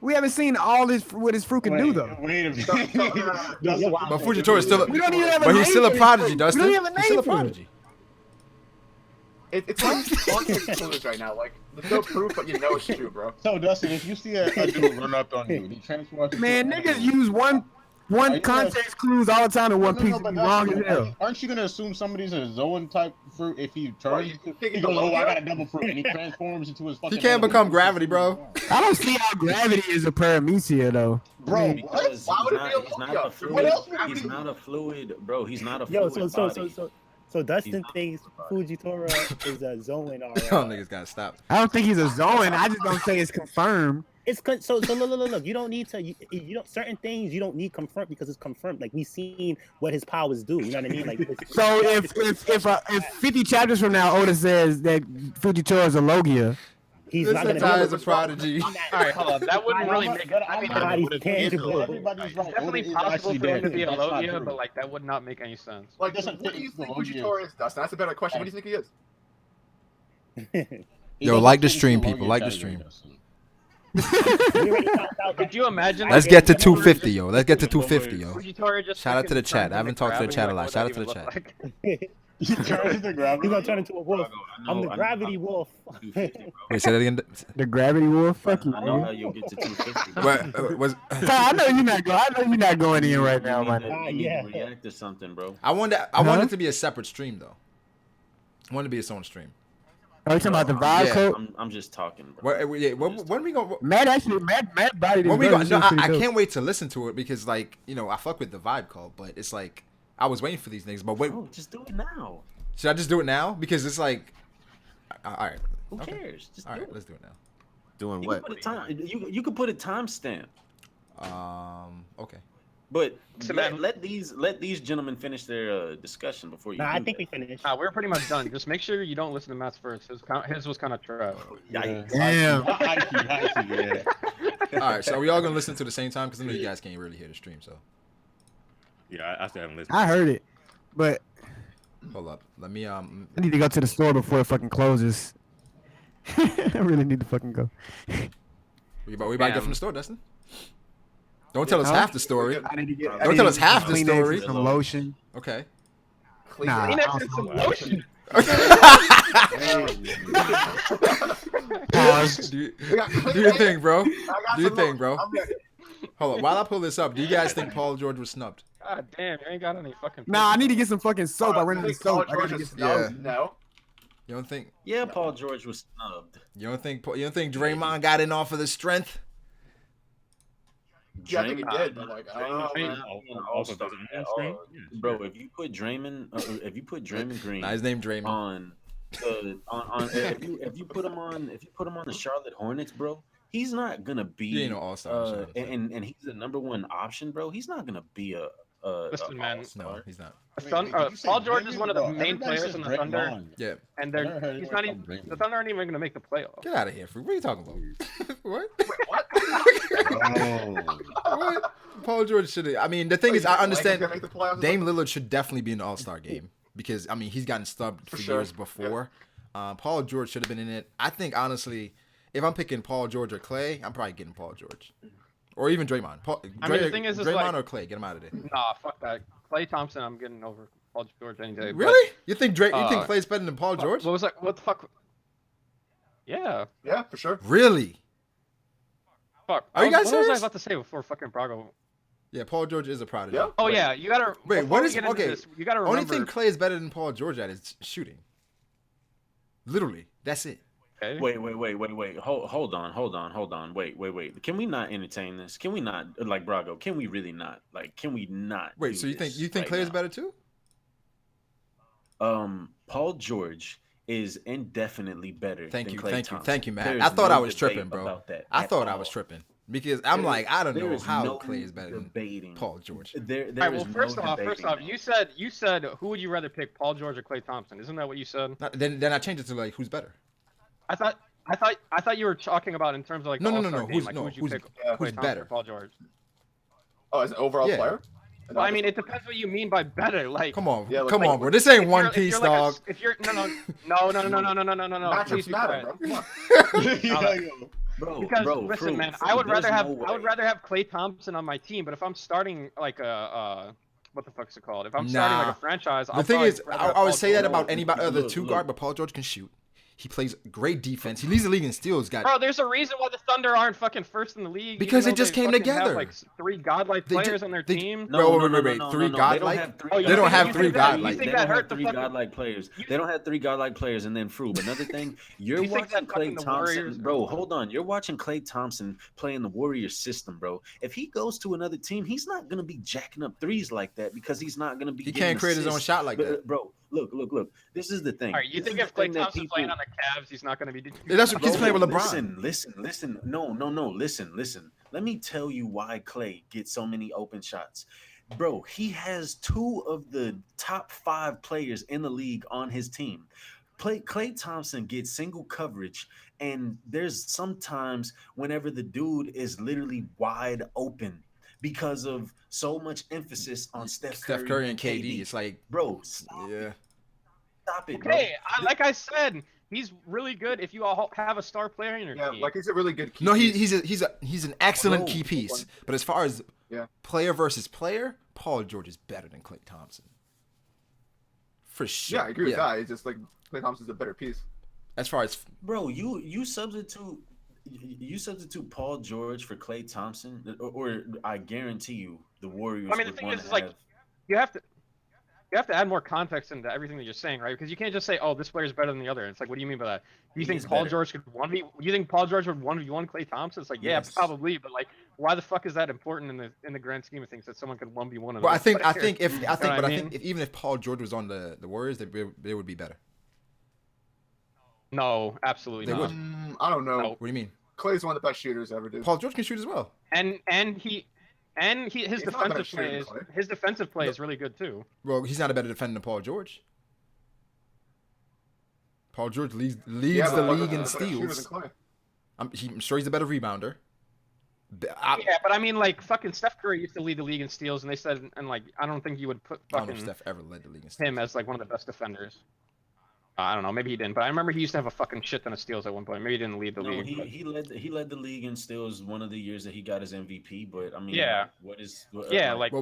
Speaker 3: We haven't seen all this what his fruit can do though.
Speaker 4: Wait a minute.
Speaker 2: But Fujitora is still.
Speaker 3: We don't even have a
Speaker 2: But he's
Speaker 3: name
Speaker 2: still a
Speaker 3: for this
Speaker 2: prodigy,
Speaker 3: fruit.
Speaker 2: Dustin.
Speaker 3: We don't even have a
Speaker 2: He's still a
Speaker 3: name for it.
Speaker 2: prodigy.
Speaker 12: It's like on clues right now. Like there's no proof, but you know it's true, bro.
Speaker 4: So Dustin, if you see a dude run up on you, and he transforms.
Speaker 3: Man, niggas use one context clues all the time in One Piece. It's wrong as hell.
Speaker 4: Aren't you gonna assume somebody's a Zoan type fruit if he turns?
Speaker 12: you
Speaker 4: He goes, "Oh, I got a double fruit," and he transforms into his fucking.
Speaker 2: He can't become gravity, bro.
Speaker 3: I don't see how gravity is a Paramecia though.
Speaker 4: Bro,
Speaker 6: Because
Speaker 12: Why would it be a
Speaker 6: he's not
Speaker 12: Logia?
Speaker 6: a fluid.
Speaker 12: What else would it
Speaker 6: He's
Speaker 12: be?
Speaker 6: not a fluid, bro. He's not a
Speaker 13: Yo,
Speaker 6: fluid
Speaker 13: so
Speaker 6: body.
Speaker 13: So Dustin thinks Fujitora is a Zoan or
Speaker 2: Y'all niggas gotta stop.
Speaker 3: I don't think he's a Zoan. I just don't say it's confirmed.
Speaker 13: It's so look. You don't need to. You don't certain things you don't need confirmed because it's confirmed. Like we seen what his powers do. You know what I mean? Like
Speaker 3: so if 50 chapters from now Oda says that Fujitora is a Logia,
Speaker 13: he's
Speaker 2: this
Speaker 13: not gonna
Speaker 2: Sentai
Speaker 13: be
Speaker 2: is a prodigy.
Speaker 5: All right, hold on. That wouldn't really make. I mean,
Speaker 13: Everybody's tangible.
Speaker 5: it's definitely possible for him to be a Logia, but like that would not make any sense.
Speaker 12: Like, what do you think Fujitora is, Dustin? That's a better question. What do you think he is?
Speaker 2: Yo, like the stream, people. Like the stream.
Speaker 5: Could you imagine?
Speaker 2: Let's get to 250, yo. Let's get to 250, yo.
Speaker 5: Fujitora just
Speaker 2: Shout out to the
Speaker 5: fucking
Speaker 2: chat.
Speaker 5: turns
Speaker 2: I haven't
Speaker 5: into
Speaker 2: talked to the
Speaker 5: gravity,
Speaker 2: chat a
Speaker 5: like,
Speaker 2: lot.
Speaker 5: what
Speaker 2: Shout
Speaker 5: would
Speaker 2: out to the
Speaker 5: that
Speaker 2: chat.
Speaker 5: even look
Speaker 13: He's gonna turn into a wolf. I'm the
Speaker 6: I know
Speaker 13: gravity wolf.
Speaker 2: Wait, say that again.
Speaker 3: the gravity wolf. Fuck you.
Speaker 6: I know how you'll get to 250.
Speaker 3: I know you're not going. I know you're not going in right now, man.
Speaker 6: You need to react to something, bro.
Speaker 2: I want it to be a separate stream though. I want it to be its own stream.
Speaker 3: Are you talking about the vibe
Speaker 2: Yeah.
Speaker 3: code?
Speaker 6: I'm just talking, bro.
Speaker 2: When we go?
Speaker 3: Matt body.
Speaker 2: When we go? No, I can't wait to listen to it because, like, you know, I fuck with the vibe code, but it's like I was waiting for these things. But wait,
Speaker 6: just do it now.
Speaker 2: should I just do it now? Because it's like, all right.
Speaker 6: Who cares? Just
Speaker 2: all
Speaker 6: do
Speaker 2: right,
Speaker 6: it.
Speaker 2: let's do it now.
Speaker 8: Doing
Speaker 6: You
Speaker 8: what?
Speaker 6: Can put a time, you could put a timestamp.
Speaker 2: Okay.
Speaker 6: But
Speaker 5: So
Speaker 6: let these gentlemen finish their discussion before you.
Speaker 13: Nah,
Speaker 6: do
Speaker 13: I think
Speaker 6: that.
Speaker 13: we finished.
Speaker 5: We're pretty much done. Just make sure you don't listen to Matt's first. His was kind of trash.
Speaker 3: Damn.
Speaker 2: All right, so are we all gonna listen to the same time? Because I know you guys can't really hear the stream. So
Speaker 9: Yeah, I still haven't listened.
Speaker 3: I heard it, but
Speaker 2: hold up. Let me
Speaker 3: I need to go to the store before it fucking closes. I really need to fucking go.
Speaker 2: we about to get from the store, Dustin. Don't tell us
Speaker 3: Huh?
Speaker 2: half the story.
Speaker 3: I need to get.
Speaker 2: Don't tell us half the
Speaker 3: Kleenex
Speaker 2: story.
Speaker 3: and some lotion.
Speaker 2: Okay.
Speaker 3: Nah,
Speaker 5: Kleenex and some lotion.
Speaker 2: Pause. Do your thing, bro. Do your thing, bro. Hold on. While I pull this up, do you guys think Paul George was snubbed?
Speaker 5: God damn, you ain't got any fucking.
Speaker 3: Nah, I need to get some fucking soap. I ran out of soap. I gotta get some.
Speaker 2: Yeah.
Speaker 12: No.
Speaker 2: You don't think?
Speaker 6: Yeah, Paul George was snubbed.
Speaker 2: You don't think Draymond got in off of the strength?
Speaker 12: Yeah, I think he did, but like, I don't know, man.
Speaker 6: Bro, if you put Draymond Green,
Speaker 2: Nah, his name Draymond.
Speaker 6: on if you put him on the Charlotte Hornets, bro, he's not gonna be.
Speaker 2: He ain't no all-star.
Speaker 6: And he's the number one option, bro. He's not gonna be a.
Speaker 5: Listen, man.
Speaker 2: No, he's not.
Speaker 5: Paul George is one of the main players in the Thunder.
Speaker 2: Yeah.
Speaker 5: And the Thunder aren't even going to make the playoffs.
Speaker 2: Get out of here, Froob. What are you talking about? What?
Speaker 12: What?
Speaker 2: What? Paul George should have. I mean, the thing is, I understand
Speaker 12: Make the playoffs?
Speaker 2: Dame Lillard should definitely be in the All-Star game because, I mean, he's gotten stubbed for
Speaker 12: sure.
Speaker 2: years before. Paul George should have been in it. I think, honestly, if I'm picking Paul George or Clay, I'm probably getting Paul George. Or even Draymond.
Speaker 5: The thing is
Speaker 2: Draymond
Speaker 5: like,
Speaker 2: or Clay, get him out of there.
Speaker 5: Nah, fuck that. Klay Thompson, I'm getting over Paul George any day.
Speaker 2: Really? You think Clay's better than Paul George?
Speaker 5: What was that? What the fuck? Yeah.
Speaker 12: Yeah, for sure.
Speaker 2: Really?
Speaker 5: Fuck.
Speaker 2: Are you guys
Speaker 5: What was I
Speaker 2: serious?
Speaker 5: about to say before fucking Brago?
Speaker 2: Yeah, Paul George is a prodigy.
Speaker 12: Yeah.
Speaker 5: Oh yeah, you gotta.
Speaker 2: Wait,
Speaker 5: before
Speaker 2: what
Speaker 5: we
Speaker 2: is
Speaker 5: get into
Speaker 2: okay?
Speaker 5: this, you gotta remember.
Speaker 2: Only thing Clay is better than Paul George at is shooting. Literally, that's it.
Speaker 5: Okay.
Speaker 6: Wait. Hold on. Wait. Can we not entertain this? Can we not, like Brago? Can we really not? Like, can we not?
Speaker 2: Wait,
Speaker 6: do
Speaker 2: so you
Speaker 6: this
Speaker 2: think
Speaker 6: right
Speaker 2: Clay is
Speaker 6: now?
Speaker 2: better too?
Speaker 6: Paul George is indefinitely better.
Speaker 2: Thank
Speaker 6: than
Speaker 2: you,
Speaker 6: Klay Thompson.
Speaker 2: thank you, Matt.
Speaker 6: There's
Speaker 2: I thought
Speaker 6: no
Speaker 2: I was
Speaker 6: debate
Speaker 2: tripping, bro.
Speaker 6: about that
Speaker 2: I
Speaker 6: at
Speaker 2: thought I
Speaker 6: all.
Speaker 2: was tripping because I'm like, I don't know
Speaker 6: There's
Speaker 2: how
Speaker 6: no
Speaker 2: Clay is better than
Speaker 6: debating.
Speaker 2: Paul George.
Speaker 6: There
Speaker 5: All right, well,
Speaker 6: is no
Speaker 5: first off,
Speaker 6: debating
Speaker 5: you
Speaker 6: that.
Speaker 5: said who would you rather pick, Paul George or Klay Thompson? Isn't that what you said?
Speaker 2: Then I changed it to like who's better.
Speaker 5: I thought you were talking about in terms of like
Speaker 2: No.
Speaker 5: the All-Star game,
Speaker 2: Who's
Speaker 5: like,
Speaker 2: no?
Speaker 5: who would you
Speaker 2: Who's
Speaker 5: pick?
Speaker 12: Yeah,
Speaker 5: Klay
Speaker 2: who's
Speaker 5: Thompson
Speaker 2: better?
Speaker 5: or Paul George.
Speaker 12: Oh, as an overall
Speaker 2: Yeah.
Speaker 12: player?
Speaker 5: Well, I mean, it depends what you mean by better. Like,
Speaker 2: Come on,
Speaker 12: Yeah,
Speaker 2: come
Speaker 12: like-
Speaker 2: on, bro. This ain't
Speaker 5: if
Speaker 2: One
Speaker 5: you're- if
Speaker 2: Piece,
Speaker 5: you're like
Speaker 2: dog.
Speaker 5: if you're no.
Speaker 12: Matchups
Speaker 5: Please be
Speaker 12: matter,
Speaker 5: quiet.
Speaker 12: bro. Come on.
Speaker 6: Bro,
Speaker 5: Because
Speaker 6: bro,
Speaker 5: listen,
Speaker 6: Froob,
Speaker 5: man, I would
Speaker 6: there's
Speaker 5: rather have
Speaker 6: no
Speaker 5: I would
Speaker 6: way.
Speaker 5: rather have Klay Thompson on my team, but if I'm starting like a what the fuck's it called? If I'm starting
Speaker 2: Nah.
Speaker 5: like a franchise,
Speaker 2: The
Speaker 5: I'll
Speaker 2: thing
Speaker 5: probably
Speaker 2: is,
Speaker 5: rather
Speaker 2: I
Speaker 5: have
Speaker 2: would
Speaker 5: Paul
Speaker 2: say that
Speaker 5: George.
Speaker 2: about anybody other
Speaker 6: Look,
Speaker 2: two
Speaker 6: look.
Speaker 2: guard, but Paul George can shoot. He plays great defense. He leads the league in steals.
Speaker 5: Bro, there's a reason why the Thunder aren't fucking first in the league.
Speaker 2: Because
Speaker 5: even
Speaker 2: it just
Speaker 5: though they
Speaker 2: came
Speaker 5: fucking have,
Speaker 2: together.
Speaker 5: like 3 godlike
Speaker 2: They ju-
Speaker 5: players on their
Speaker 2: they-
Speaker 5: team.
Speaker 2: No, wait. Three godlike?
Speaker 6: They
Speaker 2: They don't have
Speaker 5: you
Speaker 2: three
Speaker 5: think that- you
Speaker 2: godlike.
Speaker 5: think
Speaker 6: They
Speaker 5: that
Speaker 6: don't
Speaker 5: hurt
Speaker 6: have
Speaker 5: the
Speaker 6: three
Speaker 5: fucking-
Speaker 6: godlike players. They don't have 3 godlike players. And then Froob, another thing, you're
Speaker 5: You think
Speaker 6: watching
Speaker 5: that fucking
Speaker 6: Klay
Speaker 5: the
Speaker 6: Thompson,
Speaker 5: Warriors-
Speaker 6: bro. Hold on, you're watching Klay Thompson play in the Warriors system, bro. If he goes to another team, he's not gonna be jacking up threes like that because he's not gonna be.
Speaker 2: He
Speaker 6: getting
Speaker 2: can't create his own
Speaker 6: assists.
Speaker 2: shot like that.
Speaker 6: Bro.
Speaker 11: Look. This is the thing.
Speaker 5: All right, you
Speaker 11: This
Speaker 5: think
Speaker 11: is
Speaker 5: if
Speaker 11: the
Speaker 5: Klay
Speaker 11: thing that
Speaker 5: Thompson's playing on the Cavs, he's not going to be?
Speaker 2: That's what he's playing with
Speaker 11: Listen,
Speaker 2: LeBron.
Speaker 11: listen. No. Listen. Let me tell you why Klay gets so many open shots. Bro, he has 2 of the top 5 players in the league on his team. Klay Thompson gets single coverage, and there's sometimes whenever the dude is literally wide open because of so much emphasis on Steph Curry
Speaker 2: and KD. It's like,
Speaker 11: bro, stop it, bro.
Speaker 5: Okay, like I said, he's really good if you all have a star player in your team.
Speaker 12: Like he's a really good key
Speaker 2: No,
Speaker 12: piece.
Speaker 2: he's an excellent
Speaker 11: Bro.
Speaker 2: key piece. But as far as
Speaker 12: Yeah.
Speaker 2: player versus player, Paul George is better than Klay Thompson. For sure.
Speaker 12: Yeah, I agree with that. It's just like Klay Thompson's a better piece.
Speaker 2: As far as
Speaker 11: Bro, you substitute Paul George for Klay Thompson, or I guarantee you the Warriors.
Speaker 5: I mean, the thing is, like, you have to add more context into everything that you're saying, right? Because you can't just say, "Oh, this player is better than the other." It's like, what do you mean by that? Do you think Paul George could 1v? You think Paul George would 1v1 Klay Thompson? It's like, yeah, probably, but like, why the fuck is that important in the grand scheme of things that someone could 1v1 him?
Speaker 2: But I think even if Paul George was on the Warriors, they would be better.
Speaker 5: No, absolutely
Speaker 2: They
Speaker 5: not.
Speaker 2: would.
Speaker 12: I don't know.
Speaker 5: No.
Speaker 2: What do you mean?
Speaker 12: Klay's one of the best shooters ever, dude.
Speaker 2: Paul George can shoot as well.
Speaker 5: And his defensive play is really good too.
Speaker 2: Well, he's not a better defender than Paul George. Paul George leads the league in steals. I'm sure he's a better rebounder.
Speaker 5: Yeah, but I mean, like, fucking Steph Curry used to lead the league in steals, and they said, and like, I don't think you would put
Speaker 2: I don't
Speaker 5: fucking
Speaker 2: know if Steph ever led the league in steals.
Speaker 5: him as like one of the best defenders. I don't know, maybe he didn't, but I remember he used to have a fucking shit ton of steals at one point. Maybe he didn't lead the league.
Speaker 11: He led the league in steals one of the years that he got his MVP. But I mean,
Speaker 5: yeah,
Speaker 11: well,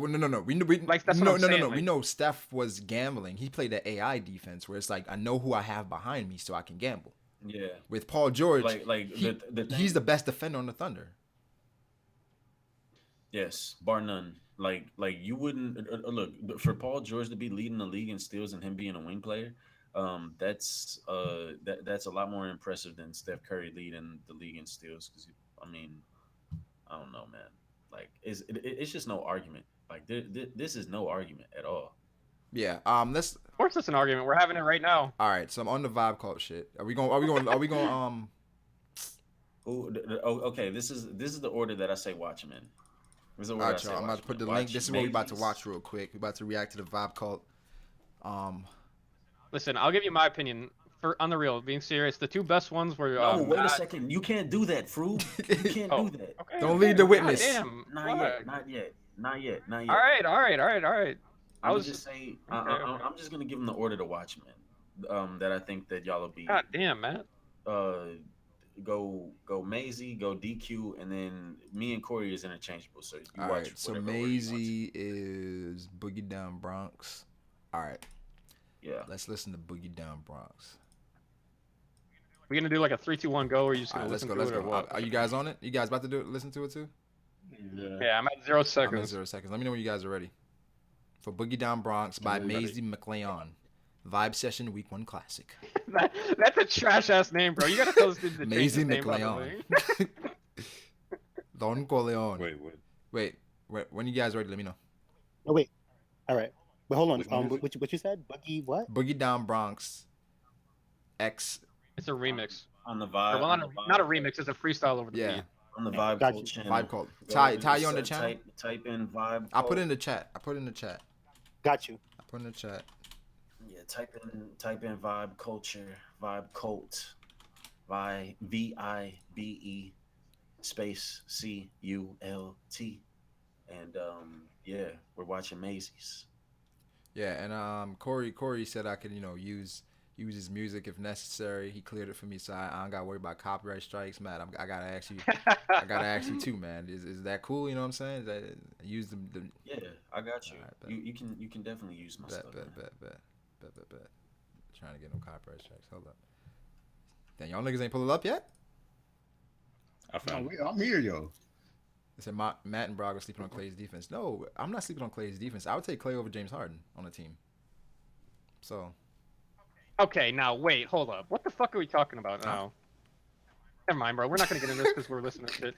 Speaker 2: no. We
Speaker 5: like that's what I'm saying, like,
Speaker 2: we know Steph was gambling. He played the AI defense, where it's like, I know who I have behind me, so I can gamble.
Speaker 11: Yeah.
Speaker 2: With Paul George,
Speaker 11: he's
Speaker 2: the best defender on the Thunder.
Speaker 11: Yes, bar none. Like you wouldn't look for Paul George to be leading the league in steals and him being a wing player. That's a lot more impressive than Steph Curry leading the league in steals. Because I mean, I don't know, man. Like it's just no argument. Like this is no argument at all.
Speaker 2: Yeah.
Speaker 5: Of course, it's an argument. We're having it right now.
Speaker 2: All right. So I'm on the vibe cult shit. Are we going?
Speaker 11: Okay. This is the order that I say watch them in.
Speaker 2: All right, y'all. I'm about to put the link. This is what we're about to watch real quick. We're about to react to the vibe cult.
Speaker 5: Listen, I'll give you my opinion. On the real, being serious, the 2 best ones were.
Speaker 11: No, wait a second. You can't do that, Froob. You can't do that.
Speaker 5: Okay,
Speaker 2: Don't lead the witness.
Speaker 5: Damn.
Speaker 11: Not yet.
Speaker 5: All right.
Speaker 11: I was just saying. I'm just gonna give them the order to watch, man. That I think that y'all will be.
Speaker 5: God damn, man.
Speaker 11: Go Maisie, go DQ, and then me and Corey is interchangeable. So you
Speaker 2: all
Speaker 11: watch.
Speaker 2: Right, so Maisie is Boogie Down Bronx. All right.
Speaker 11: Yeah.
Speaker 2: Let's listen to Boogie Down Bronx.
Speaker 5: We're gonna do like a 3, 2, 1, go, or are you just gonna
Speaker 2: let's
Speaker 5: listen
Speaker 2: go.
Speaker 5: to it, or what?
Speaker 2: Are you guys on it? You guys about to do it? Listen to it too?
Speaker 5: Yeah, I'm at 0 seconds.
Speaker 2: I'm at 0 seconds. Let me know when you guys are ready. For Boogie Down Bronx by Maisie McLeon. Vibe Session Week 1 Classic.
Speaker 5: That's a trash ass name, bro. You gotta tell us to change
Speaker 2: Maisie
Speaker 5: his name,
Speaker 2: McLeon. Don Corleone. Wait. When you guys ready, let me know.
Speaker 13: Oh wait. All right. But hold on. What you said? Boogie what?
Speaker 2: Boogie Down Bronx. X.
Speaker 5: It's a remix.
Speaker 11: On the vibe.
Speaker 5: Well, not a remix. It's a freestyle over the beat.
Speaker 11: On the vibe cult channel.
Speaker 2: Vibe cult. Ty, you on the channel?
Speaker 11: Type in vibe.
Speaker 2: I'll put it in the chat.
Speaker 13: Got you.
Speaker 2: I put in the chat.
Speaker 11: Yeah, type in vibe culture, vibe cult, VIBE space CULT, and yeah, we're watching Maisie's.
Speaker 2: Yeah, and Corey said I could use his music if necessary. He cleared it for me, so I don't gotta worry about copyright strikes. Matt, I gotta ask you too, man. Is that cool? You know what I'm saying? Is that use the
Speaker 11: Yeah, I got you. Right, you can definitely use my stuff.
Speaker 2: Bet. Trying to get no copyright strikes. Hold up. Damn, y'all niggas ain't pull it up yet?
Speaker 14: I'm here, yo.
Speaker 2: They said Matt and Brago sleeping on Klay's defense. No, I'm not sleeping on Klay's defense. I would take Klay over James Harden on the team. So.
Speaker 5: Okay, now wait, hold up. What the fuck are we talking about now? Never mind, bro. We're not gonna get into this because we're listening to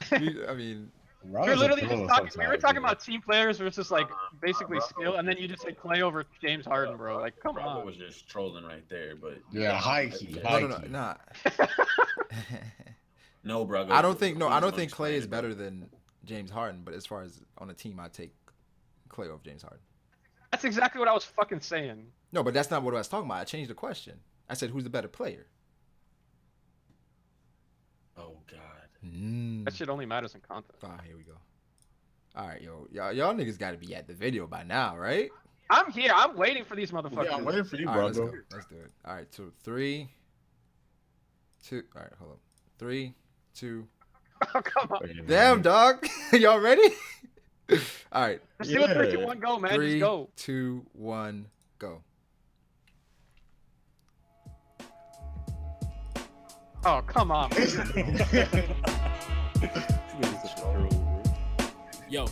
Speaker 5: shit.
Speaker 2: I mean,
Speaker 5: We're literally just talking. We were talking about team players versus like basically skill, and then you just say Clay over James Harden, bro. Like, come
Speaker 6: Brago
Speaker 5: on.
Speaker 6: was just trolling right there, but
Speaker 14: Yeah, high key.
Speaker 2: No, nah.
Speaker 6: No, Brago.
Speaker 2: I don't think Clay is better than James Harden, but as far as on a team, I take Clay over James Harden.
Speaker 5: That's exactly what I was fucking saying.
Speaker 2: No, but that's not what I was talking about. I changed the question. I said, who's the better player?
Speaker 6: Oh God.
Speaker 5: That shit only matters in context.
Speaker 2: Here we go. All right, y'all niggas got to be at the video by now, right?
Speaker 5: I'm here. I'm waiting for these motherfuckers.
Speaker 14: Yeah, I'm waiting for you,
Speaker 2: All
Speaker 14: bro.
Speaker 2: right, let's do it. All right, so 3, 2. All right, hold up. 3, 2.
Speaker 5: Oh, come on.
Speaker 2: Damn, dog. Y'all ready? All right.
Speaker 5: Let's do it. 3, 2, 1, go, man.
Speaker 2: 3,
Speaker 5: Just go.
Speaker 2: 2, 1, go.
Speaker 5: Oh, come on.
Speaker 15: Yo,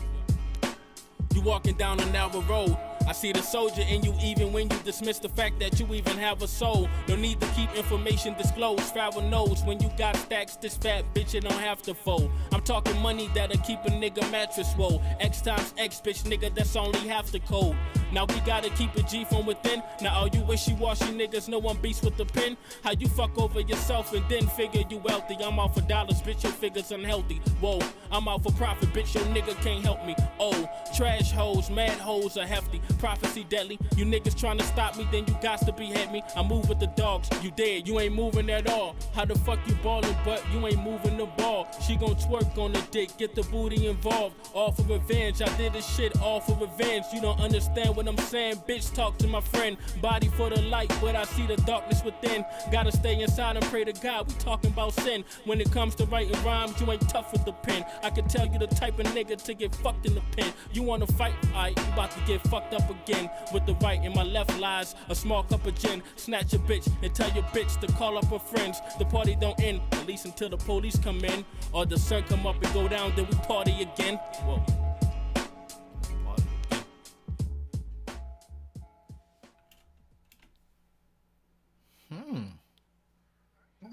Speaker 15: you walking down a narrow road. I see the soldier in you even when you dismiss the fact that you even have a soul. No need to keep information disclosed. Farrell knows when you got stacks this fat, bitch, you don't have to fold. I'm talking money that'll keep a nigga mattress swole. X times X, bitch, nigga, that's only half the code. Now we gotta keep it G from within. Now all you wishy-washy niggas know I'm beast with the pen. How you fuck over yourself and then figure you wealthy. I'm out for dollars, bitch, your figure's unhealthy. Whoa, I'm out for profit, bitch, your nigga can't help me. Oh, trash hoes, mad hoes are hefty. Prophecy deadly, you niggas trying to stop me, then you got to behead me. I move with the dogs, you dead, you ain't moving at all. How the fuck you ballin', but you ain't moving the ball. She gon' twerk on the dick, get the booty involved. All for revenge, I did this shit all for revenge. You don't understand what I'm saying, bitch, talk to my friend. Body for the light, but I see the darkness within. Gotta stay inside and pray to God, we talking about sin. When it comes to writing rhymes, you ain't tough with the pen. I can tell you the type of nigga to get fucked in the pen. You wanna fight? Aight, you about to get fucked up again. With the right in my left lies a small cup of gin. Snatch a bitch and tell your bitch to call up her friends. The party don't end, at least until the police come in. Or the sun come up and go down, then we party again. Whoa.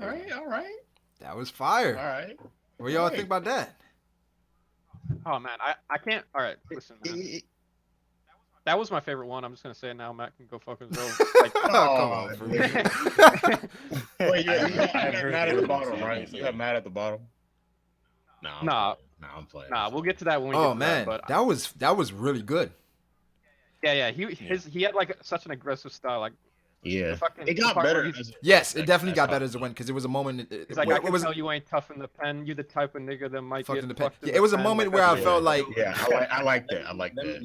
Speaker 14: All right.
Speaker 2: That was fire.
Speaker 14: All right.
Speaker 2: What y'all think about that?
Speaker 5: Oh, man, I can't. All right, listen, man. That was my favorite one. I'm just gonna say it now. Matt can go fuck himself. Like,
Speaker 2: come on,
Speaker 14: Wait, you're mad at the bottom, right? You got mad at the bottom.
Speaker 5: Nah,
Speaker 14: I'm playing.
Speaker 5: Nah, we'll get to that when we get
Speaker 2: Oh
Speaker 5: to
Speaker 2: man,
Speaker 5: that, but
Speaker 2: that was really good.
Speaker 5: Yeah. He had like such an aggressive style. Like,
Speaker 14: yeah,
Speaker 5: fucking,
Speaker 14: it got better.
Speaker 2: Yes, it definitely got better as it went because it was a moment.
Speaker 5: It's like I can tell you ain't tough in the pen. You the type of nigga that might get
Speaker 2: in the
Speaker 5: fucked
Speaker 2: pen.
Speaker 5: in
Speaker 2: Yeah, it was a
Speaker 5: pen,
Speaker 2: moment
Speaker 5: like,
Speaker 2: where I felt like
Speaker 14: I like that. I like that.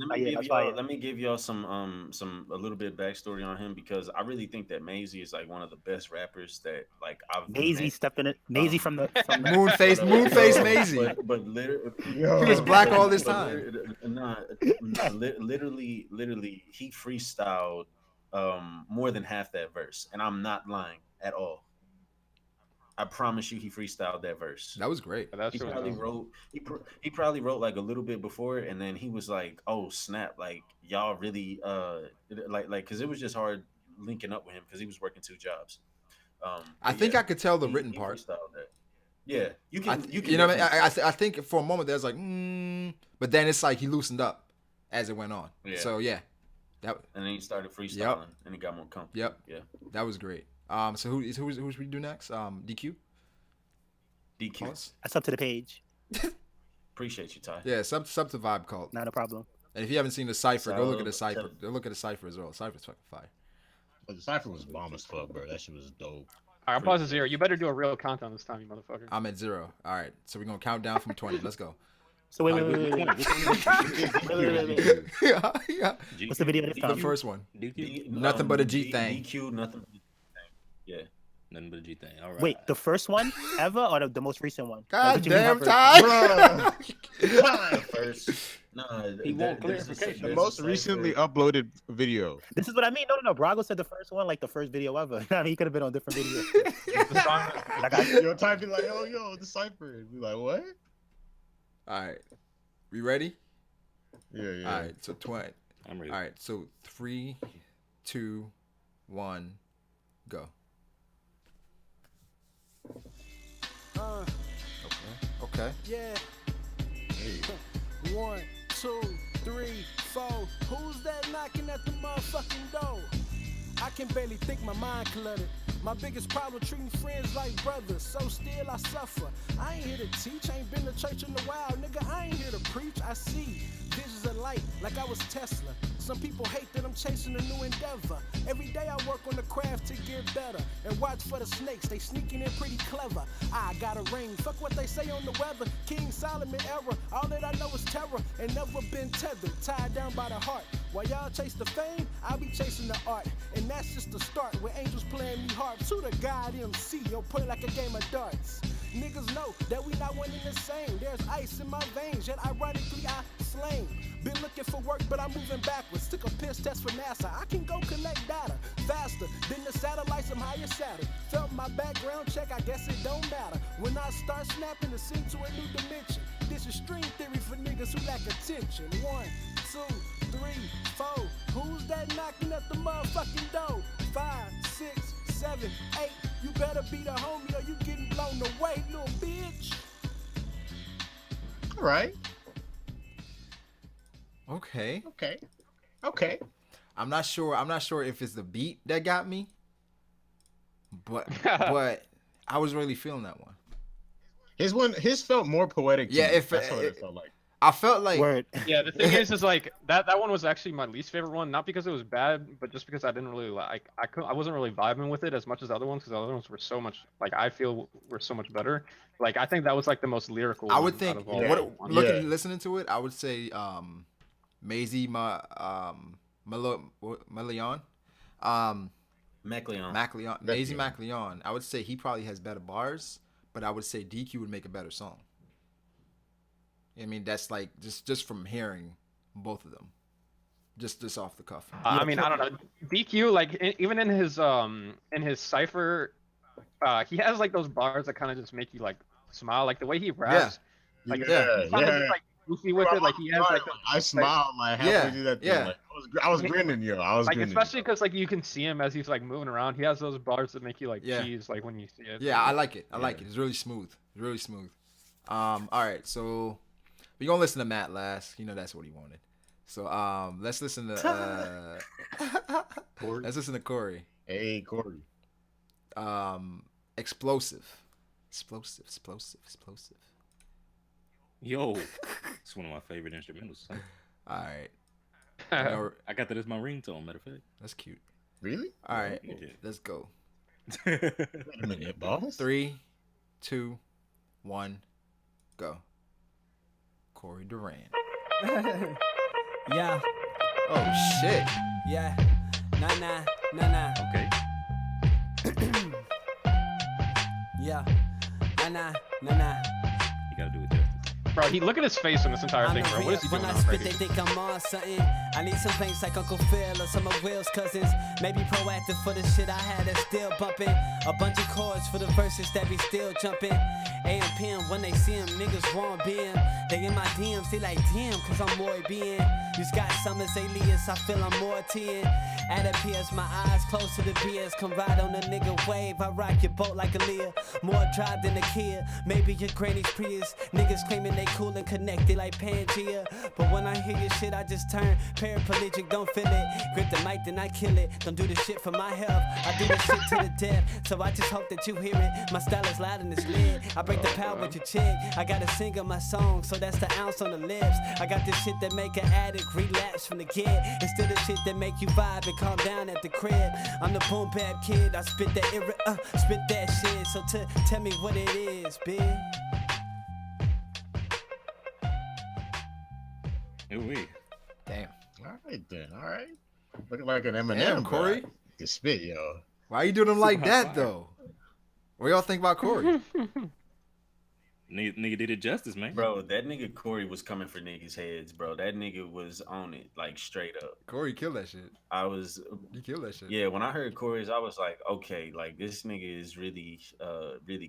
Speaker 6: Let me give y'all some a little bit of backstory on him because I really think that Maisie is like one of the best rappers that like I've
Speaker 13: Maisie
Speaker 6: met.
Speaker 13: stepping it. Maisie from the
Speaker 2: Moonface Maisie.
Speaker 6: But literally,
Speaker 2: he was black all this time.
Speaker 6: Literally, he freestyled more than half that verse, and I'm not lying at all. I promise you, he freestyled that verse.
Speaker 2: That was great.
Speaker 6: He probably wrote like a little bit before it, and then he was like, "Oh snap! Like y'all really like because it was just hard linking up with him because he was working 2 jobs."
Speaker 2: I think I could tell the written part.
Speaker 6: That. Yeah, you can.
Speaker 2: You know, what I think for a moment there's like, but then it's like he loosened up as it went on.
Speaker 6: Yeah.
Speaker 2: So yeah.
Speaker 6: And then he started freestyling, and he got more comfortable.
Speaker 2: Yep.
Speaker 6: Yeah.
Speaker 2: That was great. So who should we do next? DQ.
Speaker 6: DQ.
Speaker 13: That's up to the page.
Speaker 6: Appreciate you, Ty.
Speaker 2: Yeah, sub to Vibe Cult.
Speaker 13: Not a problem.
Speaker 2: And if you haven't seen the cipher, go look at the cipher. Go look at the cipher as well. Cypher's fucking fire.
Speaker 14: But the cipher was bomb as fuck, bro. That shit was dope.
Speaker 5: All right, I'm pausing 0. You better do a real countdown this time, you motherfucker.
Speaker 2: I'm at 0. All right, so we're gonna count down from 20. Let's go.
Speaker 13: So wait.
Speaker 2: Yeah.
Speaker 13: What's the video this time?
Speaker 2: The first one.
Speaker 9: DQ?
Speaker 2: Nothing but a G thing.
Speaker 6: DQ, nothing but a G thing. Yeah.
Speaker 9: Nothing but a G thing. All right.
Speaker 13: Wait, the first one ever or the most recent one?
Speaker 2: God
Speaker 13: Like,
Speaker 2: damn, Ty.
Speaker 6: First. No,
Speaker 9: He want clarification.
Speaker 14: The most recently uploaded video.
Speaker 13: This is what I mean. No. Brago said the first one, like the first video ever. I mean, he could have been on different videos.
Speaker 14: Yo, Ty be like, yo, the cipher. Be like, what?
Speaker 2: All right, we ready?
Speaker 14: Yeah.
Speaker 2: All right, so 20.
Speaker 9: I'm ready.
Speaker 2: All right, so 3, 2, 1, go.
Speaker 16: Okay.
Speaker 2: Okay.
Speaker 16: Yeah.
Speaker 15: 1, 2, 3, 4. Who's that knocking at the motherfucking door? I can barely think, my mind cluttered. My biggest problem treating friends like brothers, so still I suffer. I ain't here to teach, I ain't been to church in a while, nigga. I ain't here to preach. I see visions of light like I was Tesla. Some people hate that I'm chasing a new endeavor. Every day I work on the craft to get better and watch for the snakes. They sneaking in pretty clever. I got a ring. Fuck what they say on the weather. King Solomon era. All that I know is terror and never been tethered, tied down by the heart. While y'all chase the fame, I'll be chasing the art. And that's just the start, with angels playing me harps. Who the God MC? Yo, play like a game of darts. Niggas know that we not one and the same. There's ice in my veins, yet ironically I slain. Been looking for work, but I'm moving backwards. Took a piss test for NASA. I can go collect data faster than the satellites. I'm higher Saturn. Felt my background check, I guess it don't matter. When I start snapping, to sink to a new dimension. This is string theory for niggas who lack attention. 1, 2, 3, 4. Who's that knocking at the motherfucking door? 5, 6, 7, 8. You better be the homie or you getting blown away, little bitch.
Speaker 14: All right.
Speaker 2: Okay. I'm not sure if it's the beat that got me, but I was really feeling that one.
Speaker 14: His felt more poetic.
Speaker 2: Yeah,
Speaker 14: that's what it felt like.
Speaker 2: I felt like
Speaker 5: Yeah, the thing is like that one was actually my least favorite one, not because it was bad, but just because I didn't really like I wasn't really vibing with it as much as the other ones, because the other ones were so much like I feel were so much better. Like I think that was like the most lyrical.
Speaker 2: I would
Speaker 5: one
Speaker 2: think
Speaker 5: out of all.
Speaker 2: listening to it, I would say Maisie Meleon.
Speaker 11: MacLeon.
Speaker 2: Maisie MacLeon. I would say he probably has better bars, but I would say DQ would make a better song. I mean, that's like just from hearing both of them, just off the cuff.
Speaker 5: I mean, I don't know. DQ, like even in his cipher, he has like those bars that kind of just make you like smile, like the way he raps. Like he's kind of just, like goofy with it. Like he has like
Speaker 14: I smiled like halfway through that thing. Like, I was grinning, yo. I was
Speaker 5: like,
Speaker 14: grinning.
Speaker 5: especially because like you can see him as he's like moving around. He has those bars that make you like cheese, like when you see it.
Speaker 2: Yeah, I like it. I like it. It's really smooth. All right, so we're gonna listen to Matt last. You know that's what he wanted. So let's listen to let's listen to Corey.
Speaker 14: Hey, Corey.
Speaker 2: Explosive.
Speaker 9: Yo, it's one of my favorite instrumentals.
Speaker 2: All right.
Speaker 9: I got that as my ringtone, matter of fact.
Speaker 2: That's cute.
Speaker 14: Really?
Speaker 2: All right,
Speaker 9: Yeah.
Speaker 2: let's go.
Speaker 14: Wait a minute, boss.
Speaker 2: 3, 2, 1, go. Corey Durant.
Speaker 16: Yeah.
Speaker 2: Oh shit.
Speaker 16: Yeah. Nah.
Speaker 9: Okay.
Speaker 16: Yeah. Nah.
Speaker 9: You gotta do it justice.
Speaker 5: Bro, look at his face on this entire thing, bro. What is he doing
Speaker 16: When I
Speaker 5: on
Speaker 16: spit,
Speaker 5: right
Speaker 16: they
Speaker 5: here?
Speaker 16: think I'm on something. I need some things like Uncle Phil or some of Will's cousins. Maybe proactive for the shit I had that's still bumping. A bunch of chords for the verses that be still jumping. AM PM when they see him, niggas want BM. They in my DMs, they like damn, cause I'm more being. You Scott Summers alias, I feel I'm more 10. At a PS, my eyes close to the BS. Come ride on the nigga wave, I rock your boat like a Leah. More drive than a Kia, maybe your granny's Prius. Niggas claiming they cool and connected like Pangea. But when I hear your shit, I just turn paraplegic, don't feel it. Grip the mic, then I kill it. Don't do the shit for my health, I do the shit to the death. So I just hope that you hear it. My style is loud and it's lit. I break the power with your chick. I gotta sing on my song, so that's the ounce on the lips. I got this shit that make an addict relapse from the get. It's still the shit that make you vibe and calm down at the crib. I'm the boom bap kid, I spit that spit that shit. So tell me what it is, bitch.
Speaker 9: Ooh-wee.
Speaker 2: Damn.
Speaker 14: All right then. All right. Looking like an Eminem.
Speaker 2: Damn, Corey.
Speaker 14: You can spit, yo.
Speaker 2: Why you doing him like that though? What y'all think about Corey?
Speaker 9: Nigga did it justice, man.
Speaker 11: Bro, that nigga Corey was coming for niggas' heads, bro. That nigga was on it, like straight up.
Speaker 2: Corey killed that shit.
Speaker 11: You
Speaker 2: killed that shit.
Speaker 11: Yeah, when I heard Corey's, I was like, okay, like this nigga is really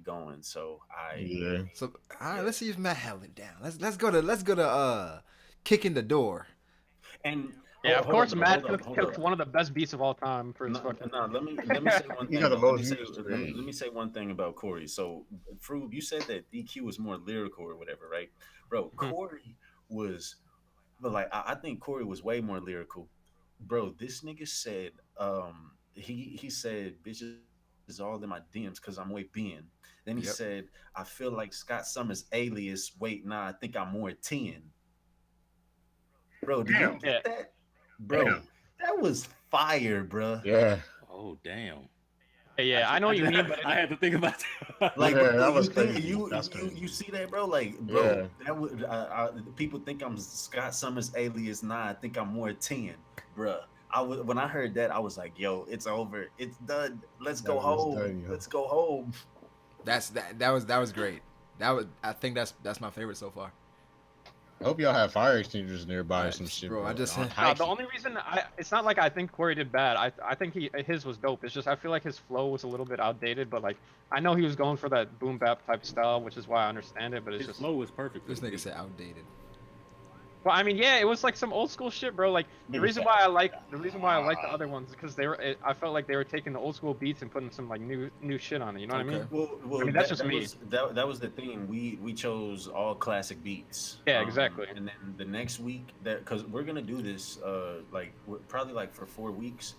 Speaker 11: going. So
Speaker 2: So all right, let's see if Matt held it down. Let's go to kicking the door.
Speaker 11: And
Speaker 5: yeah, of course, Matt took one of the best beats of all time for his fucking.
Speaker 11: No, let me say one thing. Let me say one thing about Corey. So, Froob, you said that DQ was more lyrical or whatever, right? bro. Corey was, but like I think Corey was way more lyrical, bro. This nigga said, he said, bitches is all in my DMs because I'm way being. Then he
Speaker 2: Yep.
Speaker 11: said, I feel like Scott Summers alias. Wait, nah, I think I'm more 10. Bro, do you get that? Bro, that was fire, bro.
Speaker 4: Yeah.
Speaker 9: Oh damn.
Speaker 5: Yeah, I know what you mean, but
Speaker 9: I had to think about that.
Speaker 11: Like,
Speaker 4: Yeah,
Speaker 11: bro,
Speaker 4: that was
Speaker 11: you think
Speaker 4: crazy. That's
Speaker 11: you
Speaker 4: crazy.
Speaker 11: you see that, bro? Like,
Speaker 4: Yeah.
Speaker 11: bro, that would people think I'm Scott Summers alias. Nah, I think I'm more 10, bro. When I heard that, I was like, yo, it's over, it's done. Let's go home. Let's go home.
Speaker 2: That was great. I think that's my favorite so far.
Speaker 4: I hope y'all have fire extinguishers nearby or some shit,
Speaker 2: bro,
Speaker 4: bro.
Speaker 2: I just-
Speaker 4: On
Speaker 5: No,
Speaker 4: high
Speaker 5: the
Speaker 4: key.
Speaker 5: only reason it's not like I think Corey did bad. I think his was dope. It's just I feel like his flow was a little bit outdated, but like I know he was going for that boom bap type style, which is why I understand it. But it's
Speaker 9: His
Speaker 5: just
Speaker 9: flow was perfect.
Speaker 2: This nigga said outdated.
Speaker 5: well, I mean, yeah, it was like some old school shit, bro. Like the reason why I like the other ones is because I felt like they were taking the old school beats and putting some like new shit on it. You know what I mean?
Speaker 11: Well,
Speaker 5: I mean that's just me.
Speaker 11: That was the thing. We chose all classic beats.
Speaker 5: Yeah, exactly.
Speaker 11: And then the next week, that because we're gonna do this, probably like for 4 weeks.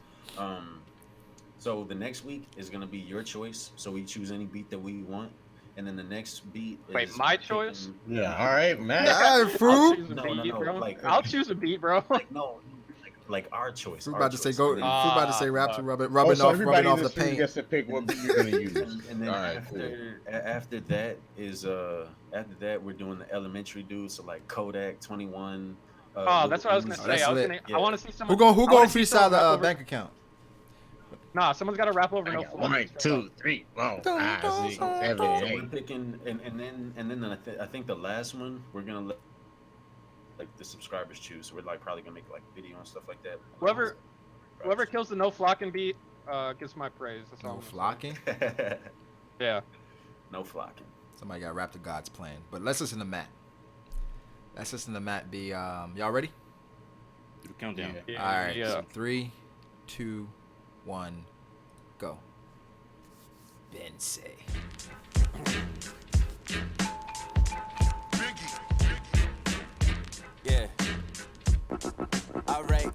Speaker 11: So the next week is gonna be your choice. So we choose any beat that we want, and then the next beat.
Speaker 5: Wait, my choice?
Speaker 4: Yeah. All right, man.
Speaker 5: I'll choose a
Speaker 11: No,
Speaker 5: beat,
Speaker 11: no,
Speaker 5: bro.
Speaker 11: like
Speaker 5: I'll choose a beat, bro.
Speaker 11: like no, like our choice.
Speaker 2: Froob
Speaker 11: our
Speaker 2: about to say
Speaker 11: choice.
Speaker 2: go.
Speaker 11: And then-
Speaker 2: Froob about to say raps and rubbing
Speaker 4: so
Speaker 2: off
Speaker 4: everybody
Speaker 2: rubbing
Speaker 4: in
Speaker 2: off the
Speaker 4: this room
Speaker 2: paint.
Speaker 4: gets to pick what beat you're gonna use.
Speaker 11: And then
Speaker 4: All right, cool.
Speaker 11: after that is after that we're doing the elementary dudes, so like Kodak 21.
Speaker 5: Oh, that's what I was gonna say. I want to see someone.
Speaker 2: Who gonna freestyle the bank account?
Speaker 5: Nah, someone's got to rap over no flow.
Speaker 4: 1, 2, 3, 4, 5, 6, 7,
Speaker 11: So
Speaker 4: 8.
Speaker 11: we're picking, and then I think the last one we're gonna let like the subscribers choose. So we're like probably gonna make like video and stuff like that.
Speaker 5: Whoever kills the no flocking beat gets my praise. That's all.
Speaker 2: No flocking.
Speaker 5: Yeah.
Speaker 11: No flocking.
Speaker 2: Somebody got rap to God's plan. But let's listen to Matt. Let's listen to Matt. Be y'all ready?
Speaker 9: Do the countdown.
Speaker 5: Yeah.
Speaker 2: All right.
Speaker 5: Yeah.
Speaker 2: So 3, 2, 1, go. Ben say.
Speaker 16: Yeah. Alright.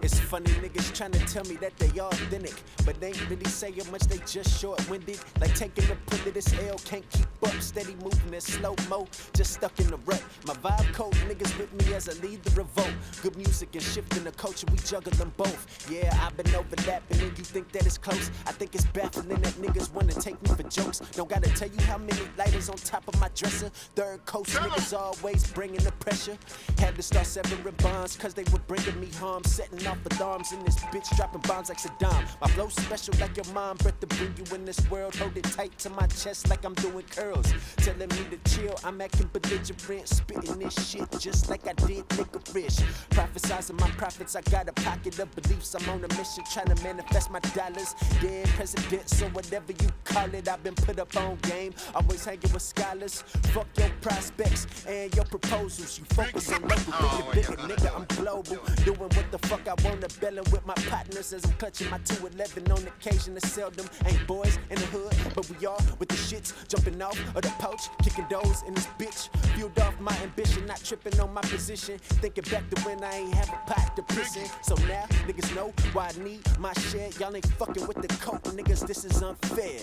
Speaker 16: It's funny niggas tryna tell me that they authentic, but they ain't really saying much, they just short-winded. Like taking a pull of this L, can't keep up, steady moving in slow-mo, just stuck in the rut. My vibe code niggas with me as I lead the revolt. Good music and shifting the culture, we juggle them both. Yeah, I've been overlapping and you think that it's close. I think it's baffling that niggas wanna take me for jokes. Don't gotta tell you how many lighters on top of my dresser. Third coast niggas always bringing the pressure. Had to start severing bonds cause they were bringing me harm. Setting off alarms in this bitch, dropping bombs like Saddam. My flow special like your mom, breath to bring you in this world. Hold it tight to my chest like I'm doing curls. Telling me to chill, I'm acting belligerent. Spitting this shit just like I did licorice. Prophesizing my profits, I got a pocket of beliefs. I'm on a mission trying to manifest my dollars. Dead presidents or whatever you call it, I've been put up on game. Always hanging with scholars. Fuck your prospects and your proposals. You focus on local, bigger, nigga, I'm global. Doing what the fuck I wanna, belling with my partners as I'm clutching my 211 on occasion. To seldom ain't boys in the hood, but we are with the shits jumping off of the pouch, kicking doors in this bitch. Fueled off my ambition, not tripping on my position. Thinking back to when I ain't have a pot to piss in. So now niggas know why I need my share. Y'all ain't fucking with the coke, niggas. This is unfair.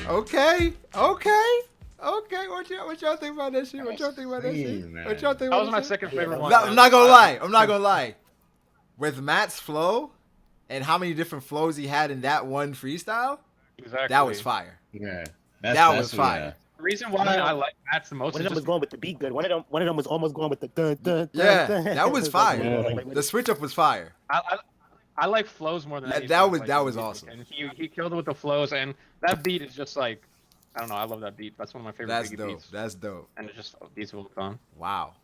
Speaker 2: Okay. What y'all think about that shit? What y'all think about that shit? What y'all think about that shit?
Speaker 5: That was my second favorite one.
Speaker 2: I'm not gonna lie. With Matt's flow and how many different flows he had in that one freestyle,
Speaker 5: Exactly.
Speaker 2: that was fire.
Speaker 4: Yeah.
Speaker 2: That was fire.
Speaker 5: The reason why I like Matt's the most
Speaker 13: One
Speaker 5: is
Speaker 13: of them was
Speaker 5: just
Speaker 13: going with the beat good. One of them was almost going with the dun dun.
Speaker 2: Yeah,
Speaker 13: dun.
Speaker 2: that was fire. The switch up was fire.
Speaker 5: I like flows more than anything.
Speaker 2: That was
Speaker 5: Like,
Speaker 2: awesome.
Speaker 5: And he killed it with the flows, and that beat is just like, I don't know, I love that beat. That's one of my favorite
Speaker 2: That's
Speaker 5: Biggie
Speaker 2: dope.
Speaker 5: beats.
Speaker 2: That's dope.
Speaker 5: And it's just beats will fun.
Speaker 2: Wow.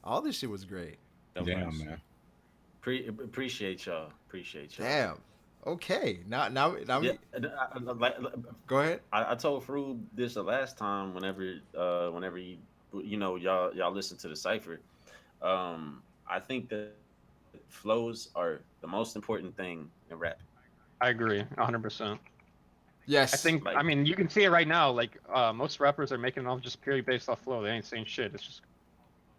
Speaker 2: All this shit was great.
Speaker 4: Damn, man.
Speaker 11: Appreciate y'all. Appreciate y'all.
Speaker 2: Damn. Okay. Now
Speaker 11: Yeah,
Speaker 2: go ahead.
Speaker 11: I told Froob this the last time. Whenever y'all listen to the cipher. I think that flows are the most important thing in rap.
Speaker 5: I agree, 100%.
Speaker 2: Yes.
Speaker 5: I think. I mean, you can see it right now. Like most rappers are making it off just purely based off flow. They ain't saying shit. It's just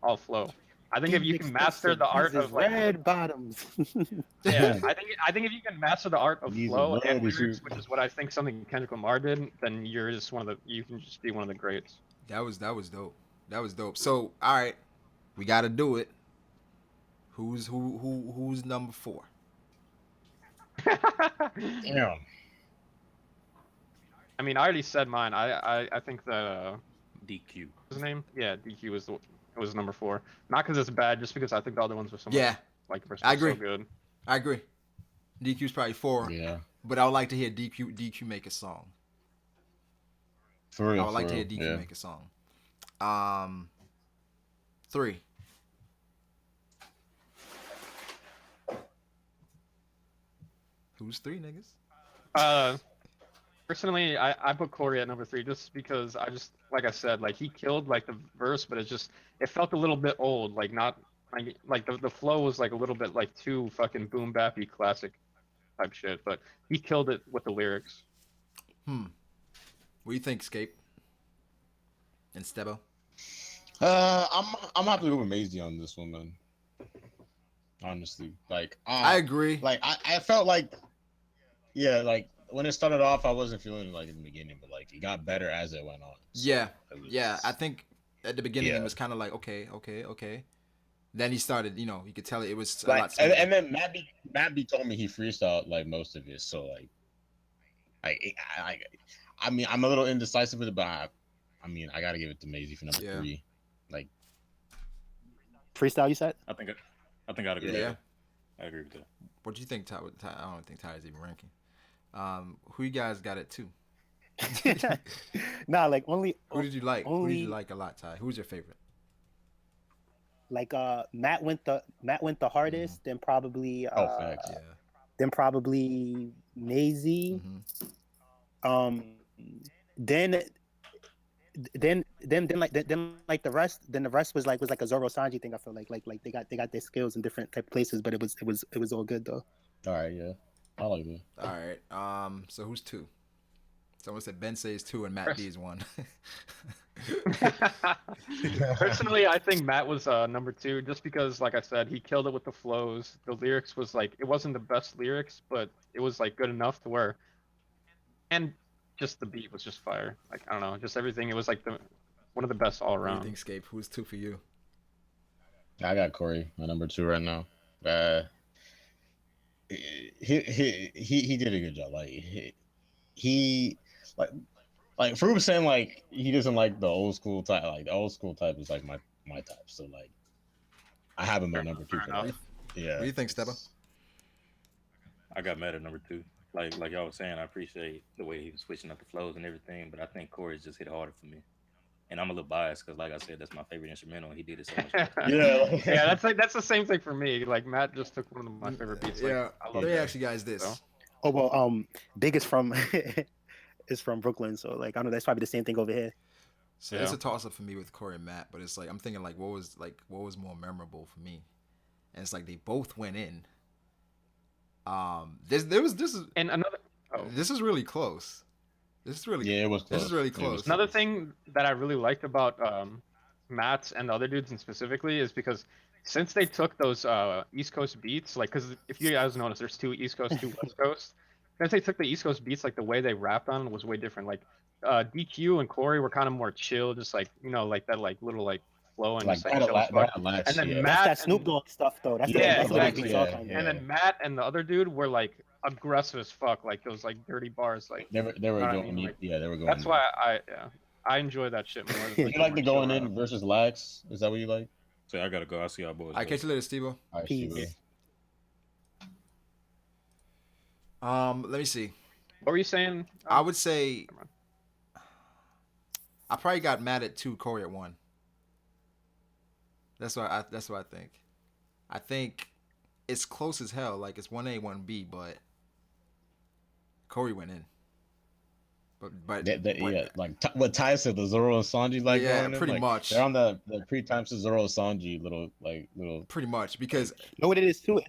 Speaker 5: all flow. I think if you can master the art of like
Speaker 13: red bottoms.
Speaker 5: yeah, I think if you can master the art of
Speaker 4: These
Speaker 5: flow and
Speaker 4: royalty
Speaker 5: lyrics,
Speaker 4: shoot.
Speaker 5: which is what I think something Kendrick Lamar did, then you're just you can just be one of the greats.
Speaker 2: That was dope. That was dope. So all right, we got to do it. Who's number 4?
Speaker 4: Damn.
Speaker 5: I mean, I already said mine. I think the
Speaker 9: DQ.
Speaker 5: His name? Yeah, DQ was number 4. Not because it's bad, just because I think the other ones were so much, like
Speaker 2: I agree.
Speaker 5: so good.
Speaker 2: I agree. DQ's probably 4.
Speaker 4: Yeah.
Speaker 2: But I would like to hear DQ make a song.
Speaker 4: For real.
Speaker 2: I would like to hear DQ make a song. 3. Who's 3, niggas?
Speaker 5: Personally, I put Corey at number 3 just because like I said, like he killed like the verse, but it felt a little bit old, like not like the flow was like a little bit like too fucking boom bappy classic type shit, but he killed it with the lyrics.
Speaker 2: What do you think, Scape? And Stebo?
Speaker 4: I'm happy to go with Maisie on this one, man. Honestly, like
Speaker 2: I agree.
Speaker 4: Like I felt like, yeah, like when it started off, I wasn't feeling like in the beginning, but like it got better as it went on. So
Speaker 2: yeah. I think at the beginning it was kind of like okay. Then he started, you could tell it was a lot.
Speaker 4: And then Matt B told me he freestyled like most of it, so like, I mean, I'm a little indecisive with it, but I mean, I gotta give it to Maisie for number 3. Like
Speaker 13: freestyle, you said?
Speaker 9: I think I'd agree.
Speaker 2: Yeah,
Speaker 9: I agree with that.
Speaker 2: What do you think, Ty? I don't think Ty's even ranking. Who you guys got it to?
Speaker 13: Nah, like only.
Speaker 2: Who did you like? Who did you like a lot, Ty? Who's your favorite?
Speaker 13: Like Matt went the hardest, then probably
Speaker 4: facts.
Speaker 13: then probably Maisie. Then like the rest was like a Zoro Sanji thing. I feel like they got their skills in different type of places, but it was all good though.
Speaker 4: All right, yeah, I like that.
Speaker 2: All right, so who's 2? Someone said Ben says 2 and Matt B is 1.
Speaker 5: Personally, I think Matt was number 2 just because, like I said, he killed it with the flows. The lyrics was like, it wasn't the best lyrics, but it was like good enough to where, and just the beat was just fire. Like I don't know, just everything. It was like one of the best all around.
Speaker 2: What do you think, Scape? Who's 2 for you?
Speaker 4: I got Corey, my number 2 right now. He did a good job. Like he like Froob was saying like he doesn't like the old school type. Like the old school type is like my type. So like I have him at number 2 for that. Yeah.
Speaker 2: What do you think, Stebo?
Speaker 9: I got Matt at number 2. Like y'all was saying, I appreciate the way he was switching up the flows and everything, but I think Corey's just hit harder for me. And I'm a little biased because, like I said, that's my favorite instrumental, and he did it so much.
Speaker 5: Yeah, that's the same thing for me. Like Matt just took one of my favorite beats.
Speaker 2: Yeah,
Speaker 5: I love
Speaker 2: let me ask you guys this.
Speaker 5: So.
Speaker 13: Oh well, Big is from is from Brooklyn, so like I don't know, that's probably the same thing over here.
Speaker 2: So it's a toss up for me with Corey and Matt, but it's like I'm thinking like what was more memorable for me, and it's like they both went in. This is really close. This is really
Speaker 4: it was close.
Speaker 2: This is really close.
Speaker 5: Another thing that I really liked about Matt's and the other dudes and specifically is because since they took those East Coast beats, like because if you guys notice, there's 2 East Coast, 2 West Coast. Since they took the East Coast beats, like the way they rapped on it was way different. Like DQ and Corey were kind of more chill, just like like that like little like flow and
Speaker 4: like
Speaker 5: just like
Speaker 4: and
Speaker 5: then
Speaker 4: yeah.
Speaker 5: Matt
Speaker 13: That's that Snoop Dogg stuff though. That's
Speaker 5: exactly.
Speaker 13: And
Speaker 5: And then Matt and the other dude were like aggressive as fuck, like those like dirty bars, like
Speaker 4: they were going.
Speaker 5: I mean? Like,
Speaker 4: they were going.
Speaker 5: That's why I enjoy that shit more.
Speaker 4: You like the going in versus lax? Is that what you like?
Speaker 9: So I gotta go. I'll see y'all boys.
Speaker 2: I catch you later, Steve-O.
Speaker 4: All right,
Speaker 13: Peace.
Speaker 2: Let me see.
Speaker 5: What were you saying?
Speaker 2: I would say I probably got mad at 2, Corey at 1. That's what I think. I think it's close as hell. Like it's 1A, 1B, but Corey went in. But
Speaker 4: yeah, like what Ty said, the Zoro and Sanji like going in,
Speaker 2: pretty
Speaker 4: like,
Speaker 2: much.
Speaker 4: They're on the pre-times to Zoro and Sanji little.
Speaker 2: Pretty much because
Speaker 13: you know what it is too.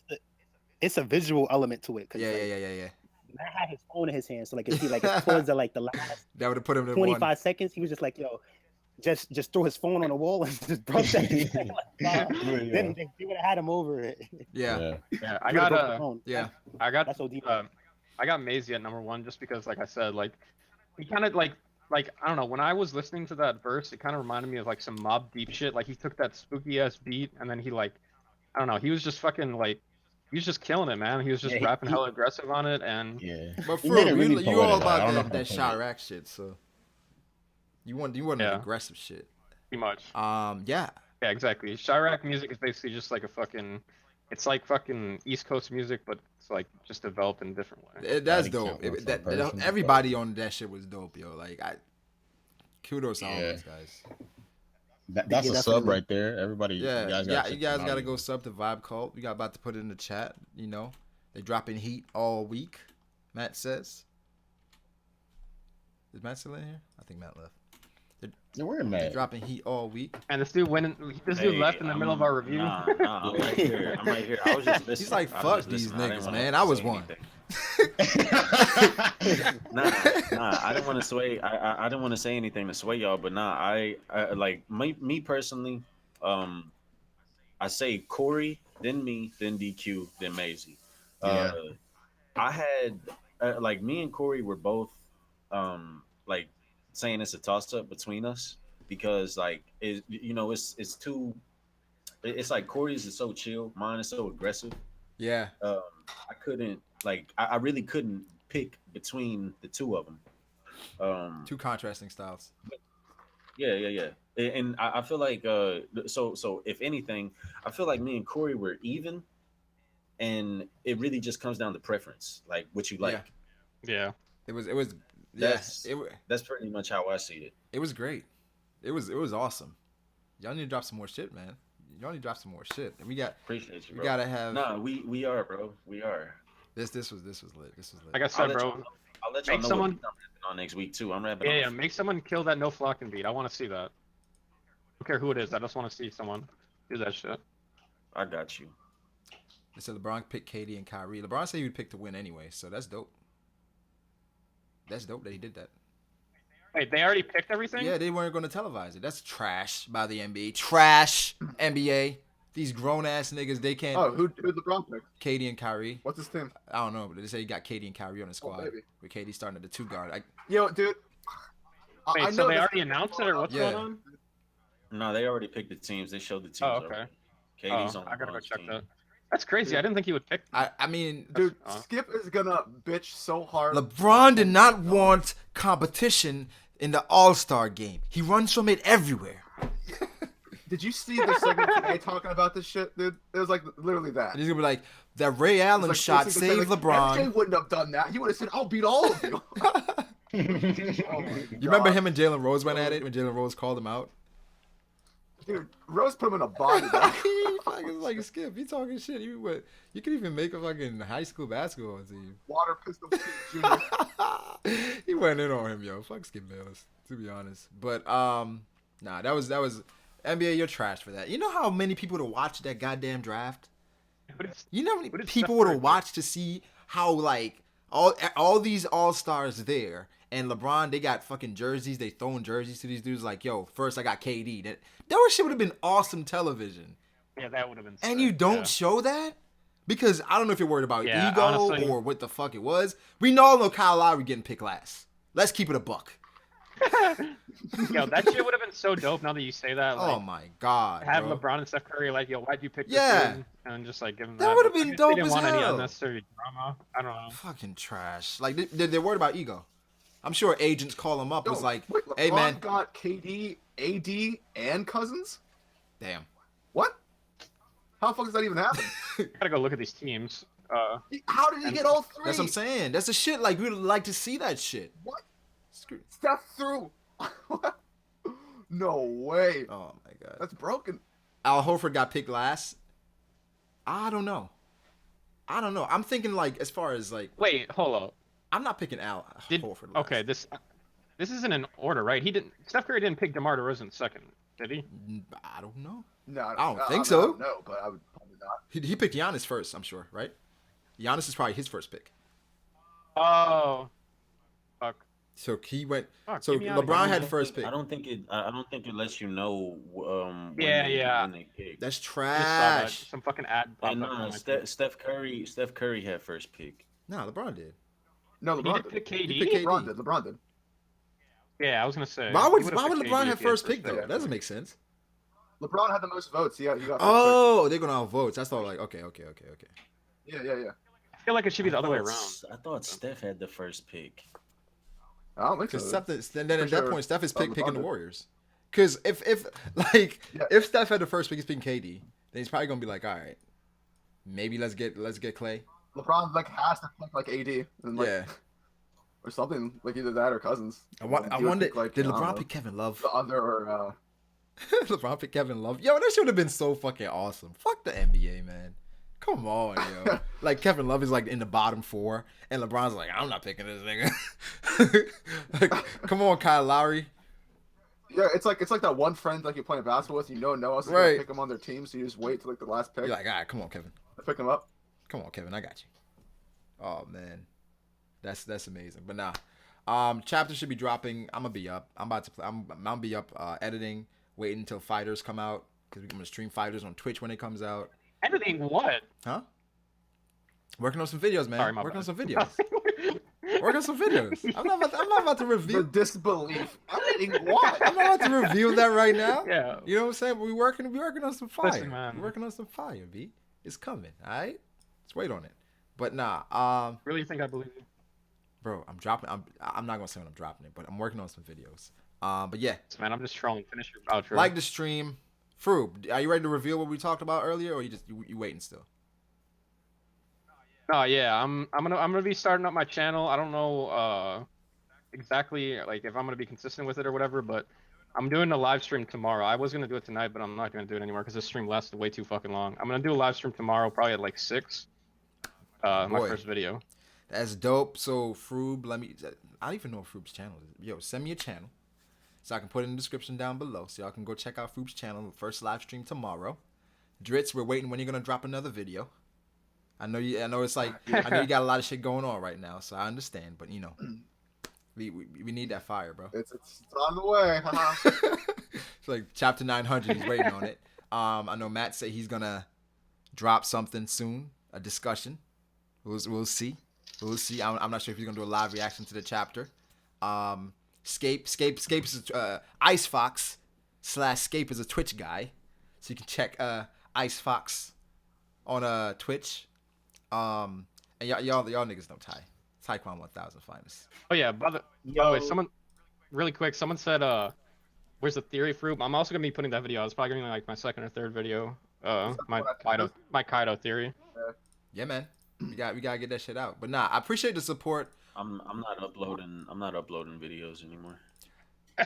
Speaker 13: It's a visual element to it.
Speaker 2: Yeah.
Speaker 13: Matt had his phone in his hand, so like if he like towards the last
Speaker 2: that would have put him in
Speaker 13: 25 seconds, he was just like, yo, just throw his phone on the wall and just broke that. Then he would have had him over it.
Speaker 2: Yeah.
Speaker 5: I got I got Maisie at number 1 just because, like I said, like he kind of like I don't know, when I was listening to that verse, it kind of reminded me of like some Mob Deep shit. Like he took that spooky ass beat and then he like, I don't know, he was just fucking like, he was just killing it, man. He was just rapping hella aggressive on it, and
Speaker 2: But Froob, you all about that Chirac shit, so you want an aggressive shit.
Speaker 5: Pretty much.
Speaker 2: Yeah,
Speaker 5: exactly. Chirac music is basically just like a fucking, it's like fucking East Coast music, but it's like just developed in a different way.
Speaker 2: That's dope. Everybody on that shit was dope, yo. Like kudos to all those guys.
Speaker 4: That's a sub right there. Everybody,
Speaker 2: you guys gotta go sub to Vibe Cult. We got about to put it in the chat. You know, they dropping heat all week. Matt says. Is Matt still in here? I think Matt left.
Speaker 4: Where Matt?
Speaker 2: They're dropping heat all week.
Speaker 5: And this dude dude left in the middle of our review.
Speaker 6: Nah, I'm right here. I was just listening.
Speaker 2: He's like, fuck these niggas, man. I was one.
Speaker 6: Nah, I didn't want to sway. I didn't want to say anything to sway y'all, but I like me personally. I say Corey, then me, then DQ, then Maisie. I had like me and Corey were both like saying it's a toss up between us because like it's too. It's like Corey's is so chill, mine is so aggressive.
Speaker 2: Yeah.
Speaker 6: I couldn't I really couldn't pick between the two of them.
Speaker 2: Two contrasting styles.
Speaker 6: Yeah. And I feel like so if anything, I feel like me and Corey were even, and it really just comes down to preference, like what you like.
Speaker 5: Yeah.
Speaker 2: It was.
Speaker 6: That's pretty much how I see it.
Speaker 2: It was great. It was awesome. Y'all need to drop some more shit, man. Y'all need to drop some more shit. And we
Speaker 6: appreciate you, bro.
Speaker 2: We gotta have.
Speaker 6: No, we are, bro. We are.
Speaker 2: This was lit.
Speaker 5: Like I said, bro.
Speaker 6: I'll let y'all know what I'm rapping on next week too. I'm rapping.
Speaker 5: Yeah, make someone kill that no flocking beat. I want to see that. I don't care who it is. I just want to see someone do that shit.
Speaker 6: I got you.
Speaker 2: They said LeBron picked KD and Kyrie. LeBron said he would pick to win anyway, so that's dope. That's dope that he did that.
Speaker 5: Wait, they already picked everything?
Speaker 2: Yeah, they weren't going to televise it. That's trash by the NBA. Trash NBA. These grown ass niggas, they can't.
Speaker 12: Oh, who'd LeBron pick?
Speaker 2: KD and Kyrie.
Speaker 12: What's his team?
Speaker 2: I don't know, but they say he got KD and Kyrie on the squad. With KD starting at the 2 guard.
Speaker 12: Yo, dude.
Speaker 5: Wait, so they already announced it, or what's going on?
Speaker 6: No, they already picked the teams. They showed the teams.
Speaker 5: Oh, okay.
Speaker 6: KD's on.
Speaker 5: I gotta go check that. That's crazy.
Speaker 12: Dude.
Speaker 5: I didn't think he would pick.
Speaker 2: I mean,
Speaker 12: dude, Skip is gonna bitch so hard.
Speaker 2: LeBron did not want competition in the All-Star game. He runs from it everywhere.
Speaker 12: Did you see the segment today talking about this shit, dude? It was like literally that.
Speaker 2: And he's gonna be like, that Ray Allen shot saved LeBron.
Speaker 12: MJ wouldn't have done that. He would have said, "I'll beat all of you."
Speaker 2: You remember him and Jalen Rose went at it when Jalen Rose called him out?
Speaker 12: Dude, Rose put him in a body bag.
Speaker 2: He fucking like Skip. He talking shit. You could even make a fucking high school basketball team.
Speaker 12: Water pistol junior.
Speaker 2: He went in on him, yo. Fuck Skip Bayless, to be honest. But nah, that was NBA. You're trash for that. You know how many people would have watched that goddamn draft? You know how many people would have watched to see how like all these all-stars there. And LeBron, they got fucking jerseys. They throwing jerseys to these dudes like, yo, first I got KD. That shit would have been awesome television.
Speaker 5: Yeah, that would have been
Speaker 2: And you don't show that? Because I don't know if you're worried about ego
Speaker 5: honestly,
Speaker 2: or what the fuck it was. We all know Kyle Lowry getting picked last. Let's keep it a buck.
Speaker 5: Yo, that shit would have been so dope now that you say that. Like,
Speaker 2: oh my God.
Speaker 5: Have
Speaker 2: bro.
Speaker 5: LeBron and Steph Curry like, yo, why'd you pick this dude? And just like give them
Speaker 2: that would have been dope
Speaker 5: they didn't
Speaker 2: as
Speaker 5: want any
Speaker 2: hell.
Speaker 5: unnecessary drama. I don't know.
Speaker 2: Fucking trash. Like, they're worried about ego. I'm sure agents call him up.
Speaker 12: Yo,
Speaker 2: was like,
Speaker 12: wait,
Speaker 2: hey, man.
Speaker 12: LeBron got KD, AD, and Cousins?
Speaker 2: Damn.
Speaker 12: What? How the fuck does that even happen?
Speaker 5: Gotta go look at these teams.
Speaker 12: How did he get all 3?
Speaker 2: That's what I'm saying. That's the shit. Like, we would like to see that shit.
Speaker 12: What? Steph through. No way.
Speaker 2: Oh, my God.
Speaker 12: That's broken.
Speaker 2: Al Horford got picked last. I don't know. I'm thinking, like, as far as, like...
Speaker 5: Wait, hold up.
Speaker 2: I'm not picking Al Horford last.
Speaker 5: Okay, this isn't in order, right? Steph Curry didn't pick DeMar DeRozan second, did he?
Speaker 2: I don't know.
Speaker 12: No,
Speaker 2: I don't think so.
Speaker 12: No, but I would probably not.
Speaker 2: He picked Giannis first, I'm sure, right? Giannis is probably his first pick.
Speaker 5: Oh, fuck.
Speaker 2: So he went.
Speaker 5: Fuck,
Speaker 2: So
Speaker 5: get me out of
Speaker 2: LeBron
Speaker 5: here.
Speaker 2: had the first pick.
Speaker 6: I don't think it lets you know
Speaker 5: Yeah.
Speaker 6: when they pick.
Speaker 2: That's
Speaker 5: I just saw that.
Speaker 2: trash.
Speaker 5: Some fucking ad popped
Speaker 6: And
Speaker 5: up on
Speaker 6: nah,
Speaker 5: my feed.
Speaker 6: Steph Curry had first pick.
Speaker 2: Nah, LeBron did.
Speaker 12: No,
Speaker 5: He
Speaker 12: LeBron
Speaker 5: did
Speaker 12: did.
Speaker 5: pick
Speaker 2: He
Speaker 5: KD?
Speaker 2: picked KD.
Speaker 12: LeBron did.
Speaker 5: Yeah, I was gonna say.
Speaker 2: Why
Speaker 5: he
Speaker 2: would
Speaker 5: would've picked
Speaker 2: LeBron
Speaker 5: KD
Speaker 2: have
Speaker 5: if he had
Speaker 2: first pick though?
Speaker 5: pick.
Speaker 2: That doesn't make sense.
Speaker 12: LeBron had the most votes. He got first
Speaker 2: Oh, they're gonna have votes. That's all. Like, okay.
Speaker 12: pick. Yeah.
Speaker 5: I feel like it should be the other way around.
Speaker 6: I thought Steph had the first pick.
Speaker 12: I don't think so.
Speaker 2: Because then at that point, Steph is picking
Speaker 12: LeBron
Speaker 2: the
Speaker 12: did.
Speaker 2: Warriors. Because if Steph had the first pick, he's picking KD, then he's probably gonna be like, all right, maybe let's get Clay.
Speaker 12: LeBron like has to pick like AD and like,
Speaker 2: Yeah.
Speaker 12: or something like either that or Cousins.
Speaker 2: I
Speaker 12: He would
Speaker 2: wonder,
Speaker 12: pick, like,
Speaker 2: did
Speaker 12: I don't
Speaker 2: LeBron
Speaker 12: know,
Speaker 2: pick Kevin Love?
Speaker 12: the other or
Speaker 2: LeBron picked Kevin Love. Yo, that should have been so fucking awesome. Fuck the NBA, man. Come on, yo. Like Kevin Love is like in the bottom 4, and LeBron's like, I'm not picking this nigga. Like, come on, Kyle Lowry.
Speaker 12: yeah, it's like that one friend like you're playing basketball with, no one else is
Speaker 2: Right.
Speaker 12: gonna pick him on their team, so you just wait till like the last pick.
Speaker 2: You're like, all right, come on, Kevin.
Speaker 12: Pick him up.
Speaker 2: Come on, Kevin, I got you. Oh man, that's amazing. But nah, chapter should be dropping. I'm gonna be up. I'm gonna be up editing, waiting until Fighters come out because we're gonna stream Fighters on Twitch when it comes out.
Speaker 5: Editing what?
Speaker 2: Huh? Working on some videos, man.
Speaker 5: Sorry, my
Speaker 2: Working on
Speaker 5: bad.
Speaker 2: some videos. Working on some videos. I'm not about to reveal.
Speaker 12: The disbelief. Editing what?
Speaker 2: I'm not about to reveal that right now.
Speaker 5: Yeah.
Speaker 2: You know what I'm saying? We're working on some fire.
Speaker 5: Listen, man.
Speaker 2: We're working on some fire, B. It's coming. All right. Let's wait on it. But nah.
Speaker 5: Really think I believe you?
Speaker 2: Bro, I'm not gonna say when I'm dropping it, but I'm working on some videos. But yeah.
Speaker 5: Man, I'm just trolling. Finish your outro.
Speaker 2: Like the stream. Froob, are you ready to reveal what we talked about earlier, or you waiting still?
Speaker 5: Oh yeah, I'm gonna be starting up my channel. I don't know exactly like if I'm gonna be consistent with it or whatever, but I'm doing a live stream tomorrow. I was gonna do it tonight, but I'm not gonna do it anymore because this stream lasted way too fucking long. I'm gonna do a live stream tomorrow, probably at like 6. My
Speaker 2: Boy.
Speaker 5: first video.
Speaker 2: That's dope. So Froob, I don't even know what Froob's channel is. Yo, send me a channel so I can put it in the description down below, so y'all can go check out Froob's channel. First live stream tomorrow. Dritz, we're waiting when you're gonna drop another video. I know it's like I know you got a lot of shit going on right now, so I understand. But you know, we need that fire, bro.
Speaker 12: It's on the way.
Speaker 2: It's like chapter 900. He's waiting on it. I know Matt said he's gonna drop something soon, a discussion. We'll see. We'll see. I'm not sure if he's gonna do a live reaction to the chapter. Scape is Ice Fox / Scape is a Twitch guy, so you can check Ice Fox on Twitch. And y'all niggas know Taekwon 1000 finest.
Speaker 5: Oh yeah, by the way, someone really quick. Someone said, "Where's the theory, Froob?" I'm also gonna be putting that video. It's probably gonna be like my second or third video. My Kaido theory.
Speaker 2: Yeah, man. We gotta get that shit out. But nah, I appreciate the support.
Speaker 6: I'm not uploading videos anymore.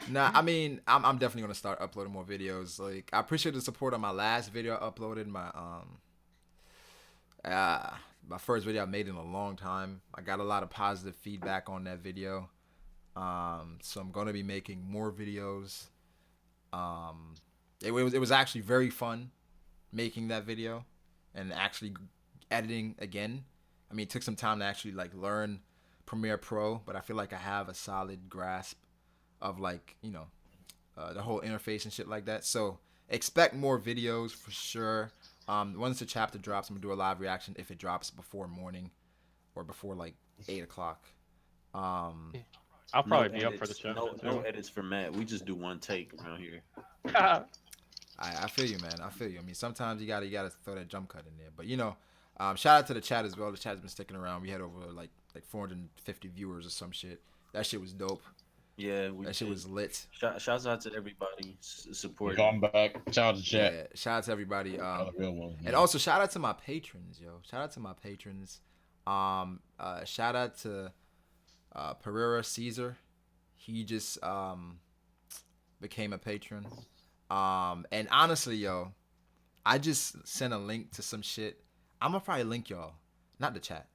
Speaker 2: Nah, I mean, I'm definitely gonna start uploading more videos. Like, I appreciate the support on my last video I uploaded. My first video I made in a long time. I got a lot of positive feedback on that video. So I'm gonna be making more videos. It was actually very fun making that video and actually editing again. I mean, it took some time to actually like learn Premiere Pro, but I feel like I have a solid grasp of like, you know, the whole interface and shit like that. So expect more videos for sure. Once the chapter drops, I'm gonna do a live reaction if it drops before morning or before like 8 o'clock.
Speaker 5: I'll probably be up for the chapter.
Speaker 6: No edits for Matt. We just do one take around here.
Speaker 2: I feel you, man. I feel you. I mean, sometimes you gotta throw that jump cut in there. But you know, shout out to the chat as well. The chat's been sticking around. We had over like 450 viewers or some shit. That shit was dope.
Speaker 6: Yeah,
Speaker 2: that shit was lit.
Speaker 6: Shouts out to everybody supporting.
Speaker 4: Come back. Shout out to chat.
Speaker 2: Yeah, shout out to everybody. And also shout out to my patrons, yo. Shout out to my patrons. Shout out to Pereira Caesar. He just became a patron. And honestly, yo, I just sent a link to some shit. I'm gonna probably link y'all, not the chat,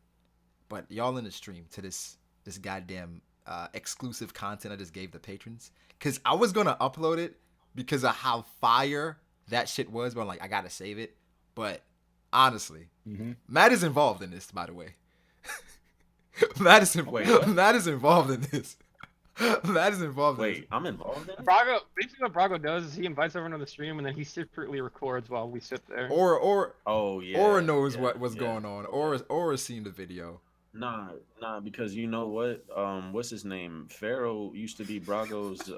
Speaker 2: but y'all in the stream to this goddamn exclusive content I just gave the patrons. Cause I was gonna upload it because of how fire that shit was, but I'm like, I gotta save it. But honestly, Matt is involved in this, by the way. Matt is
Speaker 6: Wait, what?
Speaker 2: Matt is involved in this. Matt is involved.
Speaker 6: Wait,
Speaker 2: in this.
Speaker 6: I'm involved in it?
Speaker 5: Brago, basically what Brago does is he invites everyone on the stream and then he secretly records while we sit there.
Speaker 6: Oh yeah.
Speaker 2: Aura knows what's going on. Aura's seen the video.
Speaker 6: Nah, because you know what? What's his name? Pharaoh used to be Brago's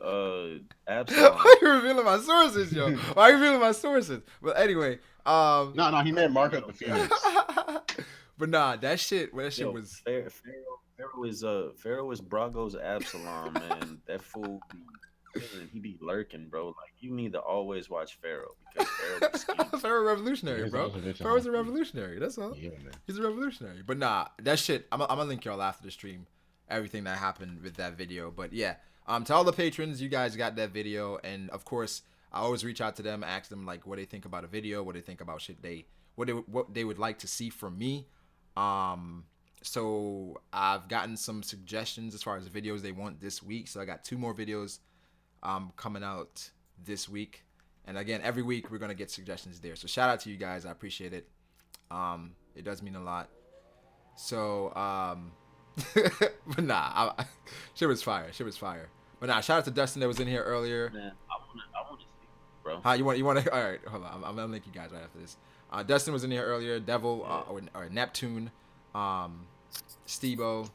Speaker 6: Absalom.
Speaker 2: Why are you revealing my sources, yo? Why are you revealing my sources? But anyway,
Speaker 4: no, he meant Mark up the Phoenix.
Speaker 2: But nah, that shit was
Speaker 6: Pharaoh is Brago's Absalom, man. That fool he be lurking, bro. Like you need to always watch Pharaoh because Pharaoh be scheming.
Speaker 2: Pharaoh revolutionary, bro. Pharaoh's a revolutionary. That's all.
Speaker 4: Yeah, man.
Speaker 2: He's a revolutionary. But nah, that shit. I'm gonna link y'all after the stream. Everything that happened with that video. But yeah, to all the patrons, you guys got that video, and of course, I always reach out to them, ask them like what they think about a video, what they think about shit what they would like to see from me. So I've gotten some suggestions as far as the videos they want this week. So I got 2 more videos coming out this week. And again, every week we're gonna get suggestions there. So shout out to you guys. I appreciate it. It does mean a lot. So but nah, shit was fire. But nah, shout out to Dustin that was in here earlier.
Speaker 6: Man, I wanna see, bro.
Speaker 2: You want to? All right, hold on. I'm gonna link you guys right after this. Dustin was in here earlier. Devil or Neptune, Stebo.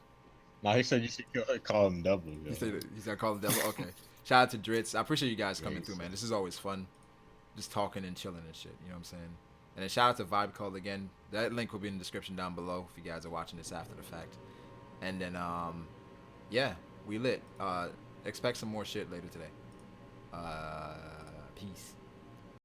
Speaker 4: No, he said you should call him Devil. Yeah.
Speaker 2: He's gonna call him Devil. Okay. Shout out to Dritz. I appreciate you guys coming through, man. This is always fun, just talking and chilling and shit. You know what I'm saying? And then shout out to Vibe Call again. That link will be in the description down below if you guys are watching this after the fact. And then yeah, we lit. Expect some more shit later today. Peace.